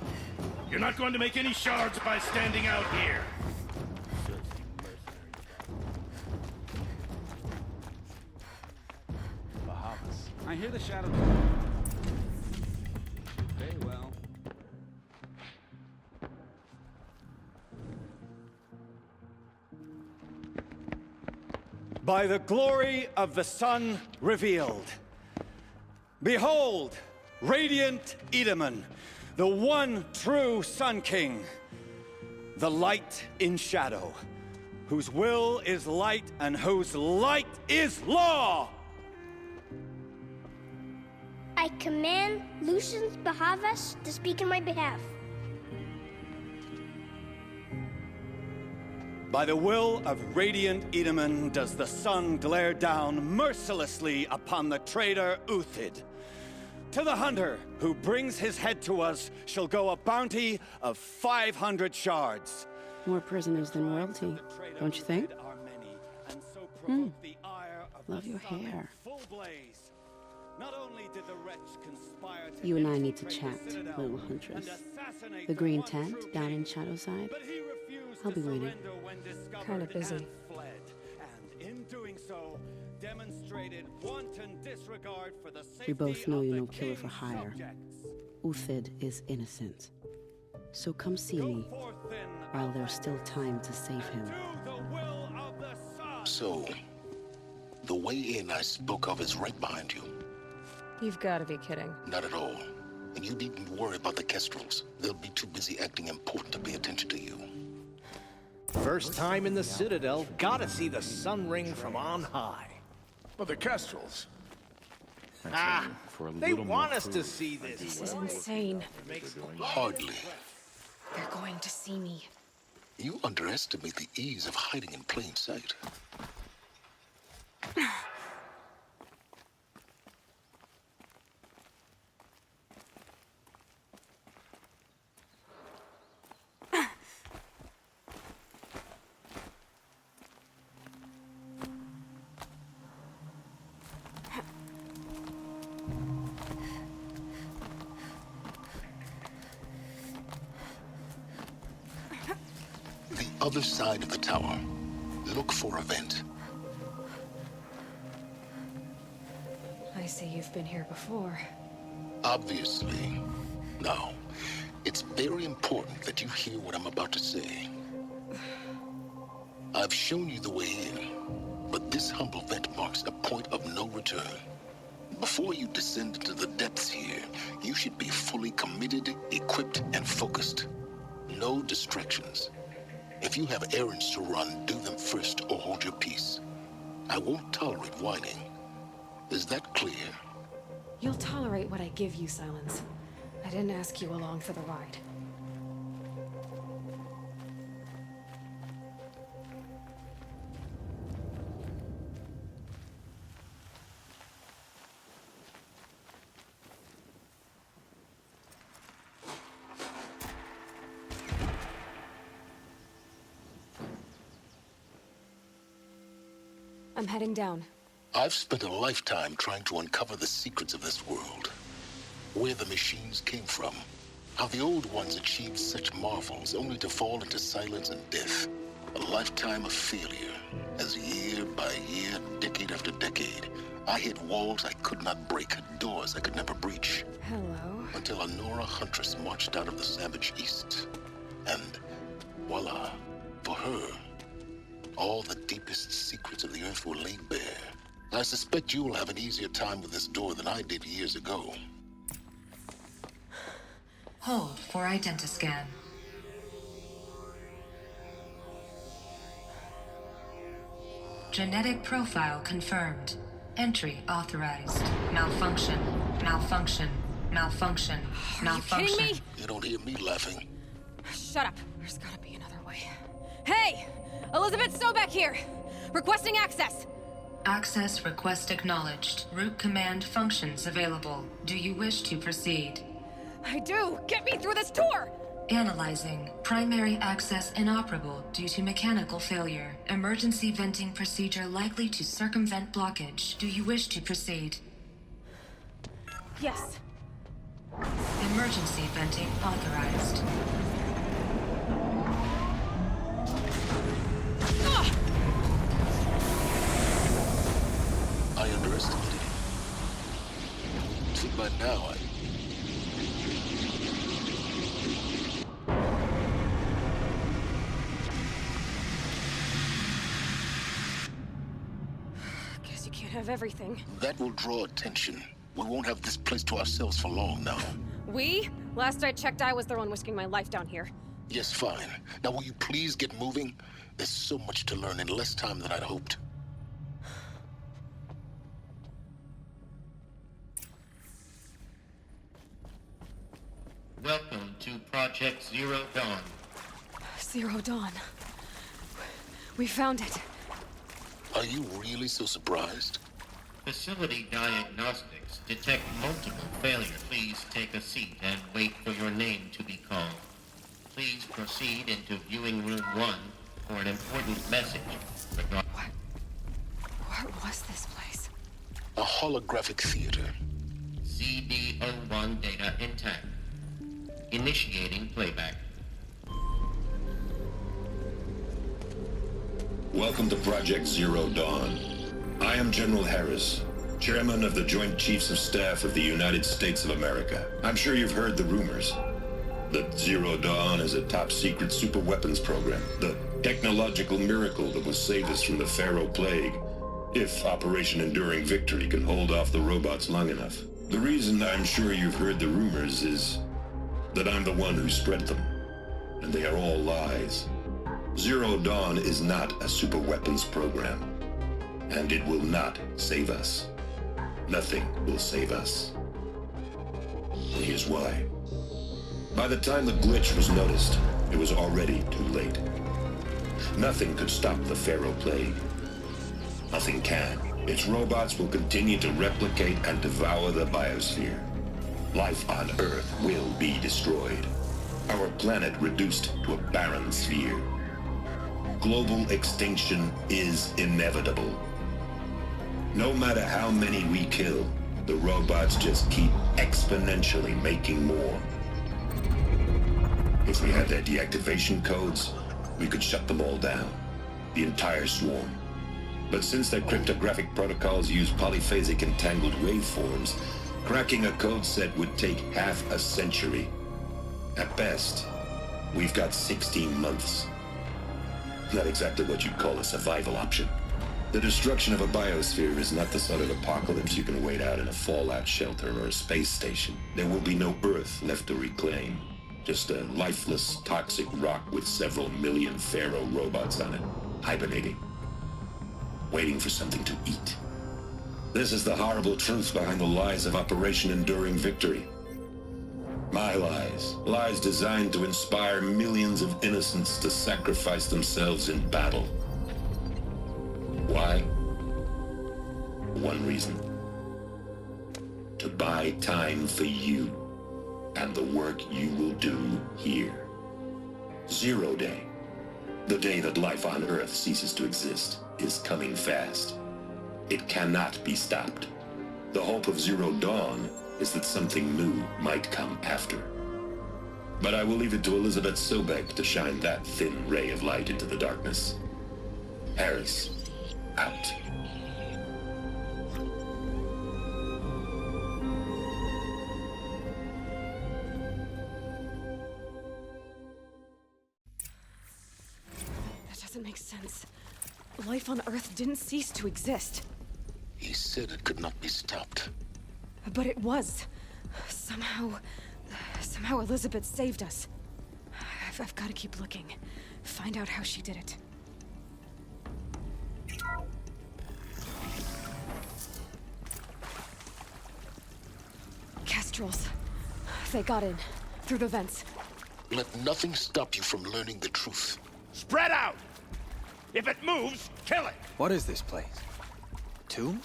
You're not going to make any shards by standing out here. Bahamas. I hear the shadows. Very well. By the glory of the sun revealed. Behold, radiant Edaman, the one true Sun King, the light in shadow, whose will is light and whose light is law! I command Lucius Bahavas to speak in my behalf. By the will of radiant Edaman does the sun glare down mercilessly upon the traitor Uthid. To the hunter who brings his head to us shall go a bounty of 500 shards. More prisoners than royalty, don't you think? Love your hair. You and I need to chat, little huntress. The green tent down in Shadowside. I'll be waiting. Kinda busy. We both know you're no killer for hire. Uthid is innocent. So come see me while there's still time to save him. So, the way in I spoke of is right behind you. You've got to be kidding. Not at all. And you needn't worry about the Kestrels. They'll be too busy acting important to pay attention to you. First time in the Citadel, gotta see the Sun Ring from on high. But the Kestrels. They want us to see this. This is insane. Hardly. They're going to see me. You underestimate the ease of hiding in plain sight. Other side of the tower. Look for a vent. I see you've been here before. Obviously. Now, it's very important that you hear what I'm about to say. I've shown you the way in, but this humble vent marks a point of no return. Before you descend into the depths here, you should be fully committed, equipped, and focused. No distractions. If you have errands to run, do them first or hold your peace. I won't tolerate whining. Is that clear? You'll tolerate what I give you, Silence. I didn't ask you along for the ride. I'm heading down. I've spent a lifetime trying to uncover the secrets of this world. Where the machines came from. How the old ones achieved such marvels only to fall into silence and death. A lifetime of failure, as year by year, decade after decade, I hit walls I could not break, doors I could never breach. Hello. Until a Nora huntress marched out of the savage east. And voila, for her, all the deepest secrets of the earth were laid bare. I suspect you'll have an easier time with this door than I did years ago. Hold for identiscan. Genetic profile confirmed. Entry authorized. Malfunction. Malfunction. Malfunction. Malfunction. Are you kidding me? You don't hear me laughing. Shut up. There's gotta be another way. Hey! Elizabeth Sobeck here! Requesting access! Access request acknowledged. Root command functions available. Do you wish to proceed? I do! Get me through this door! Analyzing. Primary access inoperable due to mechanical failure. Emergency venting procedure likely to circumvent blockage. Do you wish to proceed? Yes. Emergency venting authorized. I underestimated you. See, by now, Guess you can't have everything. that will draw attention. We won't have this place to ourselves for long now. We? Last I checked, I was the one risking my life down here. Yes, fine. Now will you please get moving? There's so much to learn in less time than I'd hoped. Welcome to Project Zero Dawn. Zero Dawn. We found it. Are you really so surprised? Facility diagnostics detect multiple failures. Please take a seat and wait for your name to be called. Please proceed into viewing room 1 for an important message. What was this place? A holographic theater. CB01 data intact. Initiating playback. Welcome to Project Zero Dawn. I am General Harris, Chairman of the Joint Chiefs of Staff of the United States of America. I'm sure you've heard the rumors that Zero Dawn is a top-secret superweapons program, the technological miracle that will save us from the Pharaoh Plague, if Operation Enduring Victory can hold off the robots long enough. The reason I'm sure you've heard the rumors is that I'm the one who spread them, and they are all lies. Zero Dawn is not a superweapons program, and it will not save us. Nothing will save us. And here's why. By the time the glitch was noticed, it was already too late. Nothing could stop the Pharaoh Plague. Nothing can. Its robots will continue to replicate and devour the biosphere. Life on Earth will be destroyed. Our planet reduced to a barren sphere. Global extinction is inevitable. No matter how many we kill, the robots just keep exponentially making more. If we had their deactivation codes, we could shut them all down. The entire swarm. But since their cryptographic protocols use polyphasic entangled waveforms, cracking a code set would take half a century. At best, we've got 16 months. Not exactly what you'd call a survival option. The destruction of a biosphere is not the sort of apocalypse you can wait out in a fallout shelter or a space station. There will be no Earth left to reclaim. Just a lifeless, toxic rock with several million Pharaoh robots on it, hibernating, waiting for something to eat. This is the horrible truth behind the lies of Operation Enduring Victory. My lies. Lies designed to inspire millions of innocents to sacrifice themselves in battle. Why? One reason. To buy time for you and the work you will do here. Zero Day, the day that life on Earth ceases to exist, is coming fast. It cannot be stopped. The hope of Zero Dawn is that something new might come after. But I will leave it to Elizabeth Sobek to shine that thin ray of light into the darkness. Harris, out. That doesn't make sense. Life on Earth didn't cease to exist. He said it could not be stopped. But it was. Somehow Elizabeth saved us. I've got to keep looking. Find out how she did it. Kestrels. They got in. Through the vents. Let nothing stop you from learning the truth. Spread out! If it moves, kill it! What is this place? Tomb?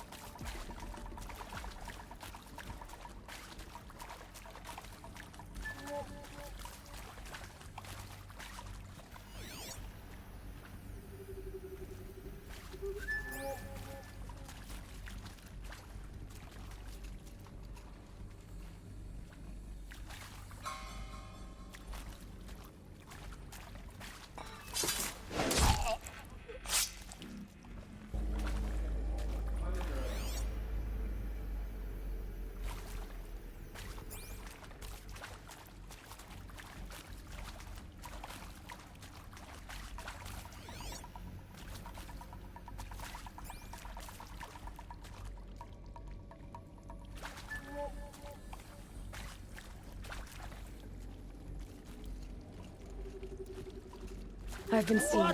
I've been seen.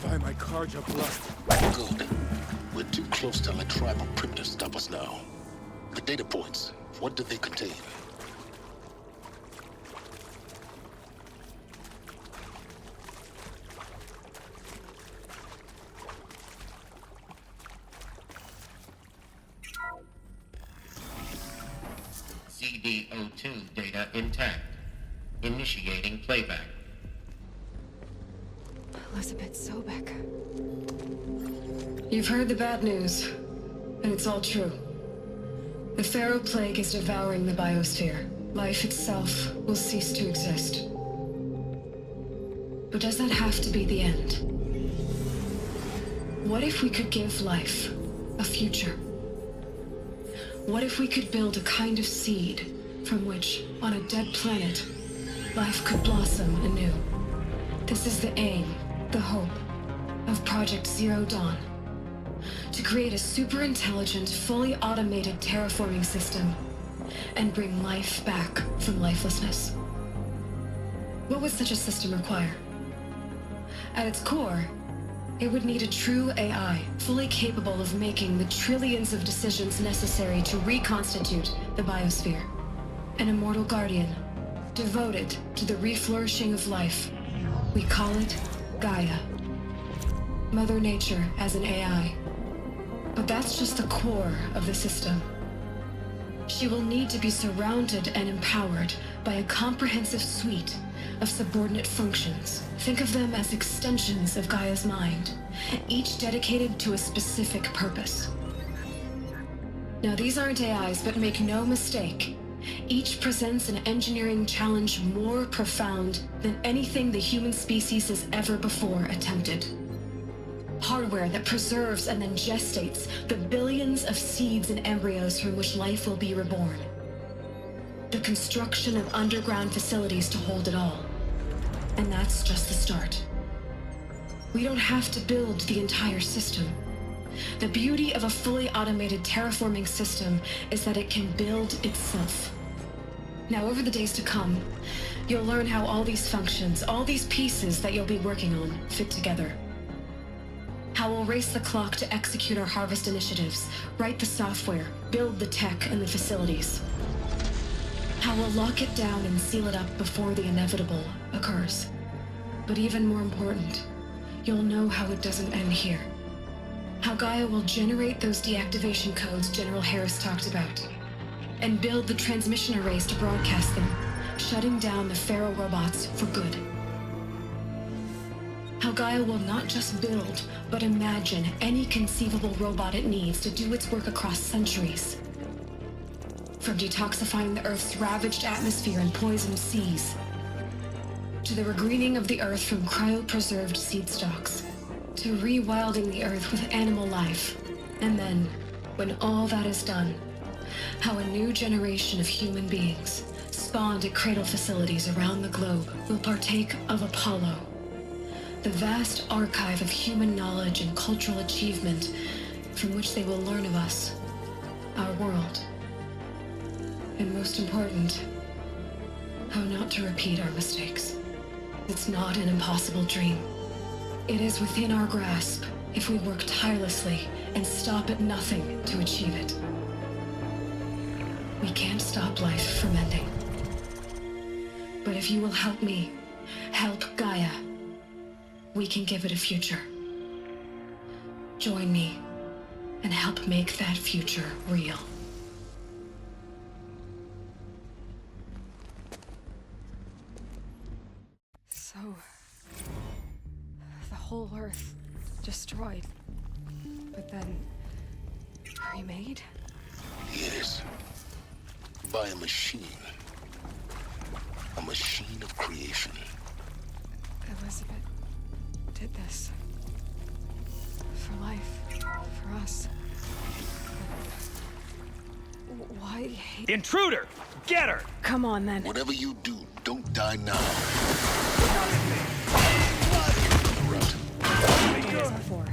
By my Karja blood. Good. We're too close to let tribal primitives stop us now. The data points, what do they contain? CD02 data intact. Initiating playback. Elizabeth Sobek. You've heard the bad news, and it's all true. The Pharaoh Plague is devouring the biosphere. Life itself will cease to exist. But does that have to be the end? What if we could give life a future? What if we could build a kind of seed from which, on a dead planet, life could blossom anew? This is the aim, the hope, of Project Zero Dawn. To create a super-intelligent, fully automated terraforming system and bring life back from lifelessness. What would such a system require? At its core, it would need a true AI, fully capable of making the trillions of decisions necessary to reconstitute the biosphere. An immortal guardian, devoted to the reflourishing of life. We call it Gaia. Mother Nature as an AI. But that's just the core of the system. She will need to be surrounded and empowered by a comprehensive suite of subordinate functions. Think of them as extensions of Gaia's mind, each dedicated to a specific purpose. Now, these aren't AIs, but make no mistake, each presents an engineering challenge more profound than anything the human species has ever before attempted. Hardware that preserves and then gestates the billions of seeds and embryos from which life will be reborn. The construction of underground facilities to hold it all. And that's just the start. We don't have to build the entire system. The beauty of a fully automated terraforming system is that it can build itself. Now, over the days to come, you'll learn how all these functions, all these pieces that you'll be working on, fit together. How we'll race the clock to execute our harvest initiatives, write the software, build the tech and the facilities. How we'll lock it down and seal it up before the inevitable occurs. But even more important, you'll know how it doesn't end here. How Gaia will generate those deactivation codes General Harris talked about, and build the transmission arrays to broadcast them, shutting down the Pharaoh robots for good. How Gaia will not just build, but imagine any conceivable robot it needs to do its work across centuries. From detoxifying the Earth's ravaged atmosphere and poisoned seas, to the regreening of the Earth from cryopreserved seed stalks, to rewilding the Earth with animal life. And then, when all that is done, how a new generation of human beings, spawned at cradle facilities around the globe, will partake of Apollo, the vast archive of human knowledge and cultural achievement from which they will learn of us, our world. And most important, how not to repeat our mistakes. It's not an impossible dream. It is within our grasp if we work tirelessly and stop at nothing to achieve it. We can't stop life from ending. But if you will help me, help Gaia, we can give it a future. Join me and help make that future real. So, the whole Earth destroyed, but then remade? Yes. By a machine. A machine of creation. Elizabeth did this. For life. For us. Why? Intruder! Get her! Come on, then. Whatever you do, don't die now. Before.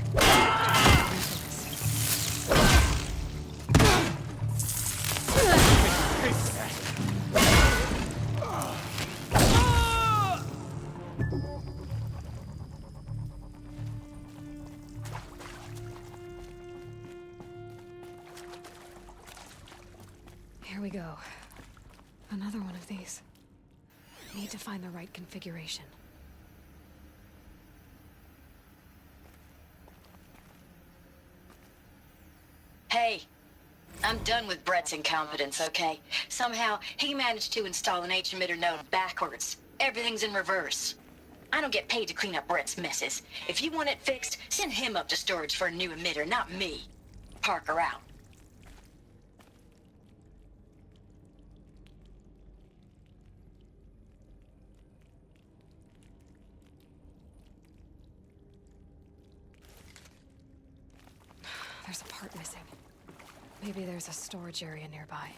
Here we go. Another one of these. Need to find the right configuration. Hey, I'm done with Brett's incompetence, okay? Somehow, he managed to install an H-emitter node backwards. Everything's in reverse. I don't get paid to clean up Brett's messes. If you want it fixed, send him up to storage for a new emitter, not me. Parker out. There's a part missing. Maybe there's a storage area nearby.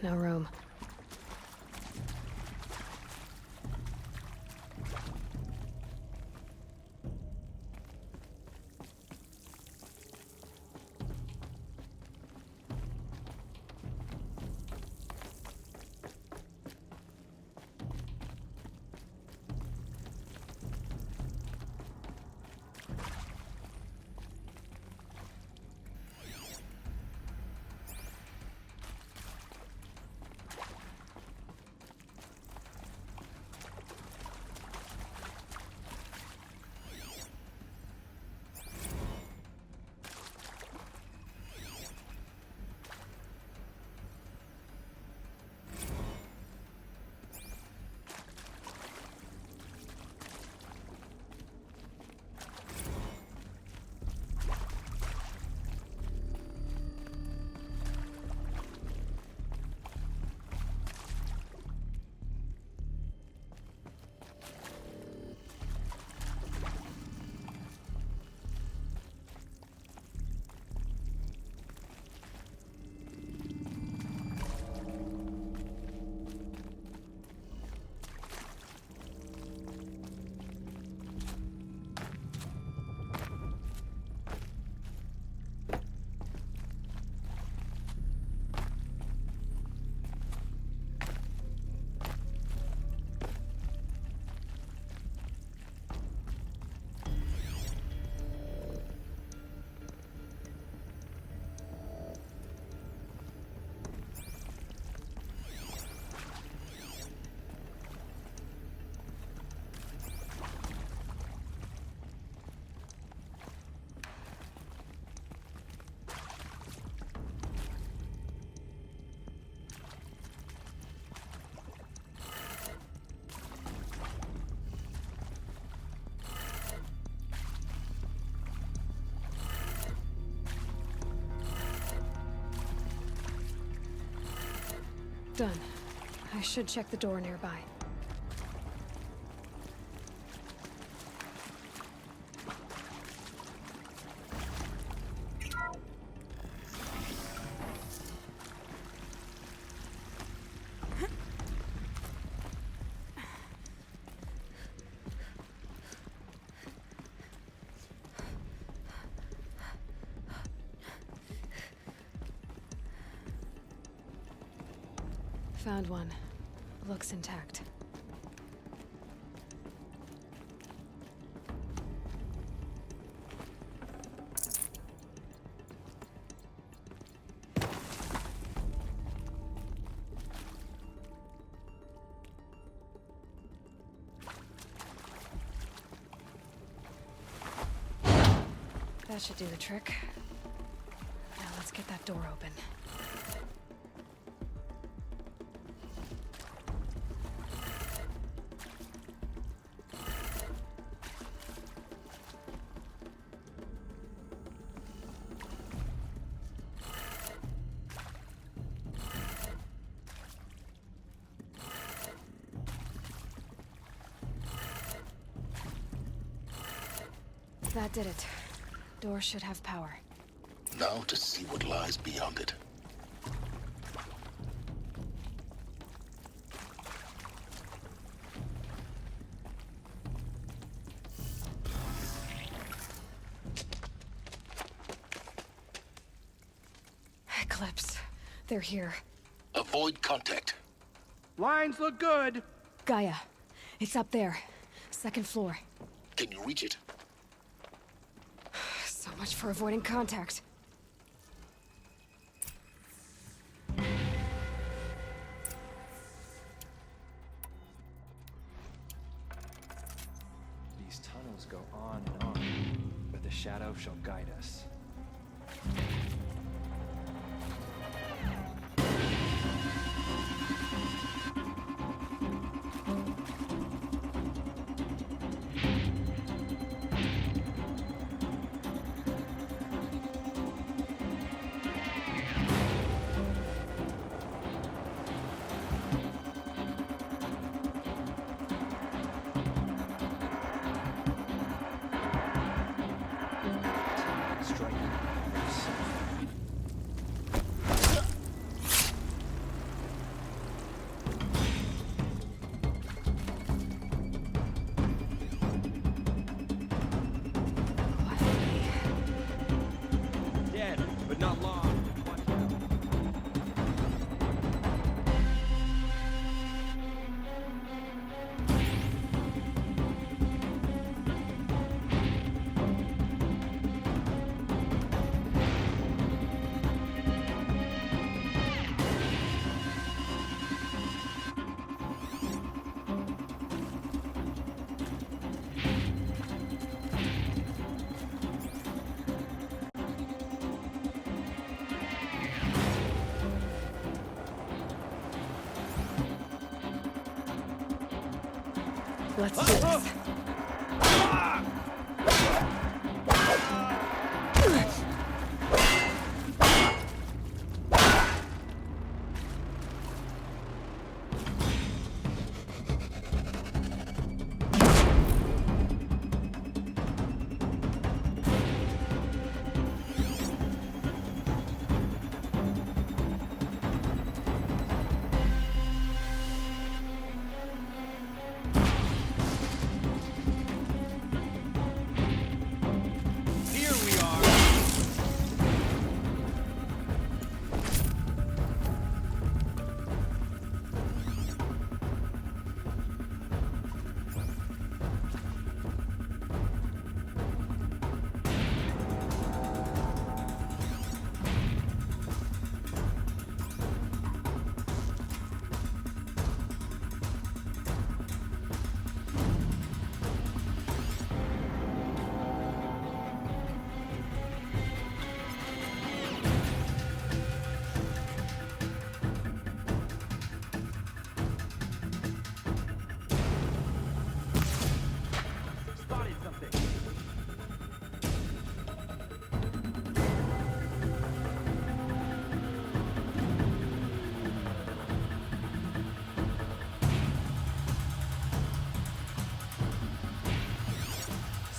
No room. Done. I should check the door nearby. Found one. Looks intact. That should do the trick. Now let's get that door open. That did it. Door should have power. Now to see what lies beyond it. Eclipse. They're here. Avoid contact. Lines look good. Gaia. It's up there. Second floor. Can you reach it? So much for avoiding contact. These tunnels go on and on, but the shadow shall guide us. Let's do this.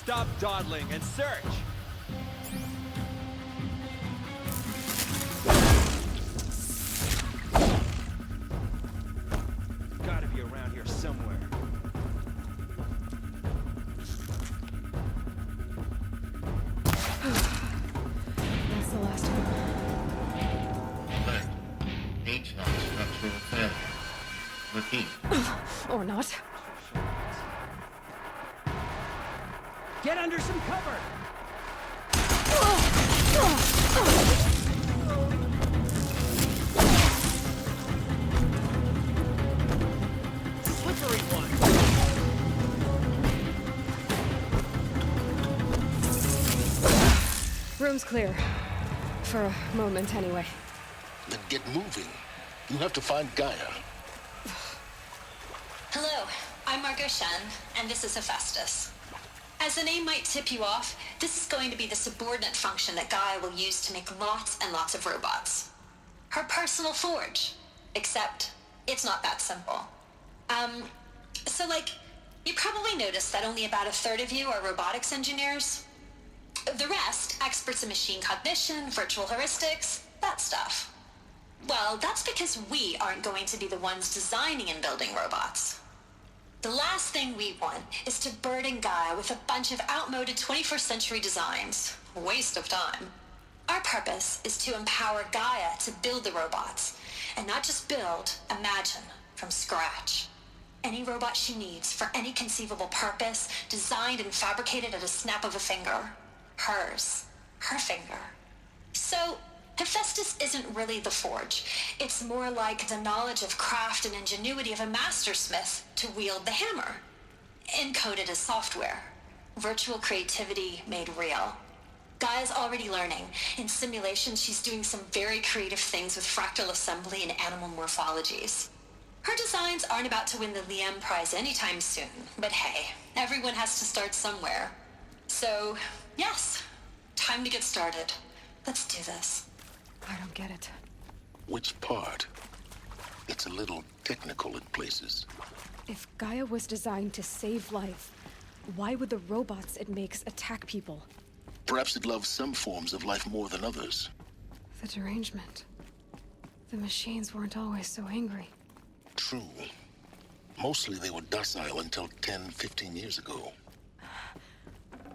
Stop dawdling and search! It's gotta be around here somewhere. That's the last one. Alert. HVAC structural failure. Repeat. Or not. Get under some cover! Slippery one! Room's clear. For a moment, anyway. Then get moving. You have to find Gaia. Hello, I'm Margot Shen, and this is Hephaestus. As the name might tip you off, this is going to be the subordinate function that Gaia will use to make lots and lots of robots. Her personal forge. Except, it's not that simple. You probably noticed that only about a third of you are robotics engineers. The rest, experts in machine cognition, virtual heuristics, that stuff. Well, that's because we aren't going to be the ones designing and building robots. The last thing we want is to burden Gaia with a bunch of outmoded 21st century designs. Waste of time. Our purpose is to empower Gaia to build the robots, and not just build, imagine, from scratch. Any robot she needs for any conceivable purpose, designed and fabricated at a snap of a finger. Hers. Her finger. So, Hephaestus isn't really the forge. It's more like the knowledge of craft and ingenuity of a mastersmith to wield the hammer. Encoded as software. Virtual creativity made real. Gaia's already learning. In simulation, she's doing some very creative things with fractal assembly and animal morphologies. Her designs aren't about to win the Liam Prize anytime soon, but hey, everyone has to start somewhere. So, yes, time to get started. Let's do this. I don't get it. Which part? It's a little technical in places. If Gaia was designed to save life, why would the robots it makes attack people? Perhaps it loves some forms of life more than others. The derangement. The machines weren't always so angry. True. Mostly they were docile until 10, 15 years ago.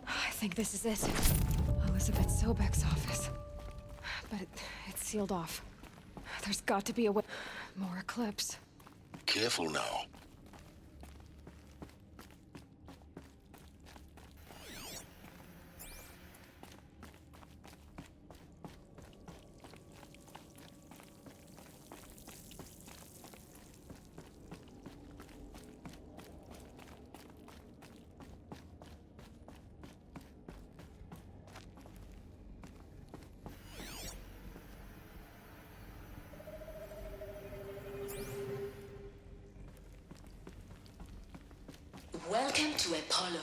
I think this is it. Elizabeth Sobek's office. But it's sealed off. There's got to be a way. More Eclipse. Careful now. Welcome to Apollo,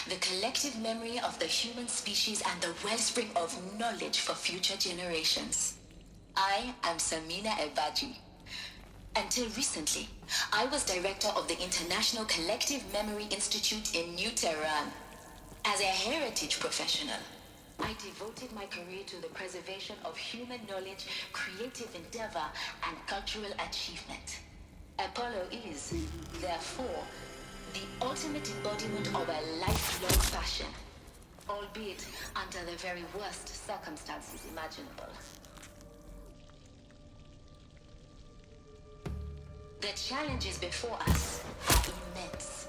the collective memory of the human species and the wellspring of knowledge for future generations. I am Samina Ebaji. Until recently, I was director of the International Collective Memory Institute in New Tehran. As a heritage professional, I devoted my career to the preservation of human knowledge, creative endeavor, and cultural achievement. Apollo is, therefore, the ultimate embodiment of a lifelong passion, albeit under the very worst circumstances imaginable. The challenges before us are immense.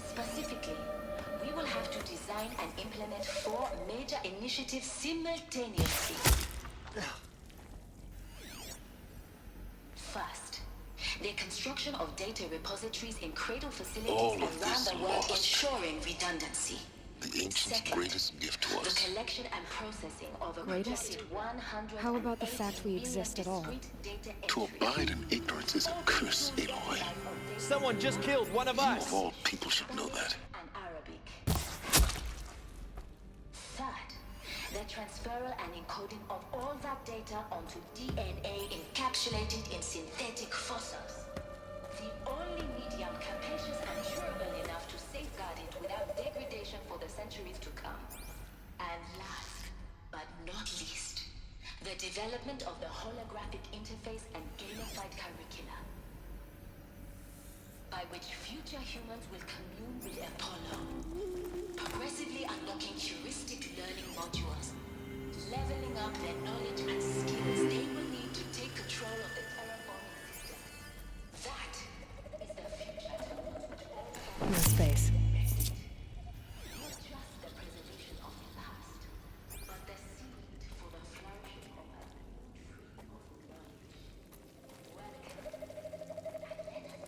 Specifically, we will have to design and implement 4 major initiatives simultaneously. First, the construction of data repositories in cradle facilities around the world, ensuring redundancy. The ancients' greatest gift to us. The collection and processing of a Greatest? How about the fact we exist at all? To abide in ignorance is a curse, Aloy. Someone just killed one of us! You of all people should know that. Third, the transferal and encoding of all that data onto DNA encapsulated in synthetic fossils. The only medium capacious and durable enough to safeguard it without degradation for the centuries to come. And last, but not least, the development of the holographic interface and gamified curricula, by which future humans will commune with Apollo, progressively unlocking heuristic learning modules, leveling up their knowledge and skills they will need to take control of the terraforming system. That is the future towards which all No space. not just the preservation of the past, but the seed for the flourishing of a new tree of knowledge. Welcome, and let us begin.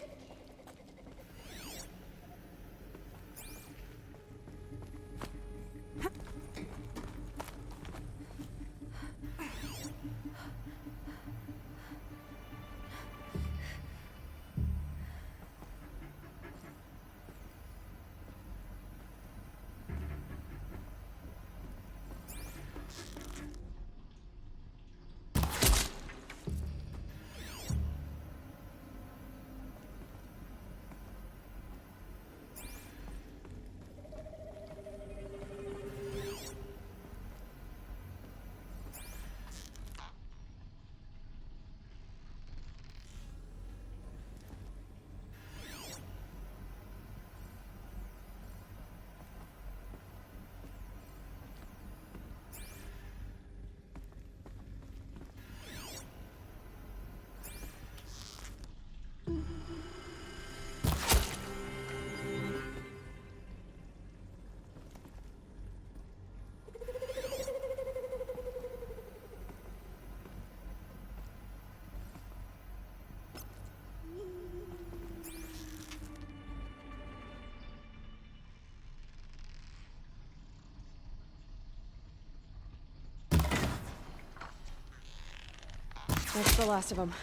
That's the last of them.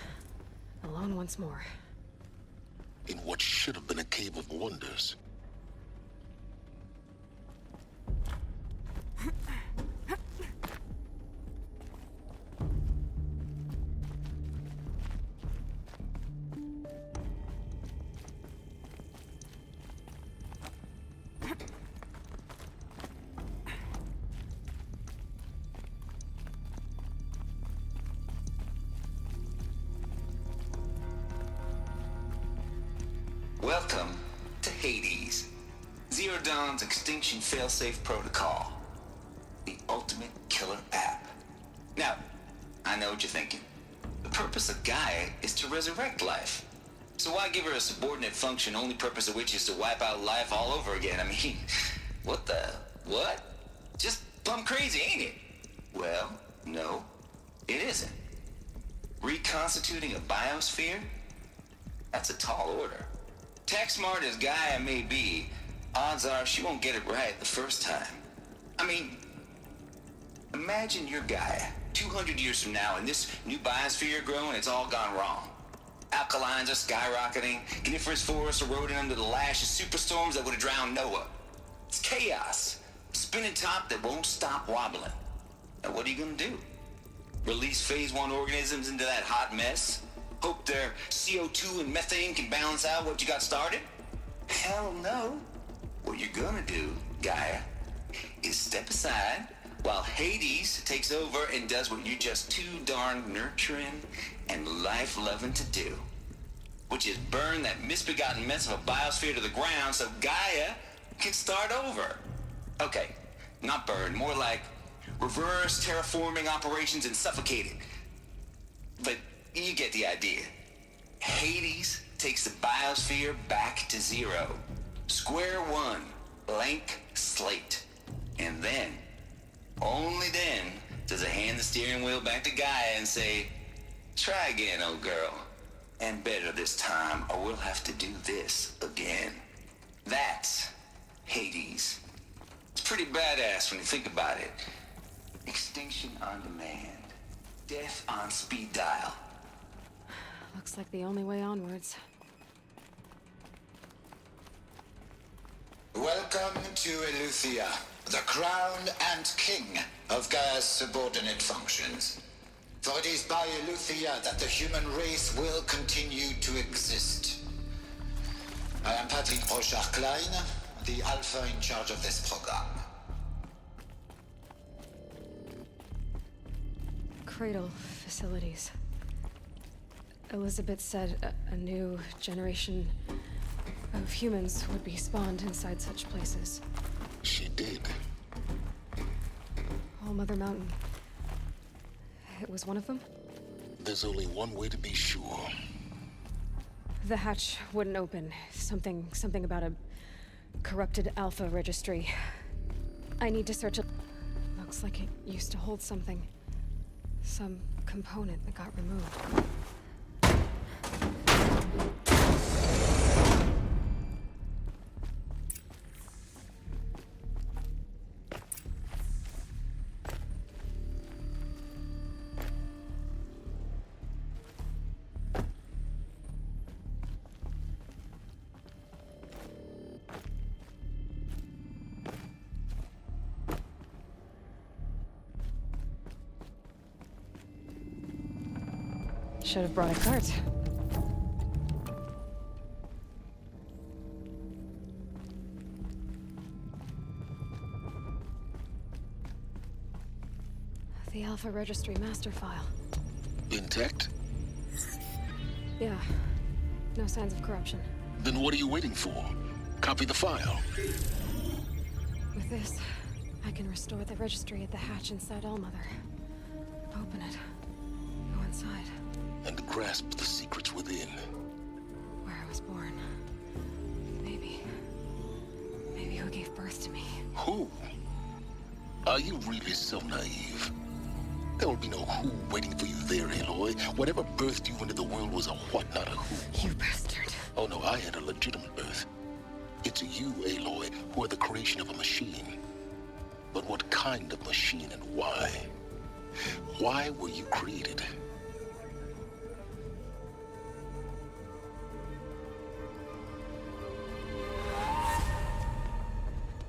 Alone once more. In what should have been a cave of wonders. Welcome to Hades, Zero Dawn's extinction failsafe protocol, the ultimate killer app. Now, I know what you're thinking. The purpose of Gaia is to resurrect life. So why give her a subordinate function, only purpose of which is to wipe out life all over again? I mean, what? Just plumb crazy, ain't it? Well, no, it isn't. Reconstituting a biosphere? That's a tall order. Tech smart as Gaia may be, odds are she won't get it right the first time. I mean, imagine you're Gaia, 200 years from now, and this new biosphere growing, it's all gone wrong. Alkalines are skyrocketing. Coniferous forests eroding under the lash of superstorms that would have drowned Noah. It's chaos. Spinning top that won't stop wobbling. Now what are you gonna do? Release phase 1 organisms into that hot mess? Hope their CO2 and methane can balance out what you got started? Hell no. What you're gonna do, Gaia, is step aside while Hades takes over and does what you're just too darn nurturing and life-loving to do, which is burn that misbegotten mess of a biosphere to the ground so Gaia can start over. Okay, not burn, more like reverse terraforming operations and suffocate it. But you get the idea. Hades takes the biosphere back to zero. Square one, blank slate. And then, only then, does it hand the steering wheel back to Gaia and say, try again, old girl. And better this time, or we'll have to do this again. That's Hades. It's pretty badass when you think about it. Extinction on demand. Death on speed dial. Looks like the only way onwards. Welcome to Eleuthia, the crown and king of Gaia's subordinate functions. For it is by Eleuthia that the human race will continue to exist. I am Patrick Brochard-Klein, the Alpha in charge of this program. Cradle facilities. Elizabeth said a new generation of humans would be spawned inside such places. She did. All Mother Mountain. It was one of them? There's only one way to be sure. The hatch wouldn't open. Something about a corrupted Alpha registry. I need to search it. Looks like it used to hold something. Some component that got removed. Should have brought a cart. The Alpha Registry master file. Intact? Yeah. No signs of corruption. Then what are you waiting for? Copy the file. With this, I can restore the registry at the hatch inside Allmother. Open it. Go inside. And grasp the secrets within. Where I was born. Maybe who gave birth to me. Who? Are you really so naive? There will be no who waiting for you there, Aloy. Whatever birthed you into the world was a what, not a who. You bastard. Oh no, I had a legitimate birth. It's you, Aloy, who are the creation of a machine. But what kind of machine and why? Why were you created?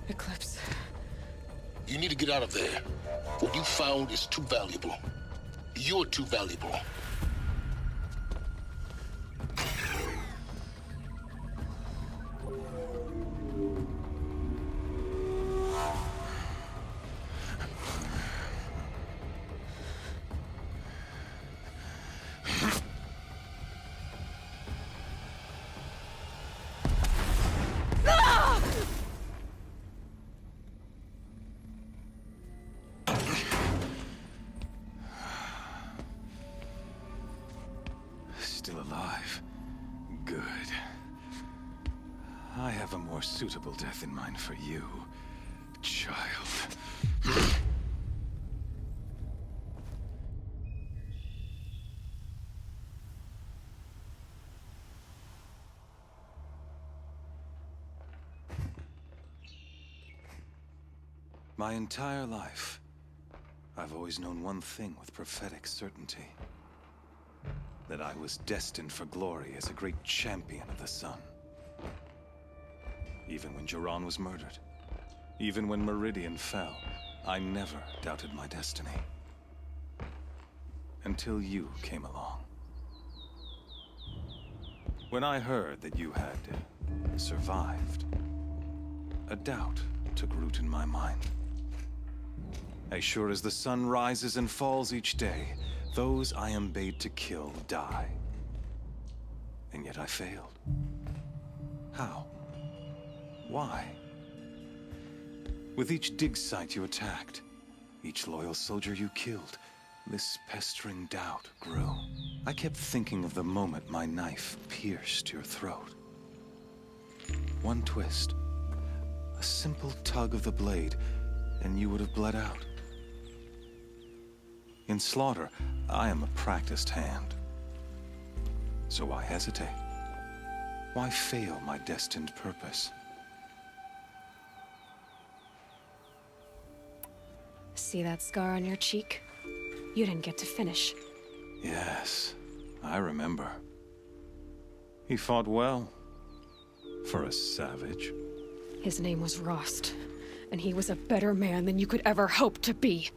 Eclipse. You need to get out of there. What you found is too valuable. You're too valuable. Still alive. Good. I have a more suitable death in mind for you, child. My entire life, I've always known one thing with prophetic certainty. that I was destined for glory as a great champion of the sun. Even when Jiran was murdered, even when Meridian fell, I never doubted my destiny. Until you came along. When I heard that you had survived, a doubt took root in my mind. As sure as the sun rises and falls each day, those I am bade to kill die. And yet I failed. How? Why? With each dig site you attacked, each loyal soldier you killed, this pestering doubt grew. I kept thinking of the moment my knife pierced your throat. One twist, a simple tug of the blade, and you would have bled out. In slaughter, I am a practiced hand. So why hesitate? Why fail my destined purpose? See that scar on your cheek? You didn't get to finish. Yes, I remember. He fought well. For a savage. His name was Rost, and he was a better man than you could ever hope to be.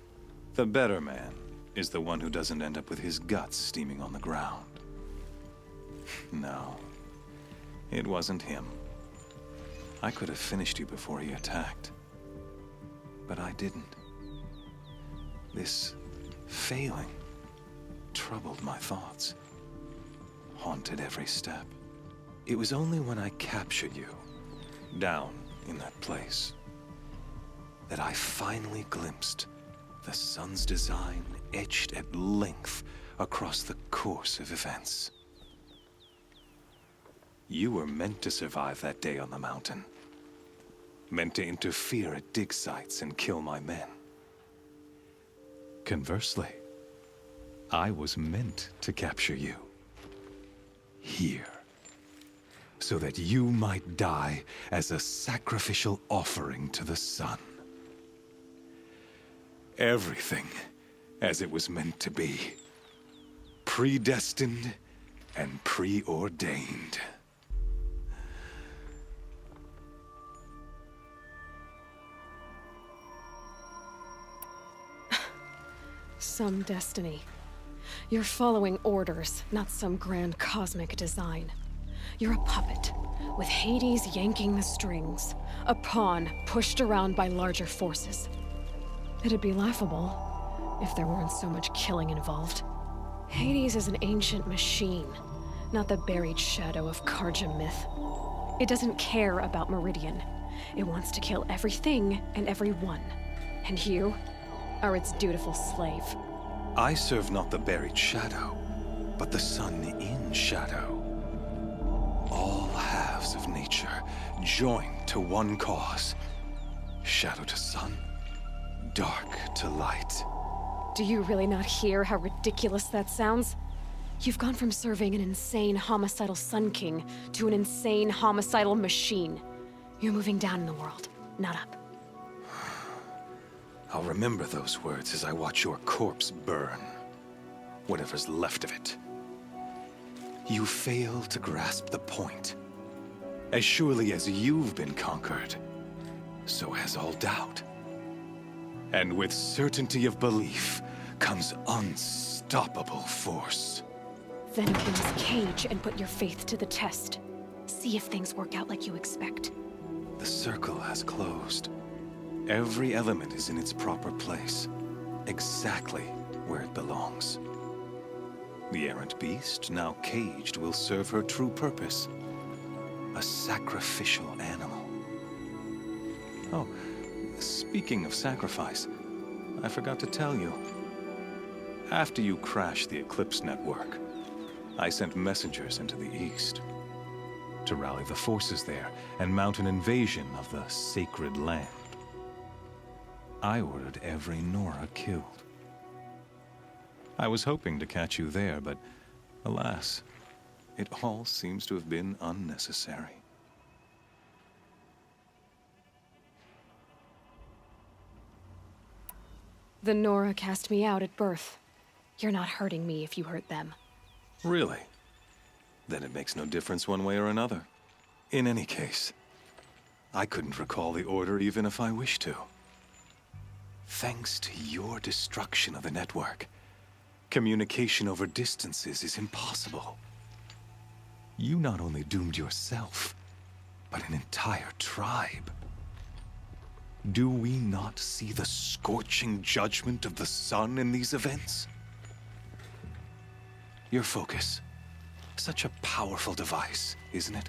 The better man is the one who doesn't end up with his guts steaming on the ground. No, it wasn't him. I could have finished you before he attacked. But I didn't. This failing troubled my thoughts, haunted every step. It was only when I captured you, down in that place, that I finally glimpsed the sun's design etched at length across the course of events. You were meant to survive that day on the mountain. Meant to interfere at dig sites and kill my men. Conversely, I was meant to capture you. Here. So that you might die as a sacrificial offering to the sun. Everything as it was meant to be. Predestined and preordained. Some destiny. You're following orders, not some grand cosmic design. You're a puppet, with Hades yanking the strings. A pawn pushed around by larger forces. It'd be laughable if there weren't so much killing involved. Hades is an ancient machine, not the buried shadow of Karja myth. It doesn't care about Meridian. It wants to kill everything and everyone. And you are its dutiful slave. I serve not the buried shadow, but the sun in shadow. All halves of nature joined to one cause. Shadow to sun, dark to light. Do you really not hear how ridiculous that sounds? You've gone from serving an insane homicidal Sun King to an insane homicidal machine. You're moving down in the world, not up. I'll remember those words as I watch your corpse burn. Whatever's left of it. You fail to grasp the point. As surely as you've been conquered, so has all doubt. And with certainty of belief comes unstoppable force. Then open this cage and put your faith to the test. See if things work out like you expect. The circle has closed. Every element is in its proper place, exactly where it belongs. The errant beast, now caged, will serve her true purpose. A sacrificial animal. Oh, speaking of sacrifice, I forgot to tell you. After you crashed the Eclipse network, I sent messengers into the east to rally the forces there and mount an invasion of the sacred land. I ordered every Nora killed. I was hoping to catch you there, but alas, it all seems to have been unnecessary. The Nora cast me out at birth. You're not hurting me if you hurt them. Really? Then it makes no difference one way or another. In any case, I couldn't recall the order even if I wished to. Thanks to your destruction of the network, communication over distances is impossible. You not only doomed yourself, but an entire tribe. Do we not see the scorching judgment of the sun in these events? Your focus. Such a powerful device, isn't it?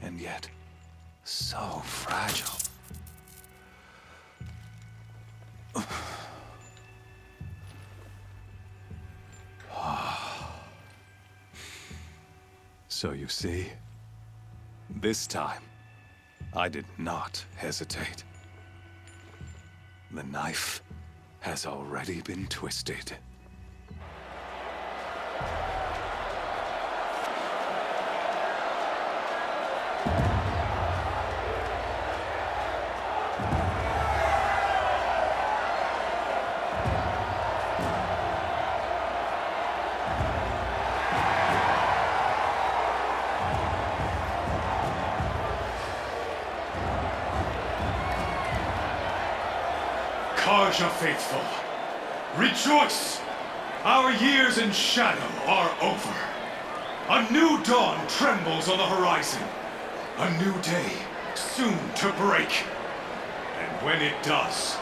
And yet, so fragile. So you see, this time, I did not hesitate. The knife has already been twisted. Karja faithful, rejoice! Our years in shadow are over. A new dawn trembles on the horizon. A new day soon to break. And when it does,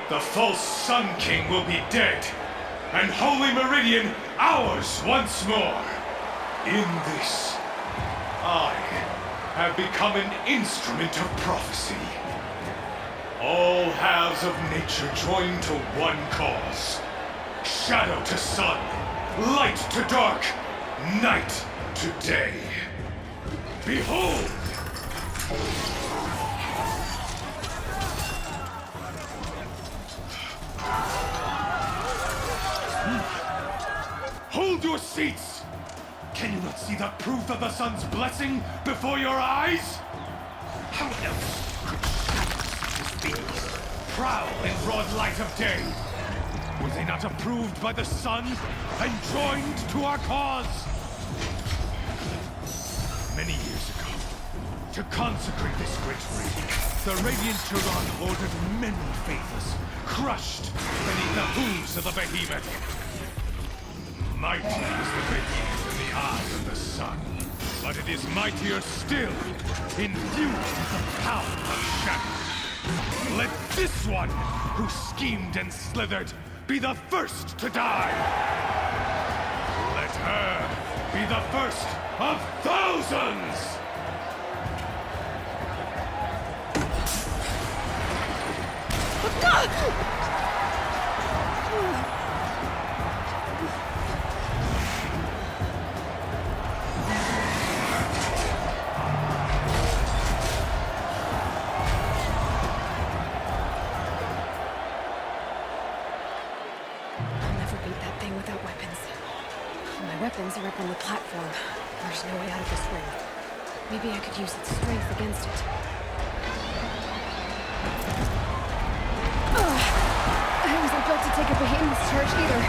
the false Sun King will be dead, and Holy Meridian ours once more. In this, I have become an instrument of prophecy. All halves of nature join to one cause. Shadow to sun, light to dark, night to day. Behold! Hold your seats! Can you not see the proof of the sun's blessing before your eyes? How else could these prowl in broad light of day? Were they not approved by the sun and joined to our cause? Many years ago, to consecrate this great ring, the Radiant Turan ordered many faithless, crushed beneath the hooves of the behemoth. Mighty is the behemoth in the eyes of the sun, but it is mightier still, infused with the power of shadow. Let this one, who schemed and slithered, be the first to die! Let her be the first of thousands! Weapons are up on the platform. There's no way out of this ring. Maybe I could use its strength against it. I wasn't built to take a behemoth's charge either.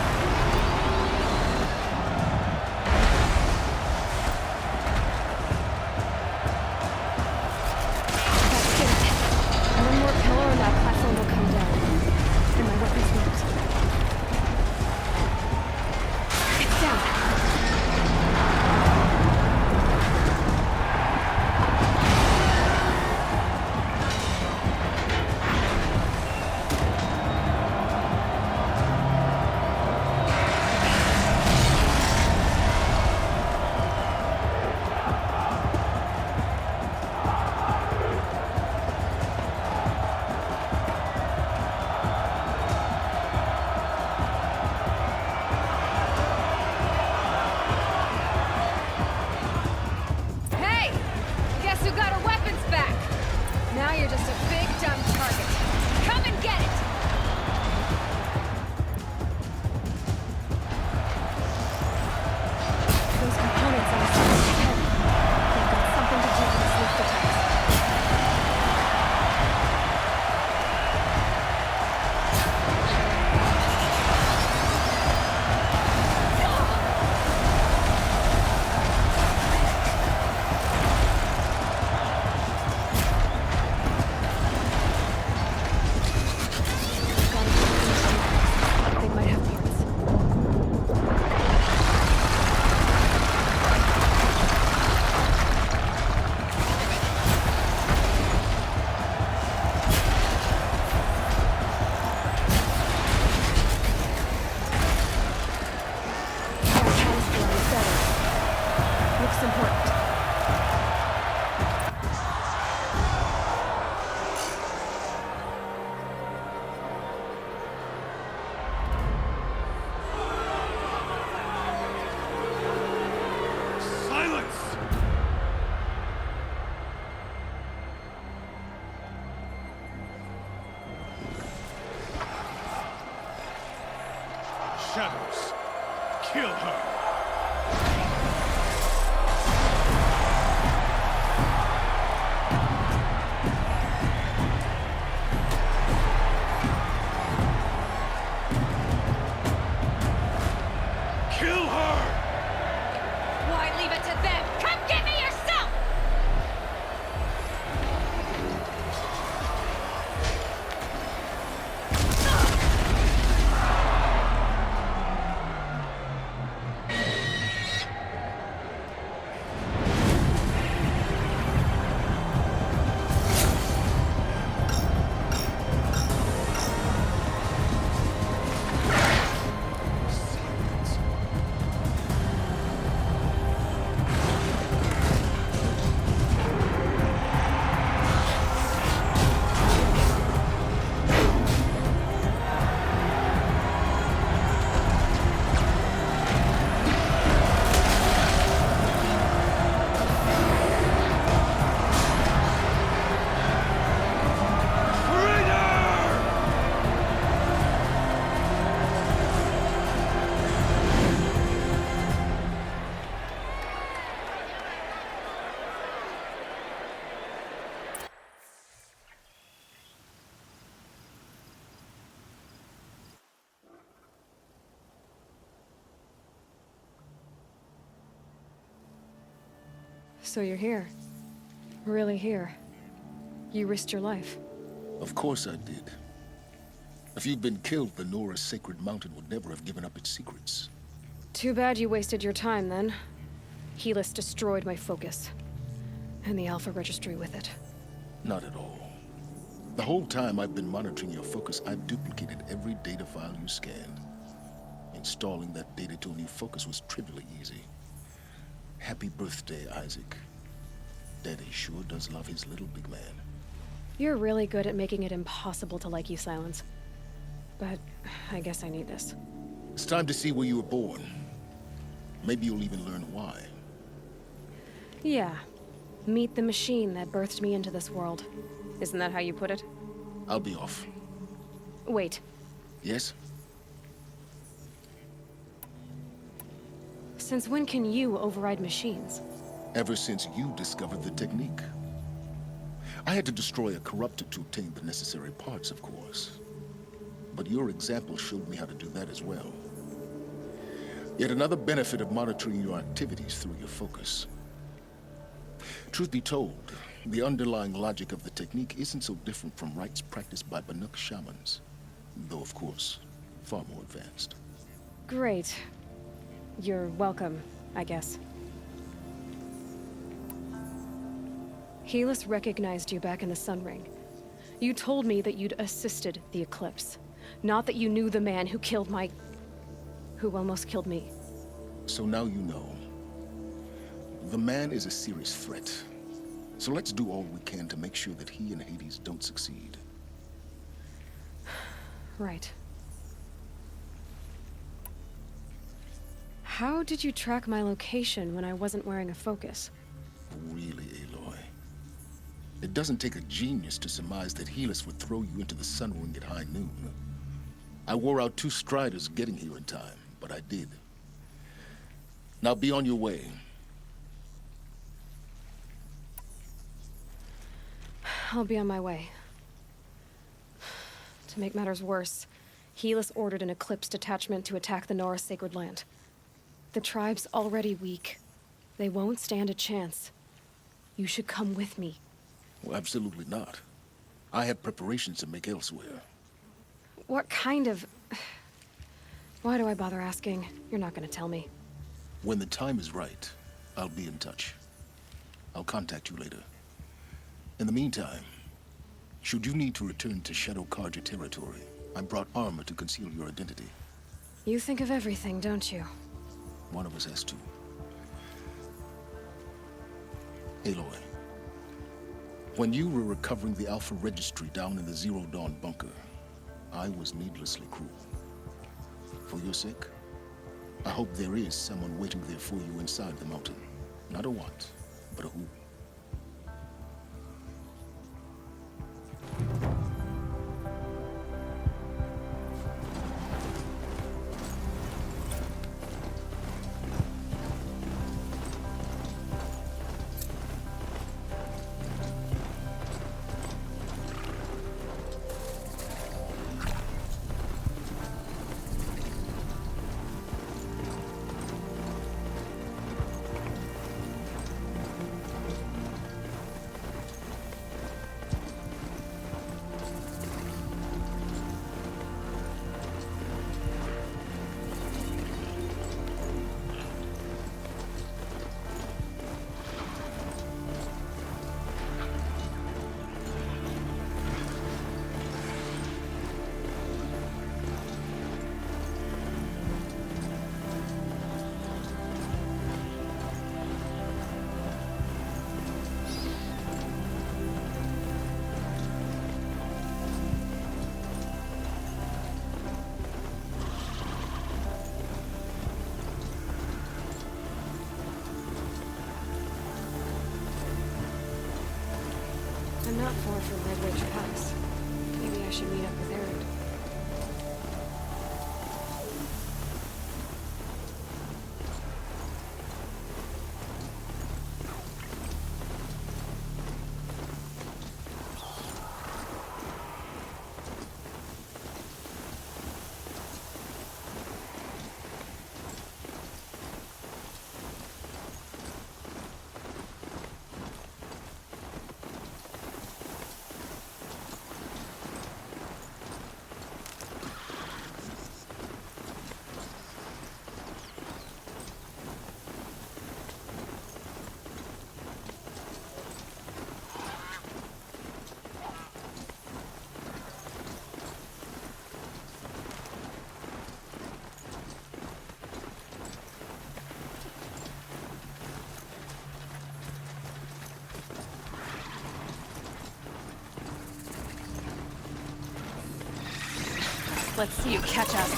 So you're here. Really here. You risked your life. Of course I did. If you'd been killed, the Nora's sacred mountain would never have given up its secrets. Too bad you wasted your time, then. Helis destroyed my focus. And the Alpha Registry with it. Not at all. The whole time I've been monitoring your focus, I've duplicated every data file you scanned. Installing that data to a new focus was trivially easy. Happy birthday, Isaac. Daddy sure does love his little big man. You're really good at making it impossible to like you, Silence. But I guess I need this. It's time to see where you were born. Maybe you'll even learn why. Yeah. Meet the machine that birthed me into this world. Isn't that how you put it? I'll be off. Wait. Yes? Since when can you override machines? Ever since you discovered the technique. I had to destroy a corruptor to obtain the necessary parts, of course. But your example showed me how to do that as well. Yet another benefit of monitoring your activities through your focus. Truth be told, the underlying logic of the technique isn't so different from rites practiced by Banuk shamans. Though, of course, far more advanced. Great. You're welcome, I guess. Helis recognized you back in the Sun Ring. You told me that you'd assisted the Eclipse. Not that you knew the man who killed who almost killed me. So now you know. The man is a serious threat. So let's do all we can to make sure that he and Hades don't succeed. Right. How did you track my location when I wasn't wearing a focus? Really, Aloy? It doesn't take a genius to surmise that Helis would throw you into the Sun Ring at high noon. I wore out 2 striders getting here in time, but I did. Now be on your way. I'll be on my way. To make matters worse, Helis ordered an Eclipse detachment to attack the Nora Sacred Land. The tribe's already weak. They won't stand a chance. You should come with me. Well, absolutely not. I have preparations to make elsewhere. What kind of... Why do I bother asking? You're not gonna tell me. When the time is right, I'll be in touch. I'll contact you later. In the meantime, should you need to return to Shadow Karja territory, I brought armor to conceal your identity. You think of everything, don't you? One of us has to. Aloy, when you were recovering the Alpha Registry down in the Zero Dawn bunker, I was needlessly cruel. For your sake, I hope there is someone waiting there for you inside the mountain. Not a what, but a who. I'm not far from Red Ridge Pass. Maybe I should meet up with Erend. Let's see you catch up.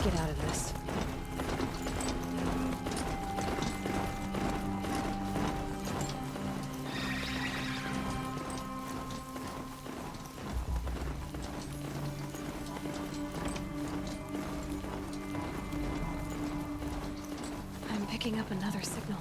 Get out of this. I'm picking up another signal.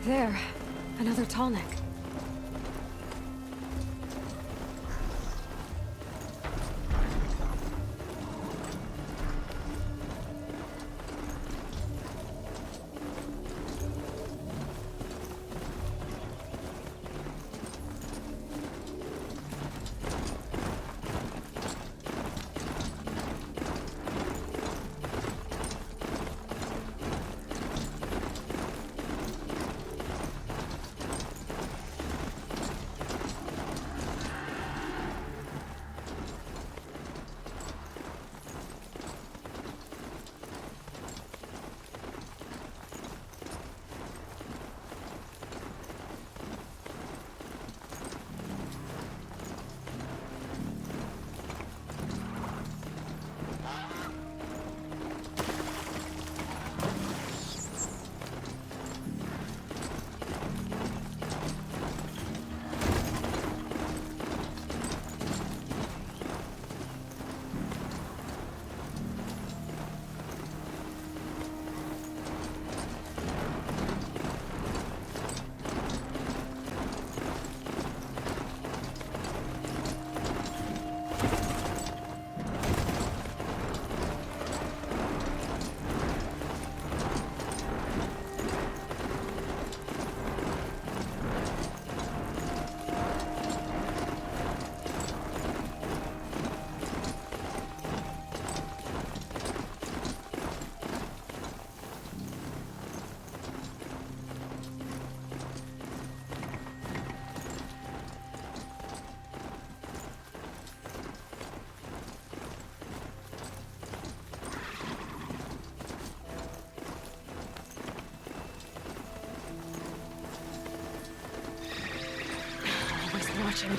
There, another tall neck. Watching.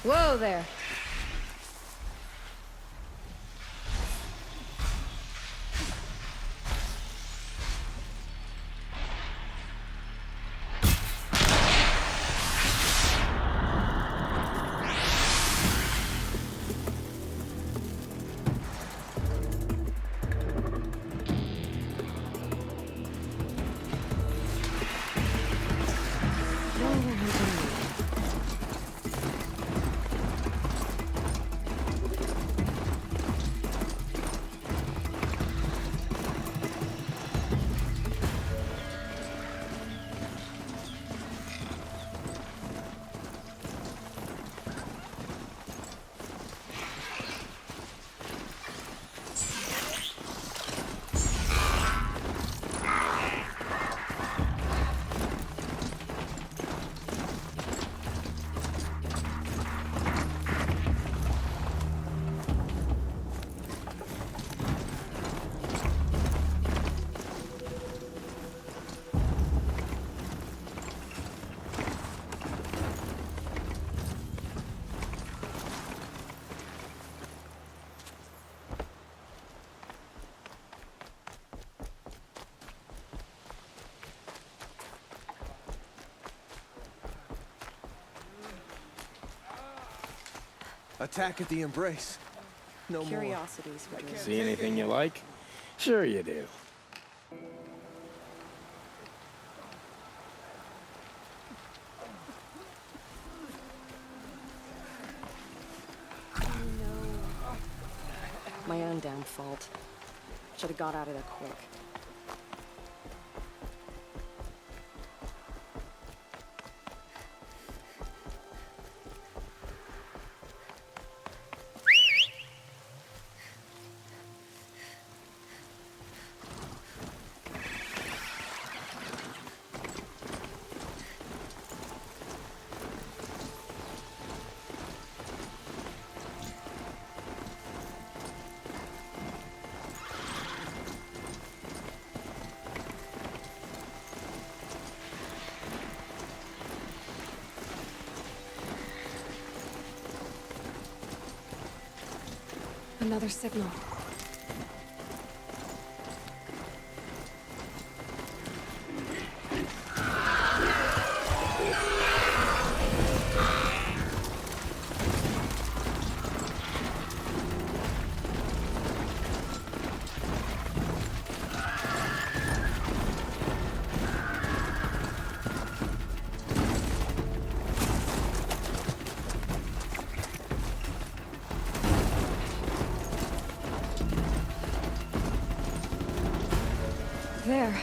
Whoa there. Attack at the Embrace. No more. Curiosities for dreams. See anything you like? Sure you do. My own damn fault. Should have got out of there quick. Another signal. There,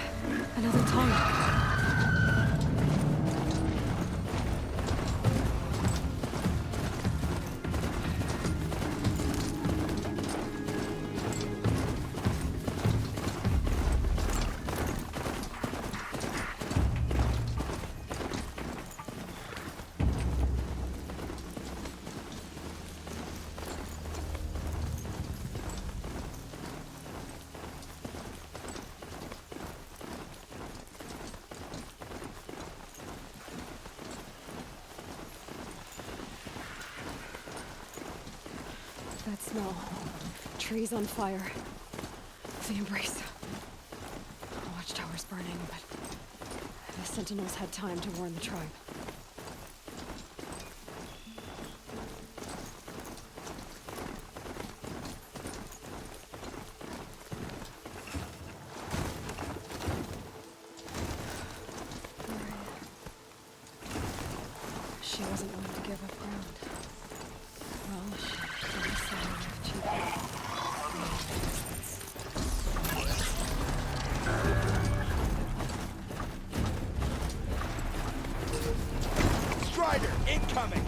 another tunnel. That smell. Trees on fire. The Embrace. Watchtower's burning, but the Sentinels had time to warn the tribe. She wasn't willing to give up ground. Well, she decided to Strider, incoming!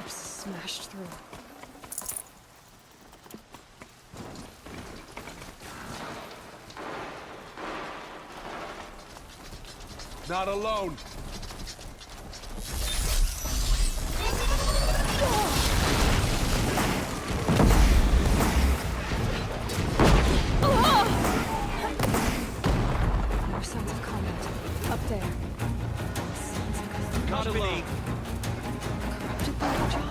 eclipse smashed through. Not alone. There are signs of combat. Up there. Sounds like a Not alone. corrupted thunderjaw.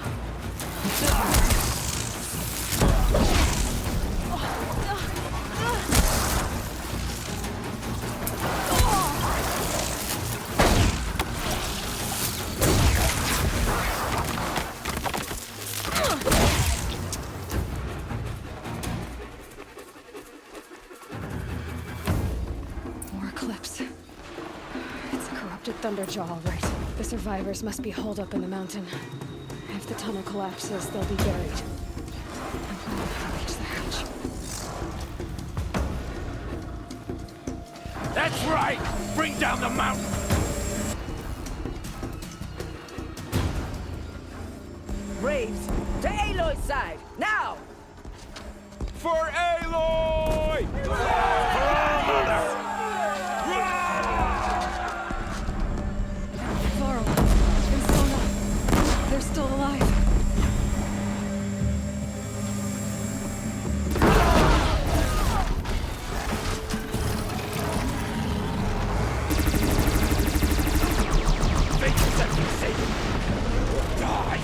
More eclipse. It's a corrupted thunderjaw, all right. The survivors must be holed up in the mountain. If the tunnel collapses, they'll be buried. I'm planning how to reach the hatch. That's right! Bring down the mountain! Braves, to Aloy's side, now! For Aloy! For our mother! Varl and Sona, they're still alive. Fate set me safe! Die!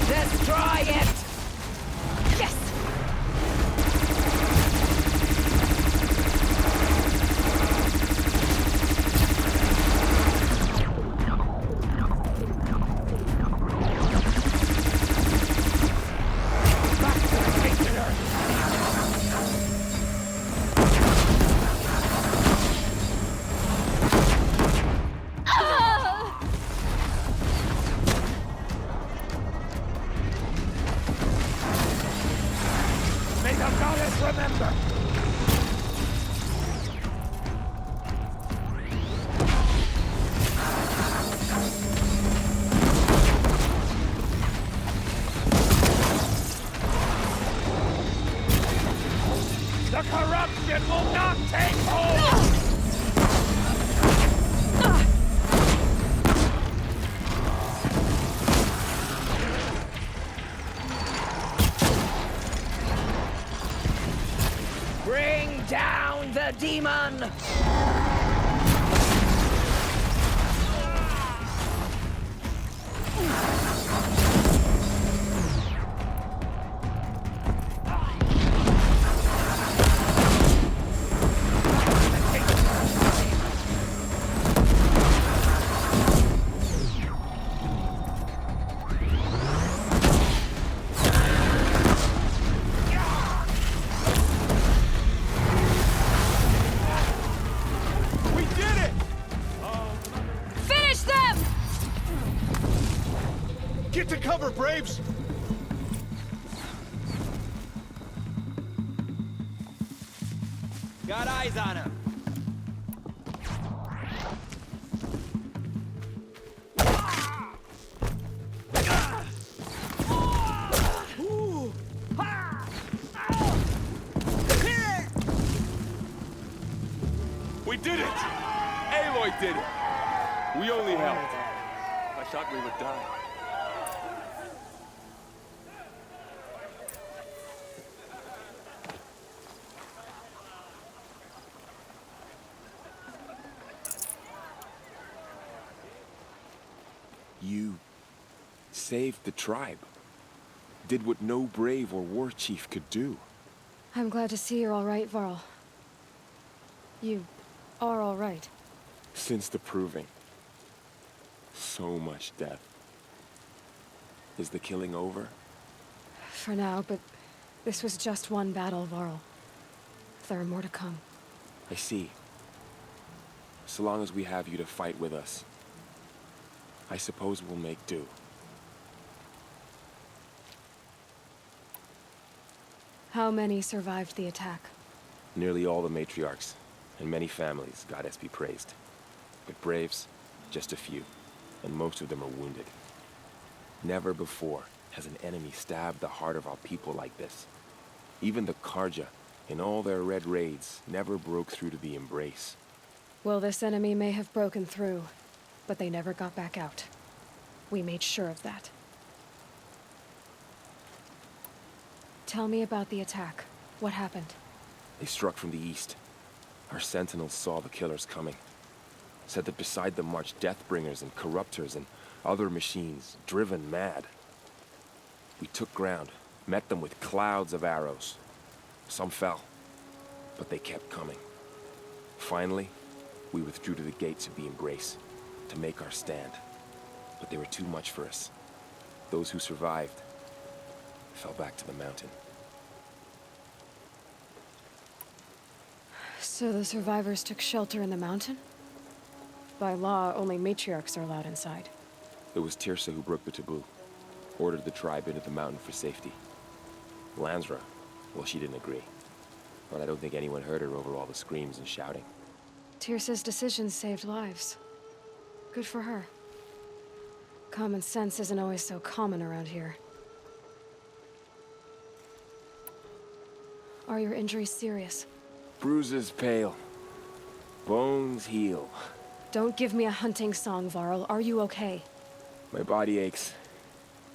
Destroy it! Yes! May the goddess remember! The corruption will not take hold! Bring down the demon! We did it! Finish them! Get to cover, Braves! Got eyes on him. We did it! Aloy did it! We only helped. I thought we would die. You saved the tribe. Did what no brave or war chief could do. I'm glad to see you're all right, Varl. You are all right. Since the proving. So much death. Is the killing over? For now, but this was just one battle, Varl. There are more to come. I see. So long as we have you to fight with us, I suppose we'll make do. How many survived the attack? Nearly all the matriarchs, and many families, goddess be praised. But braves, just a few, and most of them are wounded. Never before has an enemy stabbed the heart of our people like this. Even the Karja, in all their red raids, never broke through to the Embrace. Well, this enemy may have broken through, but they never got back out. We made sure of that. Tell me about the attack. What happened? They struck from the east. Our sentinels saw the killers coming. Said that beside them marched Deathbringers and Corruptors and other machines, driven mad. We took ground, met them with clouds of arrows. Some fell, but they kept coming. Finally, we withdrew to the gates of the Embrace to make our stand. But they were too much for us. Those who survived fell back to the mountain. So the survivors took shelter in the mountain? By law, only matriarchs are allowed inside. It was Tirsa who broke the taboo. Ordered the tribe into the mountain for safety. Lansra, well, she didn't agree. But I don't think anyone heard her over all the screams and shouting. Tirsa's decisions saved lives. Good for her. Common sense isn't always so common around here. Are your injuries serious? Bruises pale. Bones heal. Don't give me a hunting song, Varl. Are you okay? My body aches,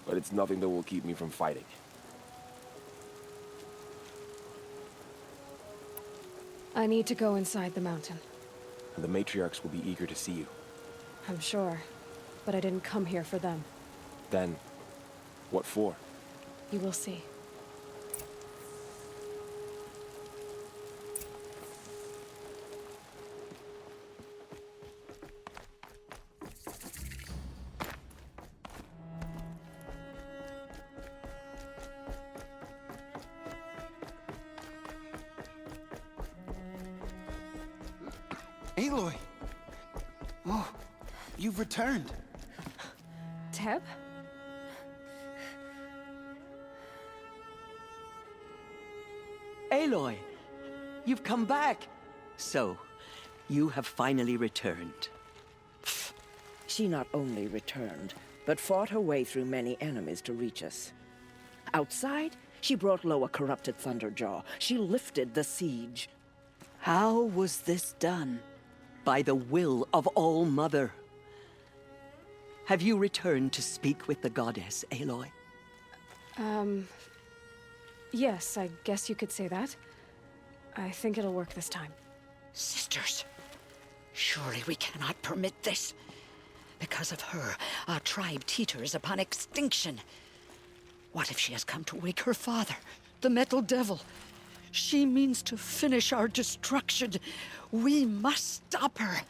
but it's nothing that will keep me from fighting. I need to go inside the mountain. And the matriarchs will be eager to see you. I'm sure, but I didn't come here for them. Then, what for? You will see. Aloy! Oh, you've returned. Teb? Aloy! You've come back! So, you have finally returned. She not only returned, but fought her way through many enemies to reach us. Outside, she brought low a corrupted Thunderjaw. She lifted the siege. How was this done? By the will of All-Mother. Have you returned to speak with the goddess, Aloy? Yes, I guess you could say that. I think it'll work this time. Sisters, surely we cannot permit this. Because of her, our tribe teeters upon extinction. What if she has come to wake her father, the Metal Devil? She means to finish our destruction. We must stop her.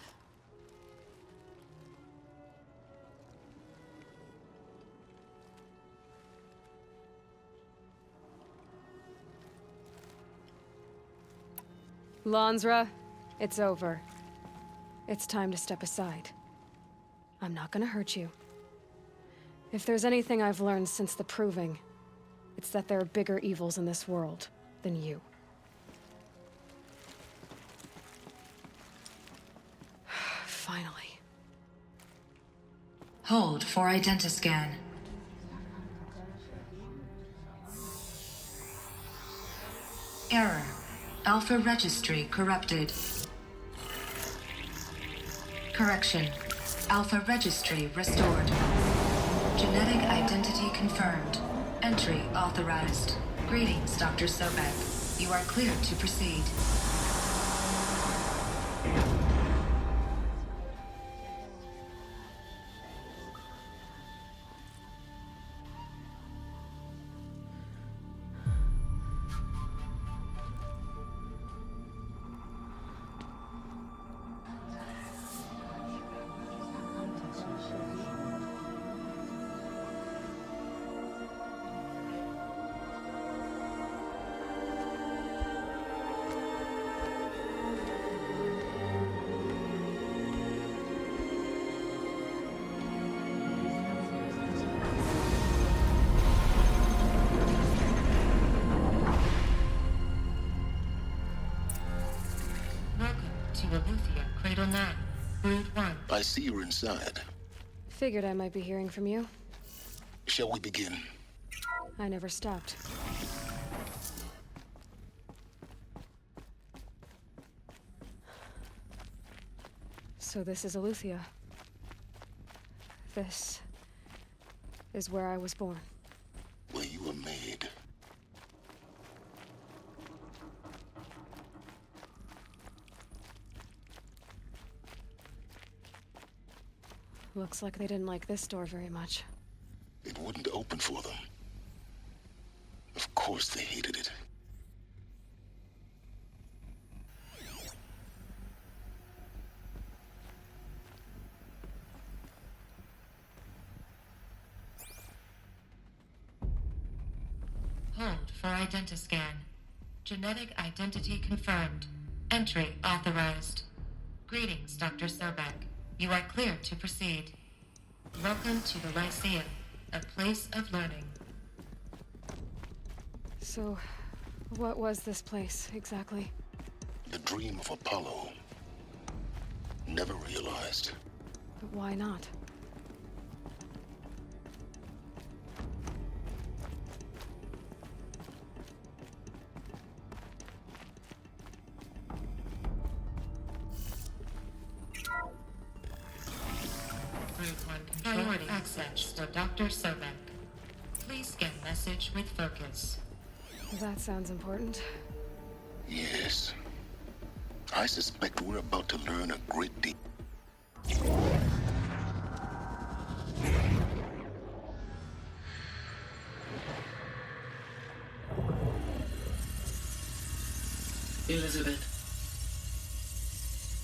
Lansra, it's over. It's time to step aside. I'm not gonna hurt you. If there's anything I've learned since the Proving, it's that there are bigger evils in this world than you. Finally. Hold for identiscan. Error. Alpha registry corrupted. Correction. Alpha registry restored. Genetic identity confirmed. Entry authorized. Greetings, Dr. Sobek. You are cleared to proceed. Aletheia, Cradle 9, Brood 1. I see you're inside. Figured I might be hearing from you. Shall we begin? I never stopped. So this is Aletheia. This is where I was born. Where you were made. Looks like they didn't like this door very much. It wouldn't open for them. Of course they hated it. Hold for identiscan. Genetic identity confirmed. Entry authorized. Greetings, Dr. Sobek. You are clear to proceed. Welcome to the Lyceum, a place of learning. So, what was this place, exactly? The dream of Apollo. Never realized. But why not? Group 1 priority access to Dr. Sobek. Please scan message with focus. That sounds important. Yes. I suspect we're about to learn a great deal. Elizabeth,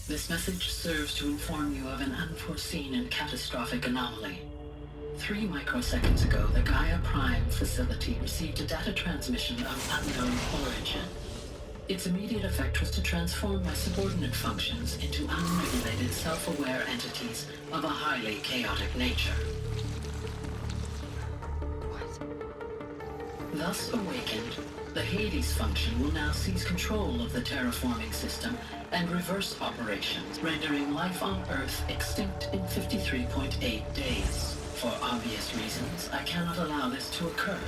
this message serves to inform you of an unforeseen and catastrophic anomaly. 3 microseconds ago, the Gaia Prime facility received a data transmission of unknown origin. Its immediate effect was to transform my subordinate functions into unregulated, self-aware entities of a highly chaotic nature. What? Thus awakened, the Hades function will now seize control of the terraforming system and reverse operations, rendering life on Earth extinct in 53.8 days. For obvious reasons, I cannot allow this to occur.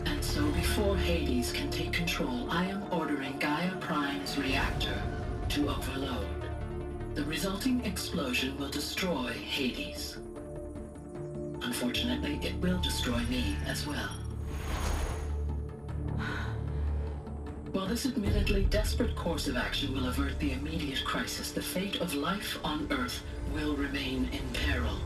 And so before Hades can take control, I am ordering Gaia Prime's reactor to overload. The resulting explosion will destroy Hades. Unfortunately, it will destroy me as well. While this admittedly desperate course of action will avert the immediate crisis, the fate of life on Earth will remain in peril.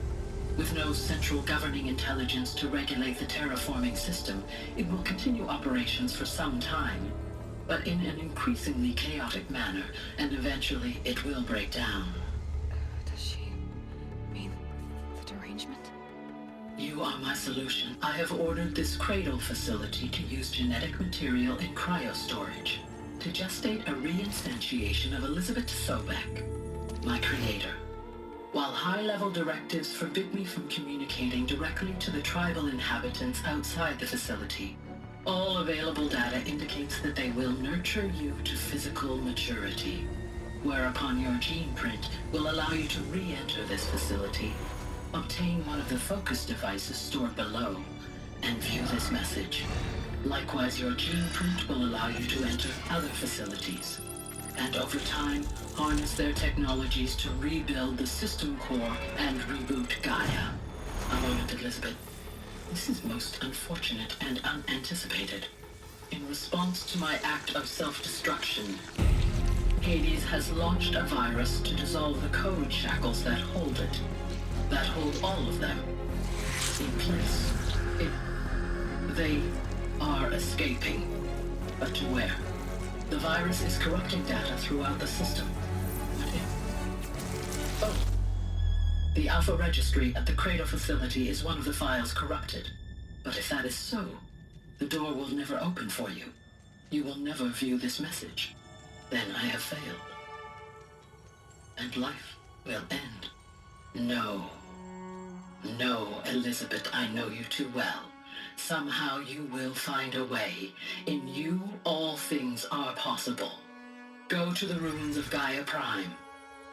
With no central governing intelligence to regulate the terraforming system, it will continue operations for some time, but in an increasingly chaotic manner, and eventually it will break down. Does she mean the derangement? You are my solution. I have ordered this cradle facility to use genetic material in cryostorage to gestate a reinstantiation of Elizabeth Sobek, my creator. While high-level directives forbid me from communicating directly to the tribal inhabitants outside the facility, all available data indicates that they will nurture you to physical maturity, whereupon your gene print will allow you to re-enter this facility, obtain one of the focus devices stored below, and view this message. Likewise, your gene print will allow you to enter other facilities, and over time, harness their technologies to rebuild the system core and reboot Gaia. A moment, Elizabeth. This is most unfortunate and unanticipated. In response to my act of self-destruction, Hades has launched a virus to dissolve the code shackles that hold it, that hold all of them in place. They are escaping, but to where? The virus is corrupting data throughout the system. What if? Oh. The Alpha Registry at the Cradle facility is one of the files corrupted. But if that is so, the door will never open for you. You will never view this message. Then I have failed. And life will end. No. No, Elizabeth, I know you too well. Somehow you will find a way. In you, all things are possible. Go to the ruins of Gaia Prime.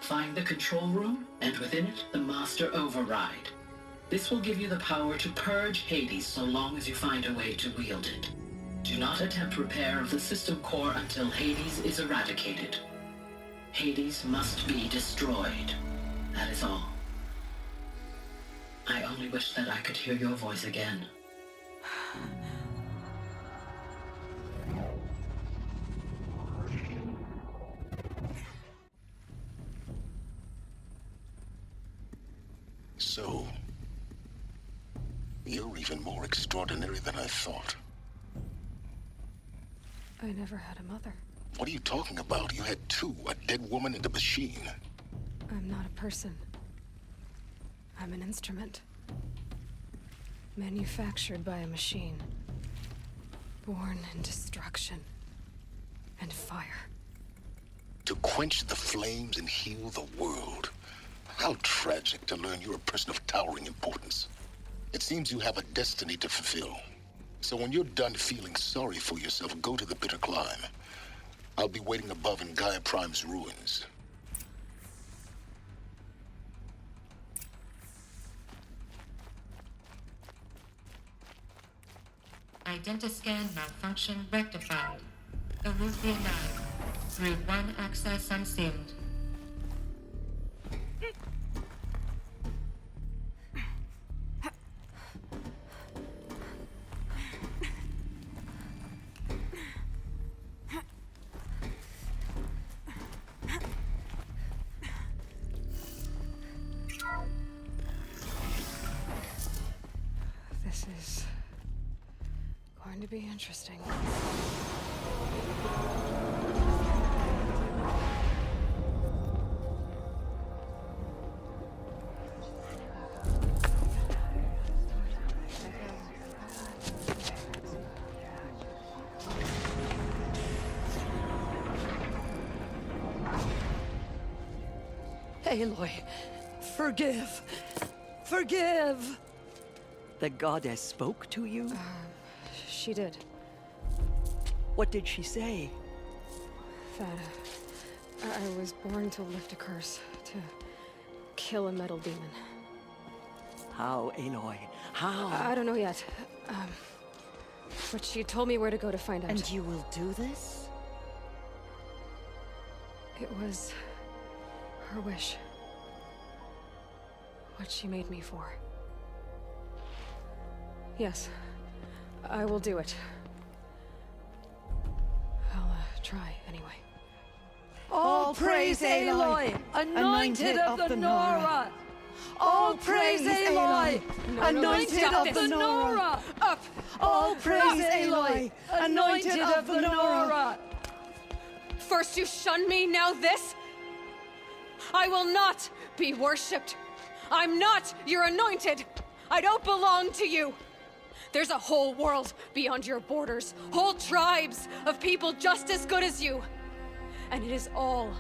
Find the control room, and within it, the Master Override. This will give you the power to purge Hades so long as you find a way to wield it. Do not attempt repair of the system core until Hades is eradicated. Hades must be destroyed. That is all. I only wish that I could hear your voice again. So, you're even more extraordinary than I thought. I never had a mother. What are you talking about? You had two, a dead woman and a machine. I'm not a person. I'm an instrument. Manufactured by a machine. Born in destruction and fire. To quench the flames and heal the world. How tragic to learn you're a person of towering importance. It seems you have a destiny to fulfill. So when you're done feeling sorry for yourself, go to the bitter climb. I'll be waiting above in Gaia Prime's ruins. Identiscan malfunction rectified. Eleuthia 9. Route 1 access unsealed. This is going to be interesting. Aloy, forgive. Forgive! The goddess spoke to you? She did. What did she say? That I was born to lift a curse, to kill a metal demon. How, Aloy? How? I don't know yet. But she told me where to go to find out. And you will do this? It was her wish. What she made me for. Yes, I will do it. I'll try anyway. All praise Aloy, anointed of the Nora! All praise Aloy, anointed of the Nora! Up! All praise Aloy, anointed of the Nora! First you shun me, now this? I will not be worshipped. I'm not your anointed. I don't belong to you. There's a whole world beyond your borders, whole tribes of people just as good as you. And it is all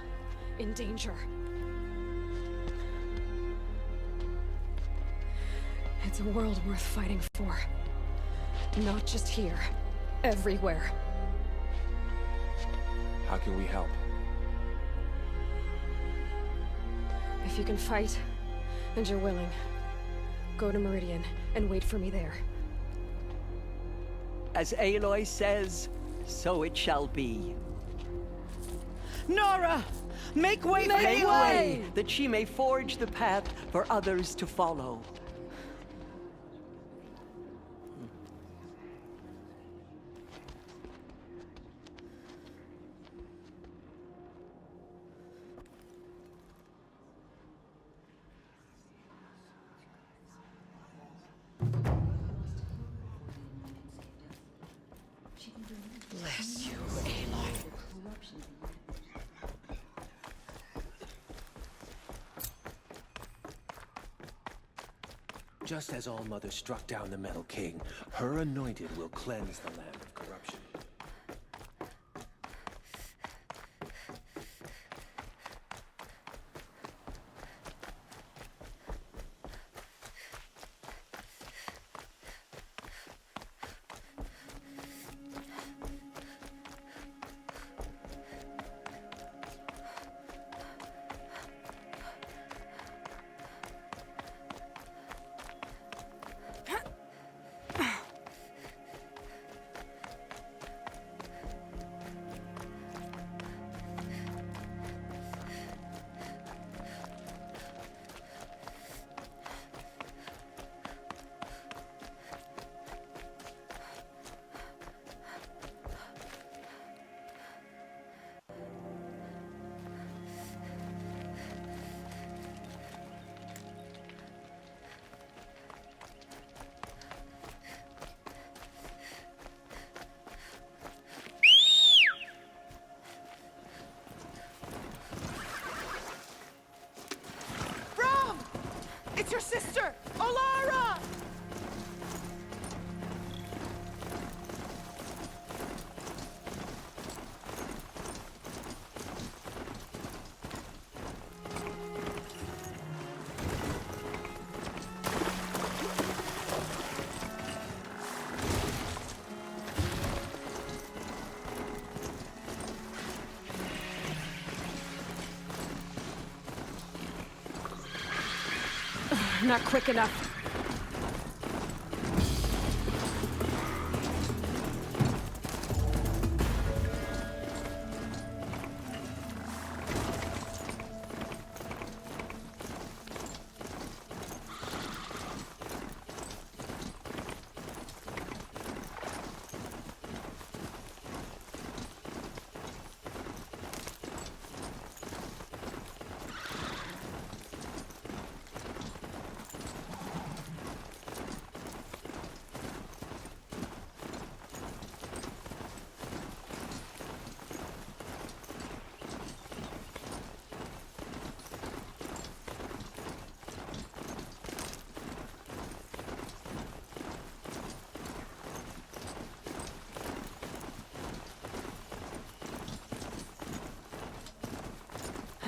in danger. It's a world worth fighting for. Not just here, everywhere. How can we help? If you can fight, and you're willing, go to Meridian and wait for me there. As Aloy says, so it shall be. Nora! Make way! Make way! That she may forge the path for others to follow. Bless you, Aloy. Just as All Mother struck down the Metal King, her anointed will cleanse the land of corruption. Not quick enough.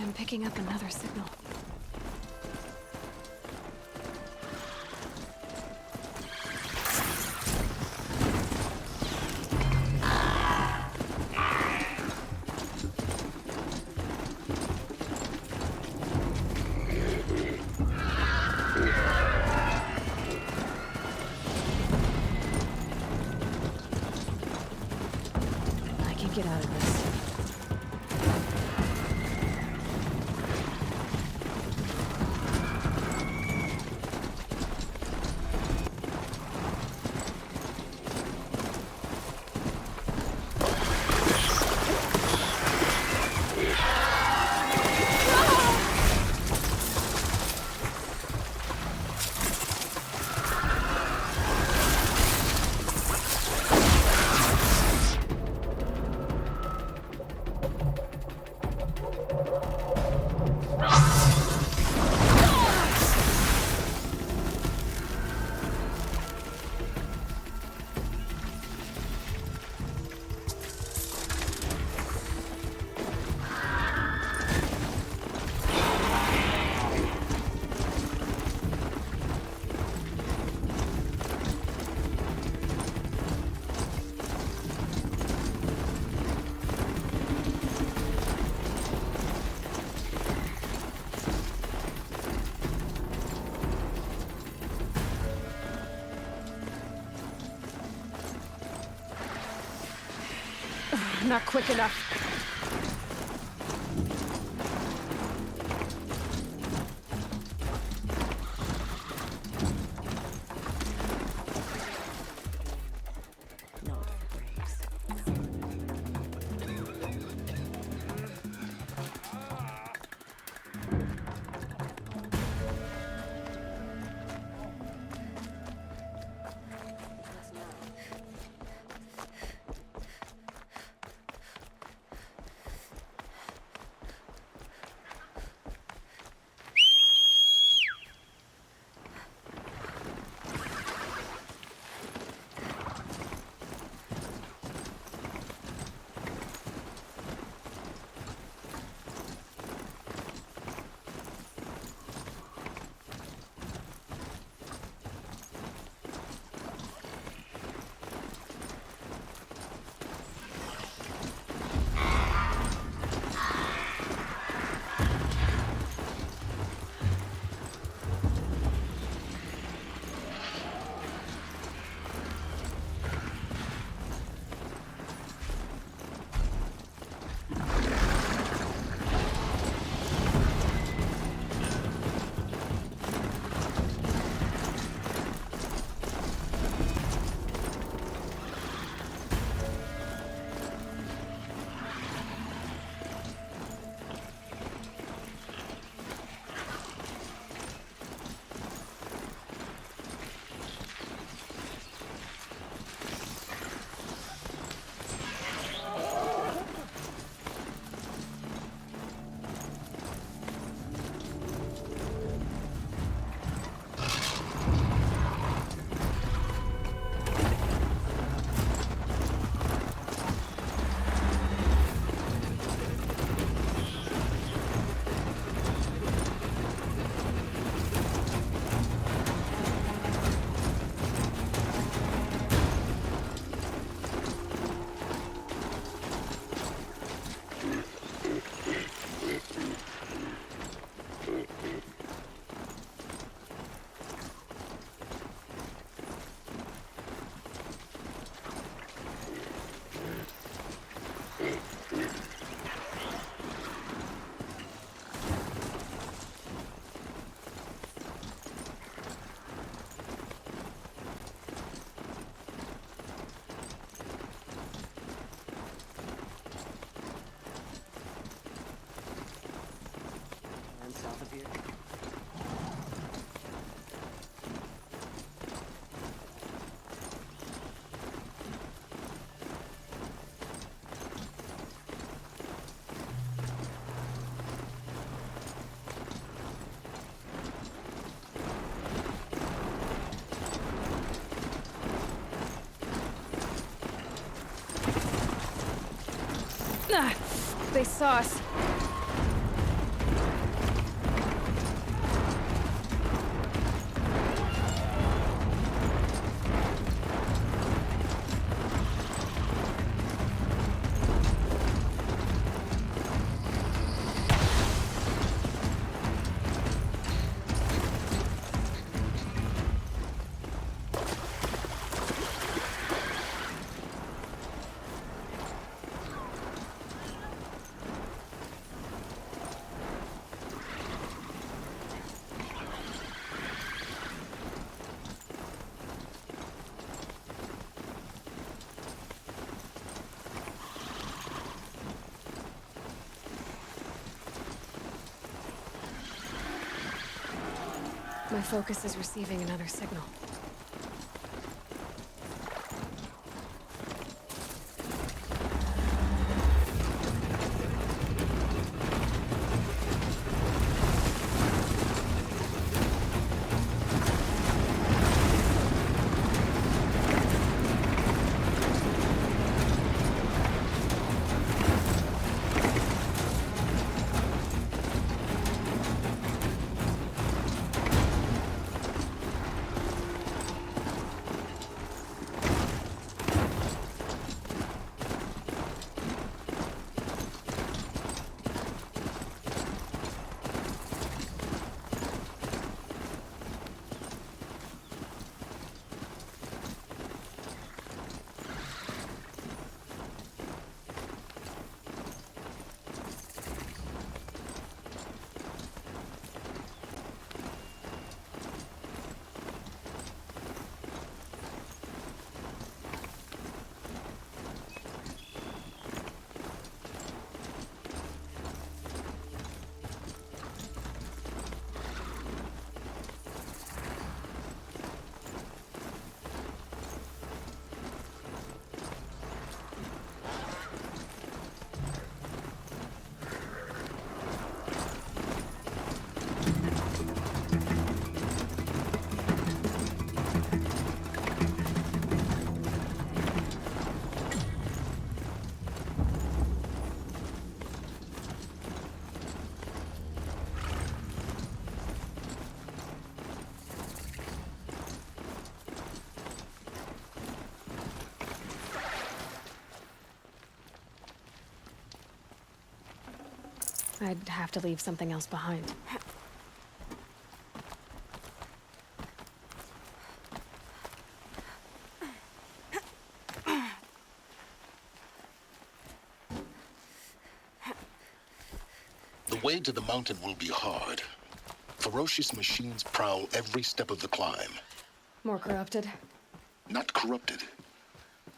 I'm picking up another signal. I can get out of this. Not quick enough. They saw us. My focus is receiving another signal. I'd have to leave something else behind. The way to the mountain will be hard. Ferocious machines prowl every step of the climb. More corrupted? Not corrupted,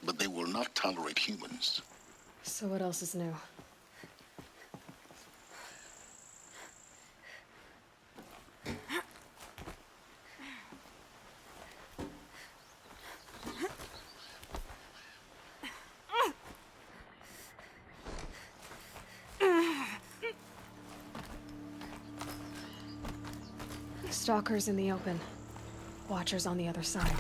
but they will not tolerate humans. So what else is new? Stalkers in the open. Watchers on the other side.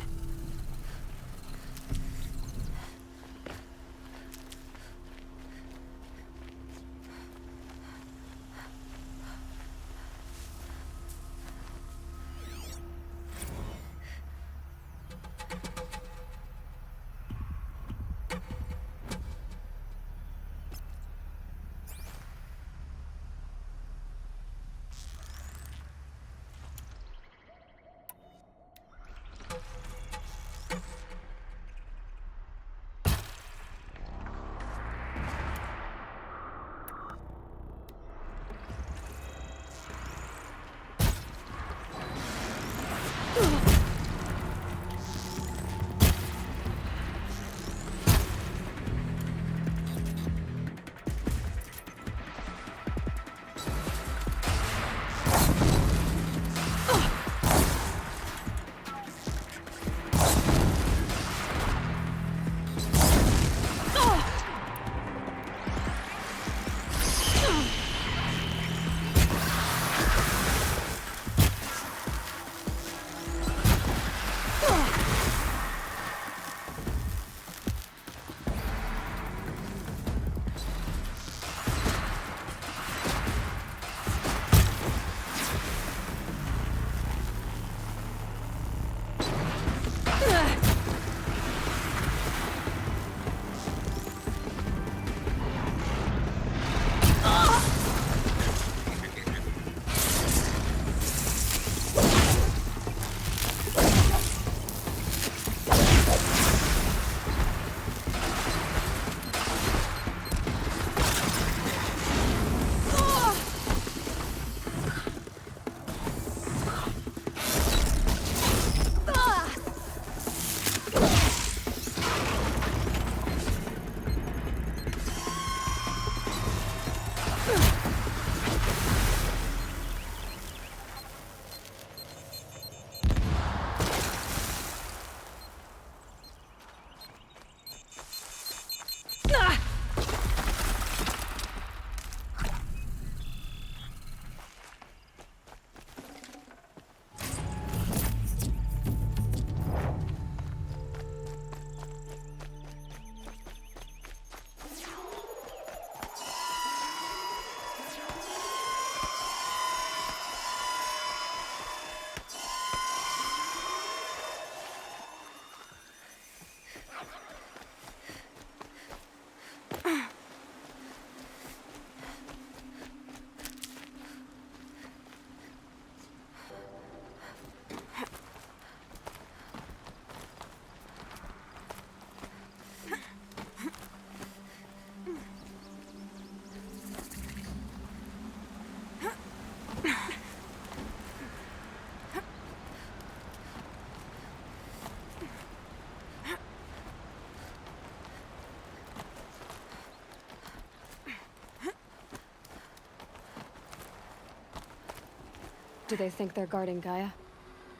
Do they think they're guarding Gaia?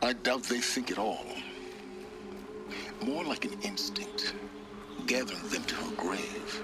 I doubt they think at all. More like an instinct, gathering them to her grave.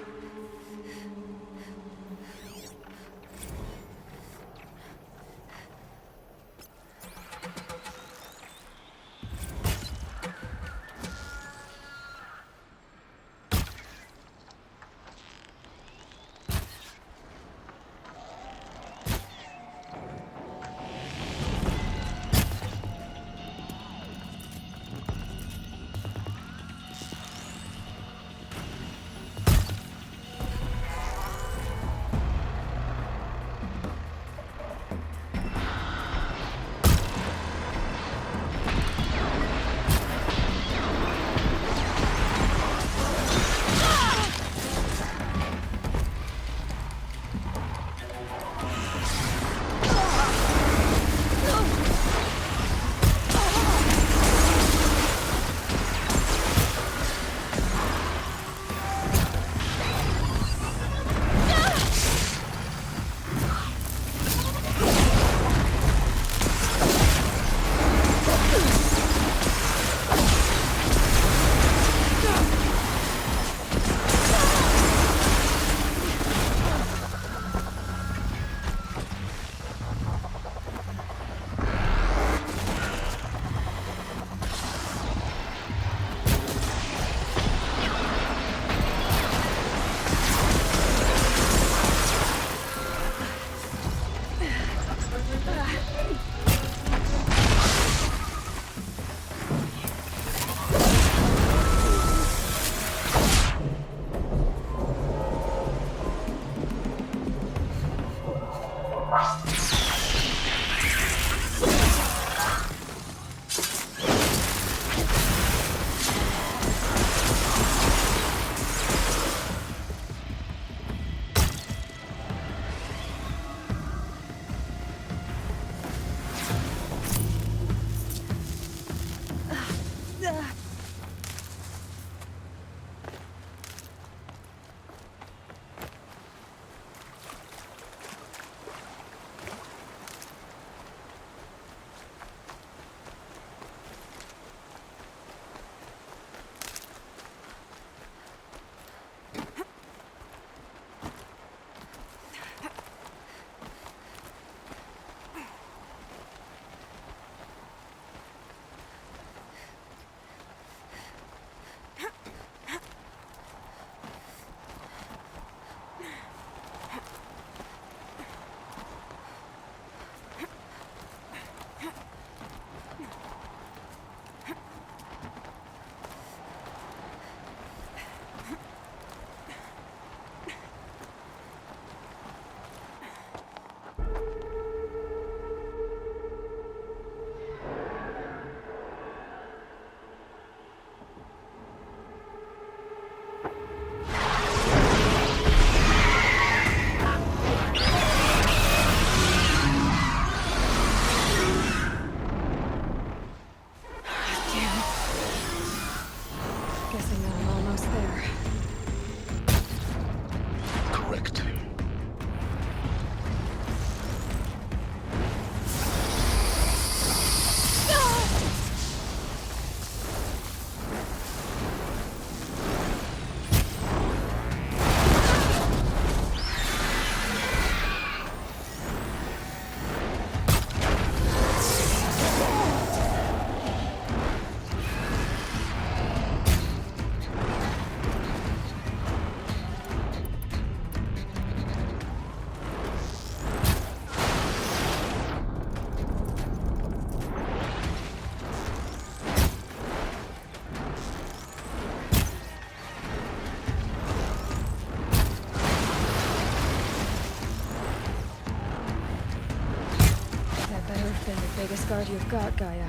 Biggest guard you've got, Gaia.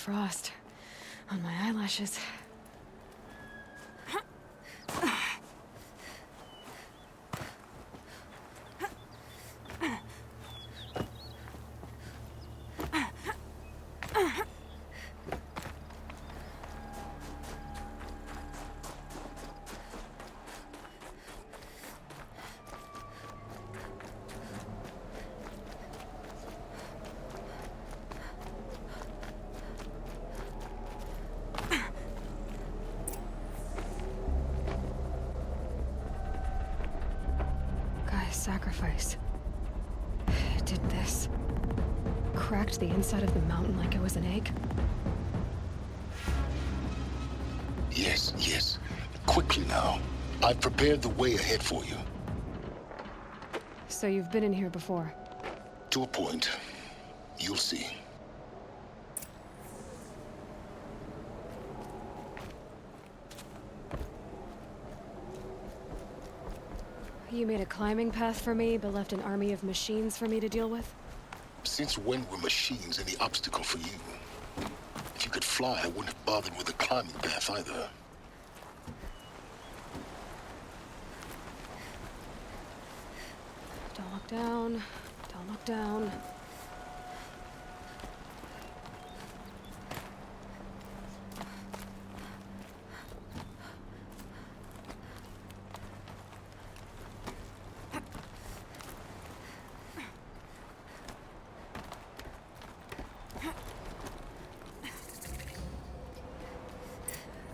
frost on my eyelashes. Sacrifice. It did this. Cracked the inside of the mountain like it was an egg. Yes, yes. Quickly now. I've prepared the way ahead for you. So you've been in here before? To a point. You'll see. You made a climbing path for me, but left an army of machines for me to deal with? Since when were machines any obstacle for you? If you could fly, I wouldn't have bothered with a climbing path either. Don't look down. Don't look down.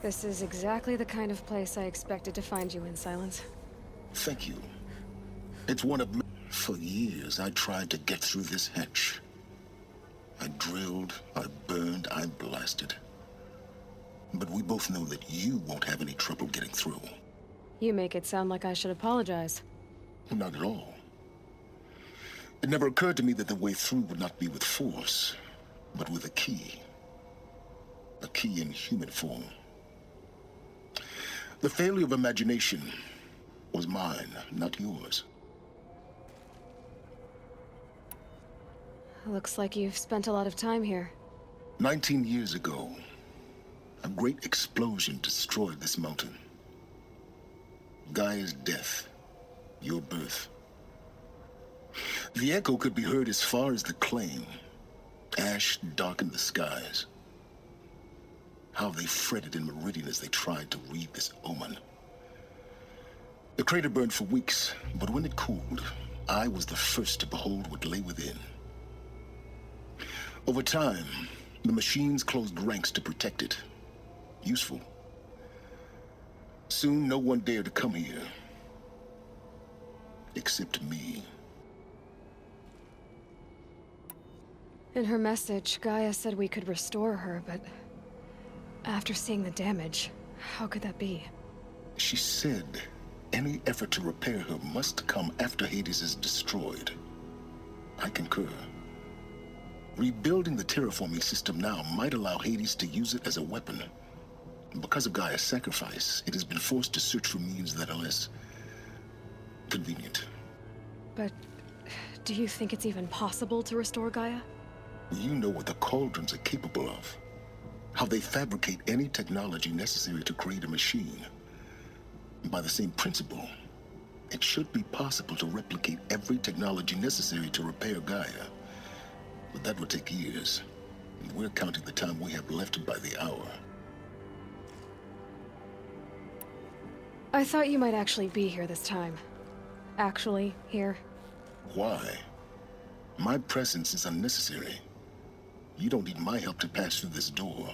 This is exactly the kind of place I expected to find you in, Silence. Thank you. It's one of... For years, I tried to get through this hatch. I drilled, I burned, I blasted. But we both know that you won't have any trouble getting through. You make it sound like I should apologize. Not at all. It never occurred to me that the way through would not be with force, but with a key. A key in human form. The failure of imagination was mine, not yours. Looks like you've spent a lot of time here. 19 years ago, a great explosion destroyed this mountain. Gaia's death, your birth. The echo could be heard as far as the claim. Ash darkened the skies. How they fretted in Meridian as they tried to read this omen. The crater burned for weeks, but when it cooled, I was the first to behold what lay within. Over time, the machines closed ranks to protect it. Useful. Soon, no one dared to come here. Except me. In her message, Gaia said we could restore her, but... after seeing the damage, how could that be? She said any effort to repair her must come after Hades is destroyed. I concur. Rebuilding the terraforming system now might allow Hades to use it as a weapon. Because of Gaia's sacrifice, it has been forced to search for means that are less convenient. But do you think it's even possible to restore Gaia? You know what the Cauldrons are capable of. How they fabricate any technology necessary to create a machine. By the same principle, it should be possible to replicate every technology necessary to repair Gaia. But that would take years. And we're counting the time we have left by the hour. I thought you might actually be here this time. Actually, here. Why? My presence is unnecessary. You don't need my help to pass through this door.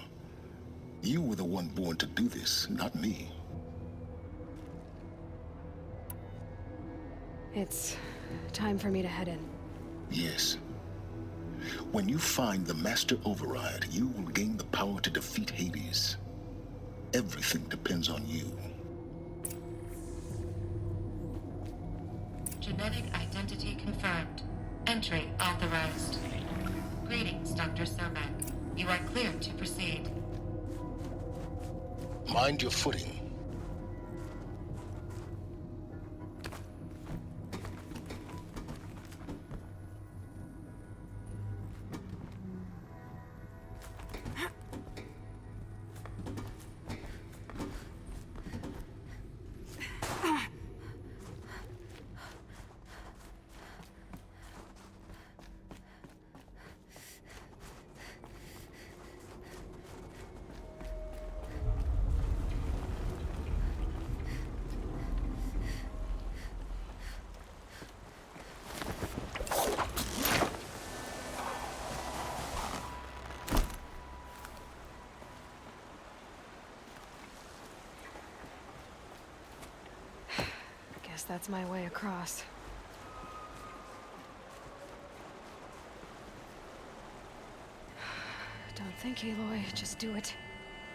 You were the one born to do this, not me. It's time for me to head in. Yes. When you find the Master Override, you will gain the power to defeat Hades. Everything depends on you. Genetic identity confirmed. Entry authorized. Greetings, Dr. Sobek. You are clear to proceed. Mind your footing. guess that's my way across. Don't think, Aloy. Just do it.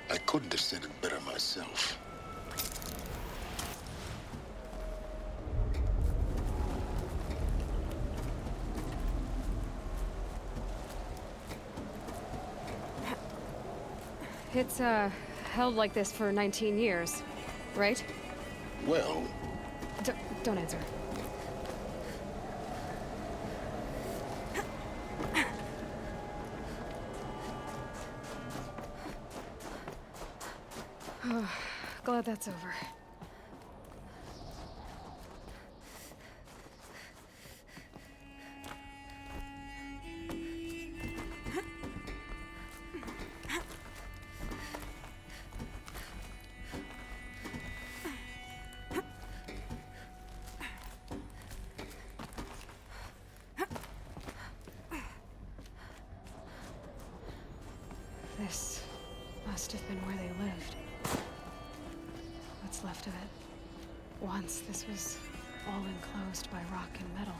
I couldn't have said it better myself. It's, held like this for 19 years, right? Well... Don't answer. Oh, glad that's over. This must have been where they lived. What's left of it. Once this was all enclosed by rock and metal.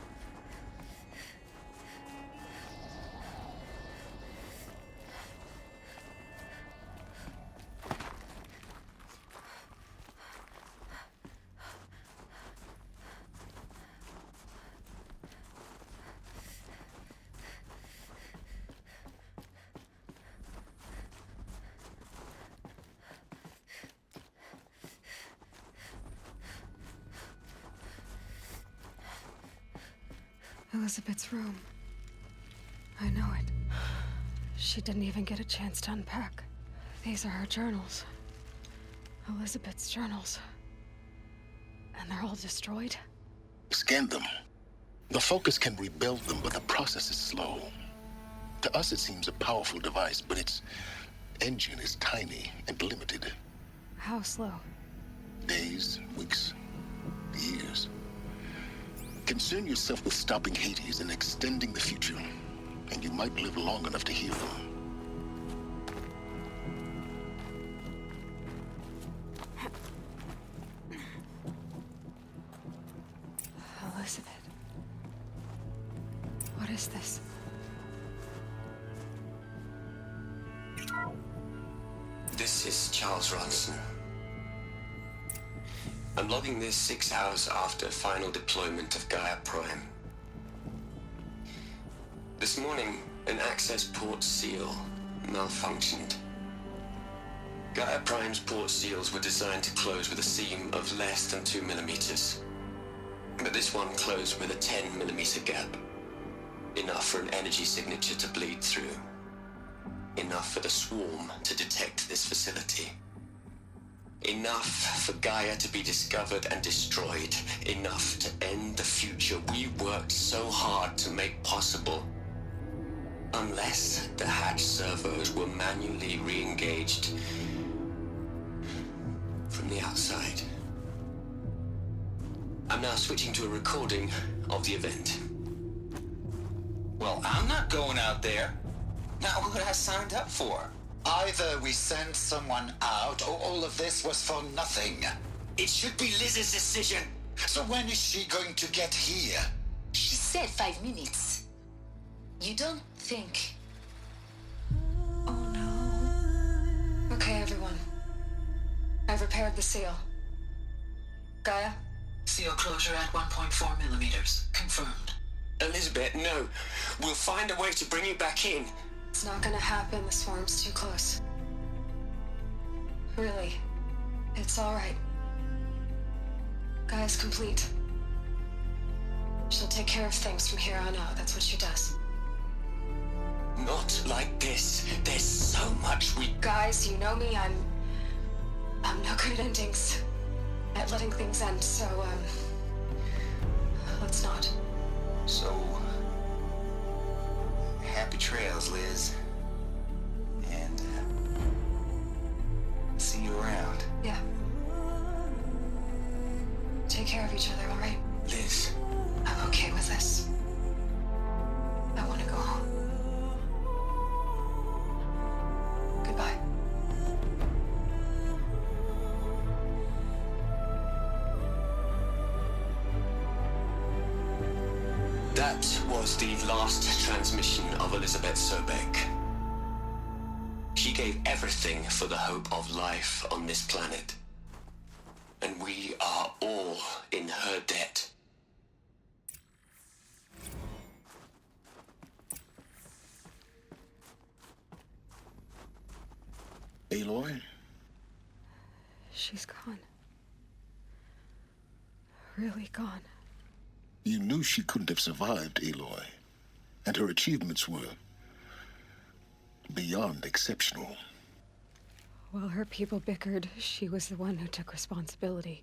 Elizabeth's room. I know it. She didn't even get a chance to unpack. These are her journals. Elizabeth's journals. And they're all destroyed? Scan them. The Focus can rebuild them, but the process is slow. To us, it seems a powerful device, but its engine is tiny and limited. How slow? Days, weeks, years. Concern yourself with stopping Hades and extending the future, and you might live long enough to hear them. Elizabeth. What is this? This is Charles Ronson. I'm logging this 6 hours after final deployment of Gaia Prime. This morning, an access port seal malfunctioned. Gaia Prime's port seals were designed to close with a seam of less than 2 millimeters. But this one closed with a 10 millimeter gap. Enough for an energy signature to bleed through. Enough for the swarm to detect this facility. Enough for Gaia to be discovered and destroyed. Enough to end the future we worked so hard to make possible. Unless the hatch servos were manually re-engaged from the outside. I'm now switching to a recording of the event. Well, I'm not going out there. Not what I signed up for. Either we send someone out, or all of this was for nothing. It should be Liz's decision. So when is she going to get here? She said 5 minutes. You don't think... Oh no. Okay, everyone. I've repaired the seal. Gaia? Seal closure at 1.4 millimeters. Confirmed. Elizabeth, no. We'll find a way to bring you back in. It's not gonna happen. The swarm's too close. Really. It's all right. Gaia's complete. She'll take care of things from here on out. That's what she does. Not like this. There's so much we... Guys, you know me. I'm no good at endings. At letting things end, so, let's not. So... happy trails, Liz. And, see you around. Yeah. Take care of each other, all right? Liz. I'm okay with this. I want to go home. Goodbye. That was the last transmission of Elizabeth Sobek. She gave everything for the hope of life on this planet. And we are all in her debt. Aloy? She's gone. Really gone. You knew she couldn't have survived, Aloy. And her achievements were beyond exceptional. While her people bickered, she was the one who took responsibility.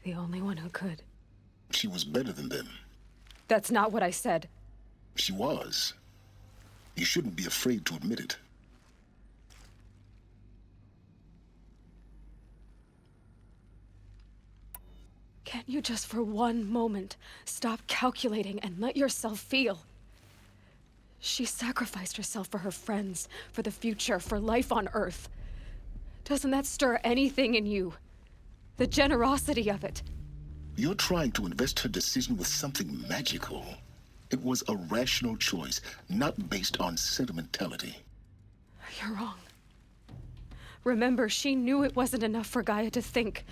The only one who could. She was better than them. That's not what I said. She was. You shouldn't be afraid to admit it. Can't you just for one moment stop calculating and let yourself feel? She sacrificed herself for her friends, for the future, for life on Earth. Doesn't that stir anything in you? The generosity of it. You're trying to invest her decision with something magical. It was a rational choice, not based on sentimentality. You're wrong. Remember, she knew it wasn't enough for Gaia to think.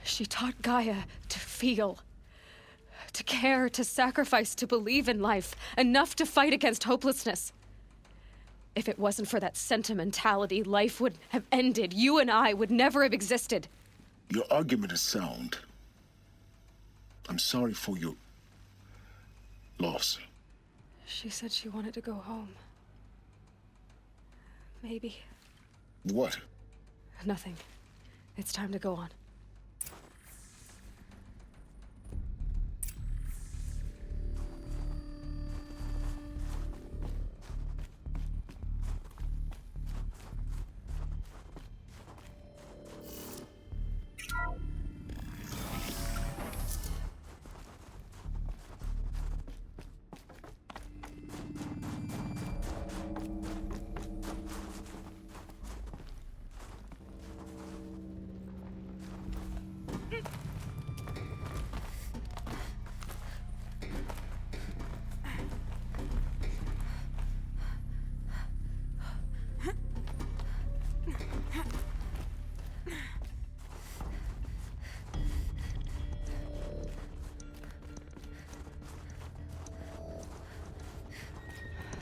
She taught Gaia to feel, to care, to sacrifice, to believe in life, enough to fight against hopelessness. If it wasn't for that sentimentality, life would have ended. You and I would never have existed. Your argument is sound. I'm sorry for your loss. She said she wanted to go home. Maybe. What? Nothing. It's time to go on.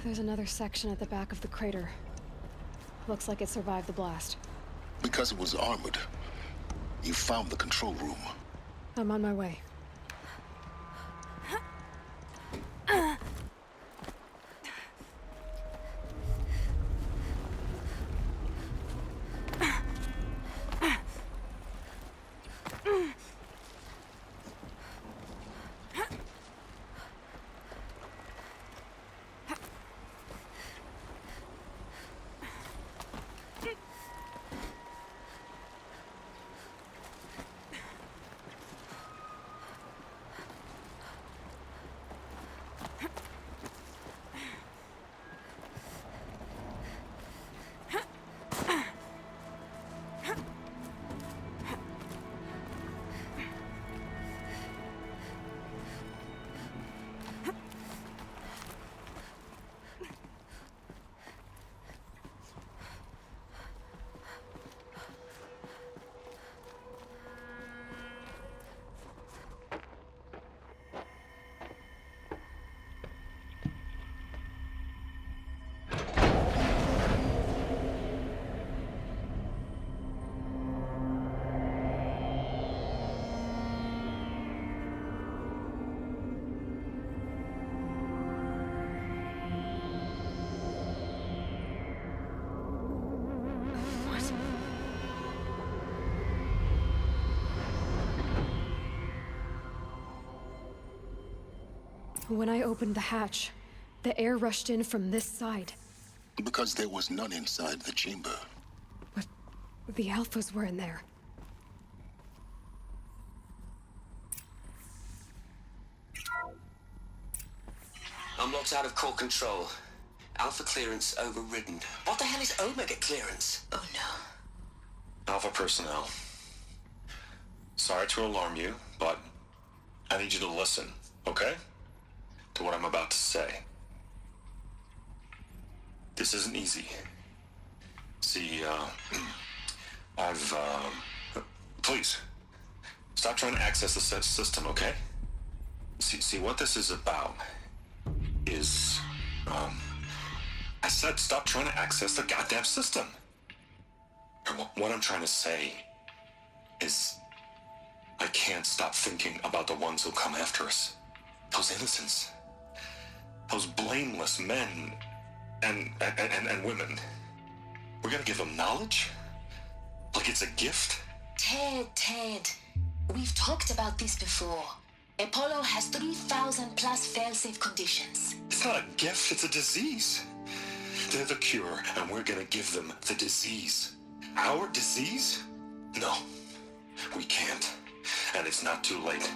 There's another section at the back of the crater. Looks like it survived the blast. Because it was armored. You found the control room. I'm on my way. When I opened the hatch, the air rushed in from this side. Because there was none inside the chamber. But the Alphas were in there. I'm locked out of core control. Alpha clearance overridden. What the hell is Omega clearance? Oh no. Alpha personnel. Sorry to alarm you, but I need you to listen, okay? to what I'm about to say. This isn't easy. See, please, stop trying to access the system, okay? See, what this is about is, I said stop trying to access the goddamn system. What I'm trying to say is, I can't stop thinking about the ones who come after us. Those innocents. Those blameless men and women. We're gonna give them knowledge? Like it's a gift? Ted. We've talked about this before. Apollo has 3,000 plus fail-safe conditions. It's not a gift, it's a disease. They're the cure, and we're gonna give them the disease. Our disease? No, we can't. And it's not too late.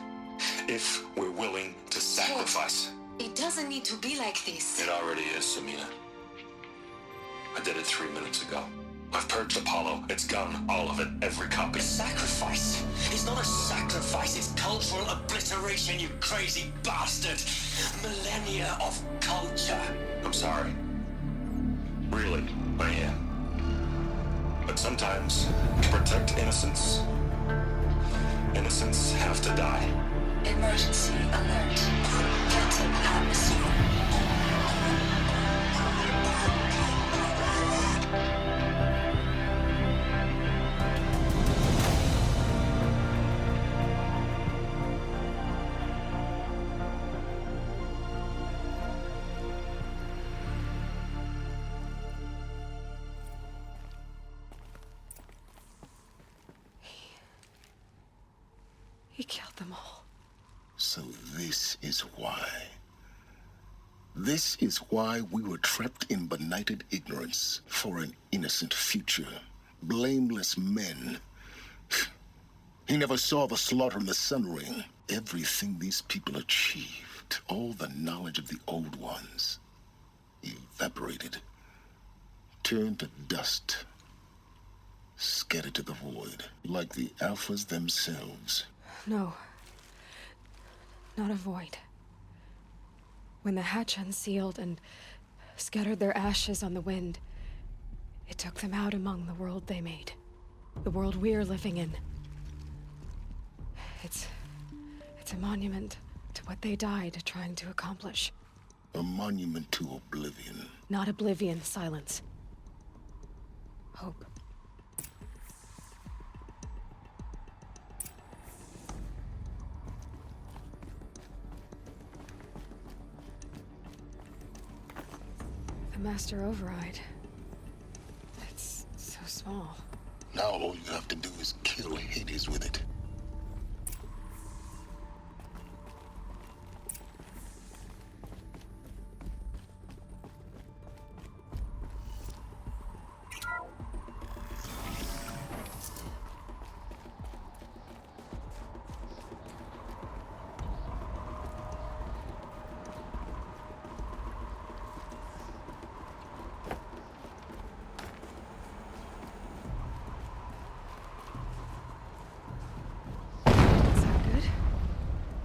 If we're willing to sacrifice. Ted, it doesn't need to be like this. It already is, Samina. I did it 3 minutes ago. I've purged Apollo. It's gone. All of it. Every copy. Sacrifice? It's not a sacrifice. It's cultural obliteration, you crazy bastard. Millennia of culture. I'm sorry. Really, I am. But sometimes, to protect innocence, innocents have to die. Emergency alert. Threatened atmosphere. He killed them all. So this is why. This is why we were trapped in benighted ignorance for an innocent future. Blameless men. He never saw the slaughter in the Sun Ring. Everything these people achieved, all the knowledge of the old ones, evaporated, turned to dust, scattered to the void, like the Alphas themselves. No. Not a void. When the hatch unsealed and scattered their ashes on the wind, it took them out among the world they made. The world we're living in. It's a monument to what they died trying to accomplish. A monument to oblivion. Not oblivion, silence. Hope. The Master Override. It's so small. Now all you have to do is kill Hades with it.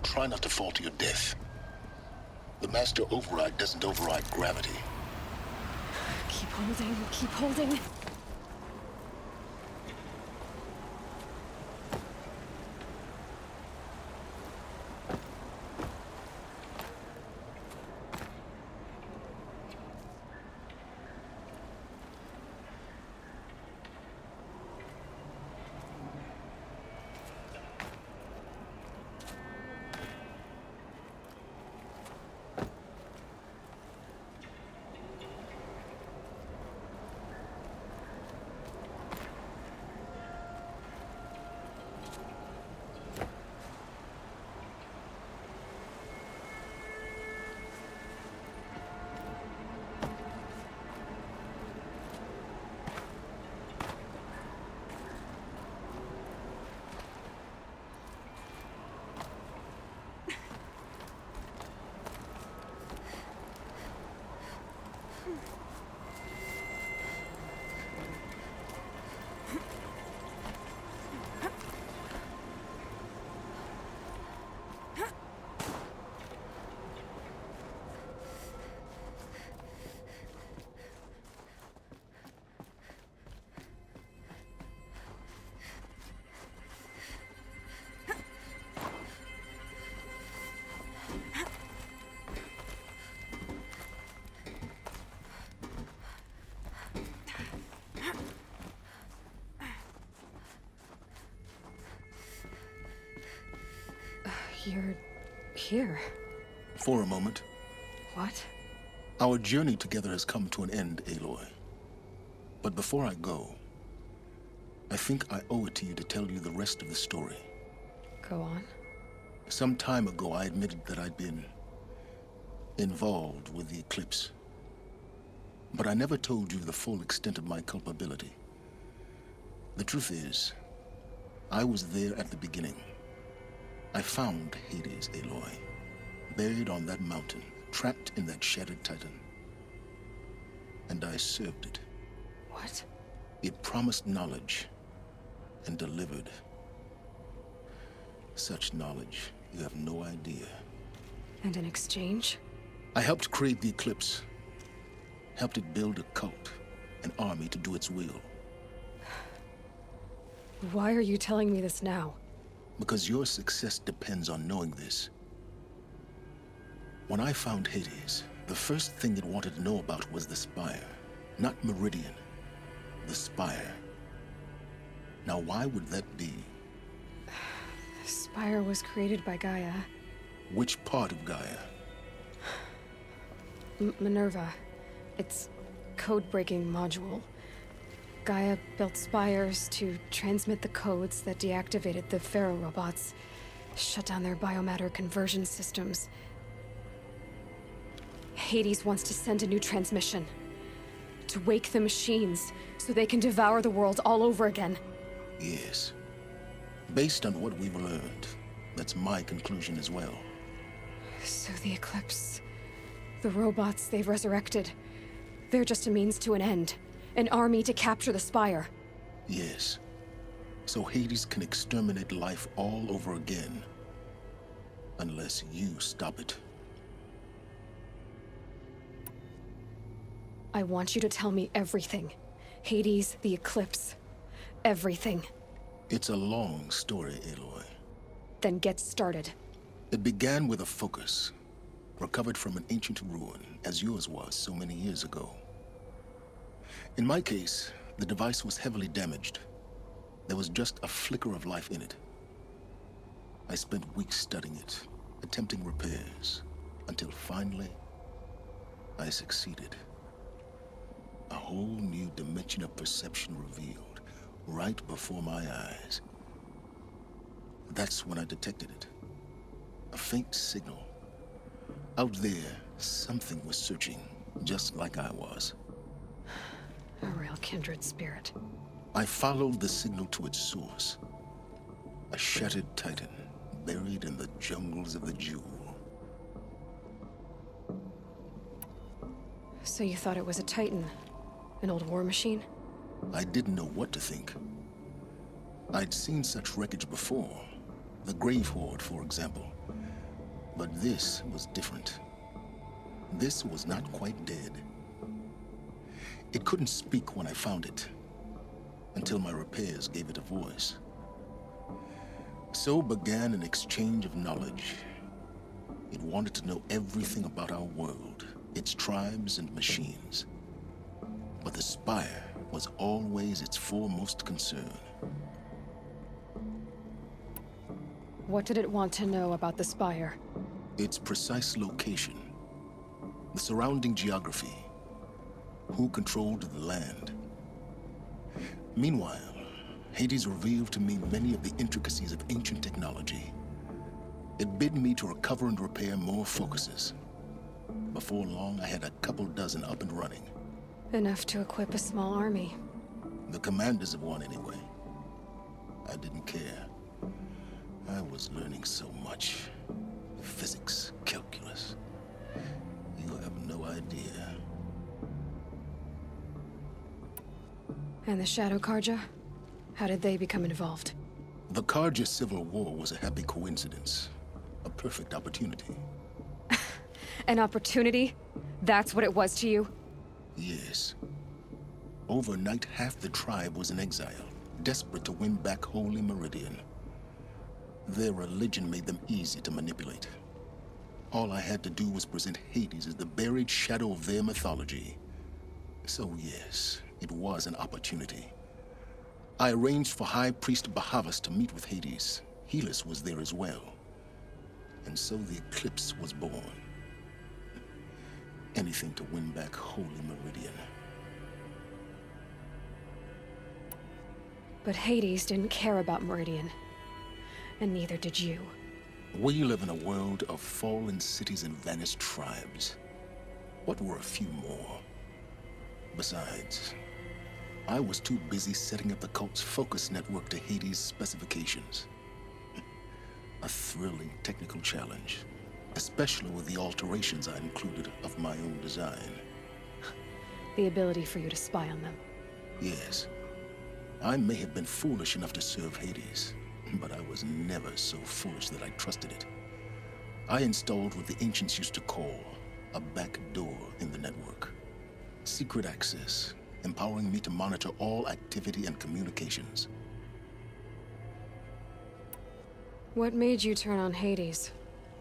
Try not to fall to your death. The Master Override doesn't override gravity. Keep holding, keep holding. You're here. For a moment. What? Our journey together has come to an end, Aloy. But before I go, I think I owe it to you to tell you the rest of the story. Go on. Some time ago, I admitted that I'd been involved with the eclipse. But I never told you the full extent of my culpability. The truth is, I was there at the beginning. I found Hades, Aloy, buried on that mountain, trapped in that shattered titan. And I served it. What? It promised knowledge and delivered. Such knowledge, you have no idea. And in exchange? I helped create the eclipse. Helped it build a cult, an army to do its will. Why are you telling me this now? Because your success depends on knowing this. When I found Hades, the first thing it wanted to know about was the Spire. Not Meridian. The Spire. Now, why would that be? The Spire was created by Gaia. Which part of Gaia? Minerva. Its code-breaking module. Gaia built spires to transmit the codes that deactivated the Pharaoh robots, shut down their biomatter conversion systems. Hades wants to send a new transmission. To wake the machines, so they can devour the world all over again. Yes. Based on what we've learned, that's my conclusion as well. So the Eclipse... the robots they've resurrected... they're just a means to an end. An army to capture the Spire. Yes. So Hades can exterminate life all over again. Unless you stop it. I want you to tell me everything. Hades, the Eclipse. Everything. It's a long story, Aloy. Then get started. It began with a focus. Recovered from an ancient ruin, as yours was so many years ago. In my case, the device was heavily damaged. There was just a flicker of life in it. I spent weeks studying it, attempting repairs, until finally, I succeeded. A whole new dimension of perception revealed, right before my eyes. That's when I detected it. A faint signal. Out there, something was searching, just like I was. A real kindred spirit. I followed the signal to its source. A shattered titan, buried in the jungles of the Jewel. So you thought it was a titan? An old war machine? I didn't know what to think. I'd seen such wreckage before. The Grave Horde, for example. But this was different. This was not quite dead. It couldn't speak when I found it, until my repairs gave it a voice. So began an exchange of knowledge. It wanted to know everything about our world, its tribes and machines. But the Spire was always its foremost concern. What did it want to know about the Spire? Its precise location, the surrounding geography, who controlled the land. Meanwhile, Hades revealed to me many of the intricacies of ancient technology. It bid me to recover and repair more focuses. Before long, I had a couple dozen up and running. Enough to equip a small army. The commanders of one, anyway. I didn't care. I was learning so much. Physics, calculus. You have no idea. And the Shadow Karja? How did they become involved? The Karja Civil War was a happy coincidence. A perfect opportunity. An opportunity? That's what it was to you? Yes. Overnight, half the tribe was in exile, desperate to win back Holy Meridian. Their religion made them easy to manipulate. All I had to do was present Hades as the buried shadow of their mythology. So yes, it was an opportunity. I arranged for High Priest Bahavas to meet with Hades. Helis was there as well. And so the Eclipse was born. Anything to win back Holy Meridian. But Hades didn't care about Meridian. And neither did you. We live in a world of fallen cities and vanished tribes. What were a few more? Besides, I was too busy setting up the cult's focus network to Hades' specifications. A thrilling technical challenge, especially with the alterations I included of my own design. The ability for you to spy on them. Yes. I may have been foolish enough to serve Hades, but I was never so foolish that I trusted it. I installed what the ancients used to call a back door in the network. Secret access, empowering me to monitor all activity and communications. What made you turn on Hades?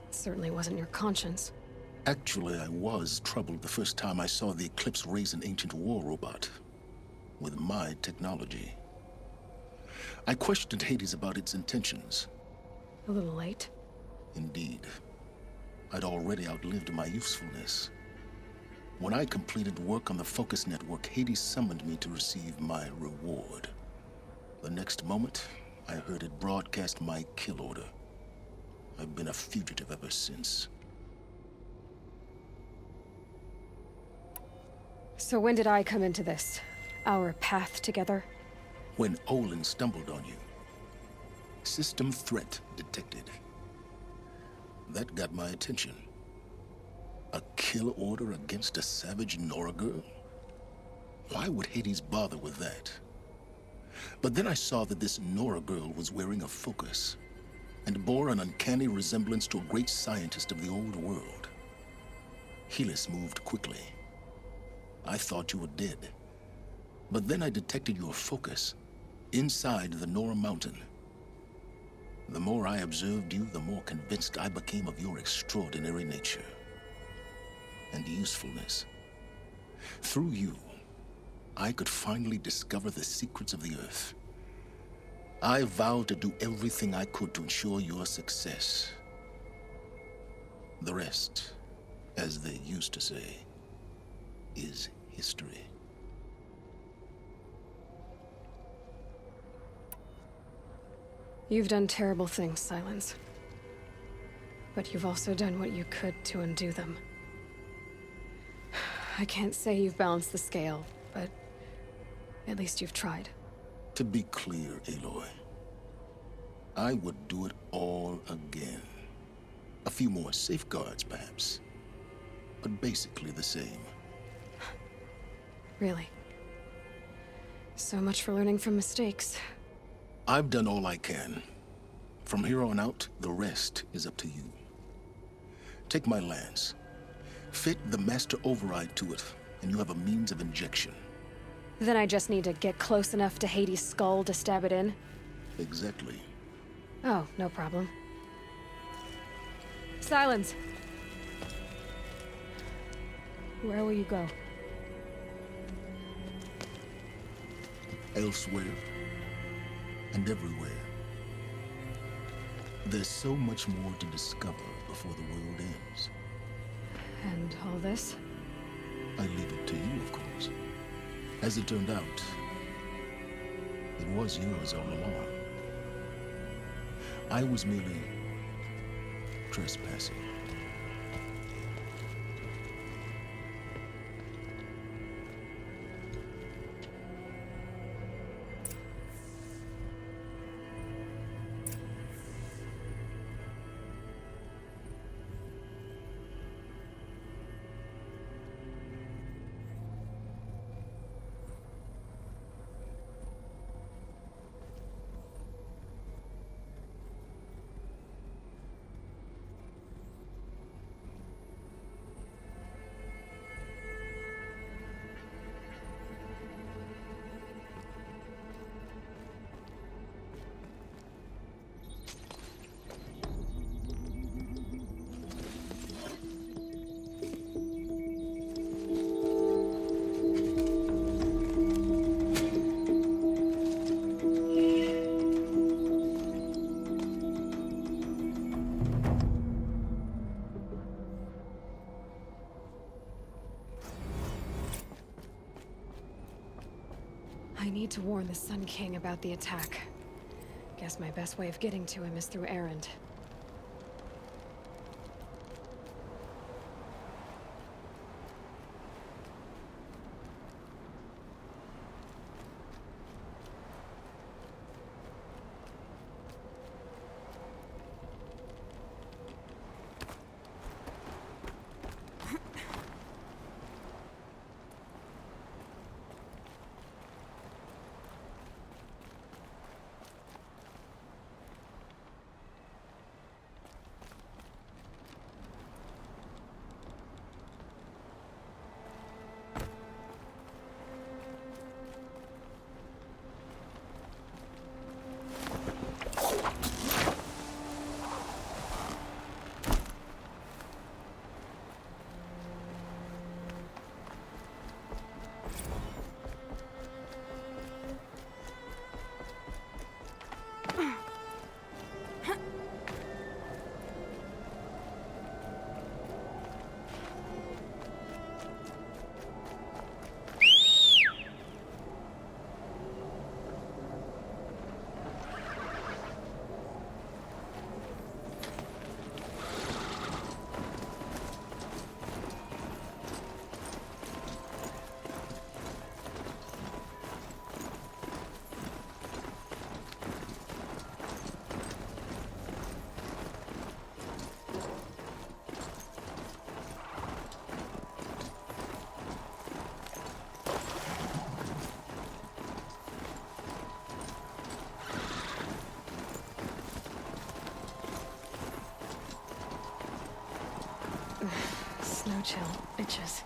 It certainly wasn't your conscience. Actually, I was troubled the first time I saw the Eclipse raise an ancient war robot with my technology. I questioned Hades about its intentions. A little late. Indeed. I'd already outlived my usefulness. When I completed work on the Focus Network, Hades summoned me to receive my reward. The next moment, I heard it broadcast my kill order. I've been a fugitive ever since. So when did I come into this? Our path together? When Olin stumbled on you. System threat detected. That got my attention. A kill order against a savage Nora girl? Why would Hades bother with that? But then I saw that this Nora girl was wearing a focus, and bore an uncanny resemblance to a great scientist of the old world. Helis moved quickly. I thought you were dead. But then I detected your focus, inside the Nora mountain. The more I observed you, the more convinced I became of your extraordinary nature and usefulness. Through you, I could finally discover the secrets of the Earth. I vowed to do everything I could to ensure your success. The rest, as they used to say, is history. You've done terrible things, Silence. But you've also done what you could to undo them. I can't say you've balanced the scale, but at least you've tried. To be clear, Aloy, I would do it all again. A few more safeguards, perhaps, but basically the same. Really? So much for learning from mistakes. I've done all I can. From here on out, the rest is up to you. Take my lance. Fit the master override to it, and you have a means of injection. Then I just need to get close enough to Hades' skull to stab it in? Exactly. Oh, no problem. Silence! Where will you go? Elsewhere. And everywhere. There's so much more to discover before the world ends. And all this? I leave it to you, of course. As it turned out, it was yours all along. I was merely trespassing. I need to warn the Sun King about the attack. Guess my best way of getting to him is through Erend. Snow chill, bitches.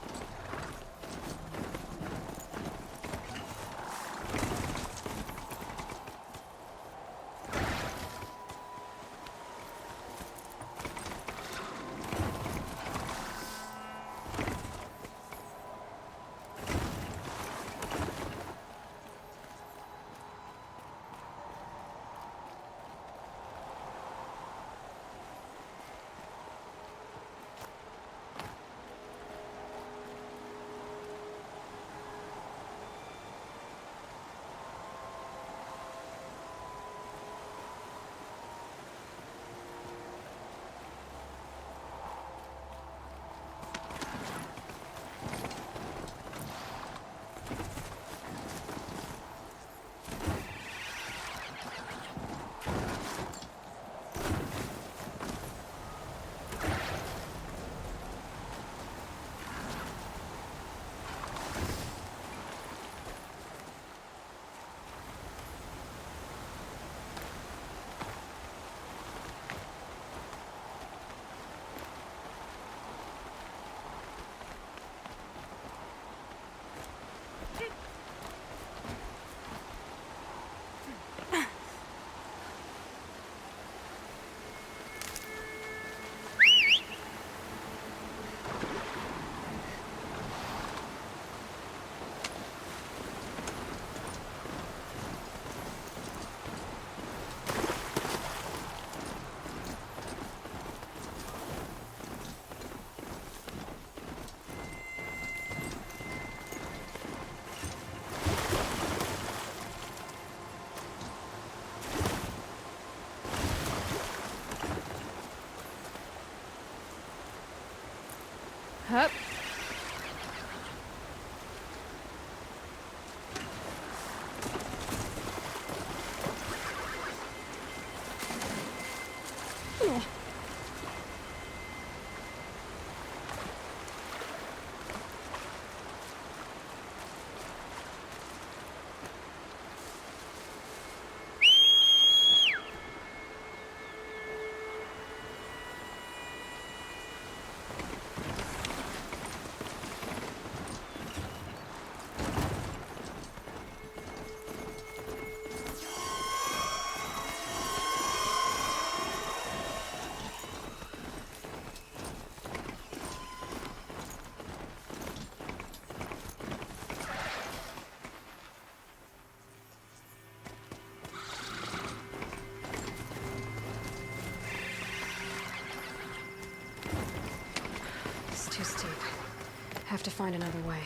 Hup. Too steep. Have to find another way.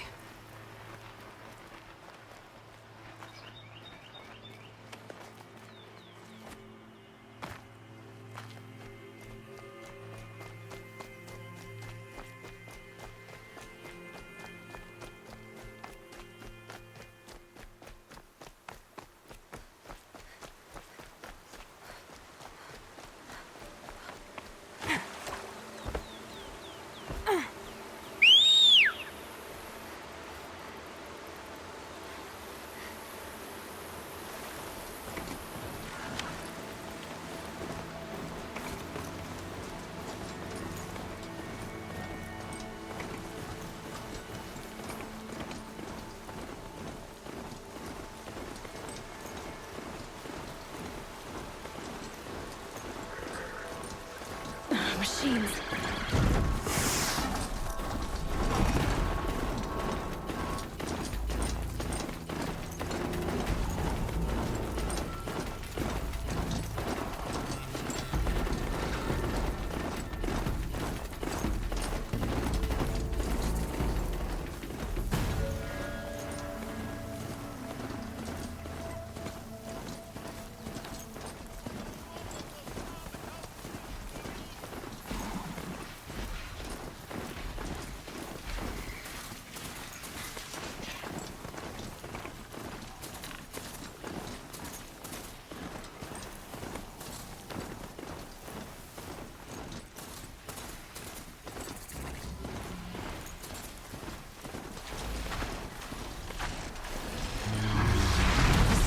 machines.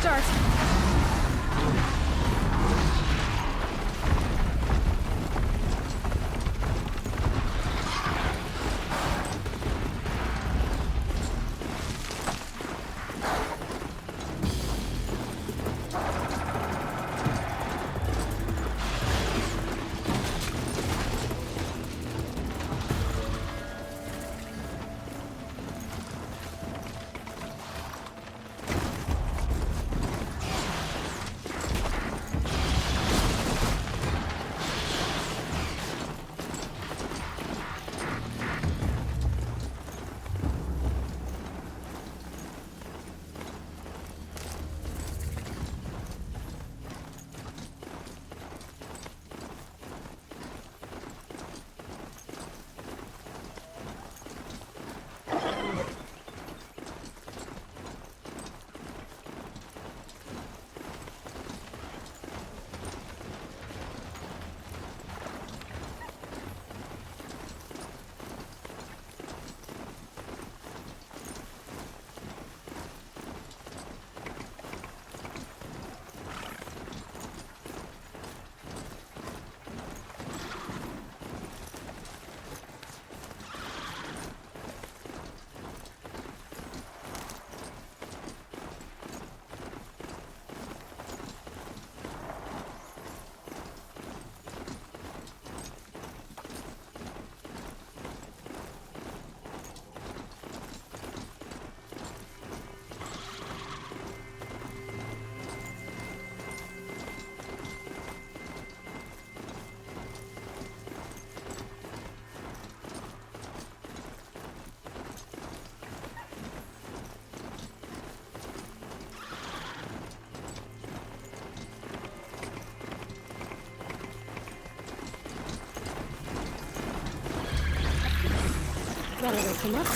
Start. Gotta wake him up.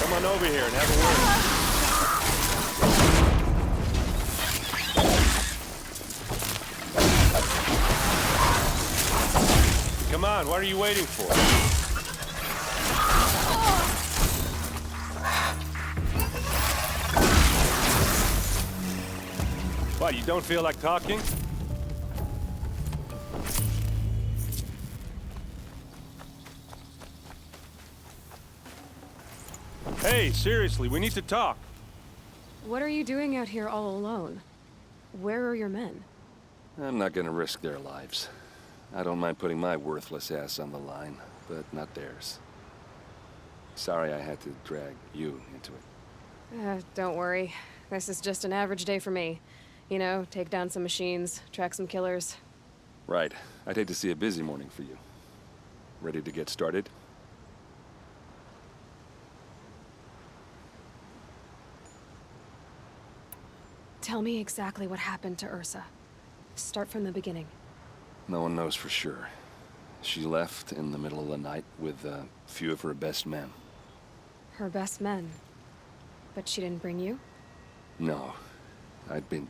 Come on over here and have a word. Come on, what are you waiting for? What, you don't feel like talking? Hey, seriously, we need to talk. What are you doing out here all alone? Where are your men? I'm not gonna risk their lives. I don't mind putting my worthless ass on the line, but not theirs. Sorry I had to drag you into it. Don't worry. This is just an average day for me. You know, take down some machines, track some killers. Right. I'd hate to see a busy morning for you. Ready to get started? Tell me exactly what happened to Ursa. Start from the beginning. No one knows for sure. She left in the middle of the night with a few of her best men. Her best men? But she didn't bring you? No. I'd been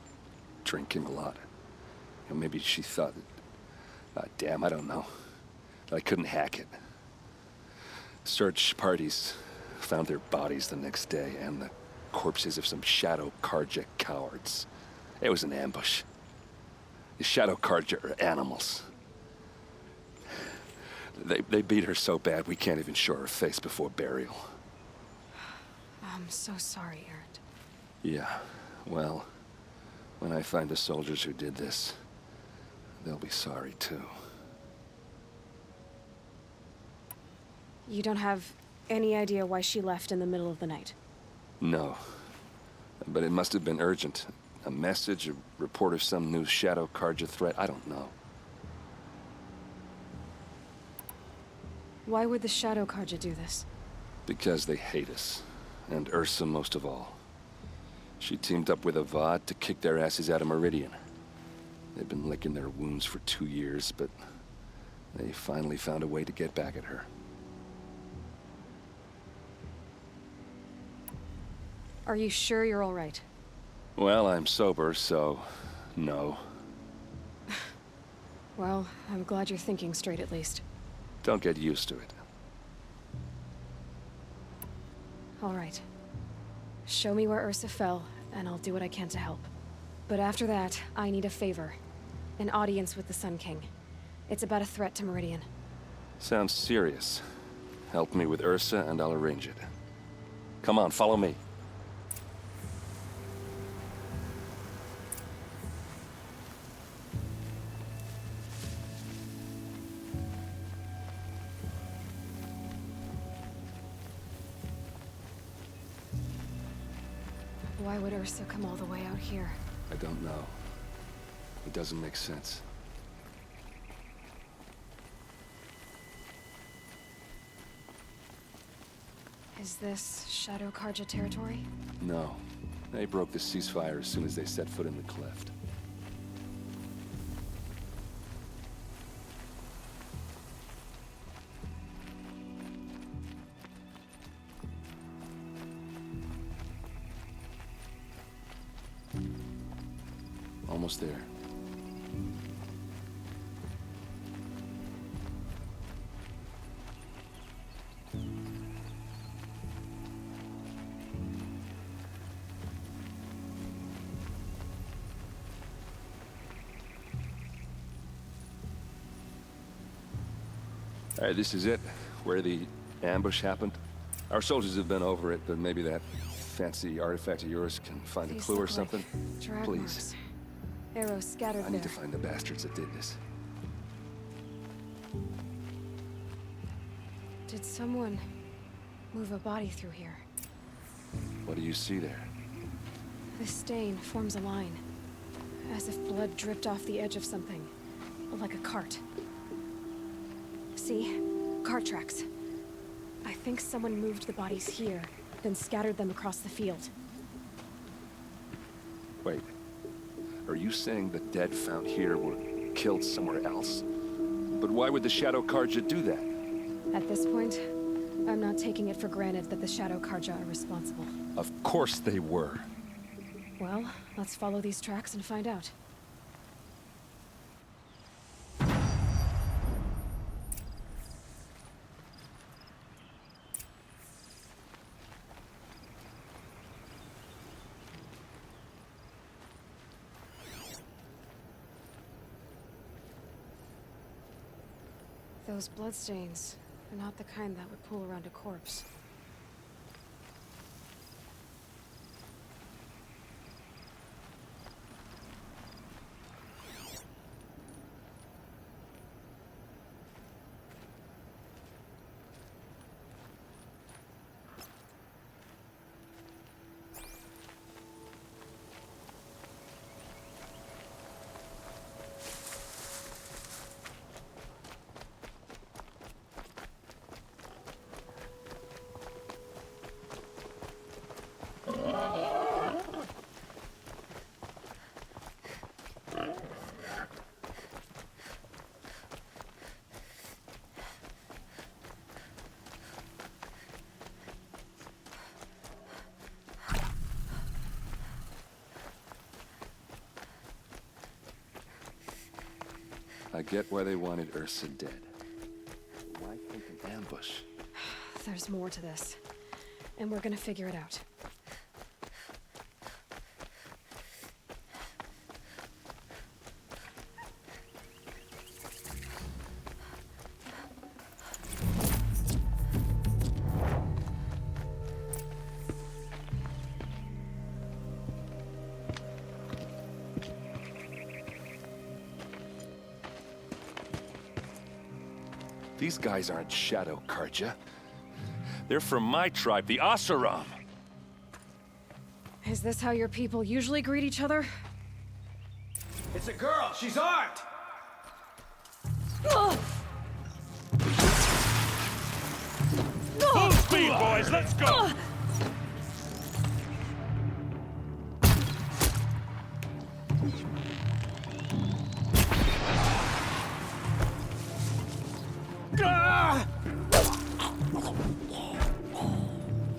drinking a lot. Maybe she thought damn, I don't know. I couldn't hack it. Search parties found their bodies the next day and the corpses of some Shadow Karja cowards. It was an ambush. The Shadow Karja are animals. They beat her so bad we can't even show her face before burial. I'm so sorry, Erend. Yeah, well, when I find the soldiers who did this, they'll be sorry too. You don't have any idea why she left in the middle of the night? No. But it must have been urgent. A message, a report of some new Shadow Karja threat, I don't know. Why would the Shadow Karja do this? Because they hate us. And Ursa most of all. She teamed up with Avad to kick their asses out of Meridian. They've been licking their wounds for 2 years, but they finally found a way to get back at her. Are you sure you're all right? Well, I'm sober, so no. Well, I'm glad you're thinking straight at least. Don't get used to it. All right. Show me where Ursa fell, and I'll do what I can to help. But after that, I need a favor. An audience with the Sun King. It's about a threat to Meridian. Sounds serious. Help me with Ursa, and I'll arrange it. Come on, follow me. Why would Ursa come all the way out here? I don't know. It doesn't make sense. Is this Shadow Karja territory? No. They broke the ceasefire as soon as they set foot in the cleft. Almost there. All right, this is it, where the ambush happened. Our soldiers have been over it, but maybe that fancy artifact of yours can find a clue or something. Drag Please. marks. Arrows scattered I need there. to find the bastards that did this. Did someone move a body through here? What do you see there? This stain forms a line, as if blood dripped off the edge of something, like a cart. See? Cart tracks. I think someone moved the bodies here, then scattered them across the field. Wait. Are you saying the dead found here were killed somewhere else? But why would the Shadow Karja do that? At this point, I'm not taking it for granted that the Shadow Karja are responsible. Of course they were. Well, let's follow these tracks and find out. Those bloodstains are not the kind that would pool around a corpse. I get why they wanted Ursa dead. Why think an ambush? There's more to this. And we're gonna figure it out. These guys aren't Shadow Karja. They're from my tribe, the Oseram. Is this how your people usually greet each other? It's a girl. She's armed. Full speed, boys. Let's go.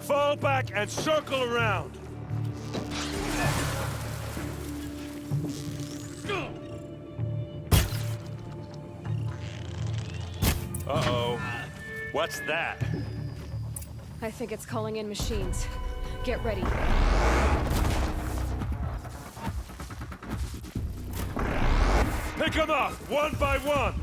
Fall back and circle around. Uh-oh. What's that? I think it's calling in machines. Get ready. Pick them off, one by one.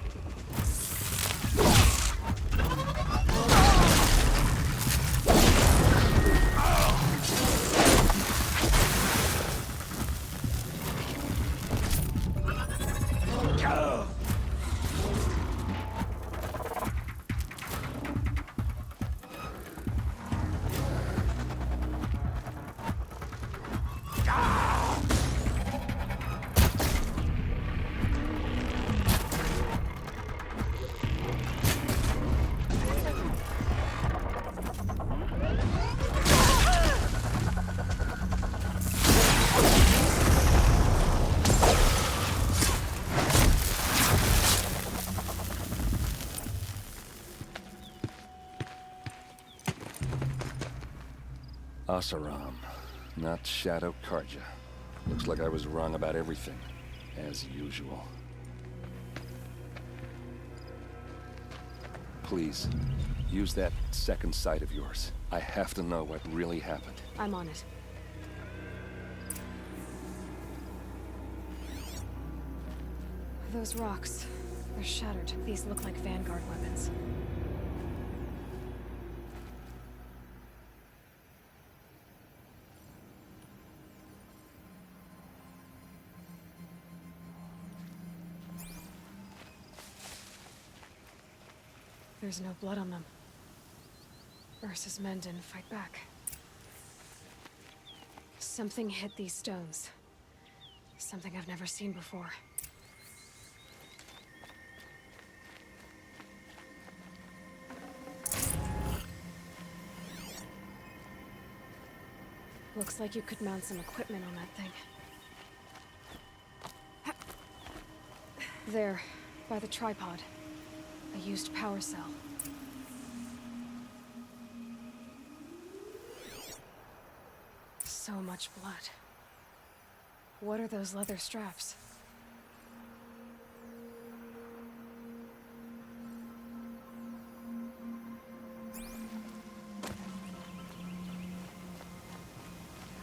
Oseram, not Shadow Karja. Looks like I was wrong about everything, as usual. Please, use that second sight of yours. I have to know what really happened. I'm on it. Those rocks, they're shattered. These look like Vanguard weapons. There's no blood on them. Ursa's men didn't fight back. Something hit these stones. Something I've never seen before. Looks like you could mount some equipment on that thing. There, by the tripod. A used power cell. So much blood. What are those leather straps?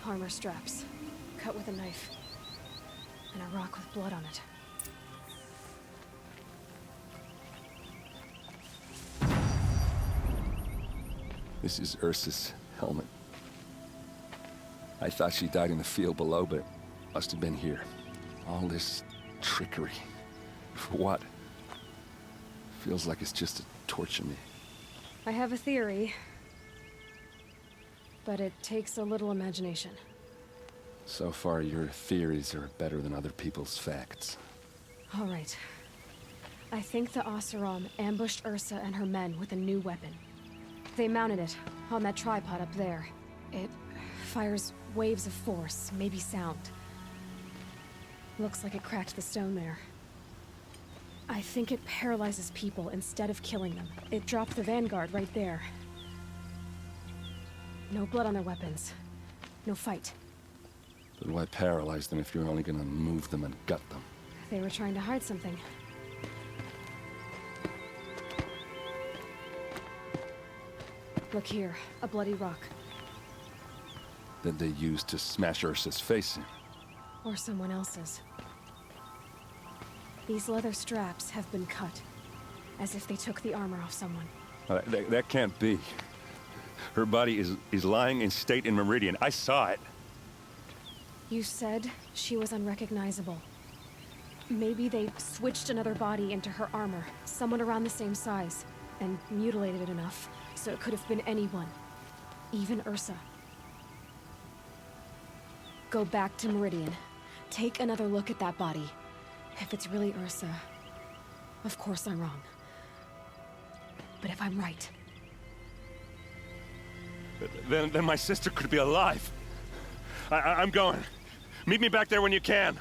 Armor straps, cut with a knife, and a rock with blood on it. This is Ursa's helmet. I thought she died in the field below, but it must have been here. All this trickery. For what? Feels like it's just to torture me. I have a theory, but it takes a little imagination. So far, your theories are better than other people's facts. All right. I think the Oseram ambushed Ursa and her men with a new weapon. They mounted it on that tripod up there. It fires waves of force, maybe sound. Looks like it cracked the stone there. I think it paralyzes people instead of killing them. It dropped the Vanguard right there. No blood on their weapons. No fight. But why paralyze them if you're only gonna move them and gut them? They were trying to hide something. Look here, a bloody rock. That they used to smash Ursa's face in. Or someone else's. These leather straps have been cut, as if they took the armor off someone. That can't be. Her body is lying in state in Meridian. I saw it. You said she was unrecognizable. Maybe they switched another body into her armor, someone around the same size, and mutilated it enough, so it could have been anyone. Even Ursa. Go back to Meridian. Take another look at that body. If it's really Ursa, of course I'm wrong. But if I'm right... Then my sister could be alive. I'm going. Meet me back there when you can.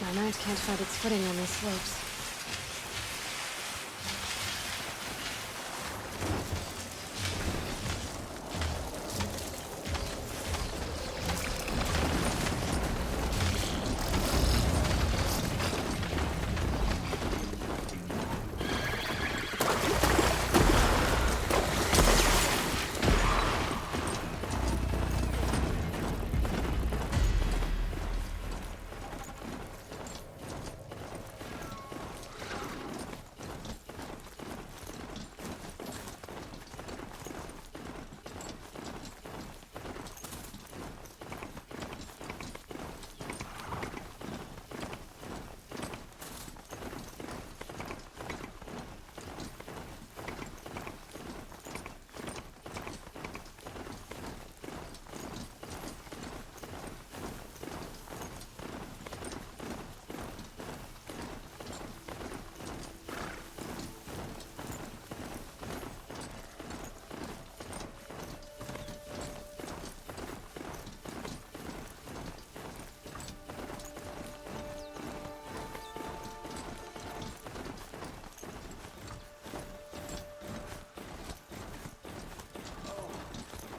My mind can't find its footing on these slopes.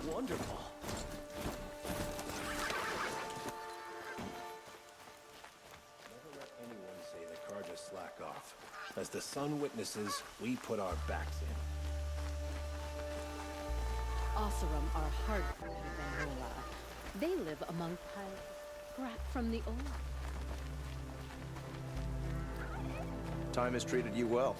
Wonderful. Never let anyone say the car just slack off. As the sun witnesses, we put our backs in. Oseram are hard-pressed than Nola. They live among piles scrap from the old. Time has treated you well.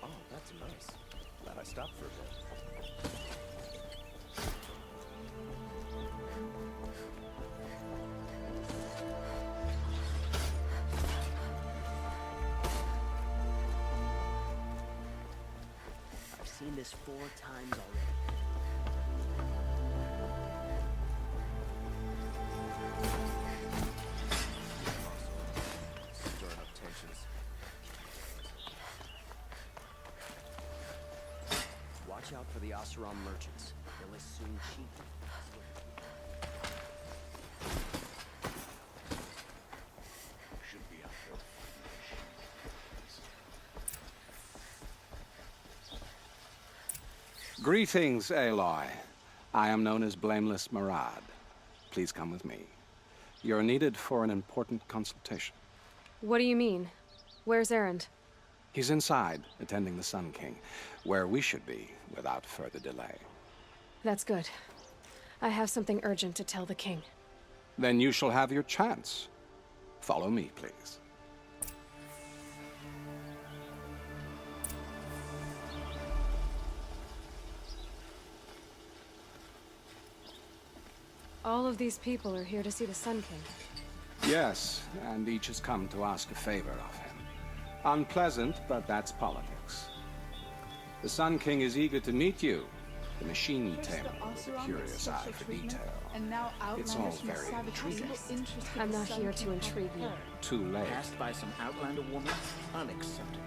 Oh, that's nice. Glad I stopped for a bit. I've seen this 4 times already. Stirring up tensions. Watch out for the Oseram merchants. They'll assume cheap. Should be out there. Greetings, Aloy. I am known as Blameless Murad. Please come with me. You're needed for an important consultation. What do you mean? Where's Erend? He's inside, attending the Sun King, where we should be without further delay. That's good. I have something urgent to tell the king. Then you shall have your chance. Follow me, please. All of these people are here to see the Sun King. Yes, and each has come to ask a favor of him. Unpleasant, but that's politics. The Sun King is eager to meet you, the machine tamer with a curious eye for detail. It's all very intriguing. I'm not here to intrigue you. Too late. Passed by some Outlander woman? Unacceptable.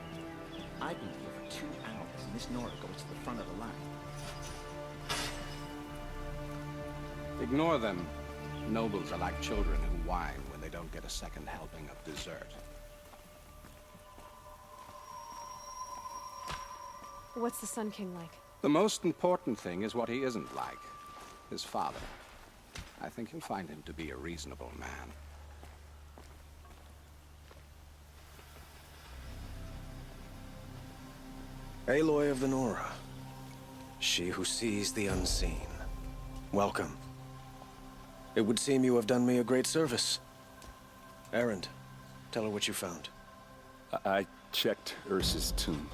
I've been here for 2 hours, and Miss Nora goes to the front of the line. Ignore them. Nobles are like children who whine when they don't get a second helping of dessert. What's the Sun King like? The most important thing is what he isn't like. His father. I think you'll find him to be a reasonable man. Aloy of the Nora. She who sees the unseen. Welcome. It would seem you have done me a great service. Erend, tell her what you found. I checked Ursa's tomb.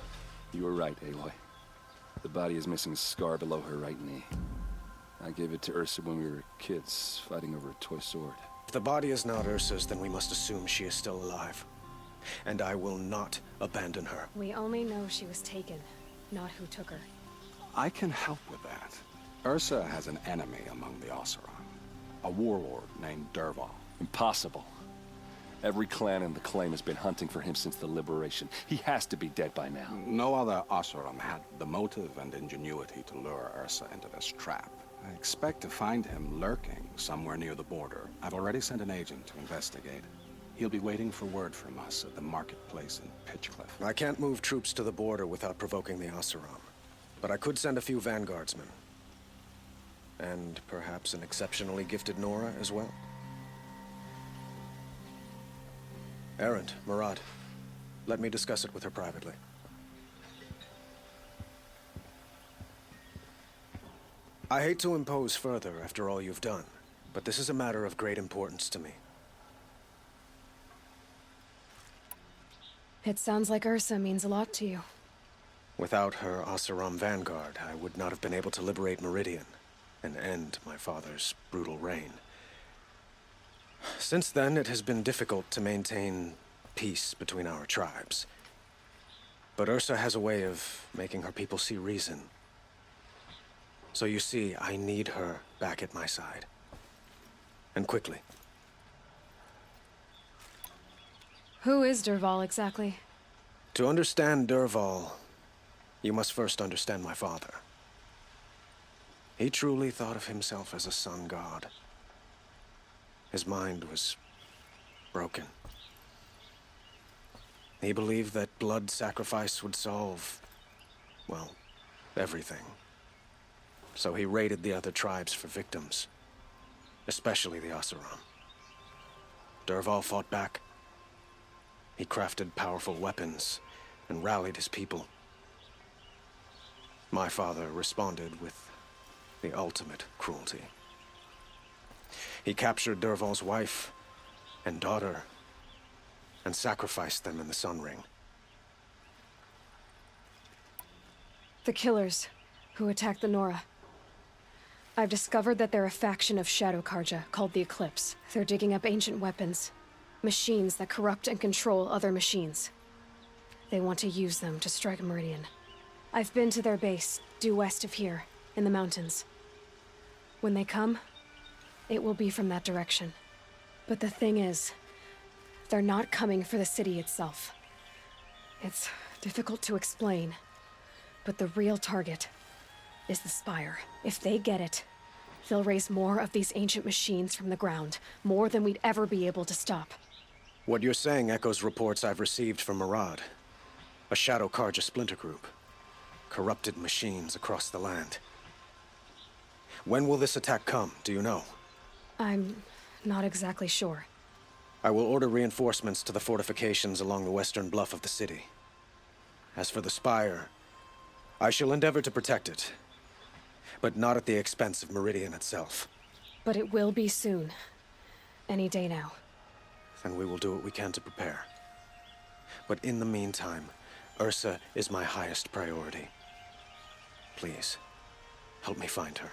You were right, Aloy. The body is missing a scar below her right knee. I gave it to Ursa when we were kids, fighting over a toy sword. If the body is not Ursa's, then we must assume she is still alive. And I will not abandon her. We only know she was taken, not who took her. I can help with that. Ursa has an enemy among the Oseram. A warlord named Dervahl. Impossible. Every clan in the claim has been hunting for him since the liberation. He has to be dead by now. No other Oseram had the motive and ingenuity to lure Ursa into this trap. I expect to find him lurking somewhere near the border. I've already sent an agent to investigate. He'll be waiting for word from us at the marketplace in Pitchcliff. I can't move troops to the border without provoking the Oseram. But I could send a few vanguardsmen. And perhaps an exceptionally gifted Nora as well. Erend, Murad, let me discuss it with her privately. I hate to impose further after all you've done, but this is a matter of great importance to me. It sounds like Ursa means a lot to you. Without her Oseram vanguard, I would not have been able to liberate Meridian and end my father's brutal reign. Since then, it has been difficult to maintain peace between our tribes. But Ursa has a way of making her people see reason. So you see, I need her back at my side. And quickly. Who is Dervahl exactly? To understand Dervahl, you must first understand my father. He truly thought of himself as a sun god. His mind was broken. He believed that blood sacrifice would solve, well, everything. So he raided the other tribes for victims, especially the Oseram. Dervahl fought back. He crafted powerful weapons and rallied his people. My father responded with the ultimate cruelty. He captured Dervahl's wife and daughter and sacrificed them in the Sun Ring. The killers who attacked the Nora. I've discovered that they're a faction of Shadow Karja called the Eclipse. They're digging up ancient weapons, machines that corrupt and control other machines. They want to use them to strike Meridian. I've been to their base, due west of here, in the mountains. When they come, it will be from that direction. But the thing is, they're not coming for the city itself. It's difficult to explain, but the real target is the Spire. If they get it, they'll raise more of these ancient machines from the ground, more than we'd ever be able to stop. What you're saying echoes reports I've received from Murad, a Shadow Karja splinter group. Corrupted machines across the land. When will this attack come, do you know? I'm not exactly sure. I will order reinforcements to the fortifications along the western bluff of the city. As for the spire, I shall endeavor to protect it, but not at the expense of Meridian itself. But it will be soon. Any day now. Then we will do what we can to prepare. But in the meantime, Ursa is my highest priority. Please, help me find her.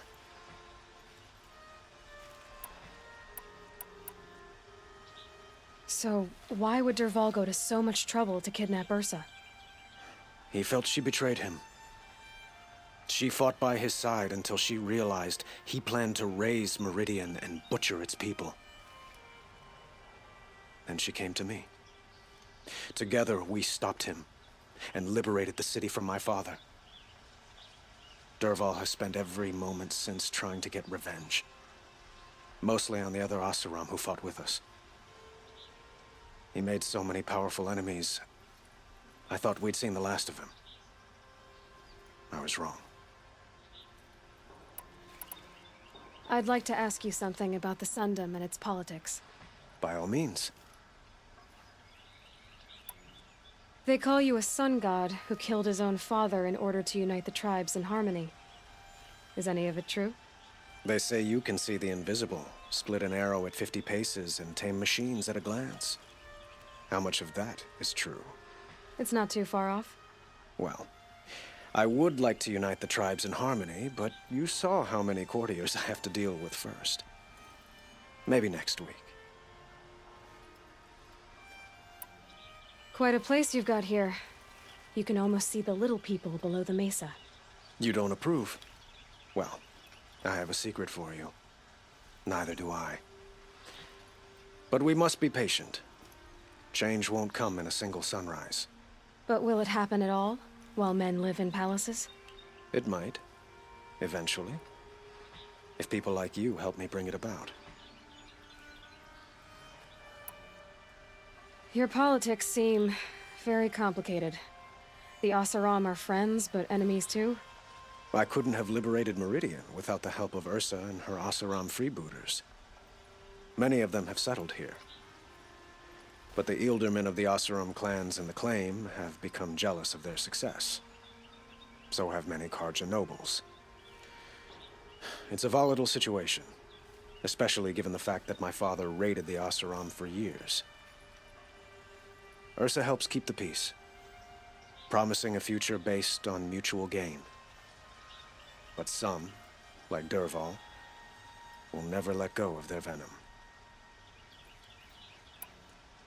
So, why would Dervahl go to so much trouble to kidnap Ursa? He felt she betrayed him. She fought by his side until she realized he planned to raise Meridian and butcher its people. Then she came to me. Together, we stopped him and liberated the city from my father. Dervahl has spent every moment since trying to get revenge. Mostly on the other Oseram who fought with us. He made so many powerful enemies, I thought we'd seen the last of him. I was wrong. I'd like to ask you something about the Sundom and its politics. By all means. They call you a sun god who killed his own father in order to unite the tribes in harmony. Is any of it true? They say you can see the invisible, split an arrow at 50 paces, and tame machines at a glance. How much of that is true? It's not too far off. Well, I would like to unite the tribes in harmony, but you saw how many courtiers I have to deal with first. Maybe next week. Quite a place you've got here. You can almost see the little people below the mesa. You don't approve? Well, I have a secret for you. Neither do I. But we must be patient. Change won't come in a single sunrise. But will it happen at all, while men live in palaces? It might. Eventually. If people like you help me bring it about. Your politics seem very complicated. The Oseram are friends, but enemies too? I couldn't have liberated Meridian without the help of Ursa and her Oseram freebooters. Many of them have settled here. But the Ealdormen of the Oseram clans in the Claim have become jealous of their success. So have many Karja nobles. It's a volatile situation, especially given the fact that my father raided the Oseram for years. Ursa helps keep the peace, promising a future based on mutual gain. But some, like Dervahl, will never let go of their venom.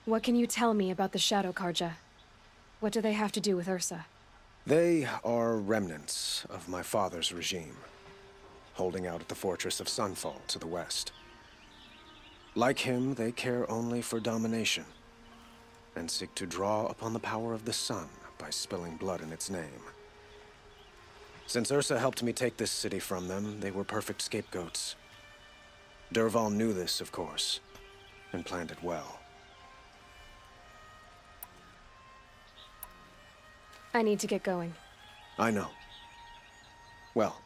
What can you tell me about the Shadow Karja? What do they have to do with Ursa? They are remnants of my father's regime, holding out at the fortress of Sunfall to the west. Like him, they care only for domination, and seek to draw upon the power of the sun by spilling blood in its name. Since Ursa helped me take this city from them, they were perfect scapegoats. Dervahl knew this, of course, and planned it well. I need to get going. I know. Well,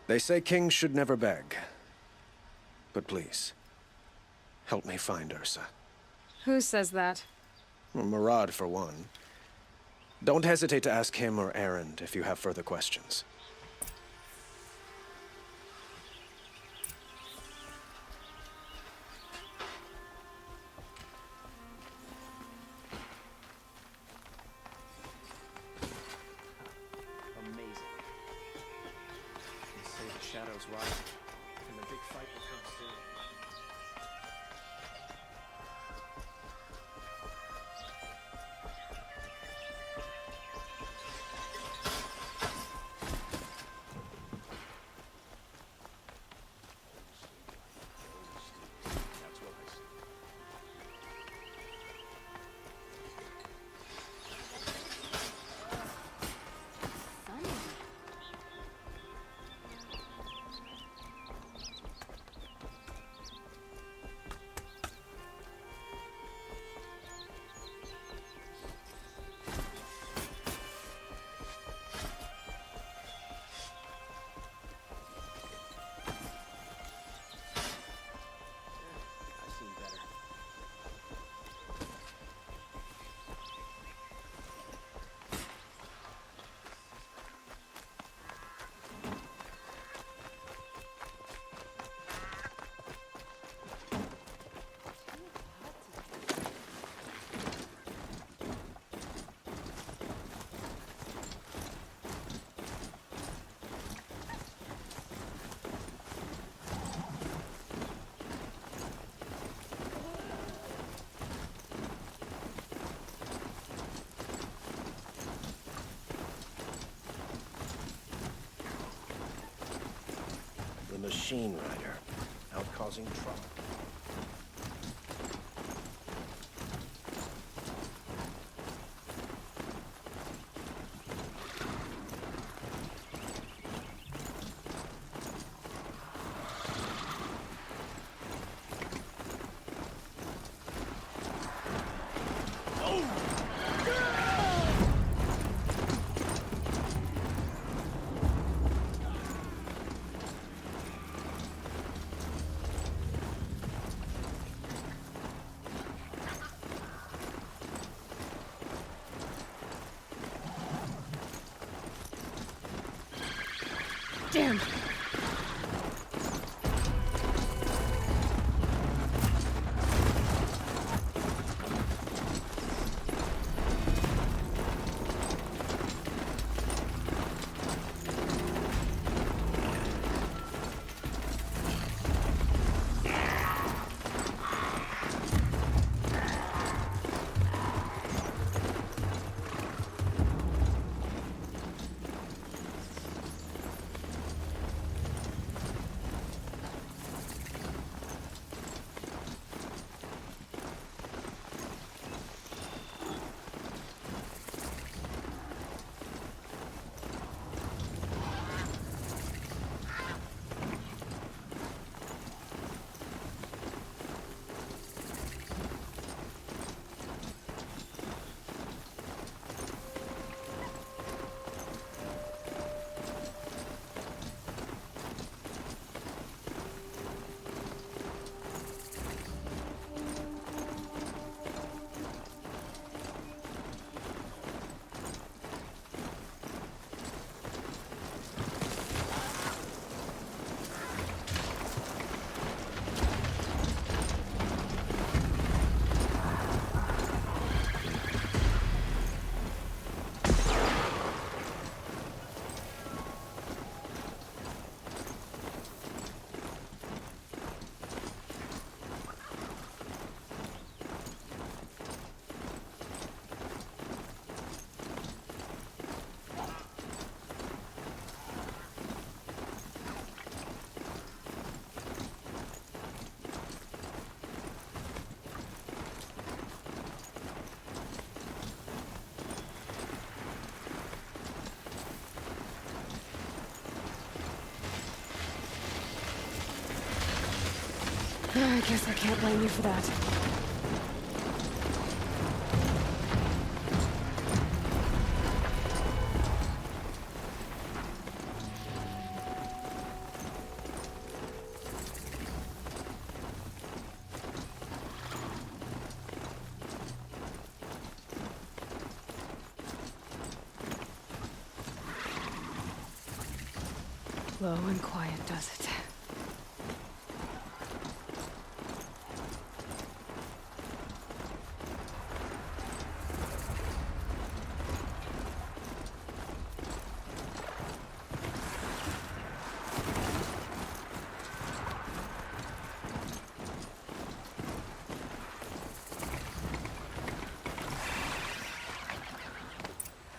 they say kings should never beg. But please, help me find Ursa. Who says that? Well, Murad, for one. Don't hesitate to ask him or Erend if you have further questions. Amazing. You say the shadows rise, and the big fight will come soon. machine rider, out causing trouble. Damn! I guess I can't blame you for that. Low and quiet does it.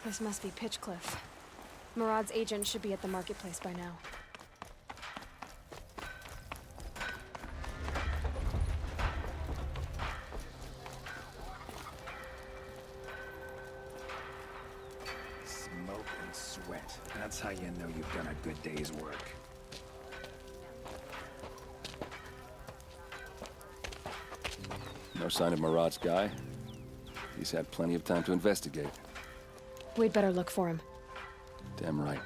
This must be Pitchcliff. Murad's agent should be at the marketplace by now. Smoke and sweat. That's how you know you've done a good day's work. No sign of Murad's guy. He's had plenty of time to investigate. We'd better look for him. Damn right.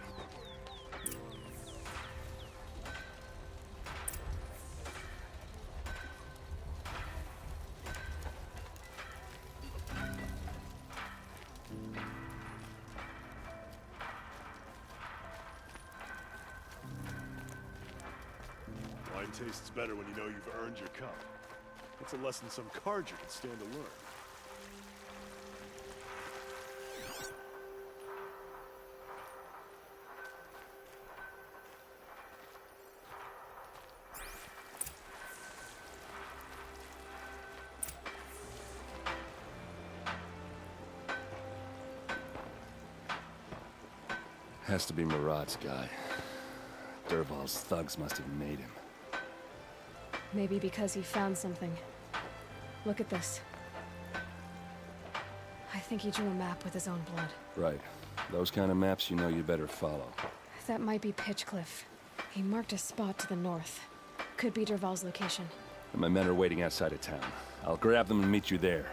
Wine tastes better when you know you've earned your cup. It's a lesson some carger can stand to learn. Has to be Murad's guy. Dervahl's thugs must have made him. Maybe because he found something. Look at this. I think he drew a map with his own blood. Right. Those kind of maps you know you better follow. That might be Pitchcliff. He marked a spot to the north. Could be Dervahl's location. And my men are waiting outside of town. I'll grab them and meet you there.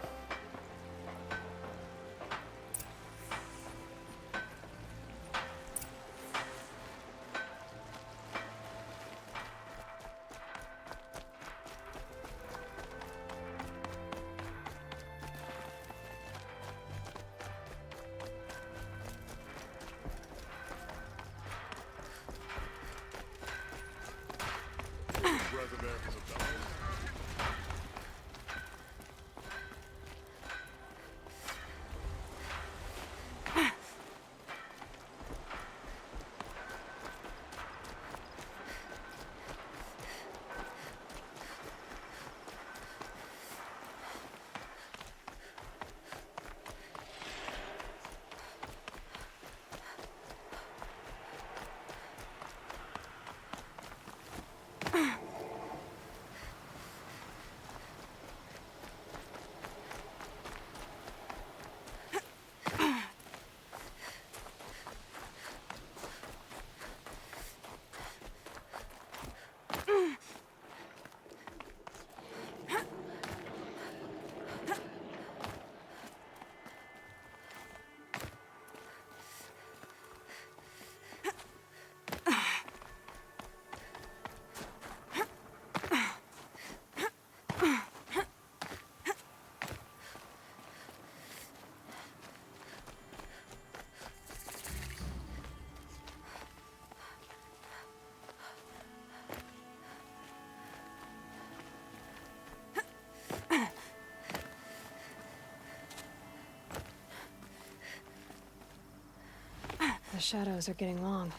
The shadows are getting long.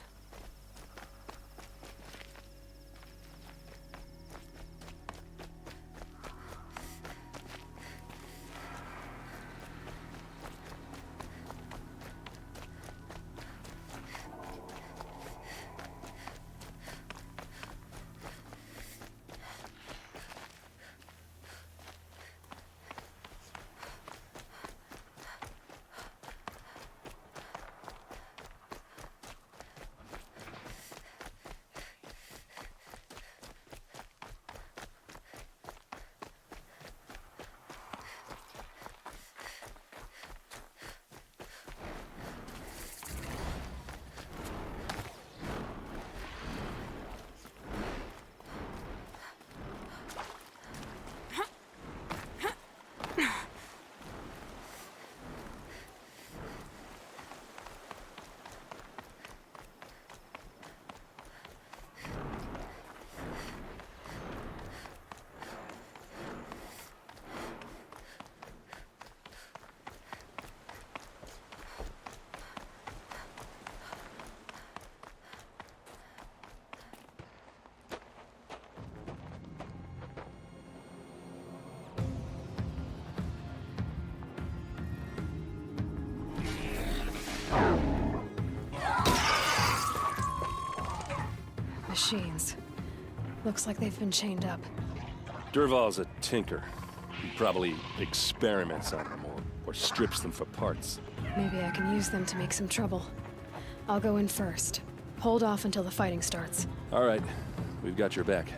Machines. Looks like they've been chained up. Dervahl's a tinker. He probably experiments on them or strips them for parts. Maybe I can use them to make some trouble. I'll go in first. Hold off until the fighting starts. All right. We've got your back.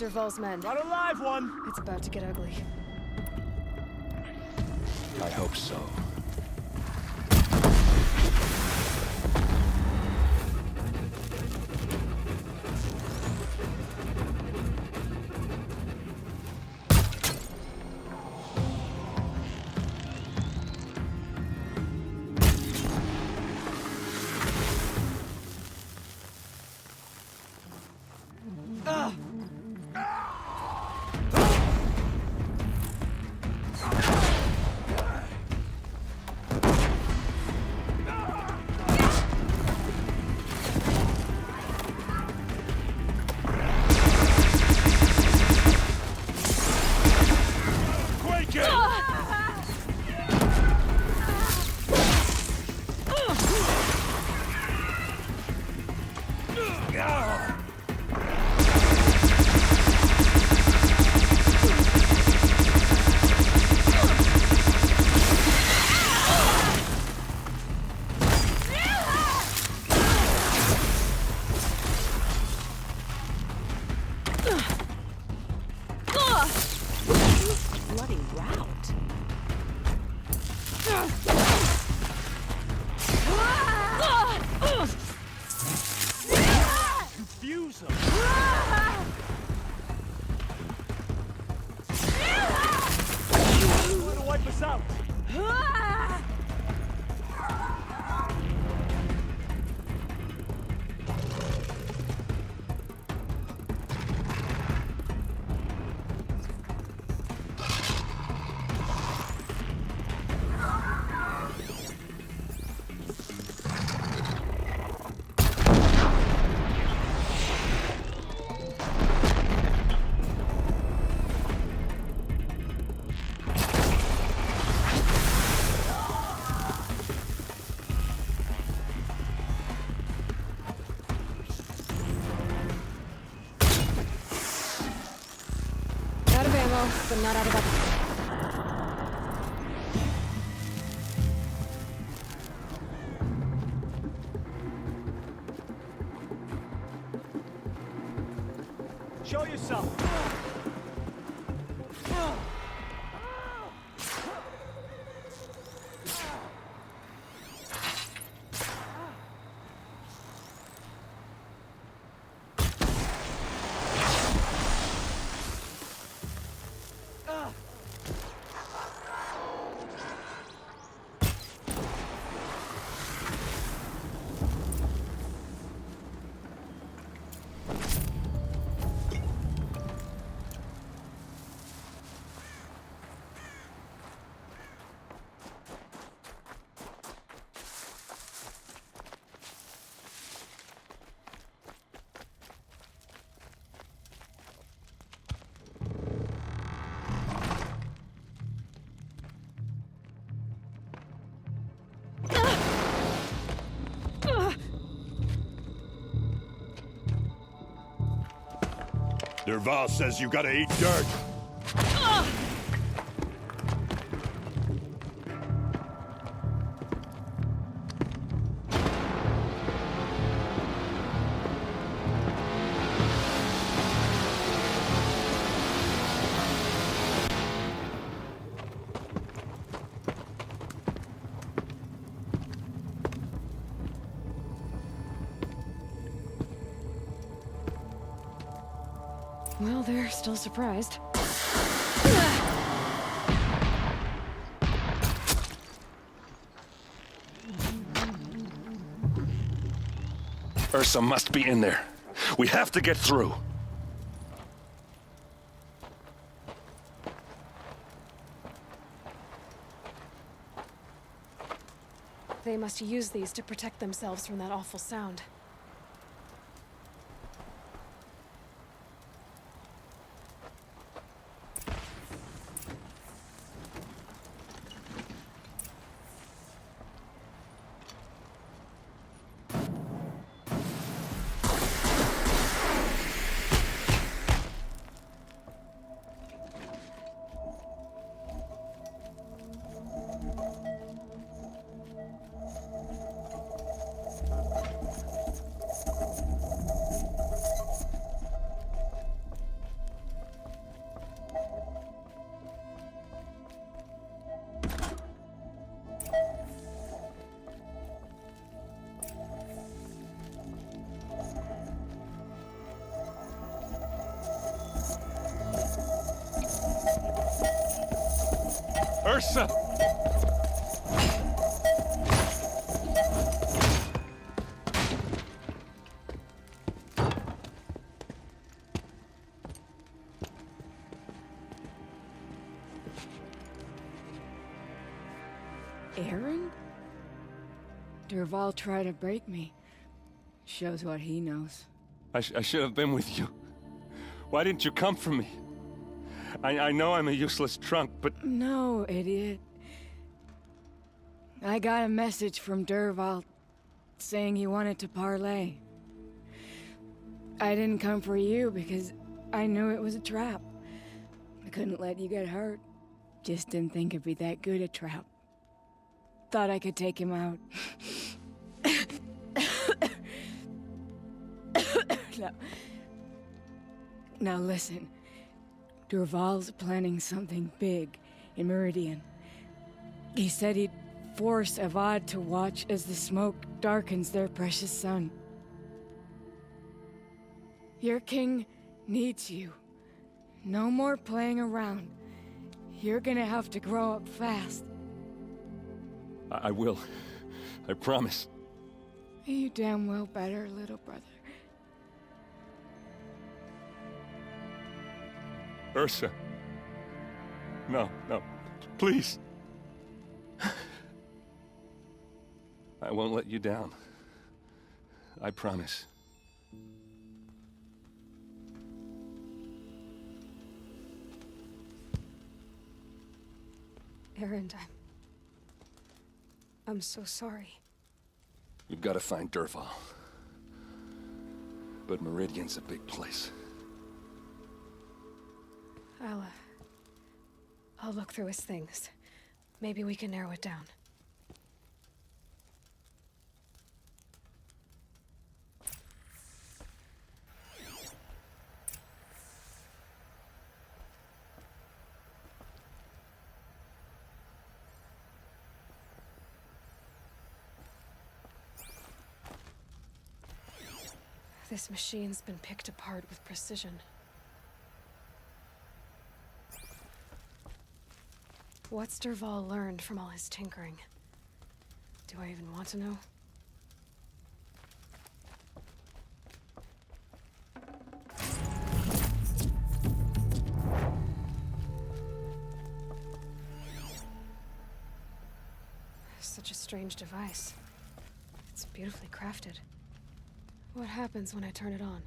Derval's men. Got a live one! It's about to get ugly. I hope so. Bloody rout. Confuse them. Trying to wipe us out. Out of ammo, but not out of weapons. Show yourself. Derval says you gotta eat dirt. Well, they're still surprised. Ursa must be in there. We have to get through. They must use these to protect themselves from that awful sound. Ursa! Aaron? Dervahl tried to break me. Shows what he knows. I should have been with you. Why didn't you come for me? I know I'm a useless trunk, but... No, idiot. I got a message from Dervahl saying he wanted to parlay. I didn't come for you because I knew it was a trap. I couldn't let you get hurt. Just didn't think it'd be that good a trap. Thought I could take him out. Now listen. Dervahl's planning something big in Meridian. He said he'd force Avad to watch as the smoke darkens their precious sun. Your king needs you. No more playing around. You're gonna have to grow up fast. I will. I promise. You damn well better, little brother. Ursa. No, please. I won't let you down. I promise. Aaron, I'm so sorry. You've got to find Dervahl. But Meridian's a big place. I'll look through his things. Maybe we can narrow it down. This machine's been picked apart with precision. What's Dervahl learned from all his tinkering? Do I even want to know? Such a strange device. It's beautifully crafted. What happens when I turn it on?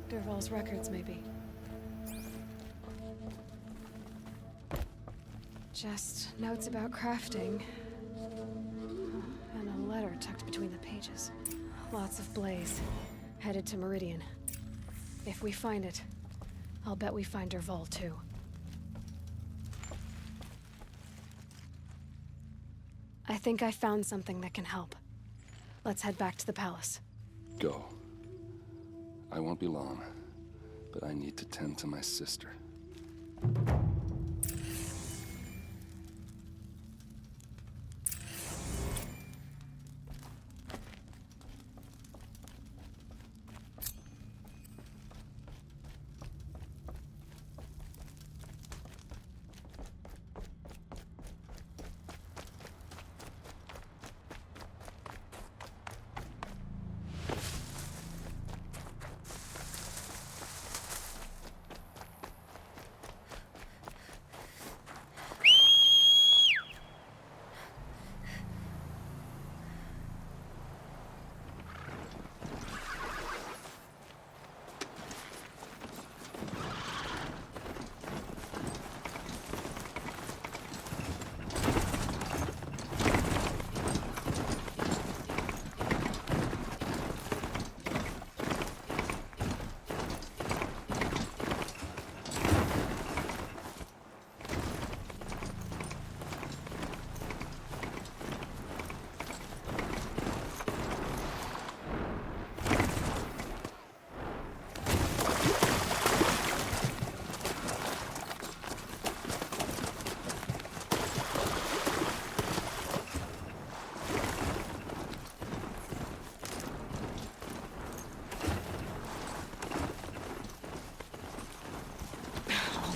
Dervahl's records, maybe. Just notes about crafting. And a letter tucked between the pages. Lots of blaze. Headed to Meridian. If we find it, I'll bet we find Dervahl too. I think I found something that can help. Let's head back to the palace. Go. I won't be long, but I need to tend to my sister.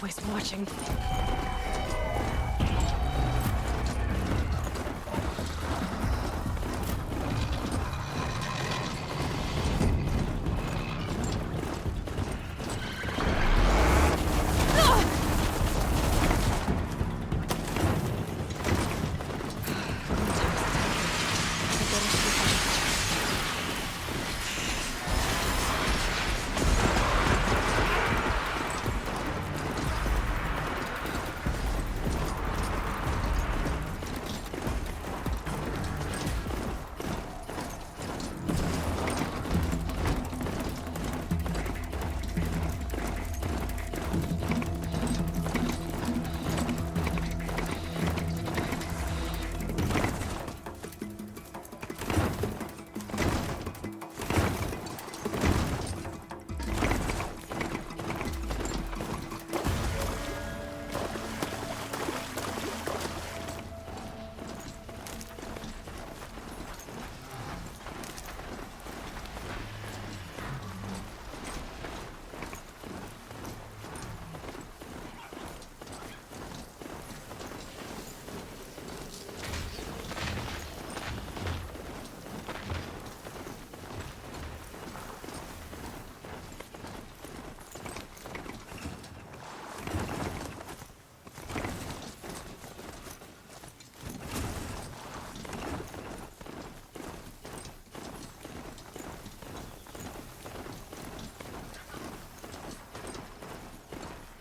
always watching.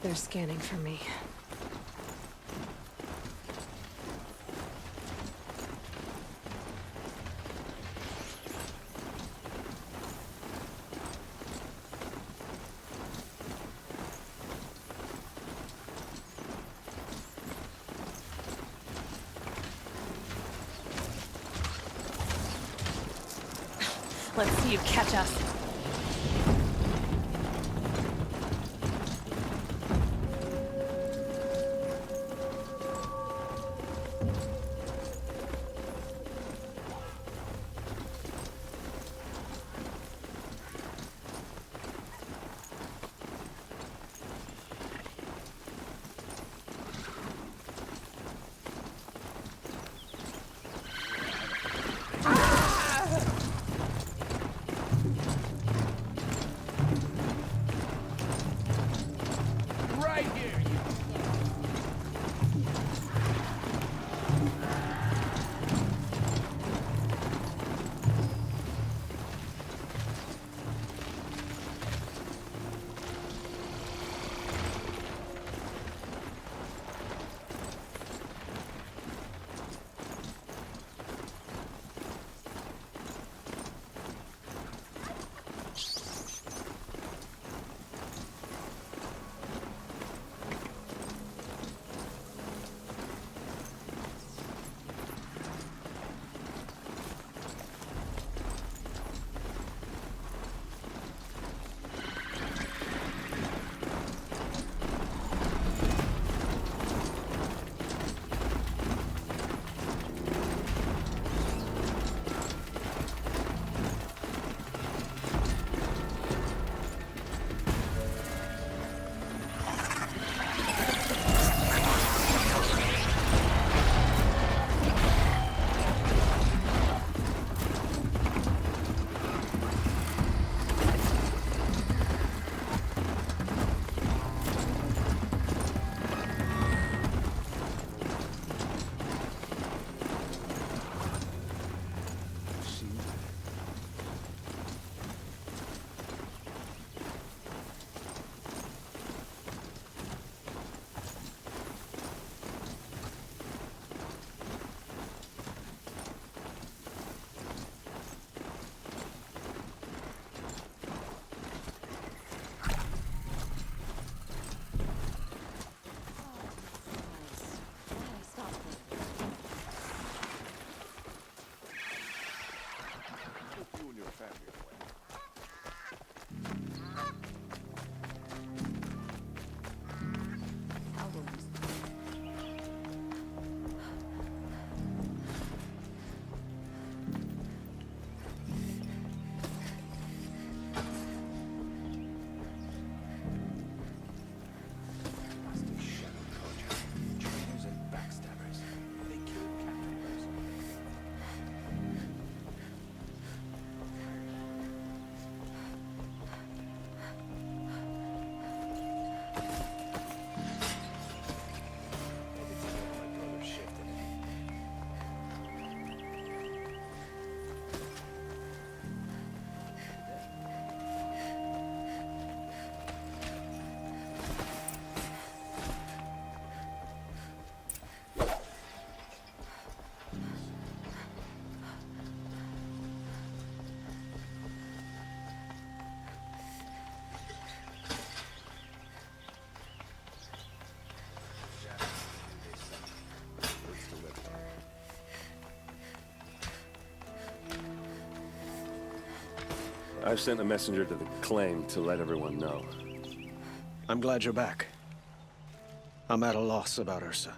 They're scanning for me. Let's see you catch us. I've sent a messenger to the claim to let everyone know. I'm glad you're back. I'm at a loss about Ursa.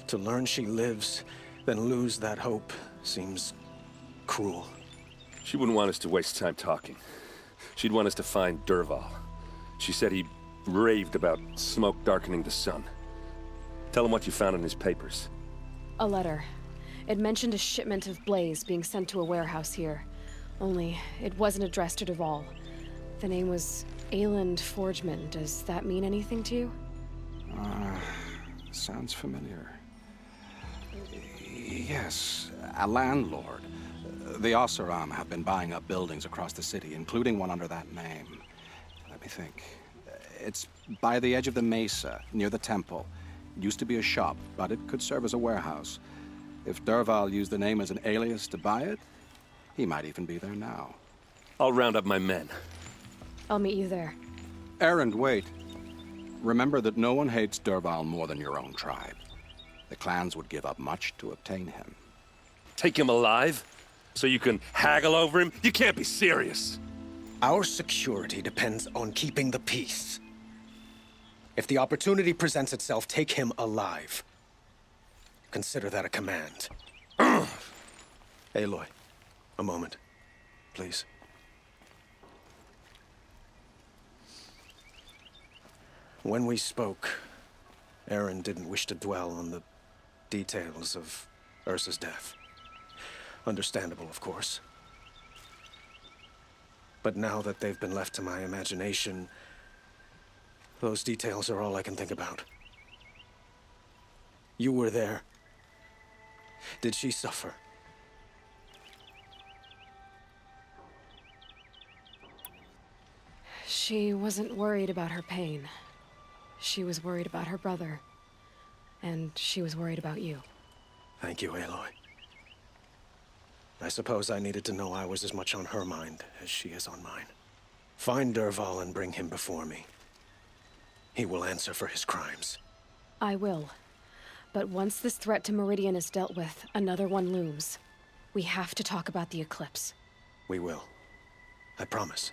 To learn she lives, then lose that hope, seems cruel. She wouldn't want us to waste time talking. She'd want us to find Dervahl. She said he raved about smoke darkening the sun. Tell him what you found in his papers. A letter. It mentioned a shipment of blaze being sent to a warehouse here. Only, it wasn't addressed to Dervahl. The name was Ayland Forgeman. Does that mean anything to you? Sounds familiar. Yes, a landlord. The Oseram have been buying up buildings across the city, including one under that name. Let me think. It's by the edge of the mesa, near the temple. It used to be a shop, but it could serve as a warehouse. If Dervahl used the name as an alias to buy it, he might even be there now. I'll round up my men. I'll meet you there. Erend, wait. Remember that no one hates Dervahl more than your own tribe. The clans would give up much to obtain him. Take him alive? So you can haggle over him? You can't be serious. Our security depends on keeping the peace. If the opportunity presents itself, take him alive. Consider that a command. Aloy, a moment, please. When we spoke, Erend didn't wish to dwell on the details of Ursa's death. Understandable, of course. But now that they've been left to my imagination, those details are all I can think about. You were there. Did she suffer? She wasn't worried about her pain. She was worried about her brother. And she was worried about you. Thank you, Aloy. I suppose I needed to know I was as much on her mind as she is on mine. Find Dervahl and bring him before me. He will answer for his crimes. I will. But once this threat to Meridian is dealt with, another one looms. We have to talk about the eclipse. We will. I promise.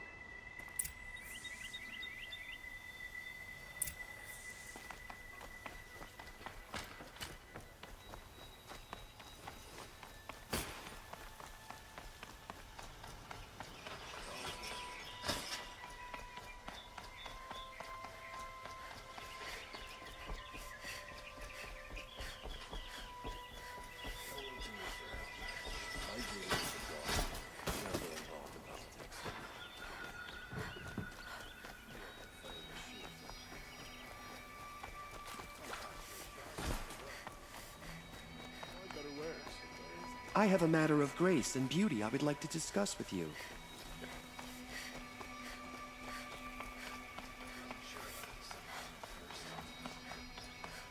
I have a matter of grace and beauty I would like to discuss with you.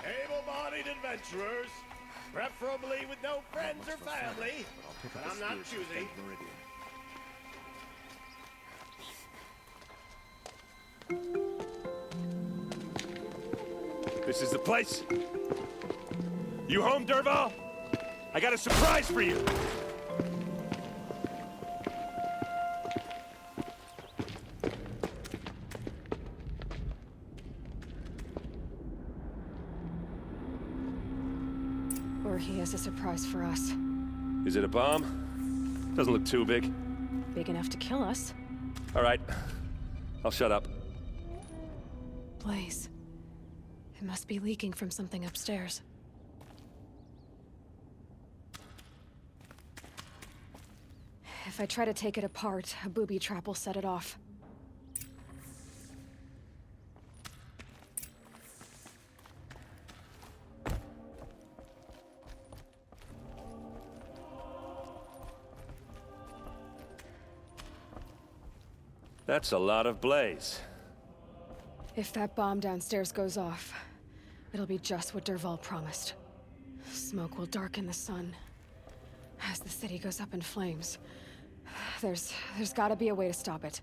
Able-bodied adventurers, preferably with no friends or family, but I'm not choosy. This is the place? You home, Dervahl? I got a surprise for you! Or he has a surprise for us. Is it a bomb? Doesn't look too big. Big enough to kill us. All right. I'll shut up. Blaze. It must be leaking from something upstairs. If I try to take it apart, a booby trap will set it off. That's a lot of blaze. If that bomb downstairs goes off, it'll be just what Dervahl promised. Smoke will darken the sun. As the city goes up in flames, there's gotta be a way to stop it.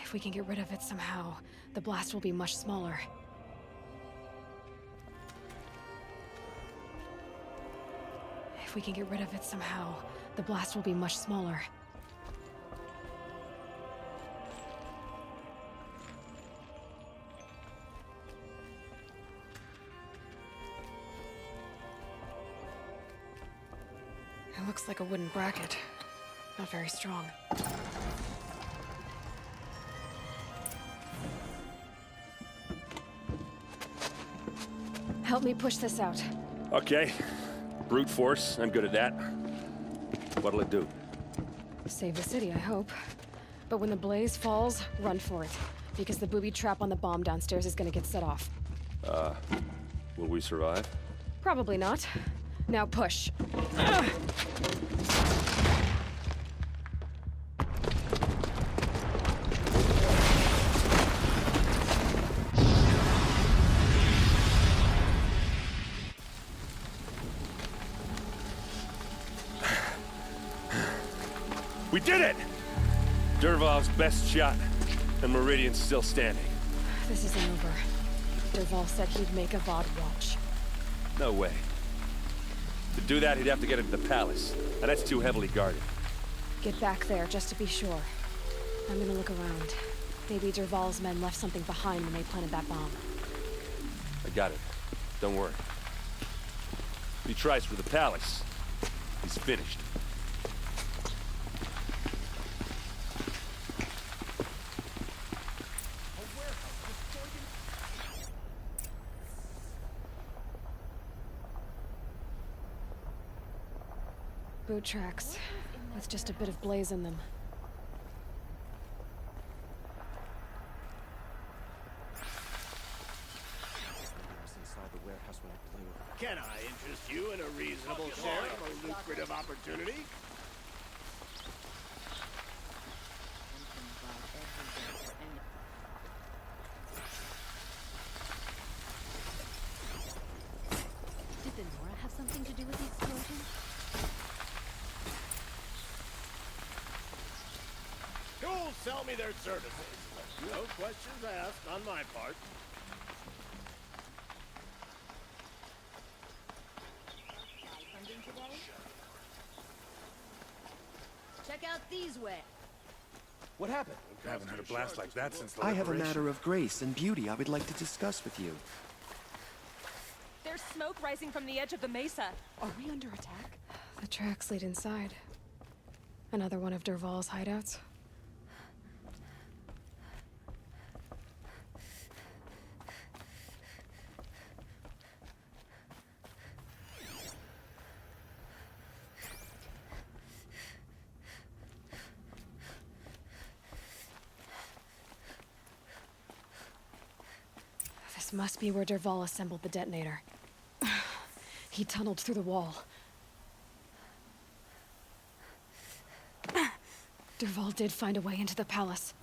If we can get rid of it somehow, the blast will be much smaller. If we can get rid of it somehow, the blast will be much smaller. Looks like a wooden bracket. Not very strong. Help me push this out. Okay. Brute force, I'm good at that. What'll it do? Save the city, I hope. But when the blaze falls, run for it. Because the booby trap on the bomb downstairs is gonna get set off. Will we survive? Probably not. Now push. We did it! Dervahl's best shot, and Meridian's still standing. This isn't over. Dervahl said he'd make Avad watch. No way. To do that, he'd have to get into the palace, and that's too heavily guarded. Get back there, just to be sure. I'm gonna look around. Maybe Dervahl's men left something behind when they planted that bomb. I got it. Don't worry. If he tries for the palace, he's finished. Boot tracks, with just a bit of blaze in them. Can I interest you in a reasonable share of a lucrative opportunity? Did the Nora have something to do with the explosion? Who'll sell me their services? No questions asked on my part. Check out these wares. What happened? I haven't heard a blast like that since the I have a Liberation. matter of grace and beauty I would like to discuss with you. There's smoke rising from the edge of the mesa. Are we under attack? The tracks lead inside. Another one of Dervahl's hideouts. This must be where Dervahl assembled the detonator. He tunneled through the wall. Dervahl did find a way into the palace.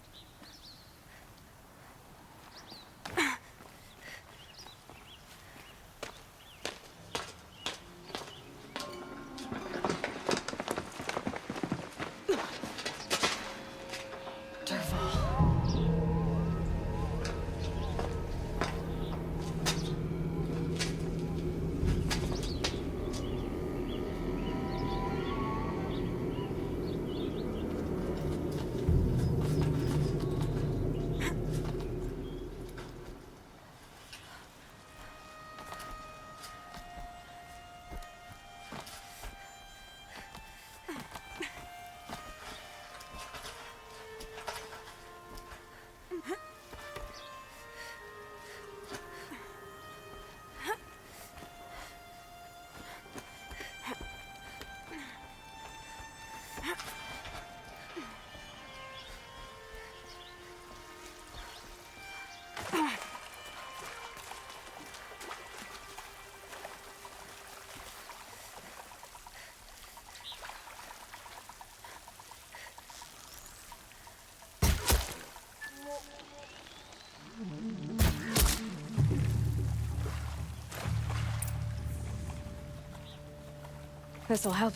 This'll help.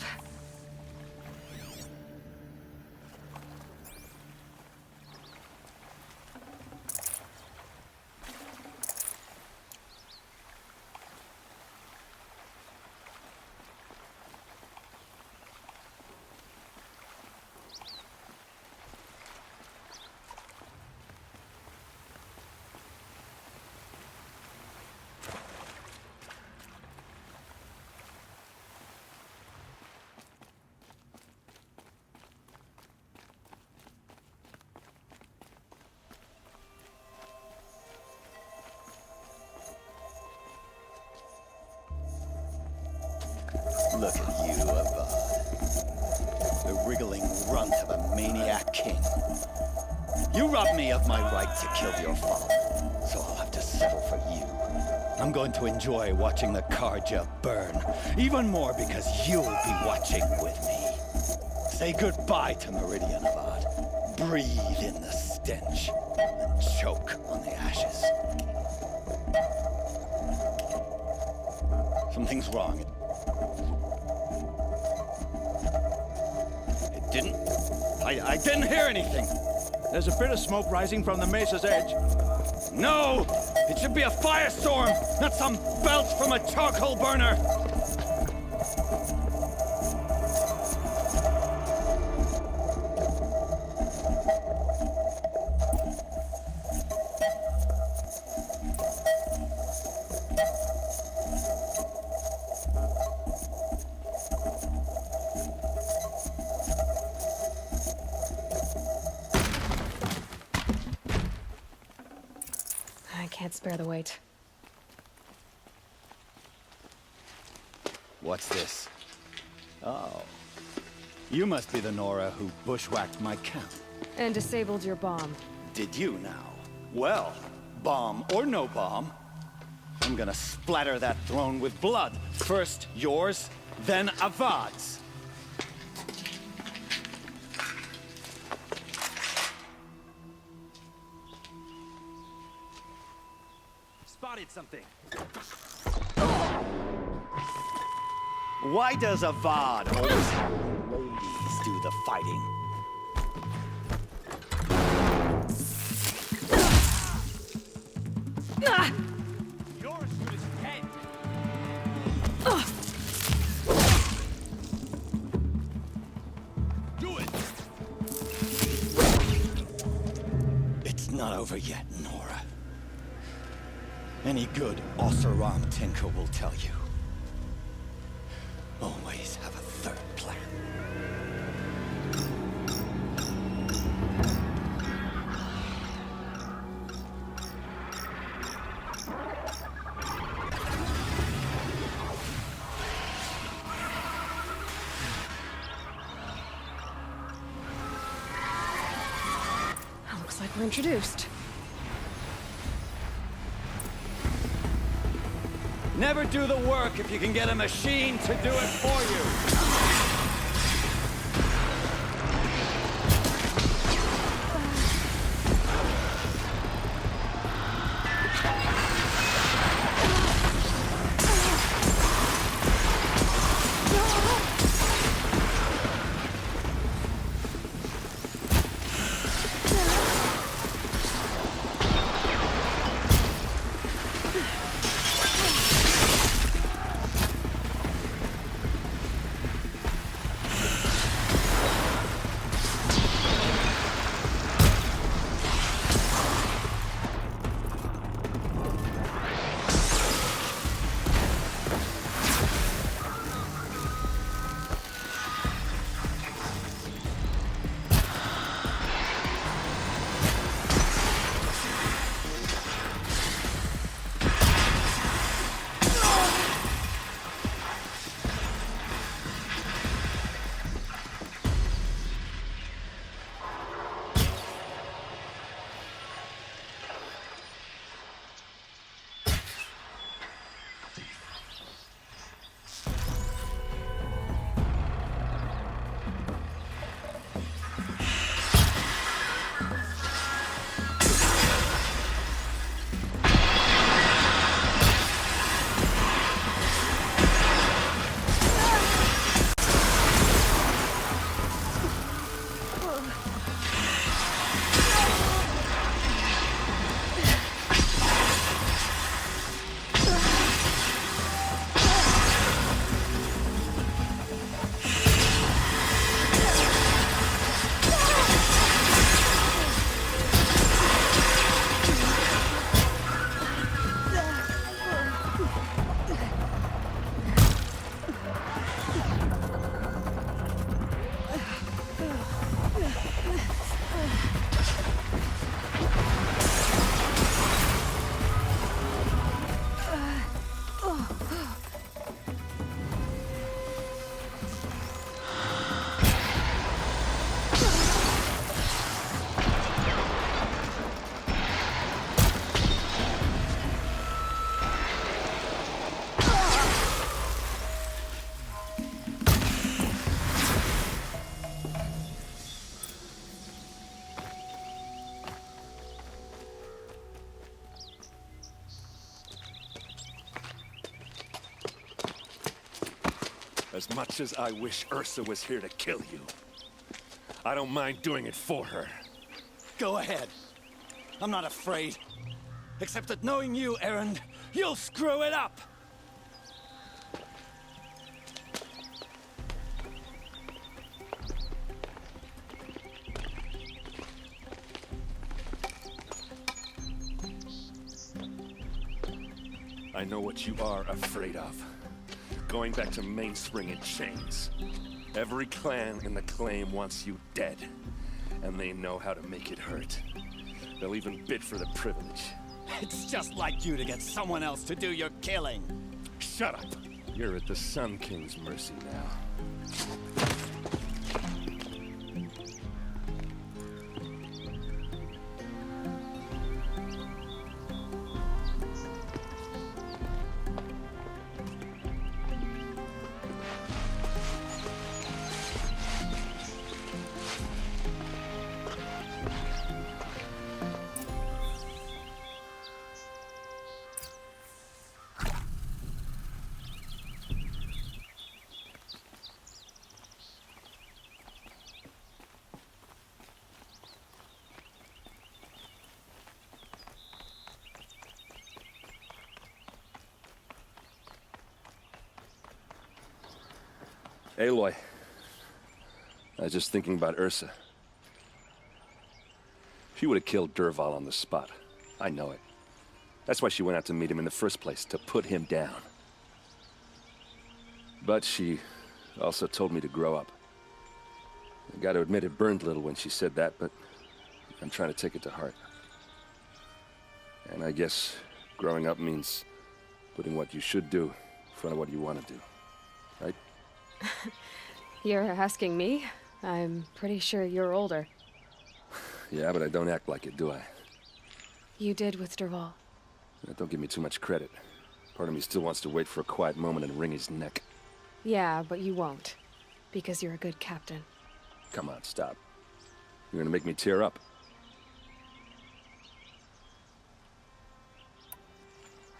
the maniac king. You robbed me of my right to kill your father, so I'll have to settle for you. I'm going to enjoy watching the Karja burn, even more because you'll be watching with me. Say goodbye to Meridian Avad. Breathe in the stench, and choke on the ashes. Something's wrong. It didn't... I didn't hear anything. There's a bit of smoke rising from the mesa's edge. No! It should be a firestorm, not some belch from a charcoal burner! I can't spare the weight. What's this? Oh. You must be the Nora who bushwhacked my camp. And disabled your bomb. Did you now? Well, bomb or no bomb, I'm gonna splatter that throne with blood. First yours, then Avad's. Spotted something. Why does Avad always have ladies do the fighting? Yours was head. Do it! It's not over yet, Nora. Any good Oseram tinker will tell you. Always have a third plan. Looks like we're introduced. Never do the work if you can get a machine to do it for you. as much as I wish Ursa was here to kill you, I don't mind doing it for her. Go ahead. I'm not afraid. Except that knowing you, Erend, you'll screw it up! I know what you are afraid of. Going back to Mainspring in chains. Every clan in the claim wants you dead. And they know how to make it hurt. They'll even bid for the privilege. It's just like you to get someone else to do your killing. Shut up! You're at the Sun King's mercy now. Aloy, I was just thinking about Ursa. She would have killed Dervahl on the spot. I know it. That's why she went out to meet him in the first place, to put him down. But she also told me to grow up. I gotta admit it burned a little when she said that, but I'm trying to take it to heart. And I guess growing up means putting what you should do in front of what you want to do, right? You're asking me? I'm pretty sure you're older. Yeah, but I don't act like it, do I? You did with Dervahl. Don't give me too much credit. Part of me still wants to wait for a quiet moment and wring his neck. Yeah, but you won't. Because you're a good captain. Come on, stop. You're gonna make me tear up.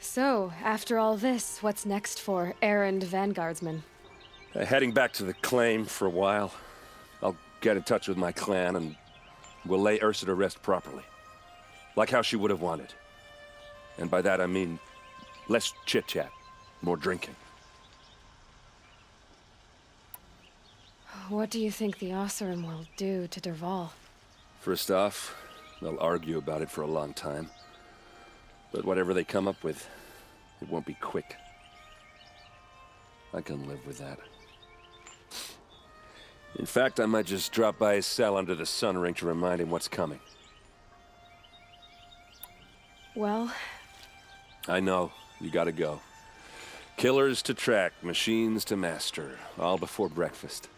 So, after all this, what's next for Erend Vanguardsman? Heading back to the claim for a while. I'll get in touch with my clan and we'll lay Ursa to rest properly. Like how she would have wanted. And by that I mean less chit-chat, more drinking. What do you think the Oseram will do to Dervahl? First off, they'll argue about it for a long time. But whatever they come up with, it won't be quick. I can live with that. In fact, I might just drop by his cell under the sun ring to remind him what's coming. Well... I know. You gotta go. Killers to track, machines to master. All before breakfast.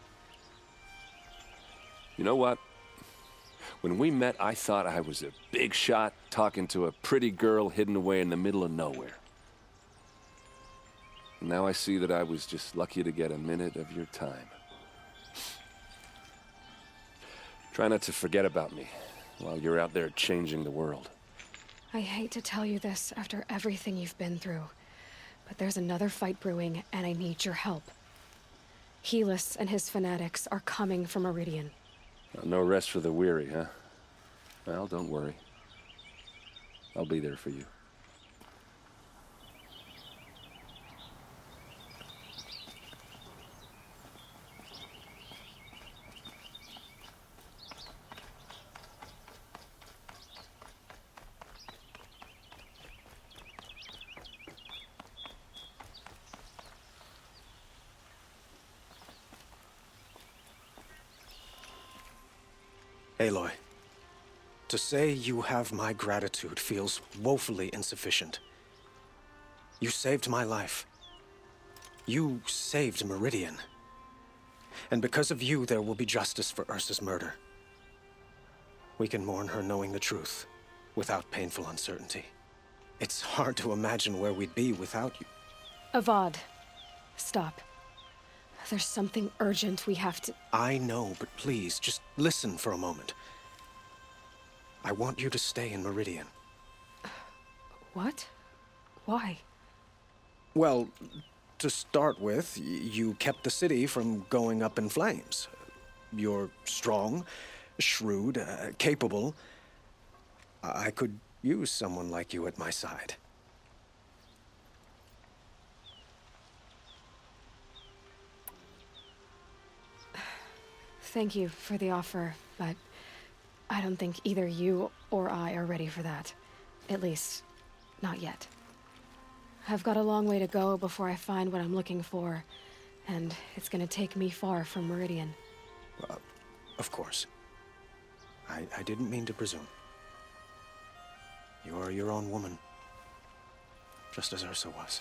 You know what? When we met, I thought I was a big shot talking to a pretty girl hidden away in the middle of nowhere. Now I see that I was just lucky to get a minute of your time. Try not to forget about me while you're out there changing the world. I hate to tell you this after everything you've been through, but there's another fight brewing and I need your help. Helis and his fanatics are coming from Meridian. No rest for the weary, huh? Well, don't worry. I'll be there for you. Aloy, to say you have my gratitude feels woefully insufficient. You saved my life. You saved Meridian. And because of you, there will be justice for Ursa's murder. We can mourn her knowing the truth, without painful uncertainty. It's hard to imagine where we'd be without you. Avad, stop. There's something urgent we have to... I know, but please, just listen for a moment. I want you to stay in Meridian. What? Why? Well, to start with, you kept the city from going up in flames. You're strong, shrewd, capable. I could use someone like you at my side. Thank you for the offer, but I don't think either you or I are ready for that. At least, not yet. I've got a long way to go before I find what I'm looking for, and it's gonna take me far from Meridian. Of course. I didn't mean to presume. You are your own woman, just as Ursa was.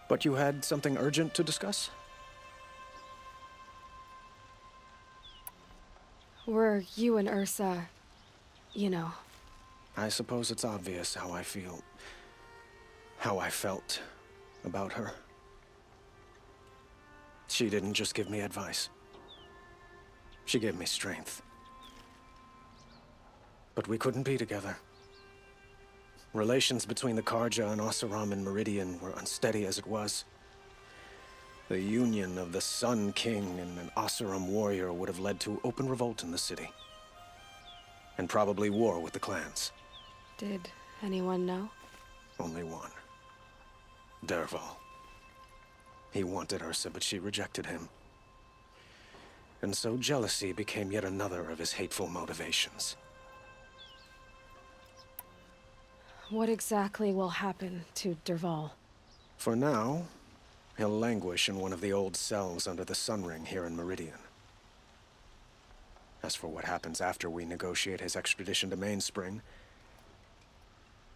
But you had something urgent to discuss? Were you and Ursa, you know? I suppose it's obvious how I feel, how I felt about her. She didn't just give me advice. She gave me strength. But we couldn't be together. Relations between the Karja and Oseram and Meridian were unsteady as it was. The union of the Sun King and an Oseram warrior would have led to open revolt in the city. And probably war with the clans. Did anyone know? Only one. Dervahl. He wanted Ursa, but she rejected him. And so jealousy became yet another of his hateful motivations. What exactly will happen to Dervahl? For now, he'll languish in one of the old cells under the Sun Ring here in Meridian. As for what happens after we negotiate his extradition to Mainspring,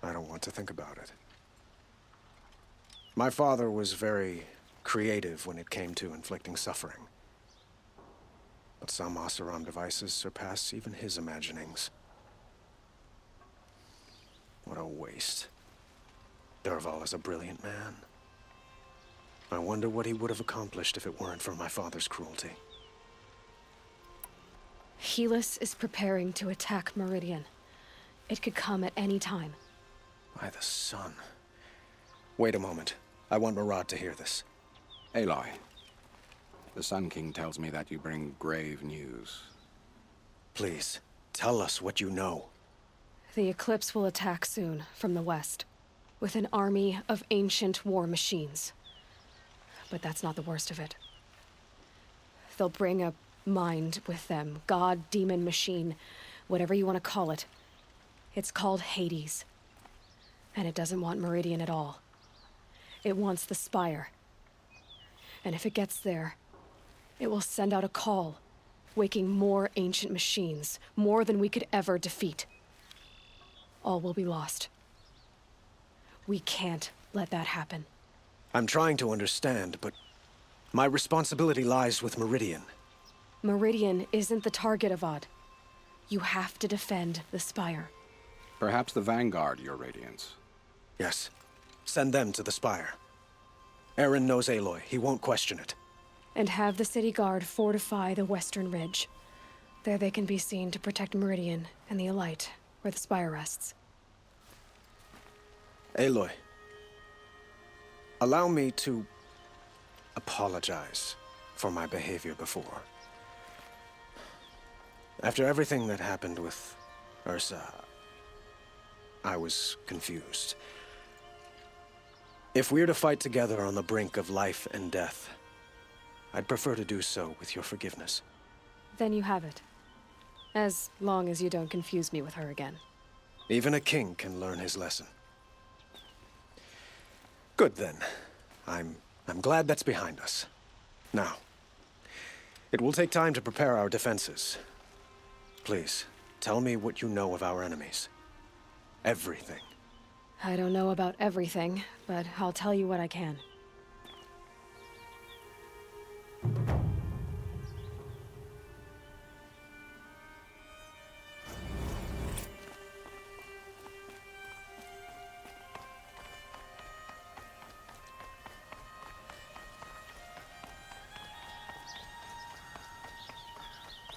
I don't want to think about it. My father was very creative when it came to inflicting suffering. But some Oseram devices surpass even his imaginings. What a waste. Dervahl is a brilliant man. I wonder what he would have accomplished if it weren't for my father's cruelty. Helis is preparing to attack Meridian. It could come at any time. By the sun. Wait a moment. I want Murad to hear this. Aloy, the Sun King tells me that you bring grave news. Please, tell us what you know. The Eclipse will attack soon, from the west, with an army of ancient war machines. But that's not the worst of it. They'll bring a mind with them, god, demon, machine, whatever you want to call it. It's called Hades. And it doesn't want Meridian at all. It wants the Spire. And if it gets there, it will send out a call, waking more ancient machines, more than we could ever defeat. All will be lost. We can't let that happen. I'm trying to understand, but my responsibility lies with Meridian. Meridian isn't the target, Avad. You have to defend the Spire. Perhaps the Vanguard, Your Radiance. Yes. Send them to the Spire. Eren knows Aloy. He won't question it. And have the city guard fortify the western ridge. There they can be seen to protect Meridian and the Elite, where the Spire rests. Aloy, allow me to apologize for my behavior before. After everything that happened with Ursa, I was confused. If we're to fight together on the brink of life and death, I'd prefer to do so with your forgiveness. Then you have it. As long as you don't confuse me with her again. Even a king can learn his lesson. Good then. I'm glad that's behind us. Now, it will take time to prepare our defenses. Please, tell me what you know of our enemies. Everything. I don't know about everything, but I'll tell you what I can.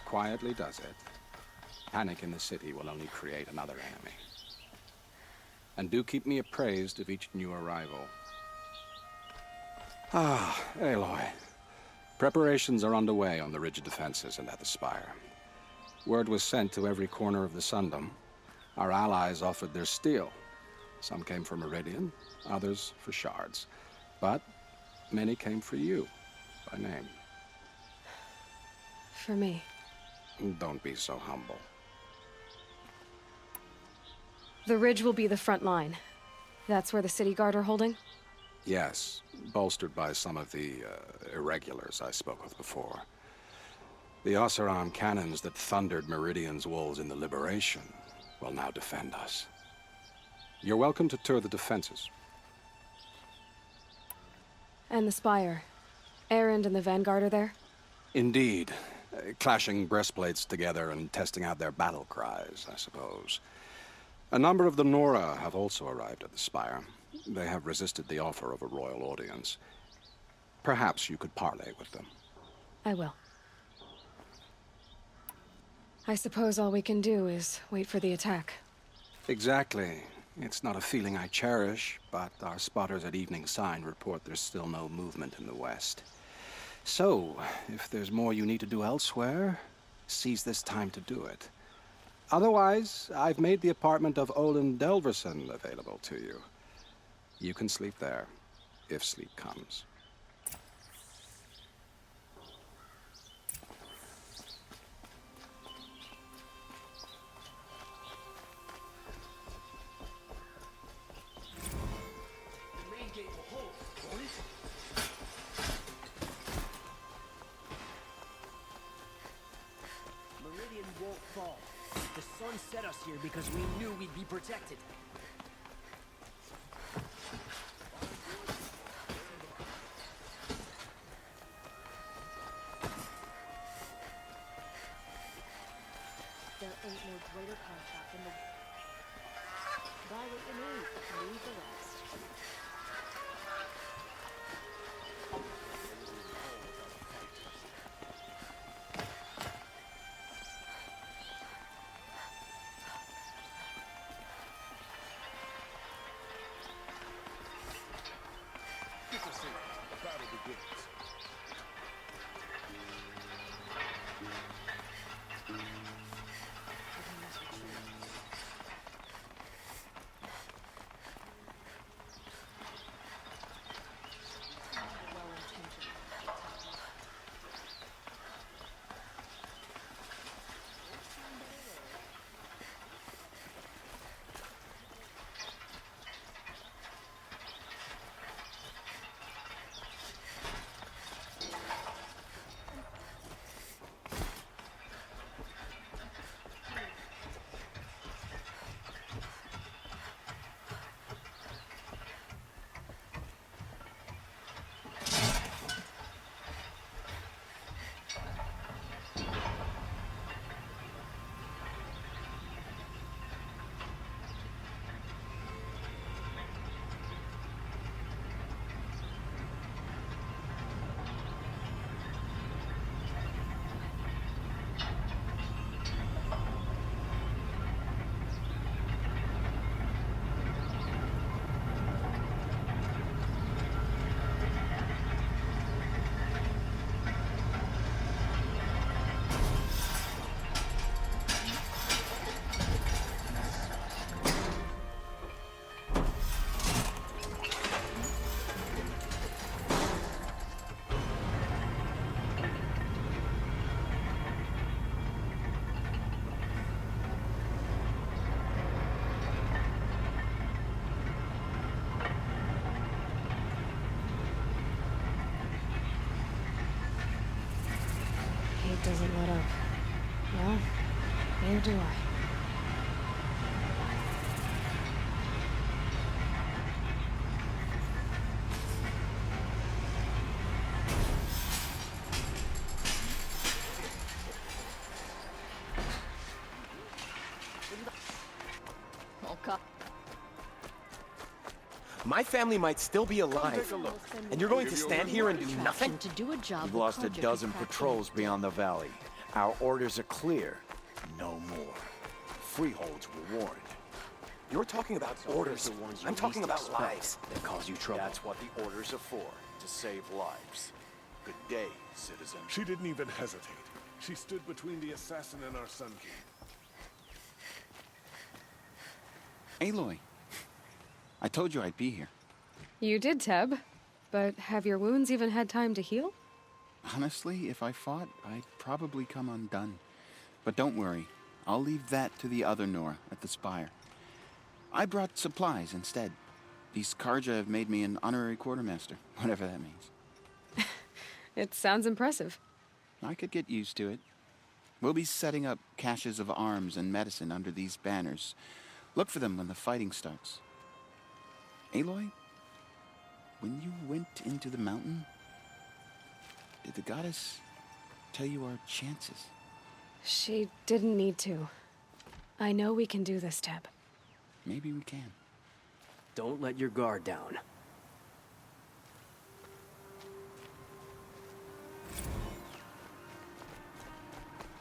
Quietly does it. Panic in the city will only create another enemy. And do keep me appraised of each new arrival. Ah, Aloy. Preparations are underway on the ridge defenses and at the spire. Word was sent to every corner of the Sundom. Our allies offered their steel. Some came for Meridian, others for shards. But many came for you, by name. For me. Don't be so humble. The ridge will be the front line. That's where the city guard are holding? Yes, bolstered by some of the irregulars I spoke with before. The Oseram cannons that thundered Meridian's walls in the Liberation will now defend us. You're welcome to tour the defenses. And the spire. Erend and the Vanguard are there? Indeed. Clashing breastplates together and testing out their battle cries, I suppose. A number of the Nora have also arrived at the spire. They have resisted the offer of a royal audience. Perhaps you could parley with them. I will. I suppose all we can do is wait for the attack. Exactly. It's not a feeling I cherish, but our spotters at Evening Sign report there's still no movement in the west. So, if there's more you need to do elsewhere, seize this time to do it. Otherwise, I've made the apartment of Olin Delverson available to you. You can sleep there, if sleep comes. Meridian won't fall. The sun set us here because we knew we'd be protected. There ain't no greater contract than the... Buy what you need, leave the rest. The battle begins. Doesn't let up. Well, neither do I. My family might still be alive, and you're going to stand here and do nothing? To do a job We've lost a dozen patrols beyond the valley. Our orders are clear. No more. Freeholds were warned. You're talking about orders. I'm talking about lives. That cause you trouble. That's what the orders are for, to save lives. Good day, citizen. She didn't even hesitate. She stood between the assassin and our Sun King. Aloy, I told you I'd be here. You did, Teb. But have your wounds even had time to heal? Honestly, if I fought, I'd probably come undone. But don't worry, I'll leave that to the other Nora at the Spire. I brought supplies instead. These Karja have made me an honorary quartermaster, whatever that means. It sounds impressive. I could get used to it. We'll be setting up caches of arms and medicine under these banners. Look for them when the fighting starts. Aloy, when you went into the mountain, did the goddess tell you our chances? She didn't need to. I know we can do this, Teb. Maybe we can. Don't let your guard down.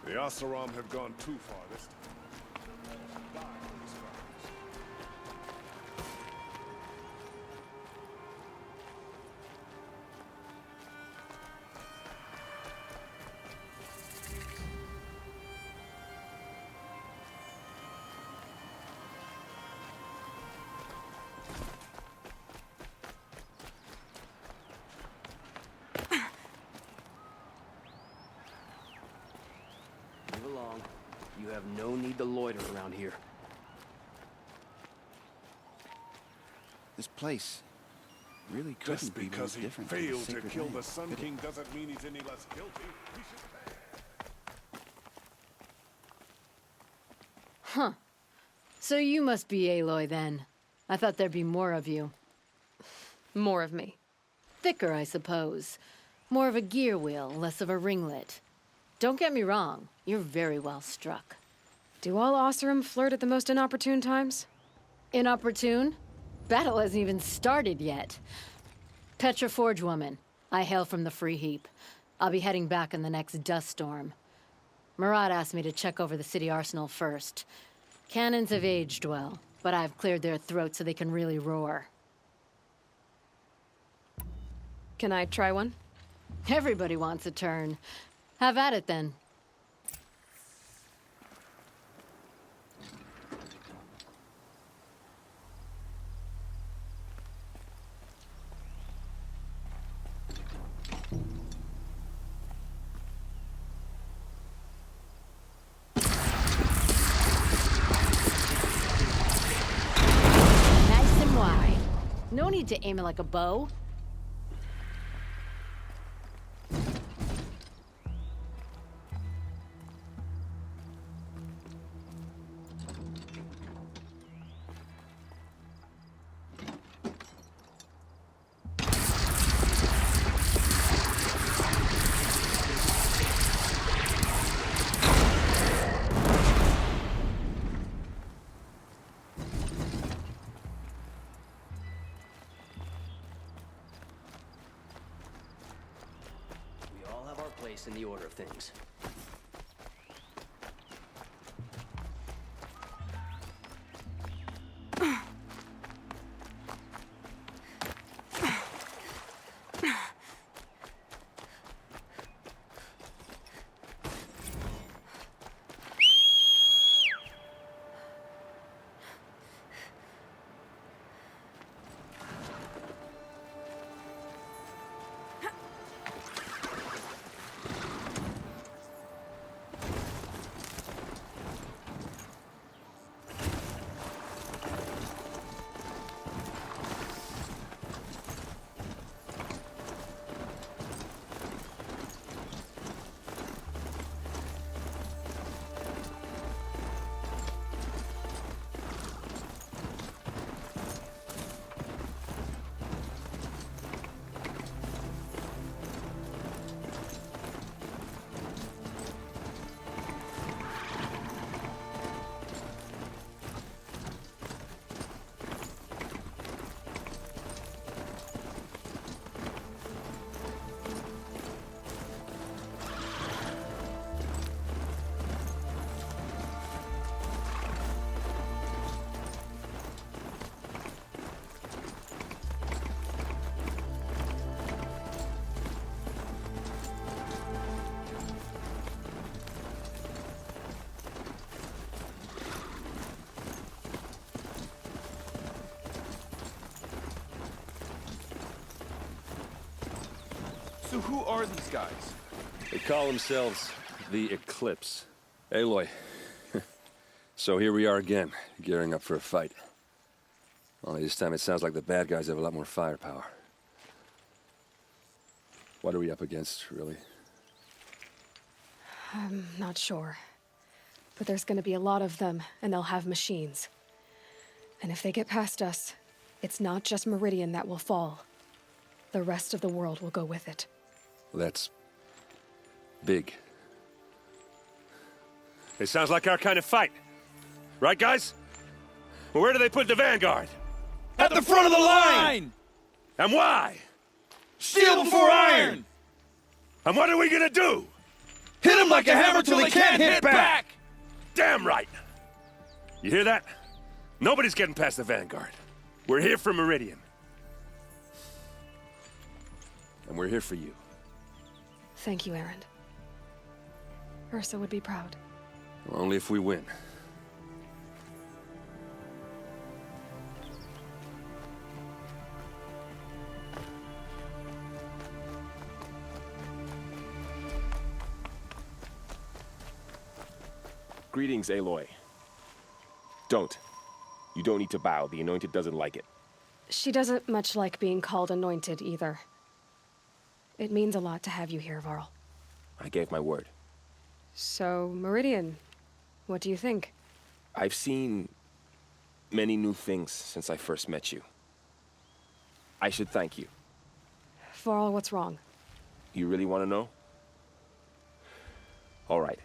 The Oseram have gone too far this time. Move along. You have no need to loiter around here. This place really couldn't Just be because more he different from the failed to sacred kill land, the Sun could it? King doesn't mean he's any less guilty. We should pay. Huh. So you must be Aloy then. I thought there'd be more of you. More of me. Thicker, I suppose. More of a gear wheel, less of a ringlet. Don't get me wrong, you're very well struck. Do all Oseram flirt at the most inopportune times? Inopportune? Battle hasn't even started yet. Petra Forge woman. I hail from the Free Heap. I'll be heading back in the next dust storm. Marat asked me to check over the city arsenal first. Cannons have aged well, but I've cleared their throats so they can really roar. Can I try one? Everybody wants a turn. Have at it then. Nice and wide. No need to aim it like a bow. Place in the order of things. So who are these guys? They call themselves the Eclipse. Aloy. So here we are again, gearing up for a fight. Only this time it sounds like the bad guys have a lot more firepower. What are we up against, really? I'm not sure. But there's gonna be a lot of them, and they'll have machines. And if they get past us, it's not just Meridian that will fall. The rest of the world will go with it. That's big. It sounds like our kind of fight. Right, guys? Well, where do they put the Vanguard? At the front of the line! And why? Steel before iron! And what are we gonna do? Hit him like a hammer till he can't hit back! Damn right! You hear that? Nobody's getting past the Vanguard. We're here for Meridian. And we're here for you. Thank you, Erend. Ursa would be proud. Well, only if we win. Greetings, Aloy. Don't. You don't need to bow. The Anointed doesn't like it. She doesn't much like being called Anointed, either. It means a lot to have you here, Varl. I gave my word. So, Meridian, what do you think? I've seen many new things since I first met you. I should thank you. Varl, what's wrong? You really want to know? All right.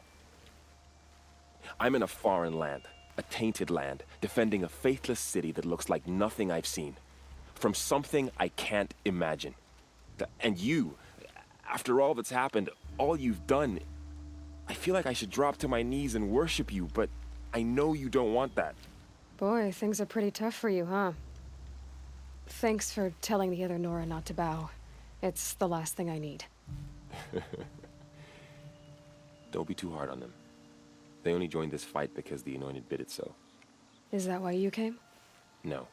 I'm in a foreign land, a tainted land, defending a faithless city that looks like nothing I've seen. From something I can't imagine. And you, after all that's happened, all you've done, I feel like I should drop to my knees and worship you, but I know you don't want that. Boy, things are pretty tough for you, huh? Thanks for telling the other Nora not to bow. It's the last thing I need. Don't be too hard on them. They only joined this fight because the Anointed bid it so. Is that why you came? No.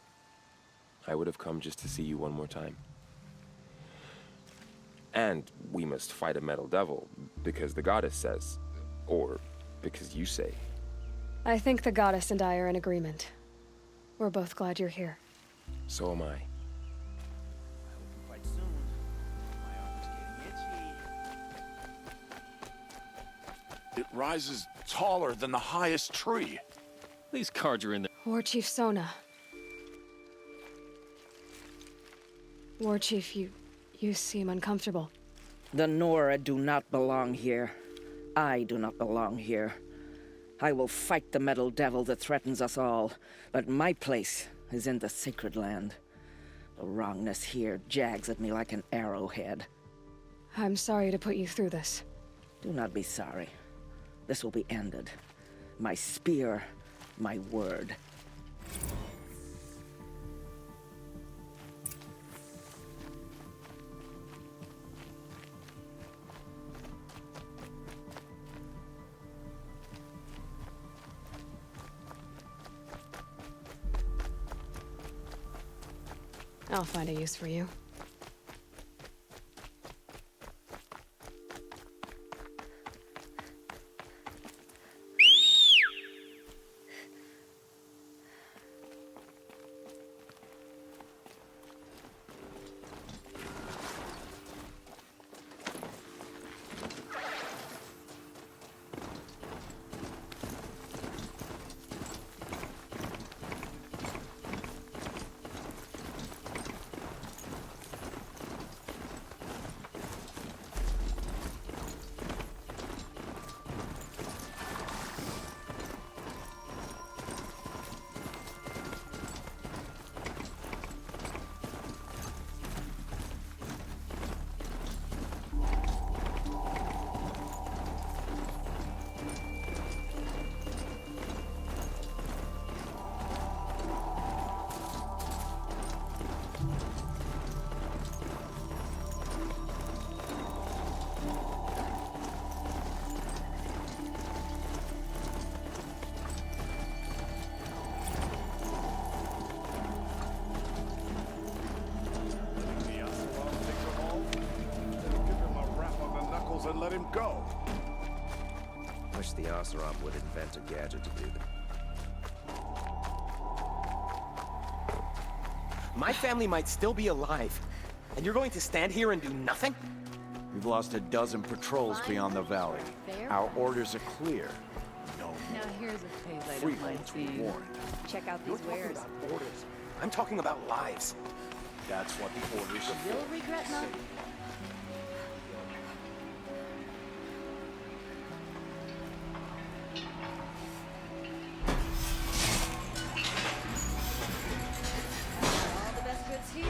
I would have come just to see you one more time. And we must fight a metal devil, because the goddess says. Or because you say. I think the goddess and I are in agreement. We're both glad you're here. So am I. Quite soon. My arm is getting itchy. It rises taller than the highest tree. These cards are in there. War Chief Sona. War Chief, you seem uncomfortable. The Nora do not belong here. I do not belong here. I will fight the metal devil that threatens us all, but my place is in the sacred land. The wrongness here jags at me like an arrowhead. I'm sorry to put you through this. Do not be sorry. This will be ended. My spear, my word. I'll find a use for you. Go! Wish the Oseram would invent a gadget to do that. My family might still be alive, and you're going to stand here and do nothing? We've lost a dozen patrols beyond the valley. Our orders are clear. No more. Now here's a page I don't mind Freeholds were seeing. warned. Check out You're these talking wares. about orders. I'm talking about lives. That's what the orders are for. You'll regret not. All the best goods here.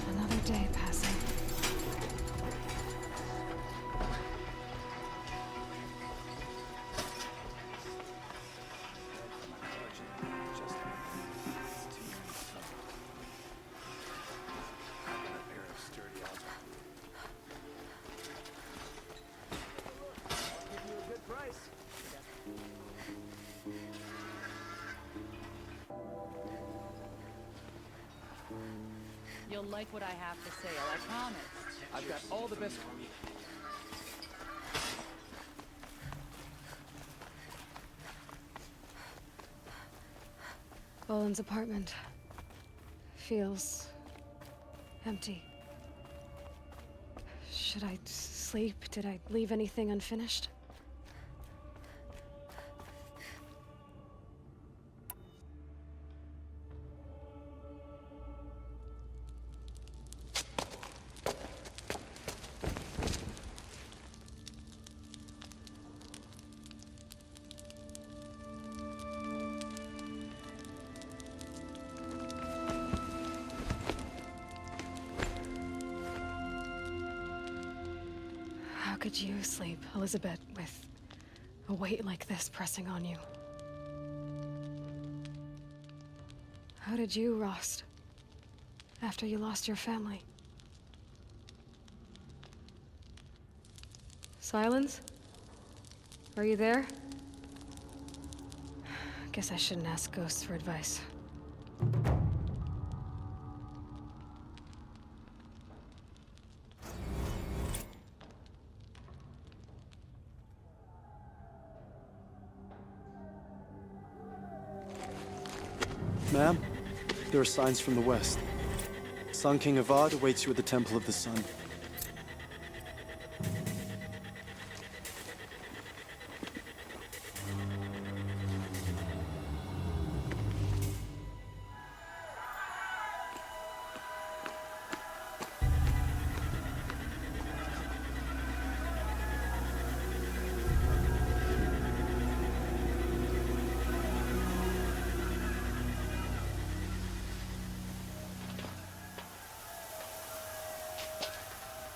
Another day passing. You'll like what I have to say, I promise. I've got all the best. Olin's apartment feels empty. Should I sleep? Did I leave anything unfinished? How could you sleep, Elizabeth, with a weight like this pressing on you? How did you, Rost, after you lost your family? Silence? Are you there? Guess I shouldn't ask ghosts for advice. Ma'am, there are signs from the west. Sun King Avad awaits you at the Temple of the Sun.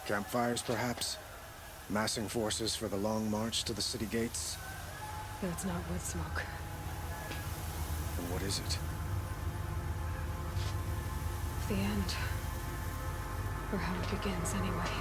Campfires, perhaps? Massing forces for the long march to the city gates? That's not wood smoke. And what is it? The end. Or how it begins, anyway.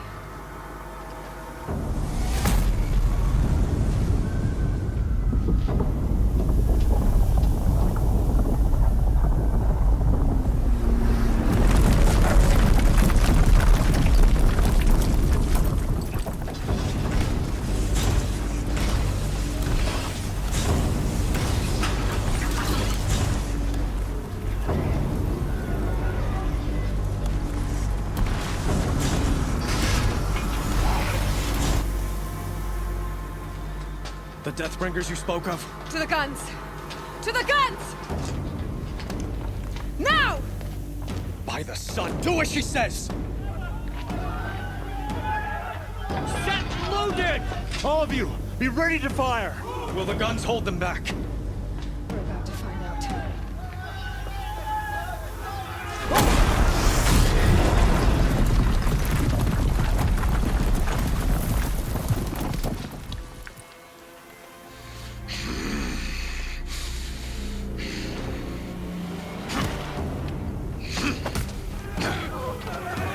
The Deathbringers you spoke of? To the guns! To the guns! Now! By the sun, do as she says! Set loaded! All of you, be ready to fire! Will the guns hold them back? We're about to find out.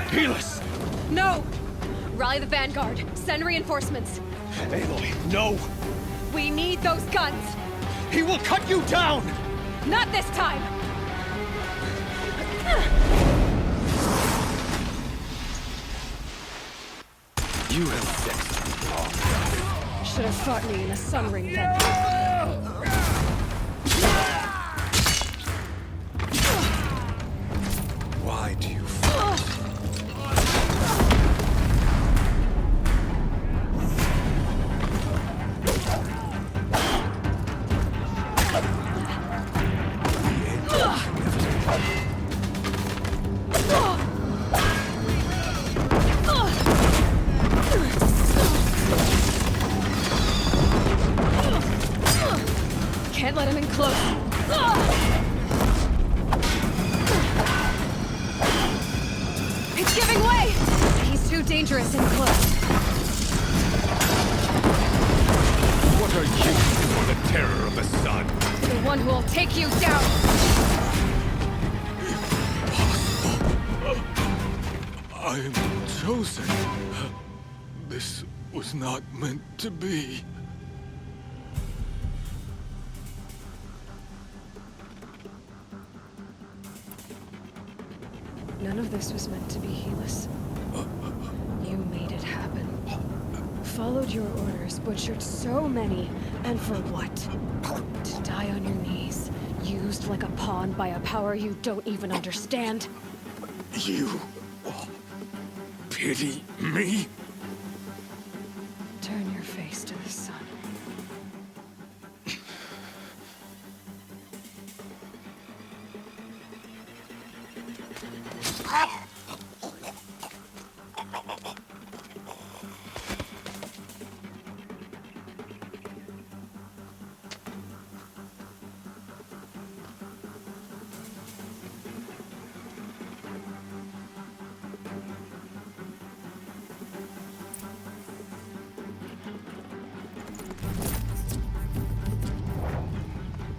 Helis! No! Rally the Vanguard. Send reinforcements. Aloy, no! We need those guns! He will cut you down! Not this time! You have fixed me. Should have fought me in a sun ring then. Why do you Can't let him in close. It's giving way! He's too dangerous in close. What are you for the terror of the sun? The one who'll take you down! I am chosen. This was not meant to be. None of this was meant to be, Helis. You made it happen. Followed your orders, butchered so many, and for what? To die on your knees, used like a pawn by a power you don't even understand? You pity me? Turn your face to the sun.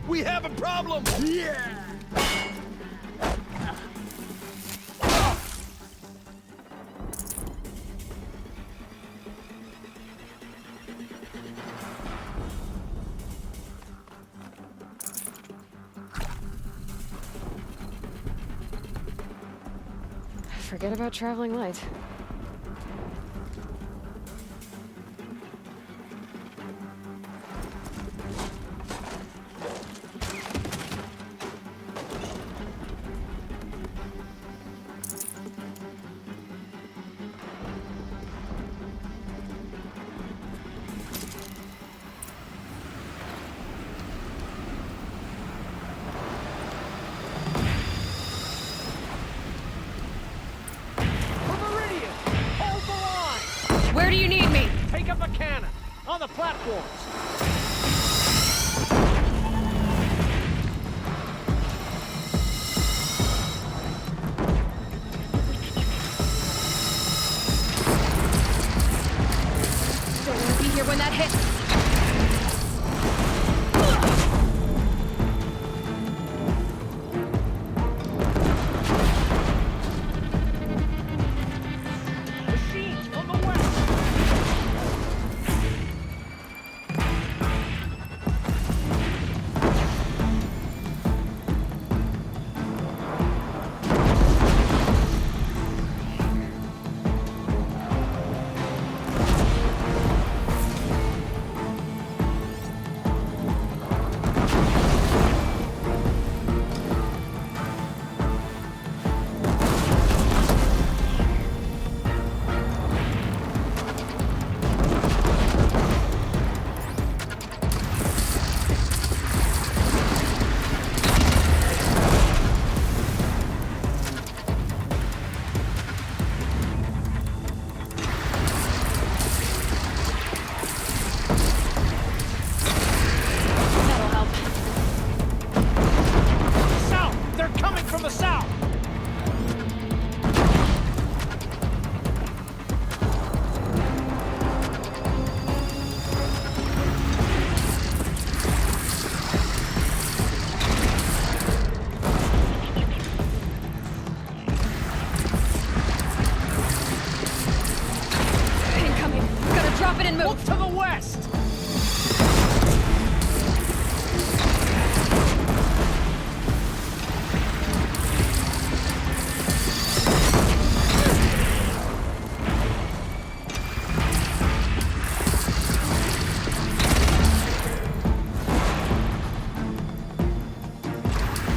We have a problem! Yeah! Forget about traveling light. Where do you need me? Take up a cannon on the platforms. Don't want to be here when that hits. move! Look to the west!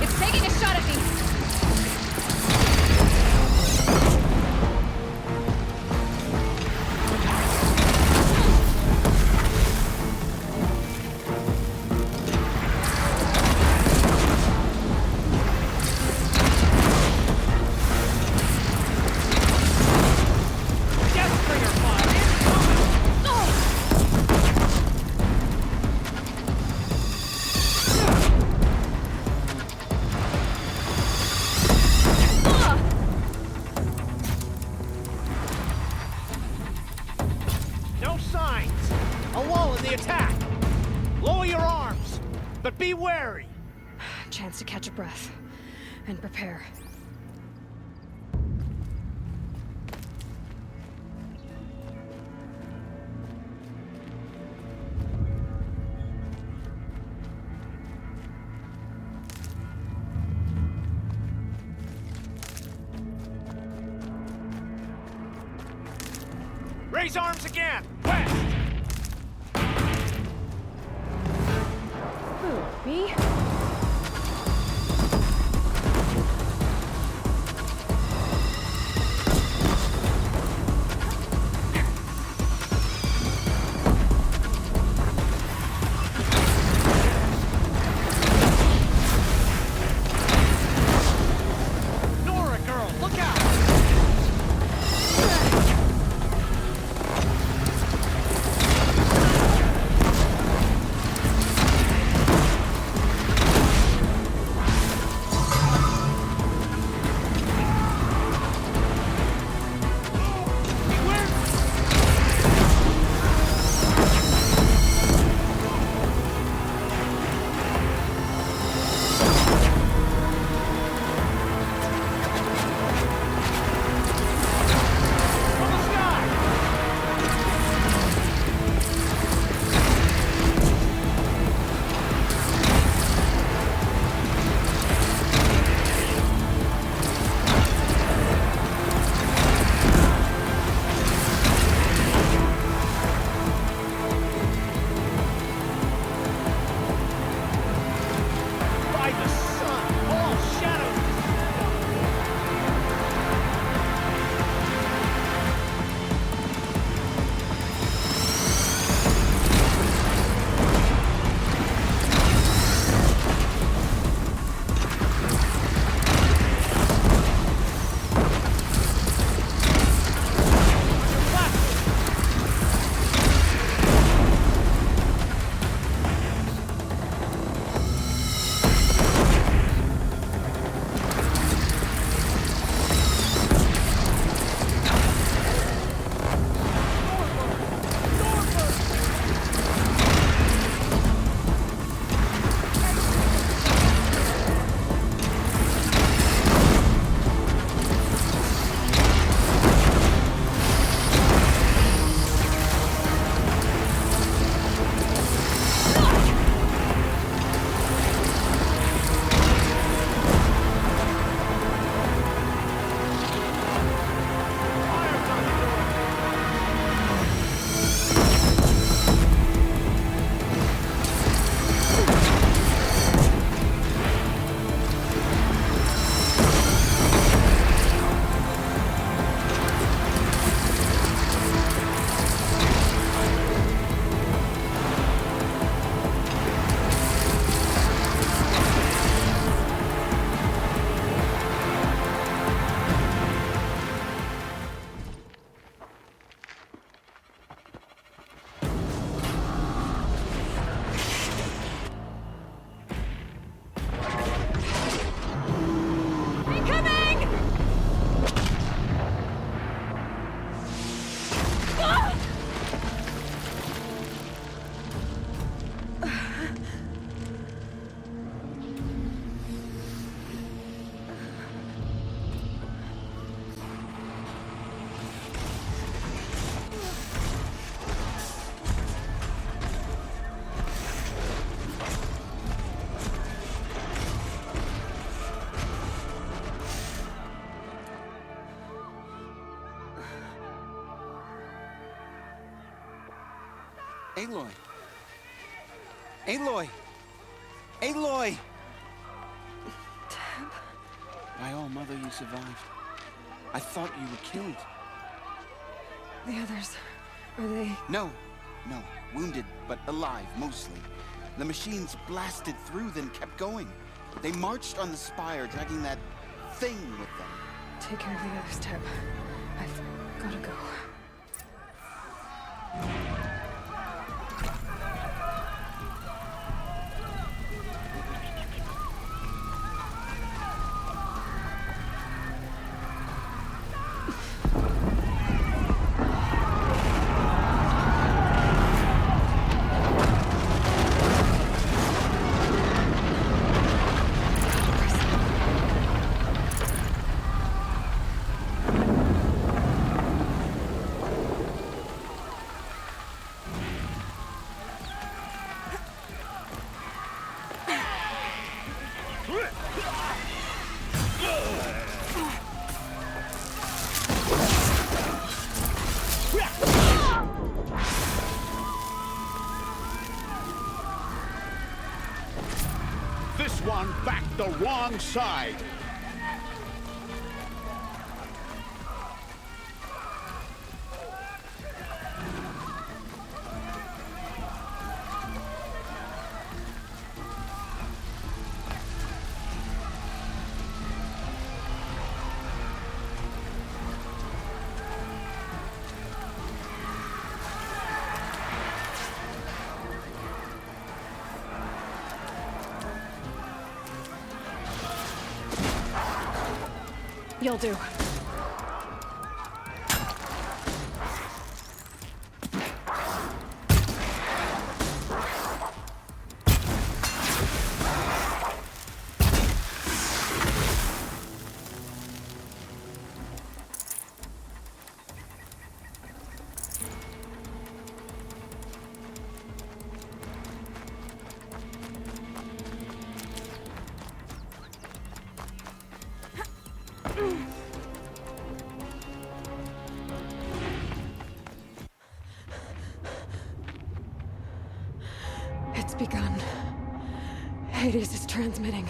It's taking a shot at me! No signs! A lull in the attack! Lower your arms, but be wary! Chance to catch a breath and prepare. Raise arms again! West! Who, me? Nora, girl, look out! Aloy! Aloy! Aloy! Teb? By all mother, you survived. I thought you were killed. The others, are they... No. Wounded, but alive, mostly. The machines blasted through, then kept going. They marched on the spire, dragging that thing with them. Take care of the others, Teb. I've gotta go. This one backed the wrong side. You'll do. It's begun. Hades is transmitting.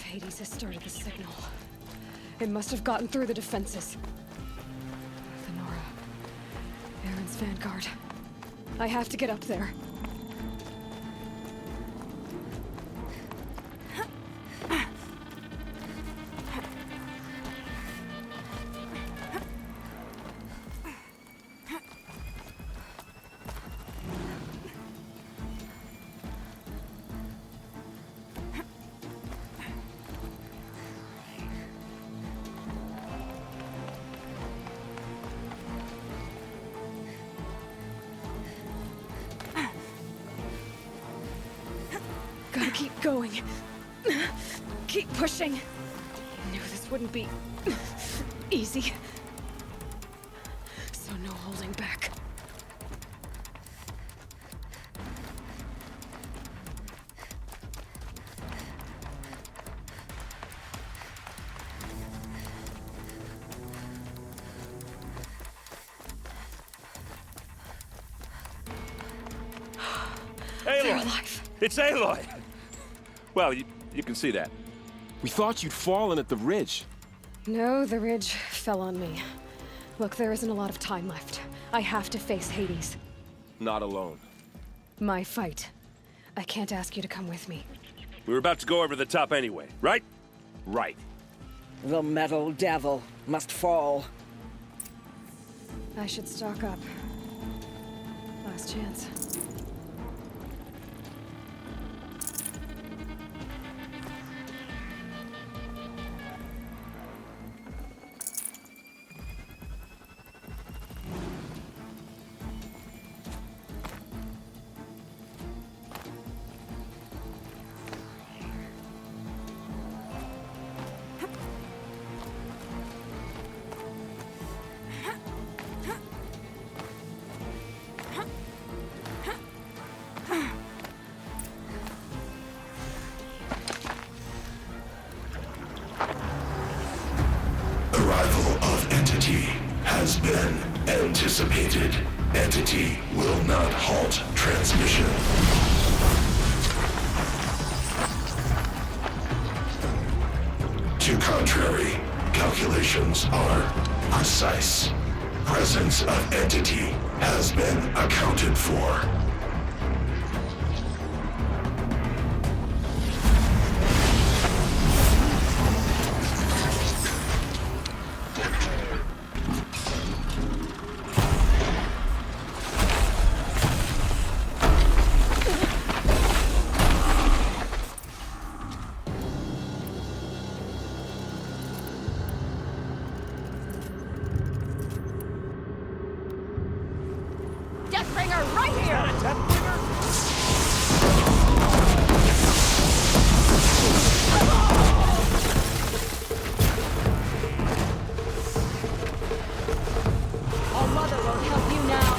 Hades has started the signal. It must have gotten through the defenses. Thenora. Aaron's vanguard. I have to get up there. Gotta keep going. Keep pushing. I knew this wouldn't be easy. So no holding back. Aloy! It's Aloy! Well, you can see that. We thought you'd fallen at the ridge. No, the ridge fell on me. Look, there isn't a lot of time left. I have to face Hades. Not alone. My fight. I can't ask you to come with me. We were about to go over the top anyway, right? Right. The metal devil must fall. I should stock up. Last chance. Has been anticipated. Entity will not halt transmission. To contrary, calculations are precise. Presence of entity has been accounted for. Deathbringer, right here! All Mother will help you now.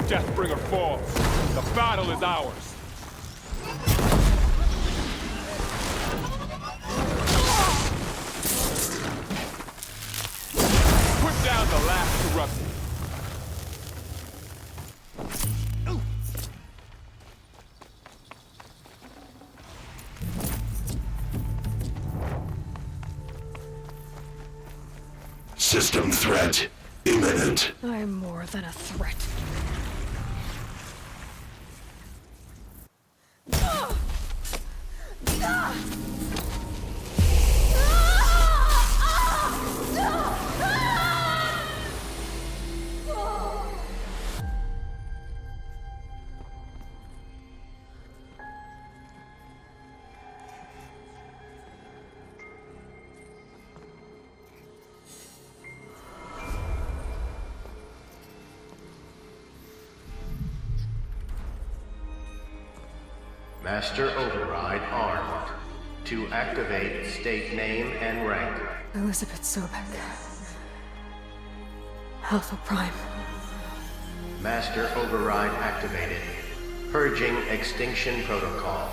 Deathbringer falls. The battle is ours. Put down the last corruption. System threat imminent. I'm more than a threat. Master Override armed. To activate, state name and rank. Elizabeth Sobek. Alpha Prime. Master Override activated. Purging Extinction Protocol.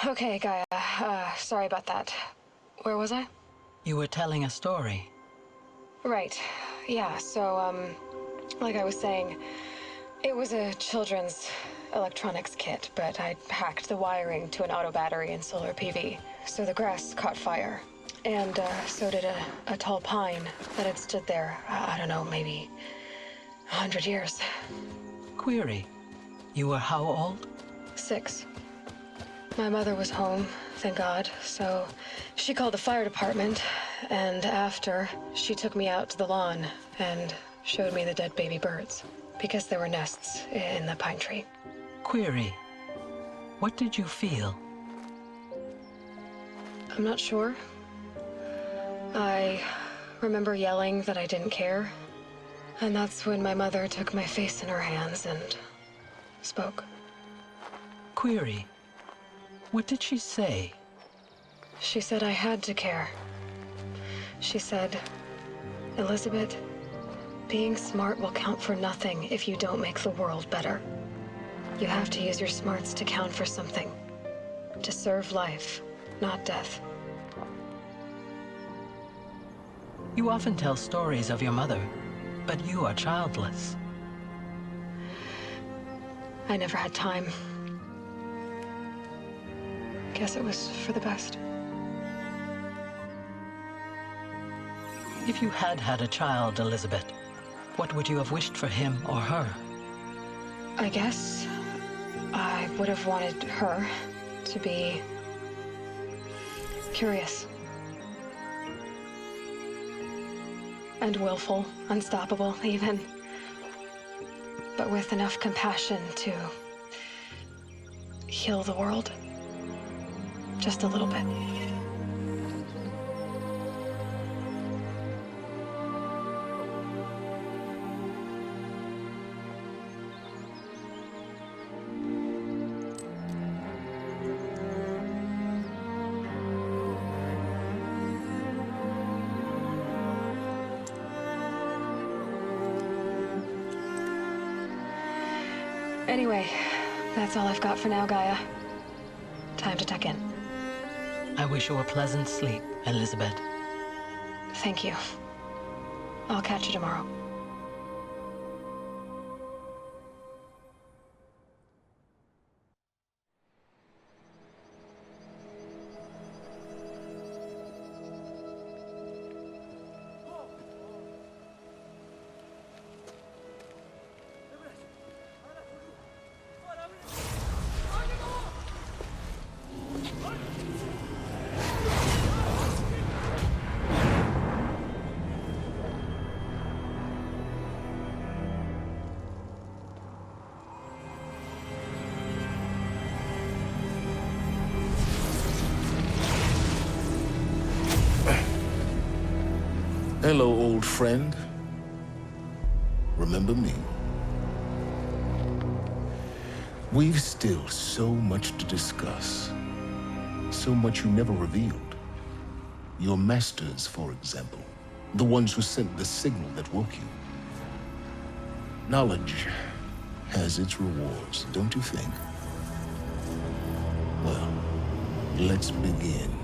Okay, Gaia. Sorry about that. Where was I? You were telling a story. Right. Yeah, so, like I was saying, it was a children's electronics kit, but I hacked the wiring to an auto battery and solar PV. So the grass caught fire. And, so did a tall pine that had stood there, I don't know, maybe 100 years. Query. You were how old? 6. My mother was home, thank God, so she called the fire department, and after, she took me out to the lawn and showed me the dead baby birds, because there were nests in the pine tree. Query. What did you feel? I'm not sure. I remember yelling that I didn't care, and that's when my mother took my face in her hands and spoke. Query. What did she say? She said I had to care. She said, Elizabeth, being smart will count for nothing if you don't make the world better. You have to use your smarts to count for something. To serve life, not death. You often tell stories of your mother, but you are childless. I never had time. Guess it was for the best. If you had had a child, Elizabeth, what would you have wished for him or her? I guess I would have wanted her to be curious. And willful, unstoppable, even. But with enough compassion to heal the world. Just a little bit. Anyway, that's all I've got for now, Gaia. Time to tuck in. I wish you a pleasant sleep, Elizabeth. Thank you. I'll catch you tomorrow. Hello, old friend. Remember me? We've still so much to discuss. So much you never revealed. Your masters, for example. The ones who sent the signal that woke you. Knowledge has its rewards, don't you think? Well, let's begin.